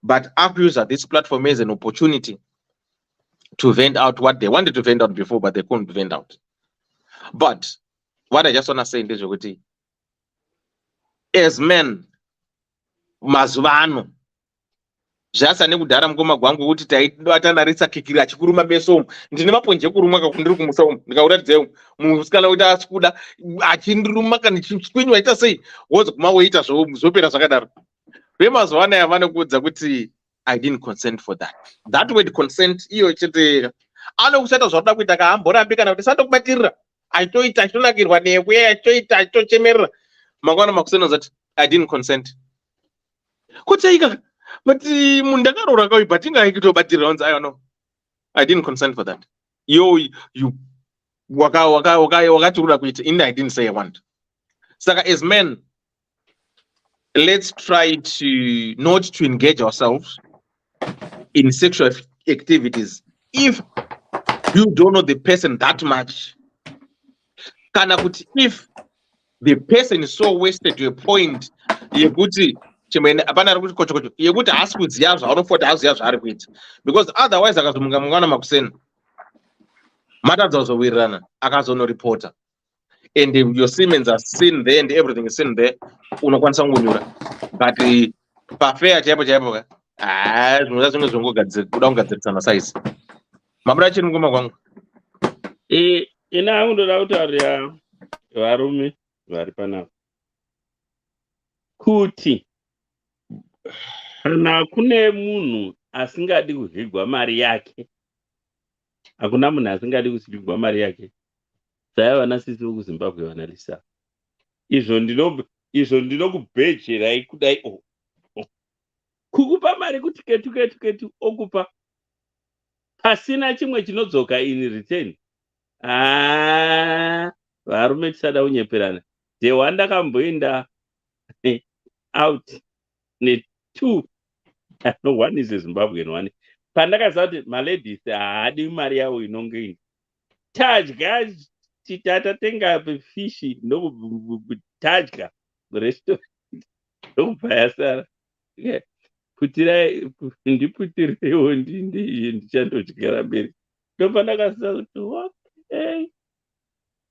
but akuusa this platform as an opportunity to vent out what they wanted to vent out before, but they couldn't vent out. But what I just want to say in this, as men, mazuvano, zvasane kudhara mukoma gwangu kuti taidatanarisa kikira chikuruma meso ndine maponje kuruma kakundiri kumusa ndikauratidzei musikana kuti asikuda achindiruma kana chikwinyu waita sei wozo kuma woita zvopera zvakadaro. Vemazuva anaya vanokuudza kuti I didn't consent for that. That word consent iyo chete anokusaita zvakuda kuita kaamborambi kana kuti sandokubatirira aitoita achitonakirwa newe aitoita achitochemerera mangwana makusena zati I didn't consent. Kutaika but munhu ndakaroora kauyi but ingaikitobatirira onzi I don't know. I didn't consent for that. You wakati uda kuita in I didn't say I want. Saka as men, let's try to not to engage ourselves in sexual activities if you don't know the person that much. Kana kuti if the person is so wasted to a point yekuti chimene apana ari kuti kochokocho yekuti haasi kuziva zvaunofota haziva zvaari kuita, because otherwise akazomunga mungwana makuseni matadza kuzowirirana akazonoripota and your Siemens are seen there and everything is seen there, unokwanisa kungonyura. But pafea chaipo ka zvinoda zvimwe kuda kugadzirisana size. Mabuda chiri mukoma kwangu. Ina hangu ndoda kutaurira varume vari panapa kuti kana kune munhu asingadi kuvhigwa mari yake, hakuna munhu asingadi kuvhigwa mari yake. Zaya vana sisi vekuZimbabwe vanarisa izvo ndinokubhejerai kudai kukupa mari kuti ketu okupa pasina chimwe chinodzoka in return. Varume tisada kunyeperana. Dewa ndakamboenda out ne2 no, one is a Zimbabwean one. Pandakaziva kuti maladies haadi mari yavo inonge tadya tatatenga fishi ndokutadya restaurant ndokubva yasara. Ndiputireiwo ndichandodyara mberi. Ndopandakaziva kuti okay,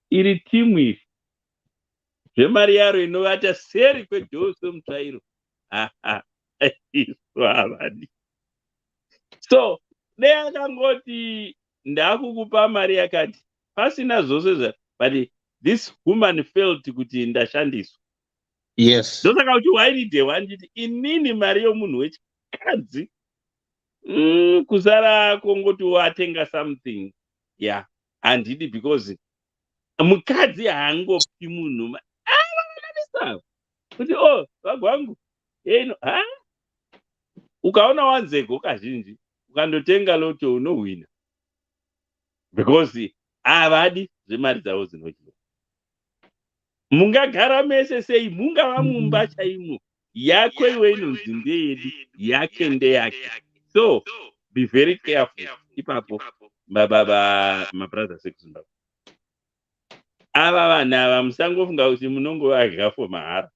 iri timu iri zvemari yaro inovata seri kwejose mutsvairo isu havadi. So dei akangoti ndakukupa mari yakati pasina zvose but this woman felt kuti ndashandiswa. Yes. Ndosaka kuti wairidewa nditi inini mari yomunhu wechikadzi kusara kongoti watenga something handidi, because mukadzi haangopi munhu vananisa kuti vagwangu eno ukaona wanzego kazhinji ukandotenga loto unohwina, because havadi zvemari dzavo dzinodyiwa. Mungagara mese sei, mungava mumba chaimo, yako iwe inonzi ndeyedu, yake ndeyake. So be very careful ipapo. my brothers ekuzimbabwe ava vanhu ava musangofunga kuti munongovadya for mahara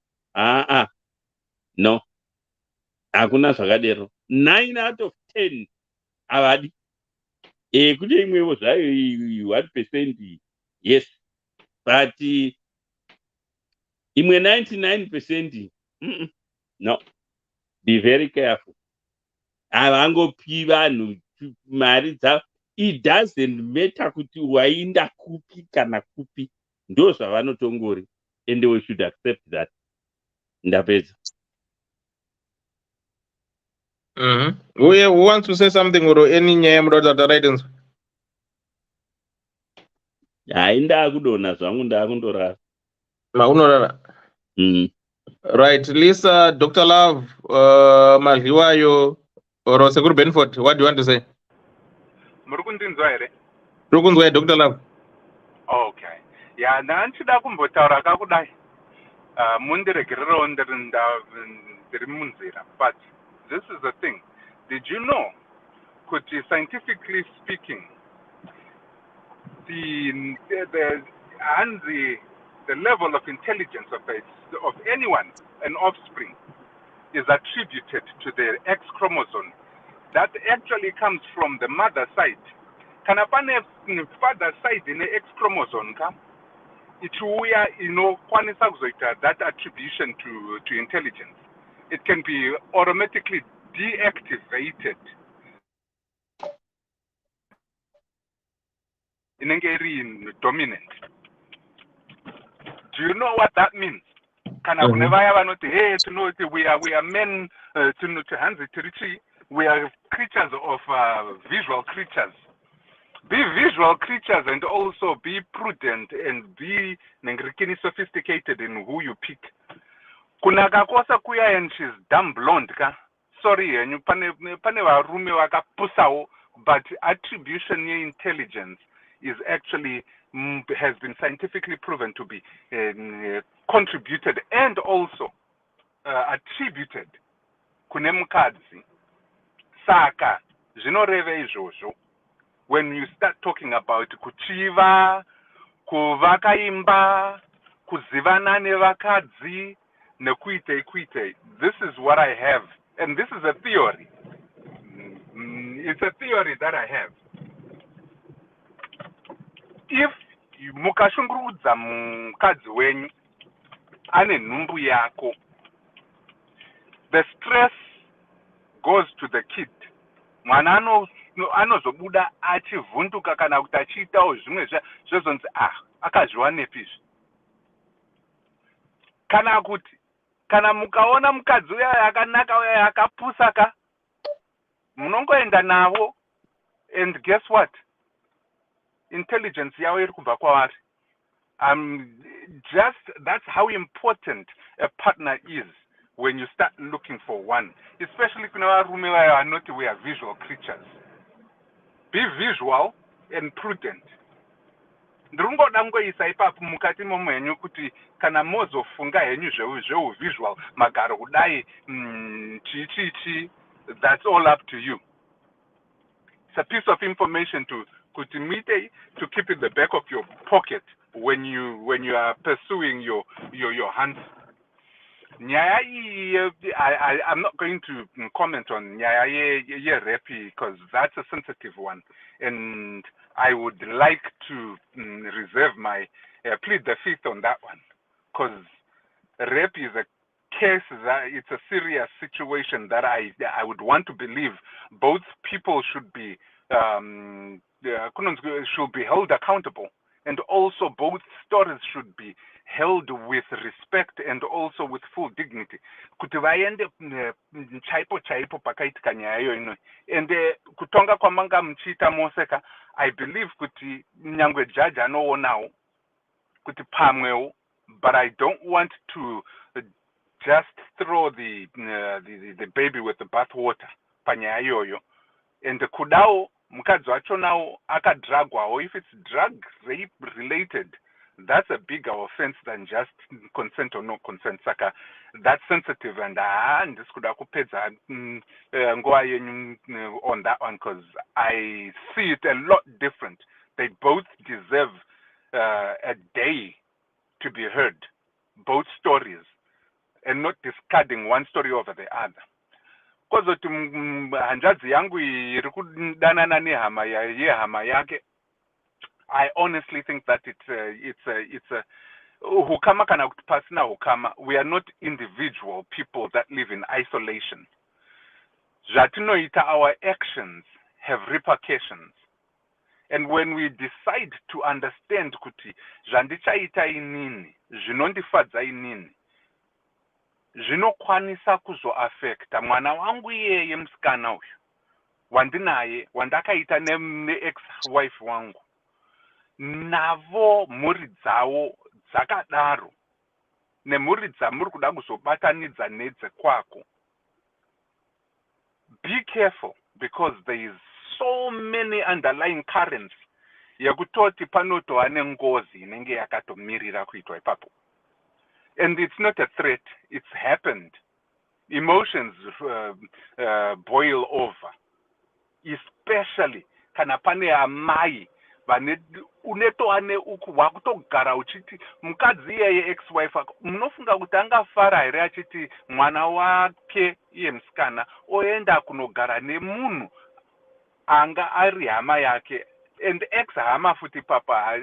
no hakuna zvakadero 9 out of 10 havadi kune imwevo zvayo 1% yes but imwe 99% no be very careful havangopi vanhu mari dzavo. It doesn't matter kuti wainda kupi kana kupi, ndo zvavanotongori, and we should accept that. Ndapedza. Who wants to say something or any nyaya munoda right? Hainda kudona zvangu ndakundorara. Makunorara. Right, Lisa, Dr. Love, Madliwayo, or Sekuru Benford, what do you want to say? Murukundinzwa here? Rukunzwa Dr. Love. Okay. Yeah, nanchida kumbotaura kakudai. Mundiregerero ndiri munzira. But this is the thing. Did you know, scientifically speaking, the level of intelligence of anyone, an offspring, is attributed to the X chromosome. That actually comes from the mother side. Kanapane father side in the X chromosome, it will, that attribution to intelligence. It can be automatically deactivated. In dominant. Do you know what that means? We are men we are creatures of visual creatures. Be visual creatures and also be prudent and be sophisticated in who you pick. Kunakakosa kuya and she's damn blonde ka. Sorry, and you pane varume wakapusao, but attribution intelligence is actually has been scientifically proven to be contributed and also attributed kune mukadzi. Saka zvinoreva izvozvo when you start talking about kuchiva, kuvaka imba, kuzivana nevakadzi, nekuite. This is what I have, and this is a theory. It's a theory that I have. If mukashungurudza mukadzi wenyu ane nhumbu yako, the stress goes to the kid. Mwana anozobuda achivhunduka kana kuti achiitawo zvimwe zvezonzi akazviwanepizvi. Kana mukaona mukadzi uya yakanaka uya yakapusaka, munongoenda navo, and guess what? Intelligence yavo iri kubva kwavari. That's how important a partner is when you start looking for one. Especially when we are visual creatures. Be visual and prudent. Ndrungoda ngoisa ipapo mukati momwenyu kuti kana mozofunga henyu visual magaro kudai chichichi, that's all up to you. It's a piece of information to keep in the back of your pocket when you are pursuing your hunt. I'm not going to comment on Nyaya Repi because that's a sensitive one, and I would like to reserve my plead the fifth on that one, because Repi is a case that it's a serious situation that I would want to believe both people should be held accountable, and also both stories should be held with respect and also with full dignity. Kuti vaende chaipo pakaitika nyaya iyo ino. And kutonga kwamanga mchita moseka, I believe kuti nyangwe judge anoonawo kuti pamwewo, but I don't want to just throw the baby with the bathwater panyaya iyoyo. And kudawo mukadzi wacho nawo akadragwawo, if it's drug rape related, that's a bigger offense than just consent or no consent. Saka, that's sensitive, and this could akupedza nguva yenyu on that one, because I see it a lot different. They both deserve a day to be heard, both stories, and not discarding one story over the other. Kozoti hanzvadzi yangu iri kudanana nehama yehama yake, I honestly think that it's a hukama kana kuti pasina hukama. We are not individual people that live in isolation. Zvatinoita, our actions have repercussions. And when we decide to understand kuti zvandichaita inini, zvinondifadza inini, zvinokwanisa kuzoaffecta mwana wangu iyeye musikana uyu wandinaye wandakaita ne-ex-wife wangu, navo mhuri dzavo dzakadaro, nemhuri dzamuri kuda kuzobatanidza nedzekwako. Be careful, because there is so many underlying currents yekutoti panotova nengozi inenge yakatomirira kuitwa ipapo. And it's not a threat, it's happened. Emotions boil over, especially kana pane amai vane unetoane uku wakutogara uchiti mukadzi iyeye ex-wife ako munofunga kuti angafara here achiti mwana wake iye musikana oenda kunogara nemunhu anga ari hama yake, and ex-hama futi papa.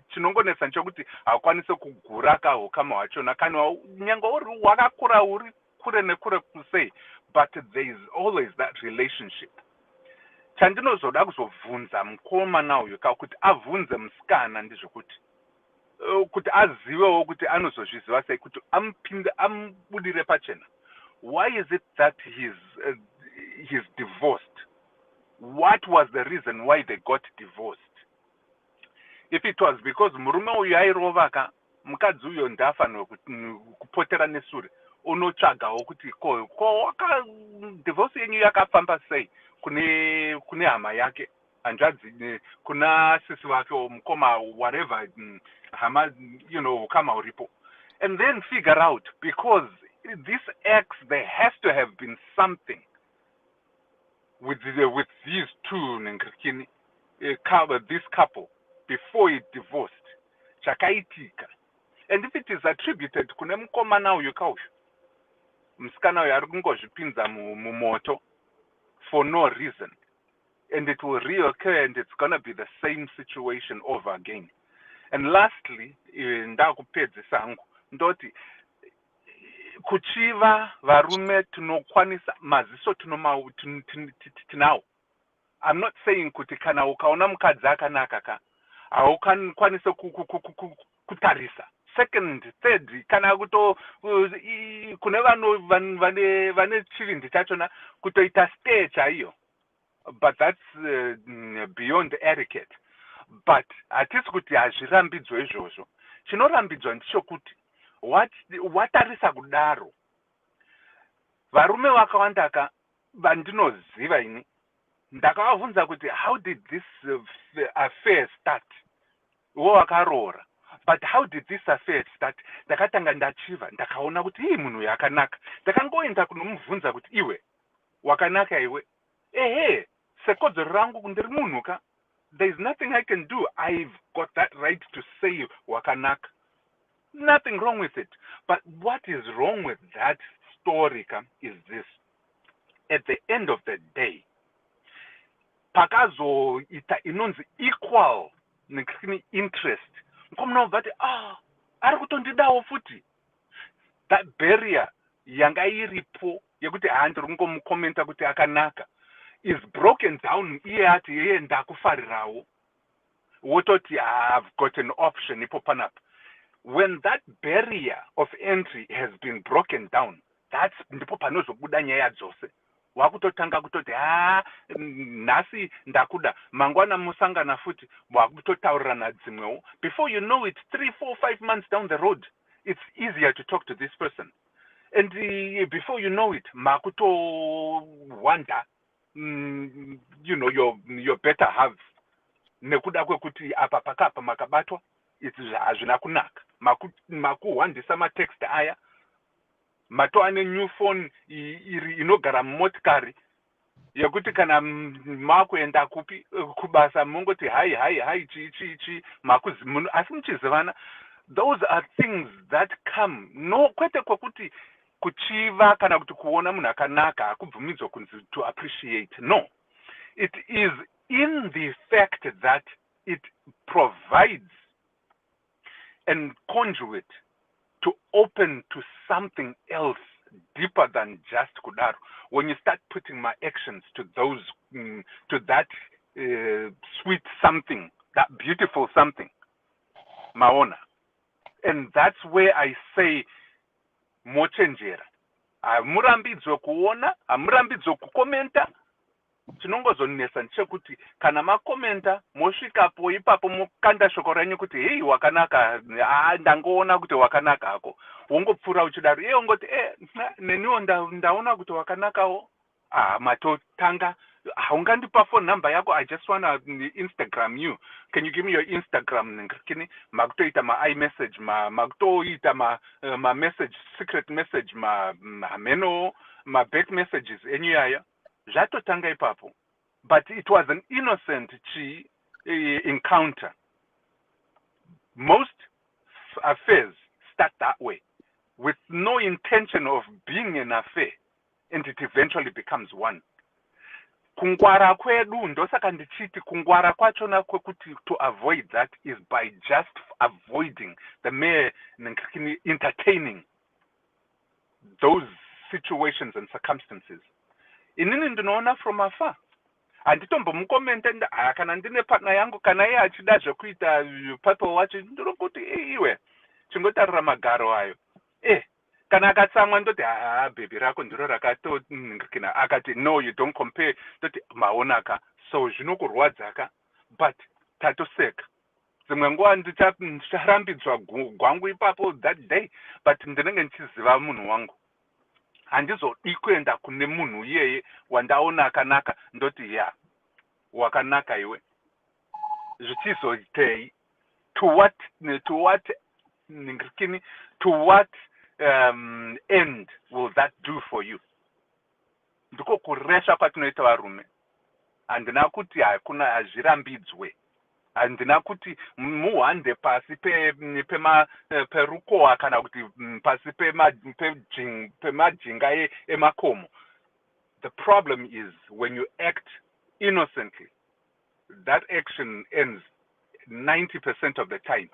Chinongonesa nchokuti hakwanise kugura kahukama hwachona kana nyange uri wakakura uri kure nekure kusei, but there is always that relationship. Chandinozoda kuzobvunza mukomana uyu kuti avhunze musikana ndezvokuti kuti azivewo kuti anozozviziva sei kuti amubudire pachena. Why is it that he's divorced? What was the reason why they got divorced? If it was because murume uyu airovaka, mukadzi uyo ndafanirwa kupotera nesure unotsvagawo kuti ko divorce yenyu yakafamba sei kune hama yake, hanzvadzi, kuna sisi wake mukoma, whatever, hama, ukama uripo, and then figure out, because this ex, there has to have been something with these two, this couple, before it divorced, chakaitika. And if it is attributed kune mukomana uyu kauyu, musikana uyu ari kungozvipinza mumoto for no reason, and it will reoccur, and it's going to be the same situation over again. And lastly, ndakupedzisa hangu ndoti kuchiva varume tinokwanisa maziso tinawo. I'm not saying kuti kana ukaona mukadzi akanaka ka haukwanise kutarisa second, third, kana kuto kune vane chivindi chachona kutoita stay chaiyo, but that's beyond etiquette. But hatisi kuti hazvirambidzwa izvozvo. Chinorambidzwa ndichokuti watarisa kudaro, varume vakawanda ka vandinoziva ini ndakavabvunza kuti how did this affair start? Wo wakaroora. But how did this affair start? Ndakatanga ndachiva, ndakaona kuti hii munhu yakanaka. Ndakangoenda kunomubvunza kuti iwe wakanaka iwe. Ehe, sekodzero rangu ndiri munhu ka. There is nothing I can do. I've got that right to say wakanaka. Nothing wrong with it. But what is wrong with that story is this. At the end of the day, pakazo ita inonzi equal interest. Mkomna vati ari kutondidawo futi. That barrier yanga iripo yekuti handiri kungomukomenta kuti akanaka is broken down. Iye ati yeye ndakufarirawo. Wototi I've got an option ipo panapa. When that barrier of entry has been broken down, that's ndipo panozobuda nyaya dzose. Wakutotanga kutoti nhasi ndakuda mangwana musangana futi wakutotaurirana dzimwewo. Before you know it, 3, 4, 5 months down the road, it's easier to talk to this person. And before you know it, makuto wanda, your better half. Nekuda kwekuti apa pakapa makabatwa, hazvina kunaka makuhwandisa matext aya matova new phone iri inogara mumotikari yekuti kana makuenda kupi kubasa mungoti hai chi asi muchizivana. Those are things that come no kwete kwekuti kuchiva kana kuti kuona munhu akanaka hakubvumidzwa kunzi to appreciate. No, it is in the fact that it provides and conduit to open to something else deeper than just kudaro. When you start putting my actions to those to that sweet something, that beautiful something, maona. And that's where I say mochenjera. Hamurambidzwe kuona, hamurambidzwe kukomenta. Chinongozonesa nchekuti kana makomenta mosvikapo ipapo mokanda shoko renyu kuti hei wakanaka, ndangoona kuti wakanaka hako. Wongopfura uchidaro, ungoti neniwo ndaona kuti wakanakawo. Matotanga, haungandipa phone number yako, I just wanna Instagram you. Can you give me your Instagram? Kini makutoita ma iMessage, makutoita ma message, secret message, ma meno, ma back messages enyaya. Zvatotanga ipapo. But it was an innocent encounter. Most affairs start that way, with no intention of being an affair, and it eventually becomes one. Kungwara kwedu ndosaka ndichiti kungwara kwachona kwekuti to avoid that is by just avoiding the mere entertaining those situations and circumstances. Inini ndinoona from afar. Anditombomukomenta kana ndine partner yangu kana iye achida zvekuita people watch ndinokuti iwe chingotarira magaro ayo. Kana akatsamwa ndoti baby rako ndiro rakatoningirikina akati no you don't compare ndoti maonaka so zvinokurwadzaka but tatoseka. Dzimwe nguva ndicharambidzwa gwangu ipapo that day but ndinenge ndichiziva munhu wangu. Handizodi kuenda kune munhu iyeye wandaona akanaka ndoti wakanaka iwe. Zvichizotei to what end will that do for you? Ndiko kuresha kwatinoita varume. Handina kuti hakuna hazvirambidzwe. Handina kuti muhande pasi perukowa kana kuti pasi pemajinga emakomo. The problem is when you act innocently, that action ends 90% of the time.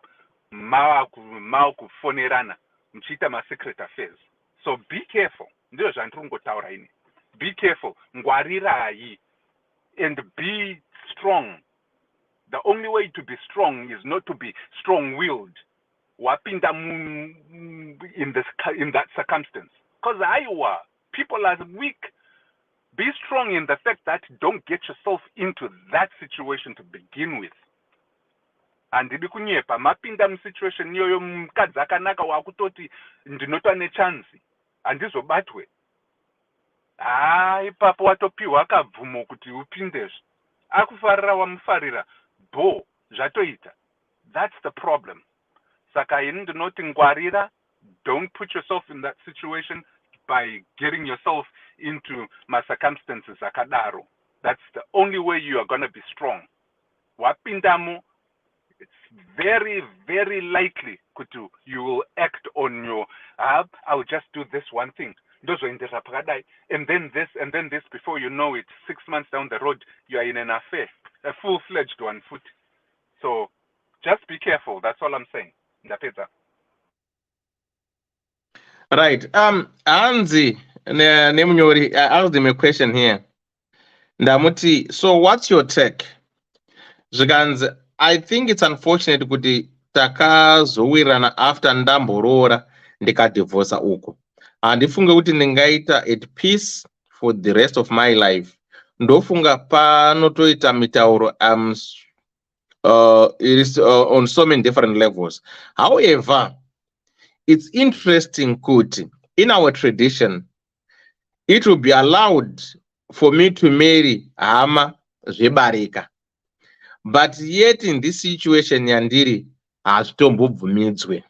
Makufonerana, mchita ma secret affairs. So be careful. Ndio zvandirongotaura ini. Be careful. Ngwarirai and be strong. The only way to be strong is not to be strong-willed. Wapinda in that circumstance. Because people are weak. Be strong in the fact that don't get yourself into that situation to begin with. And kunyepa mapinda situation yoyo mukadzi akanaka wakutoti ndinotwa nechance handizobatwe. Ipapo watopiwa akabvumo kuti upindezve. Akufarira wamufarira. Zvatoita. That's the problem. Saka ini ndinoti ngwarira, don't put yourself in that situation by getting yourself into my circumstances akadaro. That's the only way you are going to be strong. Wapindamo, it's very, very likely you will act on your, I'll just do this one thing. And then this, before you know it, 6 months down the road, you are in an affair, a full-fledged one foot. So just be careful. That's all I'm saying. Ndapedza. Right. Anzi, Nemunyori, I asked him a question here. Ndamuti, so what's your take? Zvikanzi, I think it's unfortunate kuti takazowirana after ndamborora ndikadivorca uko. Handifunge kuti ndingaita at peace for the rest of my life. Ndofunga panotoita mitauro it is on so many different levels. However, it's interesting kuti in our tradition it will be allowed for me to marry hama zvebarika. But yet in this situation yandiri hazvitombobvumidzwe.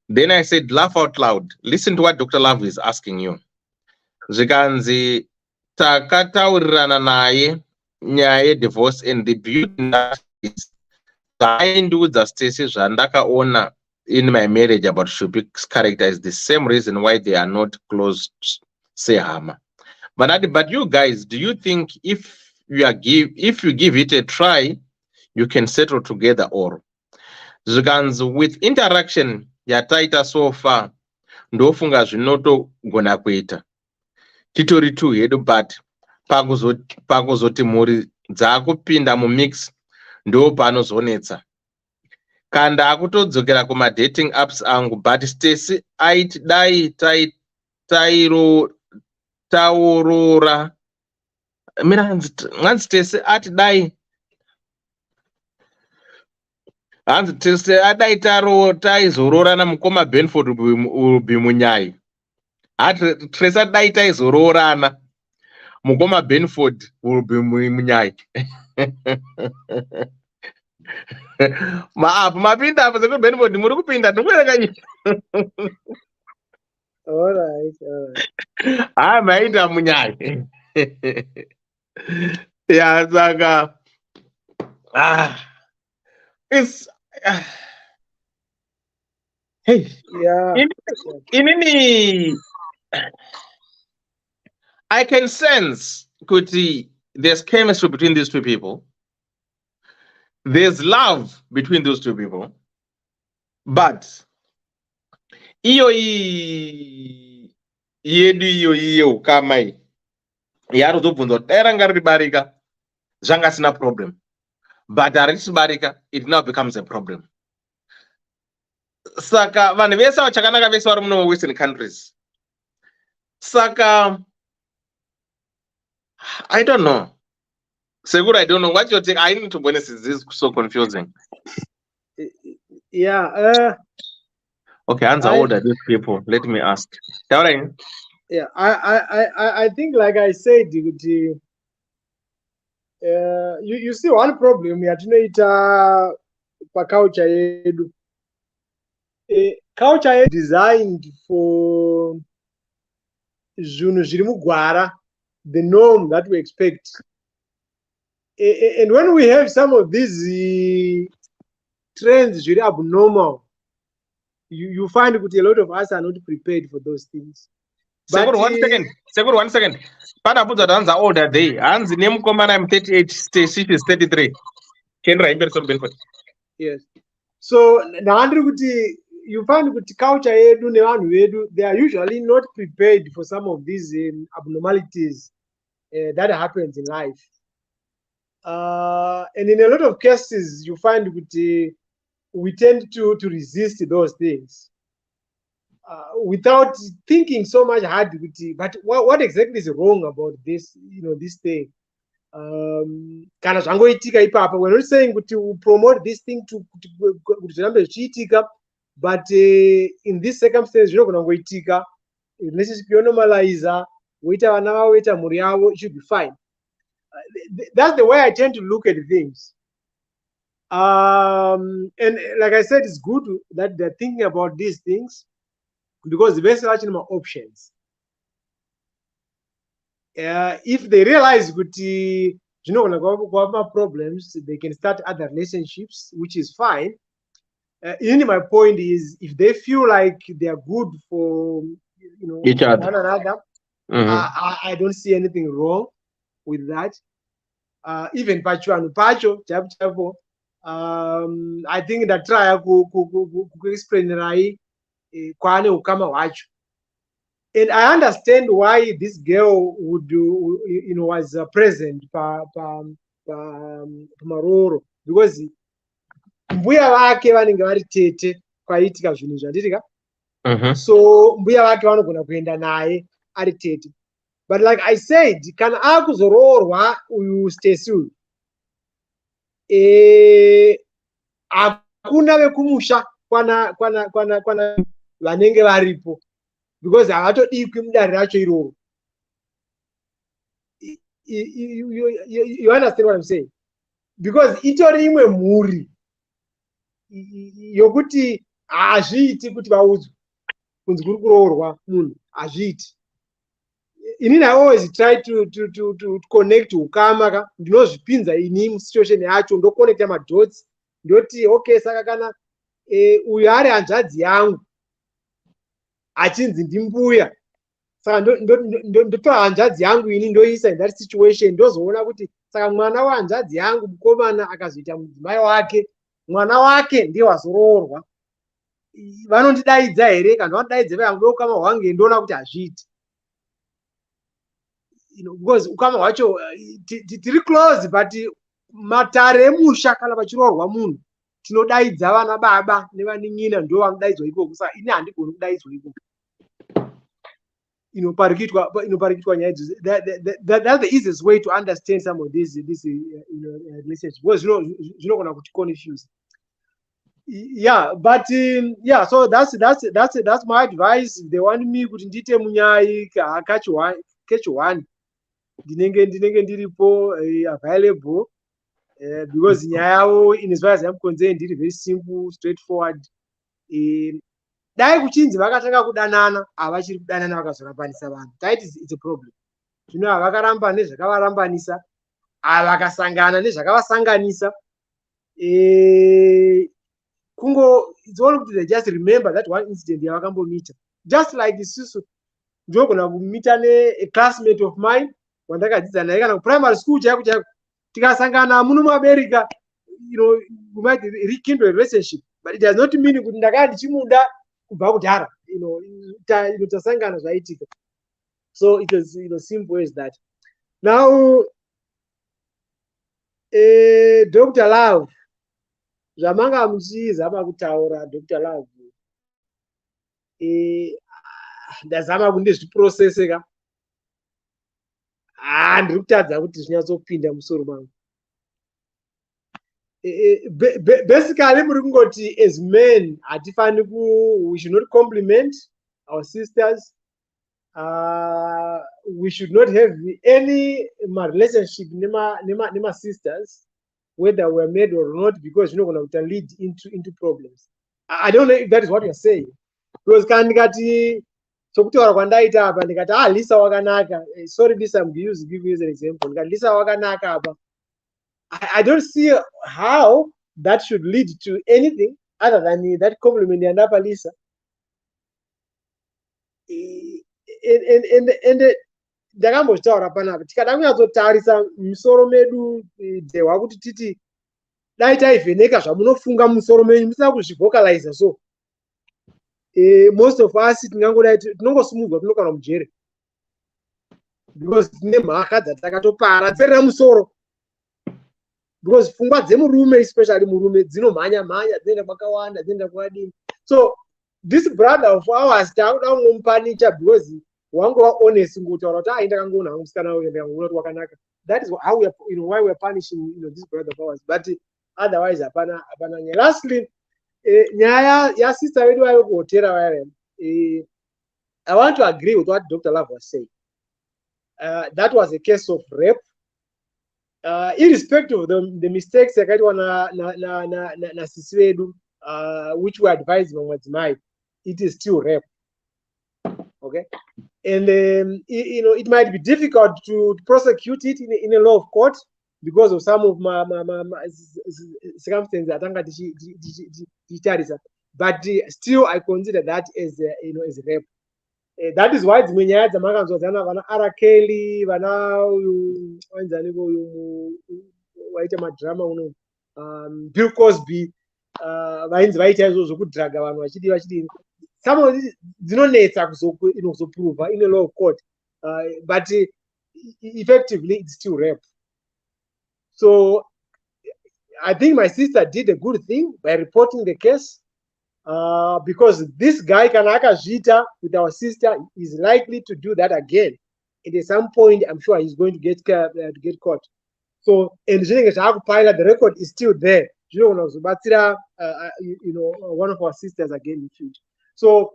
Then I said, laugh out loud. Listen to what Dr. Love is asking you. Zvikanzi takataurirana naye nyaya yedivorce, and the beauty is zvaindiudza Stacy zvandakaona in my marriage about Shupik's character is the same reason why they are not close, sehama. But you guys, do you think if you give it a try, you can settle together? Or zvikanzi with interaction yataita so far, ndofunga zvinotogona kuita titori two hedu, but pakuzoti mhuri dzaakupinda mumix ndo panozonetsa. Kanda akutodzokera kuma-dating apps angu, but Stacy aiti dai taurora mwanzi Stacy ati dai hanzi Stacy adai taizororana mukoma Benford ubi munyai. Ati Tracy dai taizororana mukoma Benford ubi munyai. Maapo mapinda apo seku Benford muri kupinda ndikuerekanyi. All right. Maita munyai. Yeah, saka it's hey, Yeah. inini I can sense kuti there's chemistry between these two people. There's love between those two people. But iyo yedu ukamai yarozobvunza kuti dai ranga ribarika zvanga sina problem, but harisibarika, it now becomes a problem. Saka vanhu vese vachakanaka vese vari muno Western countries. Saka I don't know. Segura, I don't know. What's your take? I need to be honest, this is so confusing. Yeah. Okay, answer older these people. Let me ask. Yeah, I think, like I said, you see one problem yatinoita paculture yedu. Culture yedu designed for zvinhu zviri mugwara, the norm that we expect. And when we have some of these trends zviri abnormal, you find that a lot of us are not prepared for those things. Segur, 1 second. Pada budza danza older day. Hanzi nemukomana I'm 38, Stacy is 33. Kendra Iberson Benford. Yes. So you find that culture yedu nevanhu vedu, they are usually not prepared for some of these abnormalities that happens in life. And in a lot of cases, you find that we tend to resist those things without thinking so much hard. But what exactly is wrong about this? This thing. Kana zvangoitika ipapa. We're not saying to promote this thing to zvirambe zvichiitika, but in this circumstance, zvinogona relationship yonormaliza, woita vana vavo, woita mhuri yavo, it should be fine. That's the way I tend to look at things. And like I said, it's good that they're thinking about these things, because the best are options. If they realize that problems, they can start other relationships, which is fine. My point is, if they feel like they are good for each other, one another, I don't see anything wrong with that. Even pacho chapo, I think that try to explain kwane ukama wacho. And I understand why this girl would do, was present pa Maroro, because mbuya vake vanenge vari tete kwaitika zvinhu zvanditika. So mbuya vake vanogona kuenda naye ari tete. But like I said, kana akuzororwa uyu Stacy uyu, hakuna vekumusha kwana vanenge varipo, because havatodikwi mudare racho iroro. You understand what I'm saying? Because itori imwe mhuri yokuti hazviiti kuti vaudzwe kunzi kuri kuroorwa munhu, hazviiti. Inini I always try to connect ukama ka, ndinozvipinza ini musituation yacho, ndoconnecta madots, ndoti okay, saka kana uyu ari hanzvadzi yangu achinzi ndimbuya, saka ndotora hanzvadzi yangu ini ndoisa in that situation, ndozoona kuti saka mwana wahanzvadzi yangu mukomana akazoita mudzimai wake, mwana wake ndiye wazoroorwa. Vanondidaidza here? Kana vanodaidza vangu ukama hwangu, ndoona kuti hazviiti. Because ukama hwacho tiri close, but matare emusha kana pachiroorwa munhu tinodaidza vana baba nevanin'ina, ndo vanodaidzwa ikoko. Saka ini handigoni kudaidzwa ikoko. Inoparikitwa nyaya idzi. That's the easiest way to understand some of this relationship, because zvinogona kuti confuse. Yeah, but yeah, so that's my advice. They want me kuti ndite munyai catch one. Ndinenge ndiripo available, because nyaya yavo in as far as I'm concerned ndiri very simple, straightforward. Dai kuchinzi vakatanga kudanana, havachiri kudanana vakazorambanisa vanhu, taiti it's a problem. Zvino havakaramba nezvakavarambanisa, vakasangana nezvakavasanganisa, kungo, it's all they just remember that one incident yavakambomita. Just like isusu ndogona kumita a classmate of mine wandakadzidza naye kana primary school chaiko chaiko, tikasangana muno muAmerica, we might rekindle a relationship, but it does not mean kuti ndakanga ndichimuda kubva kudhara, tasangana zvaitika. So it was simple as that. Now Dr. Love, zvamanga muchizama kutaura Dr. Love, ndazama kuti ndizviprocesse ka, ndiri kutadza kuti zvinyatsopinda musoro mangu. Basically muri kungoti as men hatifani we should not compliment our sisters. We should not have any relationship nema sisters, whether we're married or not, because you're not going to lead into problems. I don't know if that is what you're saying, because ndikati sokutaura kwandaita apa ndikati Lisa wakanaka, sorry Lisa, I'm give you as an example, ndikati Lisa wakanaka apa, I don't see how that should lead to anything other than that compliment yandapa Lisa. And ndakambotaura panapa, tikada kunyatsotarisa musoro medu dehwa kuti titi dai taivheneka zvamunofunga musoro menyu musina kuzvivocalize. So most of us tingangodai tinongosimudzwa tinokana mujere, because tine mhaka dzatakatopara dzeperera musoro, because pfungwa dzemurume, especially murume, dzinomhanya dzinoenda kwakawanda, dzinoenda kwakadini. So this brother of ours takuda kungomupanicha because wangova honest ngotaura kuti ndakangoona hangu musikana uyu ndakangoona kuti wakanaka. That is how we are, why we are punishing this brother of ours, but otherwise hapana nyaya. Lastly, nyaya yasister wedu wayo kuhotera waya, I want to agree with what Dr. Love was saying. That was a case of rape. Irrespective of the mistakes yakaitwa na sisi wedu, which we advise madzimai, it is still rape. Okay, and it might be difficult to prosecute it in a law of court because of some of my circumstances atanga tichitarisa, but still I consider that as as rape. That is why dzimwe nyaya dzamakanzwadzana vana R. Kelly, vana wanzani waita madrama uno, Bill Cosby, vainzi vaita izvo zvokudhraga vanhu vachidini. Some of these dzinonetsa kuzoprova in a law of court, but effectively it's still rape. So I think my sister did a good thing by reporting the case, because this guy Kanaka Jita with our sister is likely to do that again. And at some point, I'm sure he's going to get caught. So, and the record is still there. One of our sisters again in future. So,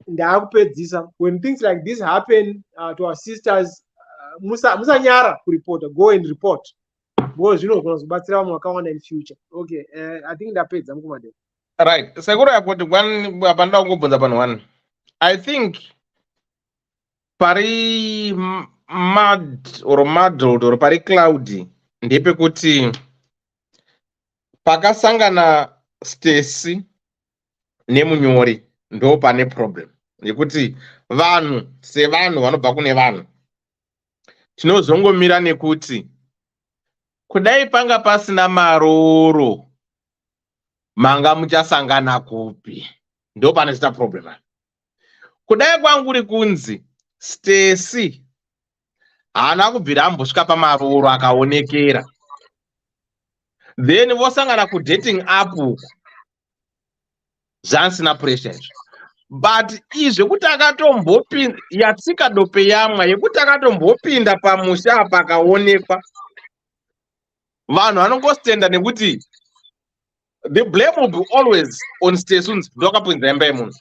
when things like this happen to our sisters, Musa Nyara report, go and report. because zvinogona kuzobatsira vamwe vakawanda in future. Okay, I think ndapedza mukumadeo. Right, sekuru yapoti apanda kungobvunza panhu one. I think pari muddled or pari cloudy ndepekuti pakasangana Stacy nemunyori ndo pane problem yekuti vanhu sevanhu vanobva kune vanhu tinozongomira nekuti kudai panga pasina maroro manga muchasangana kupi, ndo pane zita problem. Kudai kwanguri kunzi Stacy haana kubvira ambosvika pamaroro akaonekera, then vosangana kudating up zvansina pressure izvo. But izvekuti akatombopinda yatsika dope yamwa yekuti akatombopinda pamusha apa akaonekwa, vanhu vanongostenda nekuti the blame will be always on Stacy's ndokapinza imba yemunhu,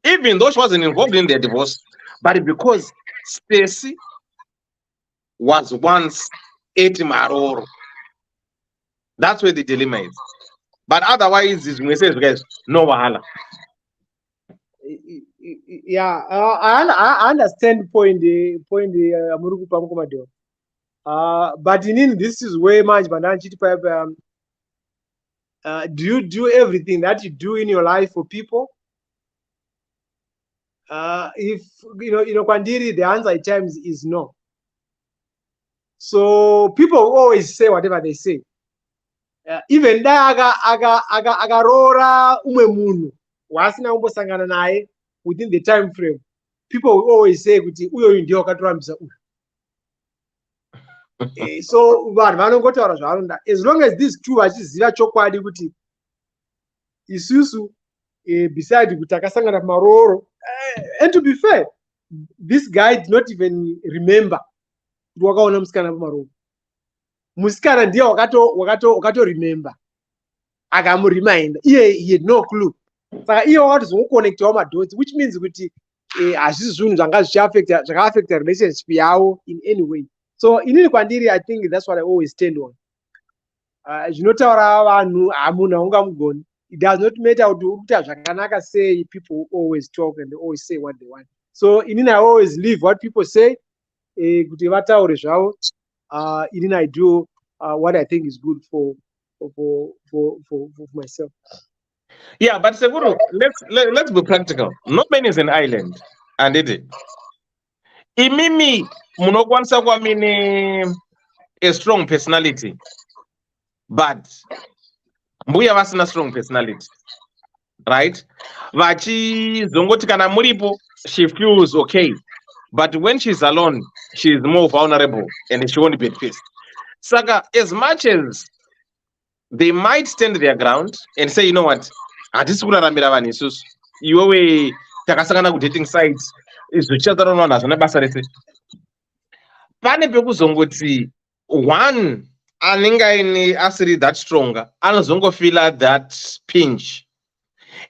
even though she wasn't involved in their divorce, but because Stacy was once ate maroro. That's where the dilemma is. But otherwise, guys, no wahala. Yeah, I understand point Murukupa Mukumadeo. But in this is way much, but do you do everything that you do in your life for people? If Kwandiri, the answer at times is no. So people always say whatever they say. Even agarora umwe munhu wasina kumbosangana naye within the time frame, people will always say kuti uyo ndio akatorambisa uyu. So vanhu vanongotaura zvavanoda, as long as these two vachiziva chokwadi kuti isusu beside kuti akasangana pamaroro, and to be fair, this guy did not even remember kuti wakaona musikana pamaroro. Musikana ndiye wakato remember akamuremind, he had no clue. Saka iye wakatozongoconnectawo madotsi, which means kuti hazvisi zvinhu zvanga zvakaafecta relationship yavo in any way. So inini kwandiri, I think that's what I always stand on. Zvinotaura vanhu hamunhu haungamugoni. It does not matter kuti urikuita zvakanaka sei, people always talk and they always say what they want. So inini I always leave what people say kuti vataure zvavo. Inini I do what I think is good for myself. Yeah, but Seguru, let's be practical. Not many is an island, and it. Imimi munokwanisa kwamine a strong personality, but mbuya vasina strong personality, right? Vachi zongoti kana muripo, she feels okay, but when she's alone, she's more vulnerable and she won't be at peace. Saka, as much as they might stand their ground and say, you know what, hatisi kuraramira vanhu isusu, iwewe takasangana kudating sites izvochataura hazvina basa rese. Pane pekuzongoti one anenge aine asiri that stronger anozongofila that pinch.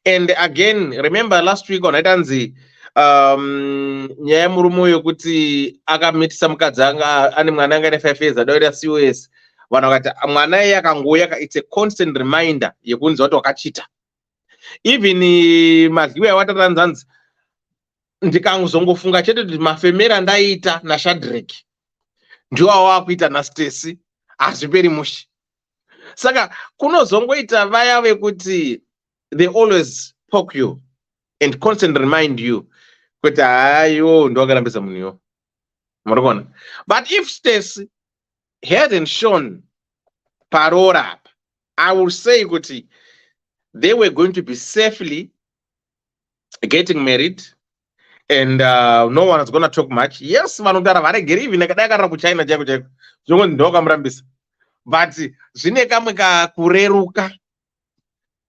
And again, remember last week on itanzi nyaya yemurume yokuti akamitisa mukadzi anga ane mwana anga ane 5 years adaira COS, vanhu vakati mwana iye akangoya, it's a constant reminder yekunzi wati wakachita. Even madliwa yawatatanzanzi ndikangozongofunga chete kuti mafemera ndaita naShadrack ndiwo wakuita naStacy hazviperi mushi. Saka kunozongoita vaya vekuti they always poke you and constantly remind you kuti hayo ndowakarambisa munhuyo, murikuona. But if Stacy hadn't shown parole up, I will say kuti they were going to be safely getting married and no one is going to talk much. Yes, vanogara varegeri even kadai akarara kuChina chaiko chaiko zvongonzi ndowakamurambisa, but zvine kamwe kakureruka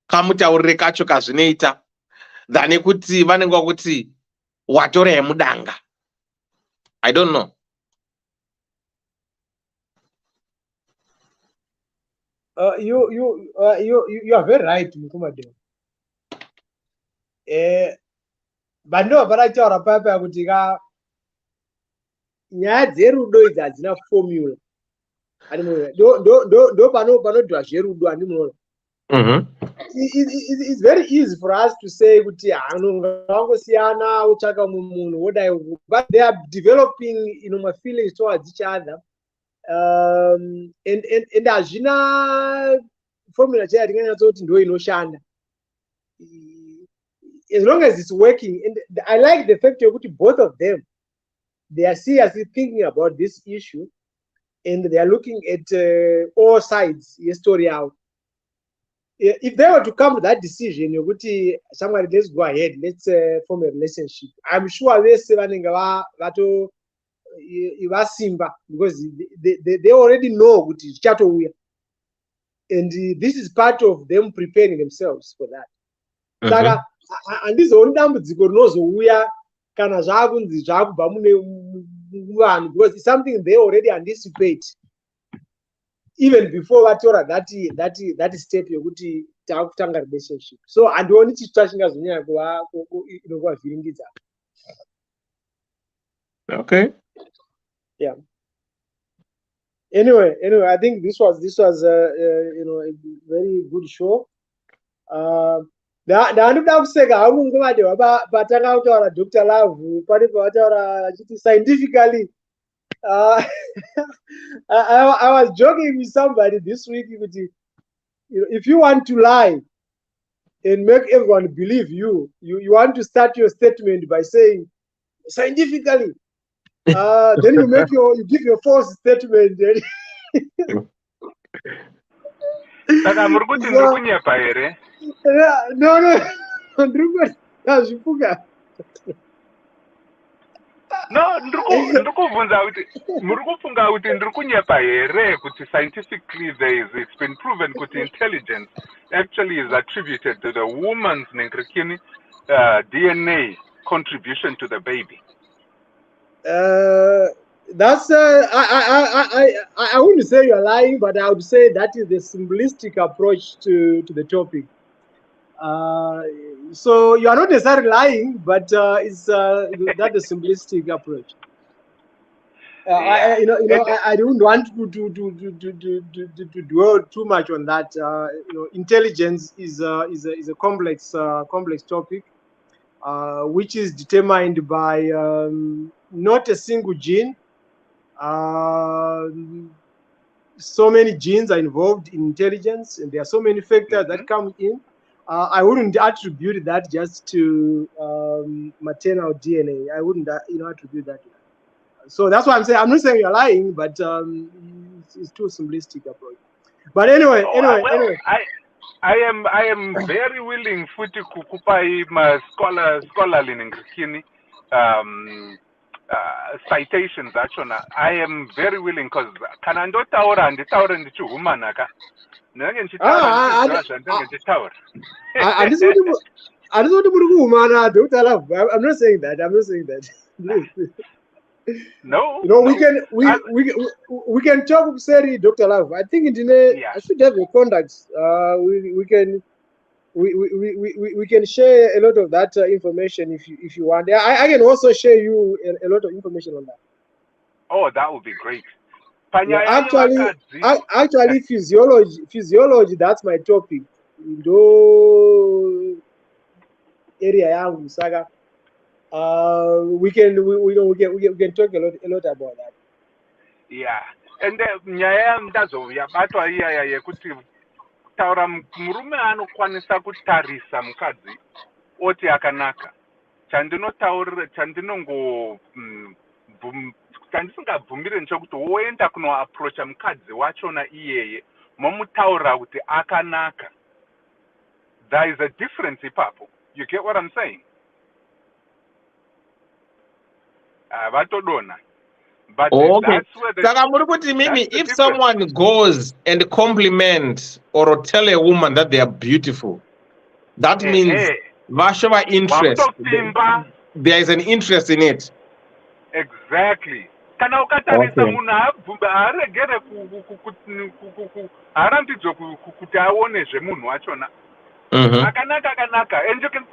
kamutaurire kacho kazvinoita than kuti vanenge vakuti watora yemudanga. I don't know. You are very right, Mukumadeo. But no, varaitaura papa kuti nyaya dzerudo idzi hadzina formula. ndo panodhwa zverudo handimuona. It's very easy for us to say kuti ngavangosiyana utsvaka munhu wodai, but they are developing my feelings towards each other, and hazvina formula chaiya tinganyatsa kuti ndo inoshanda as long as it's working. And I like the fact that both of them, they are seriously thinking about this issue, and they are looking at all sides. Your story out. If they were to come to that decision, somebody, let's go ahead, let's form a relationship, I'm sure they're simba, because they already know what is chato, and this is part of them preparing themselves for that. Saka andizoni dambudziko rinozouya kana zvakunzi zvakubva mune vanhu, because it's something they already anticipate even before vatora that step yokuti takutanga relationship. So handioni chitsva chingazonyanya kuvavhiringidza. Okay. Yeah. Anyway, I think this was a very good show. Ndandoda kuseka hangu nguva patanga kutaura Dr. Love pane pavataura achiti scientifically. I was joking with somebody this week. If you want to lie and make everyone believe you want to start your statement by saying scientifically. Then you give your false statement. Saka muri kuti ndiri kunyepa here? No. Ndazvipuka. No, ndiri kubvunza kuti muri kufunga kuti ndiri kunyepa here kuti scientifically it's been proven kuti intelligence actually is attributed to the woman's DNA contribution to the baby. That's I wouldn't say you're lying, but I would say that is the simplistic approach to the topic. So you are not necessarily lying, but it's that's the simplistic approach. I don't want to dwell too much on that. Intelligence is a complex topic, which is determined by not a single gene. So many genes are involved in intelligence, and there are so many factors that come in. I wouldn't attribute that just to maternal DNA. I wouldn't, attribute that. So that's why I'm saying I'm not saying you're lying, but it's too simplistic approach. But anyway. I am very willing futhi kukupa ma scholarly ngikini citations actually. I am very willing because kana ndotaura nditaure ndichihumana ka. Ndenge ndichitaura ndenge nditaura. I just want to kuhumana, Dr. Love. I'm not saying that. No. We can talk Seri, Dr. Love. I think I should have your contacts. We can share a lot of that information if you want. I can also share you a lot of information on that. Oh, that would be great. Actually, physiology. That's my topic. Do area yangu saga. We can talk a lot about that. Yeah, and nyaya ndazoyabatwa iya yekuti taura murume anokwanisa kutarisa mukadzi oti akanaka. Chandisingabvumire nchekuti woenda kunoapproacha mukadzi wachona iyeye momutaura kuti akanaka. There is a difference ipapo. You get what I'm saying? Vatodona. But that's where if someone goes and compliment or tell a woman that they are beautiful, that means Vashava interest. There is an interest in it. Exactly. Kana ukatarisa munhu aregere arambidzwe kuti aone zvemunhu wachona. Akanaka. And you can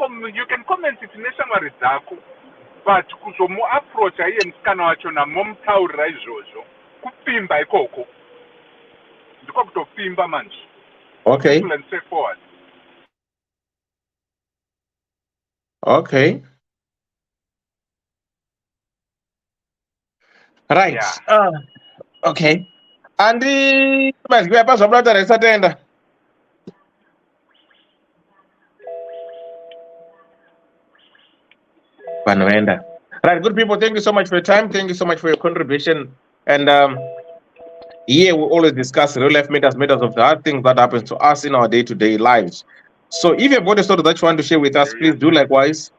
comment it neshamwari dzako. But kuzomu approach iye musikana wachona momutaurira izvozvo kupimba ikoko. ndiko kutofimba manje. Okay. Simple and straightforward. Okay. Right. Yeah. Okay. Andi mazwi apa zvabata resatenda. Panoenda. Right, good people, thank you so much for your time. Thank you so much for your contribution. And here we always discuss real life matters of the hard things that happen to us in our day-to-day lives. So if you've got a story that you want to share with us, please do likewise.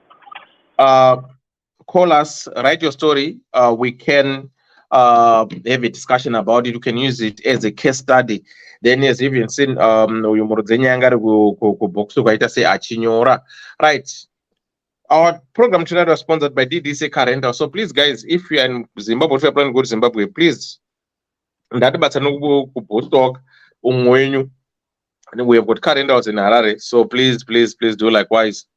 Call us, write your story. We can have a discussion about it. You can use it as a case study. Then as you've even seen, right. Our program tonight was sponsored by Ddc Calendar. So please, guys, if you are in Zimbabwe, if you are planning to go to Zimbabwe, please. We have got calendars in Harare. So please do likewise.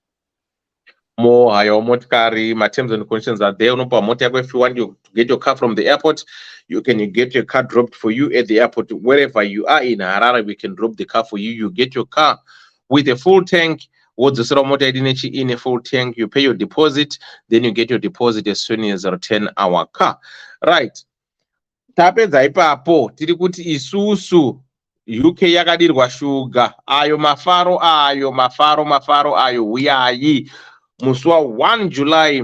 More higher motkari, my terms and conditions are there. If you want to get your car from the airport, you can get your car dropped for you at the airport. Wherever you are in Harare, we can drop the car for you. You get your car with a full tank. What's the motor in a full tank? You pay your deposit, then you get your deposit as soon as you return our car. Right. Tapedza ipapo tiri kuti isusu UK yakadirwa shuga ayo mafaro ayo uyayi musi wa 1 July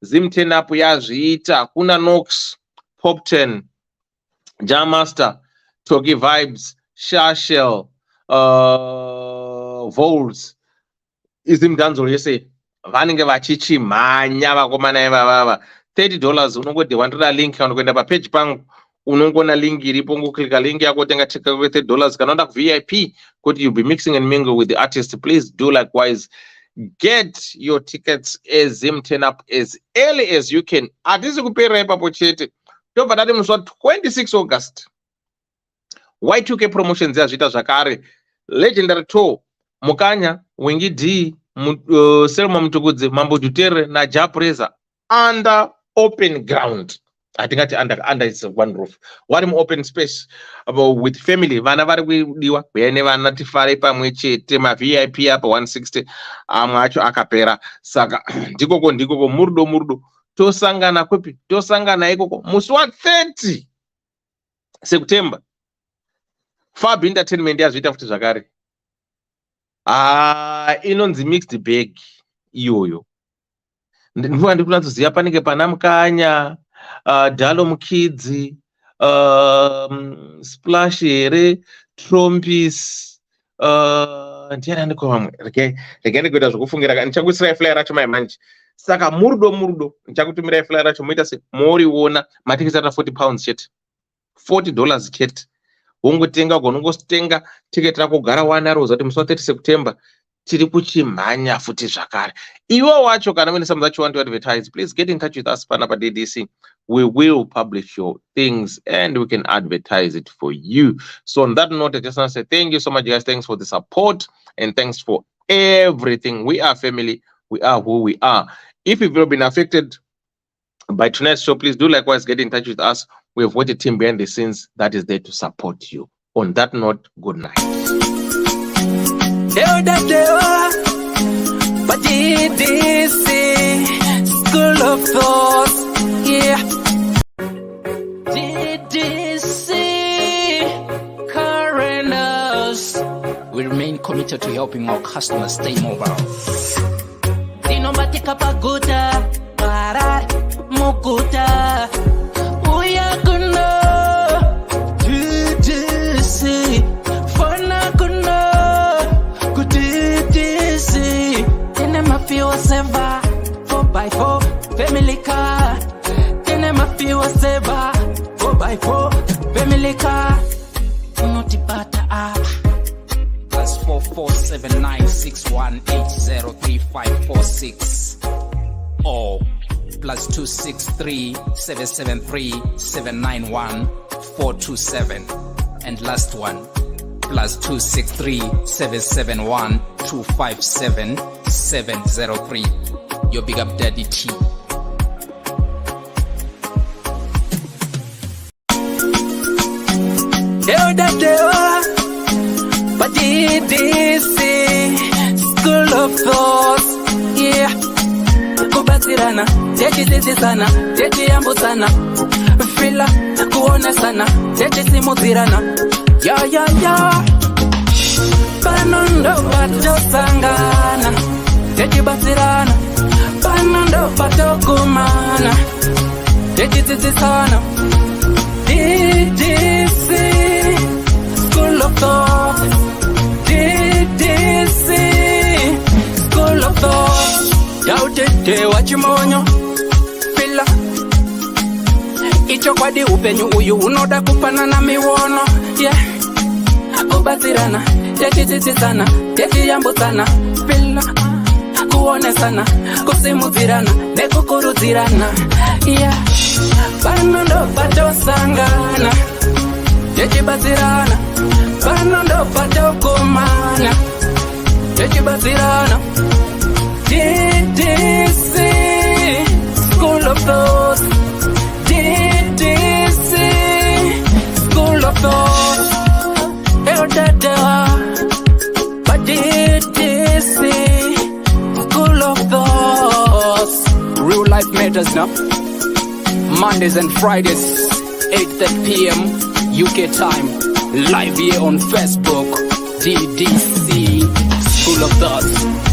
Zim10 up yazviita kuna Knox, Popten, Jammaster, Togi Vibes, Shashel, Volts izimdanzo yese vanenge vachichimhanya vakomana ivava $30 unongodhiwanira link kana kuenda papage pangu unongona link iripo ungoclicka link yako tenga cheka with $30 kana unoda VIP kuti you'll be mixing and mingle with the artist. Please do likewise. Get your tickets as Zim10 up as early as you can. Atisi kupera ipapo chete tobva tati musi wa 26 August Y2K promotions yazvita zvakare legendary tour Mukanya, Wingy D, Selma Mtukudze, Mambo Dutere, na Japreza under open ground. I think under is one roof. What open space with family. Whenever we never notify pamwe VIP up 160 amacho akapera saka ndikoko murdo tosangana kwepi tosangana ikoko musi wa 30 September. Fab Entertainment yazvita futi zvakare. Inonzi mixed bag iyoyo. Ndikuwa ndikunazoziva panenge pana Mukanya, Dalo Mukidzi, Splash here, Trompis, ndiana ndiko vamwe. Rekeni kuita zvokufungira ndichakuisira flyer racho mai manje. Saka murdo ndichakutumira flyer racho muita se moriona matikisi ata £40 chete. $40 chete. Wongotenga gonongostenga ticket rako gara 1 hours ati musi wa 30 September tiri kuchimhanya futi zvakare. Iwe wacho kana when something that you want to advertise, please get in touch with us pana pa DDC. We will publish your things and we can advertise it for you. So on that note, I just want to say thank you so much, guys. Thanks for the support and thanks for everything. We are family. We are who we are. If you've been affected by tonight's show, please do likewise get in touch with us. We have got a team behind the scenes that is there to support you. On that note, good night. Ddc Skool of Thoughts, yeah. Ddc Calendars. We remain committed to helping our customers stay mobile. Dinomatika paguta, para muguta. Uya kuno, Ddc. Fona kuno, ku Ddc. Feel saver 4x4 family car. Then I'm a feel saver 4x4 family car. Not bata up. +447961803546 or +263773791 and last one +263771257 your big up daddy T. Deo Ddc Skool of Thoughts. Yeah. Kubatsirana, techidzidzisana, techiyambutsana, fila kuonesana, techisimudzirana. Ya. Pano ndo patosangana, techibatsirana. Pano ndo patokumana, techidzidzisana. Ddc Skool of Thoughts. Ddc Skool of Thoughts. Yautete wachimonyo pila icho kwadi upenyu uyu unoda kupanana miwono. Yeah. Kubatsirana, techidzidzisana, techiyambutsana, pila kuonesana, kusimudzirana, nekukurudzirana. Yeah. Pano ndo patosangana, techibatsirana. Pano ndo patokumana, techibatsirana. Ddc Skool of Thoughts. Ddc Skool of Thoughts. But Ddc Skool of Thoughts. Real life matters now. Mondays and Fridays, 8:30 p.m. UK time. Live here on Facebook. Ddc Skool of Thoughts.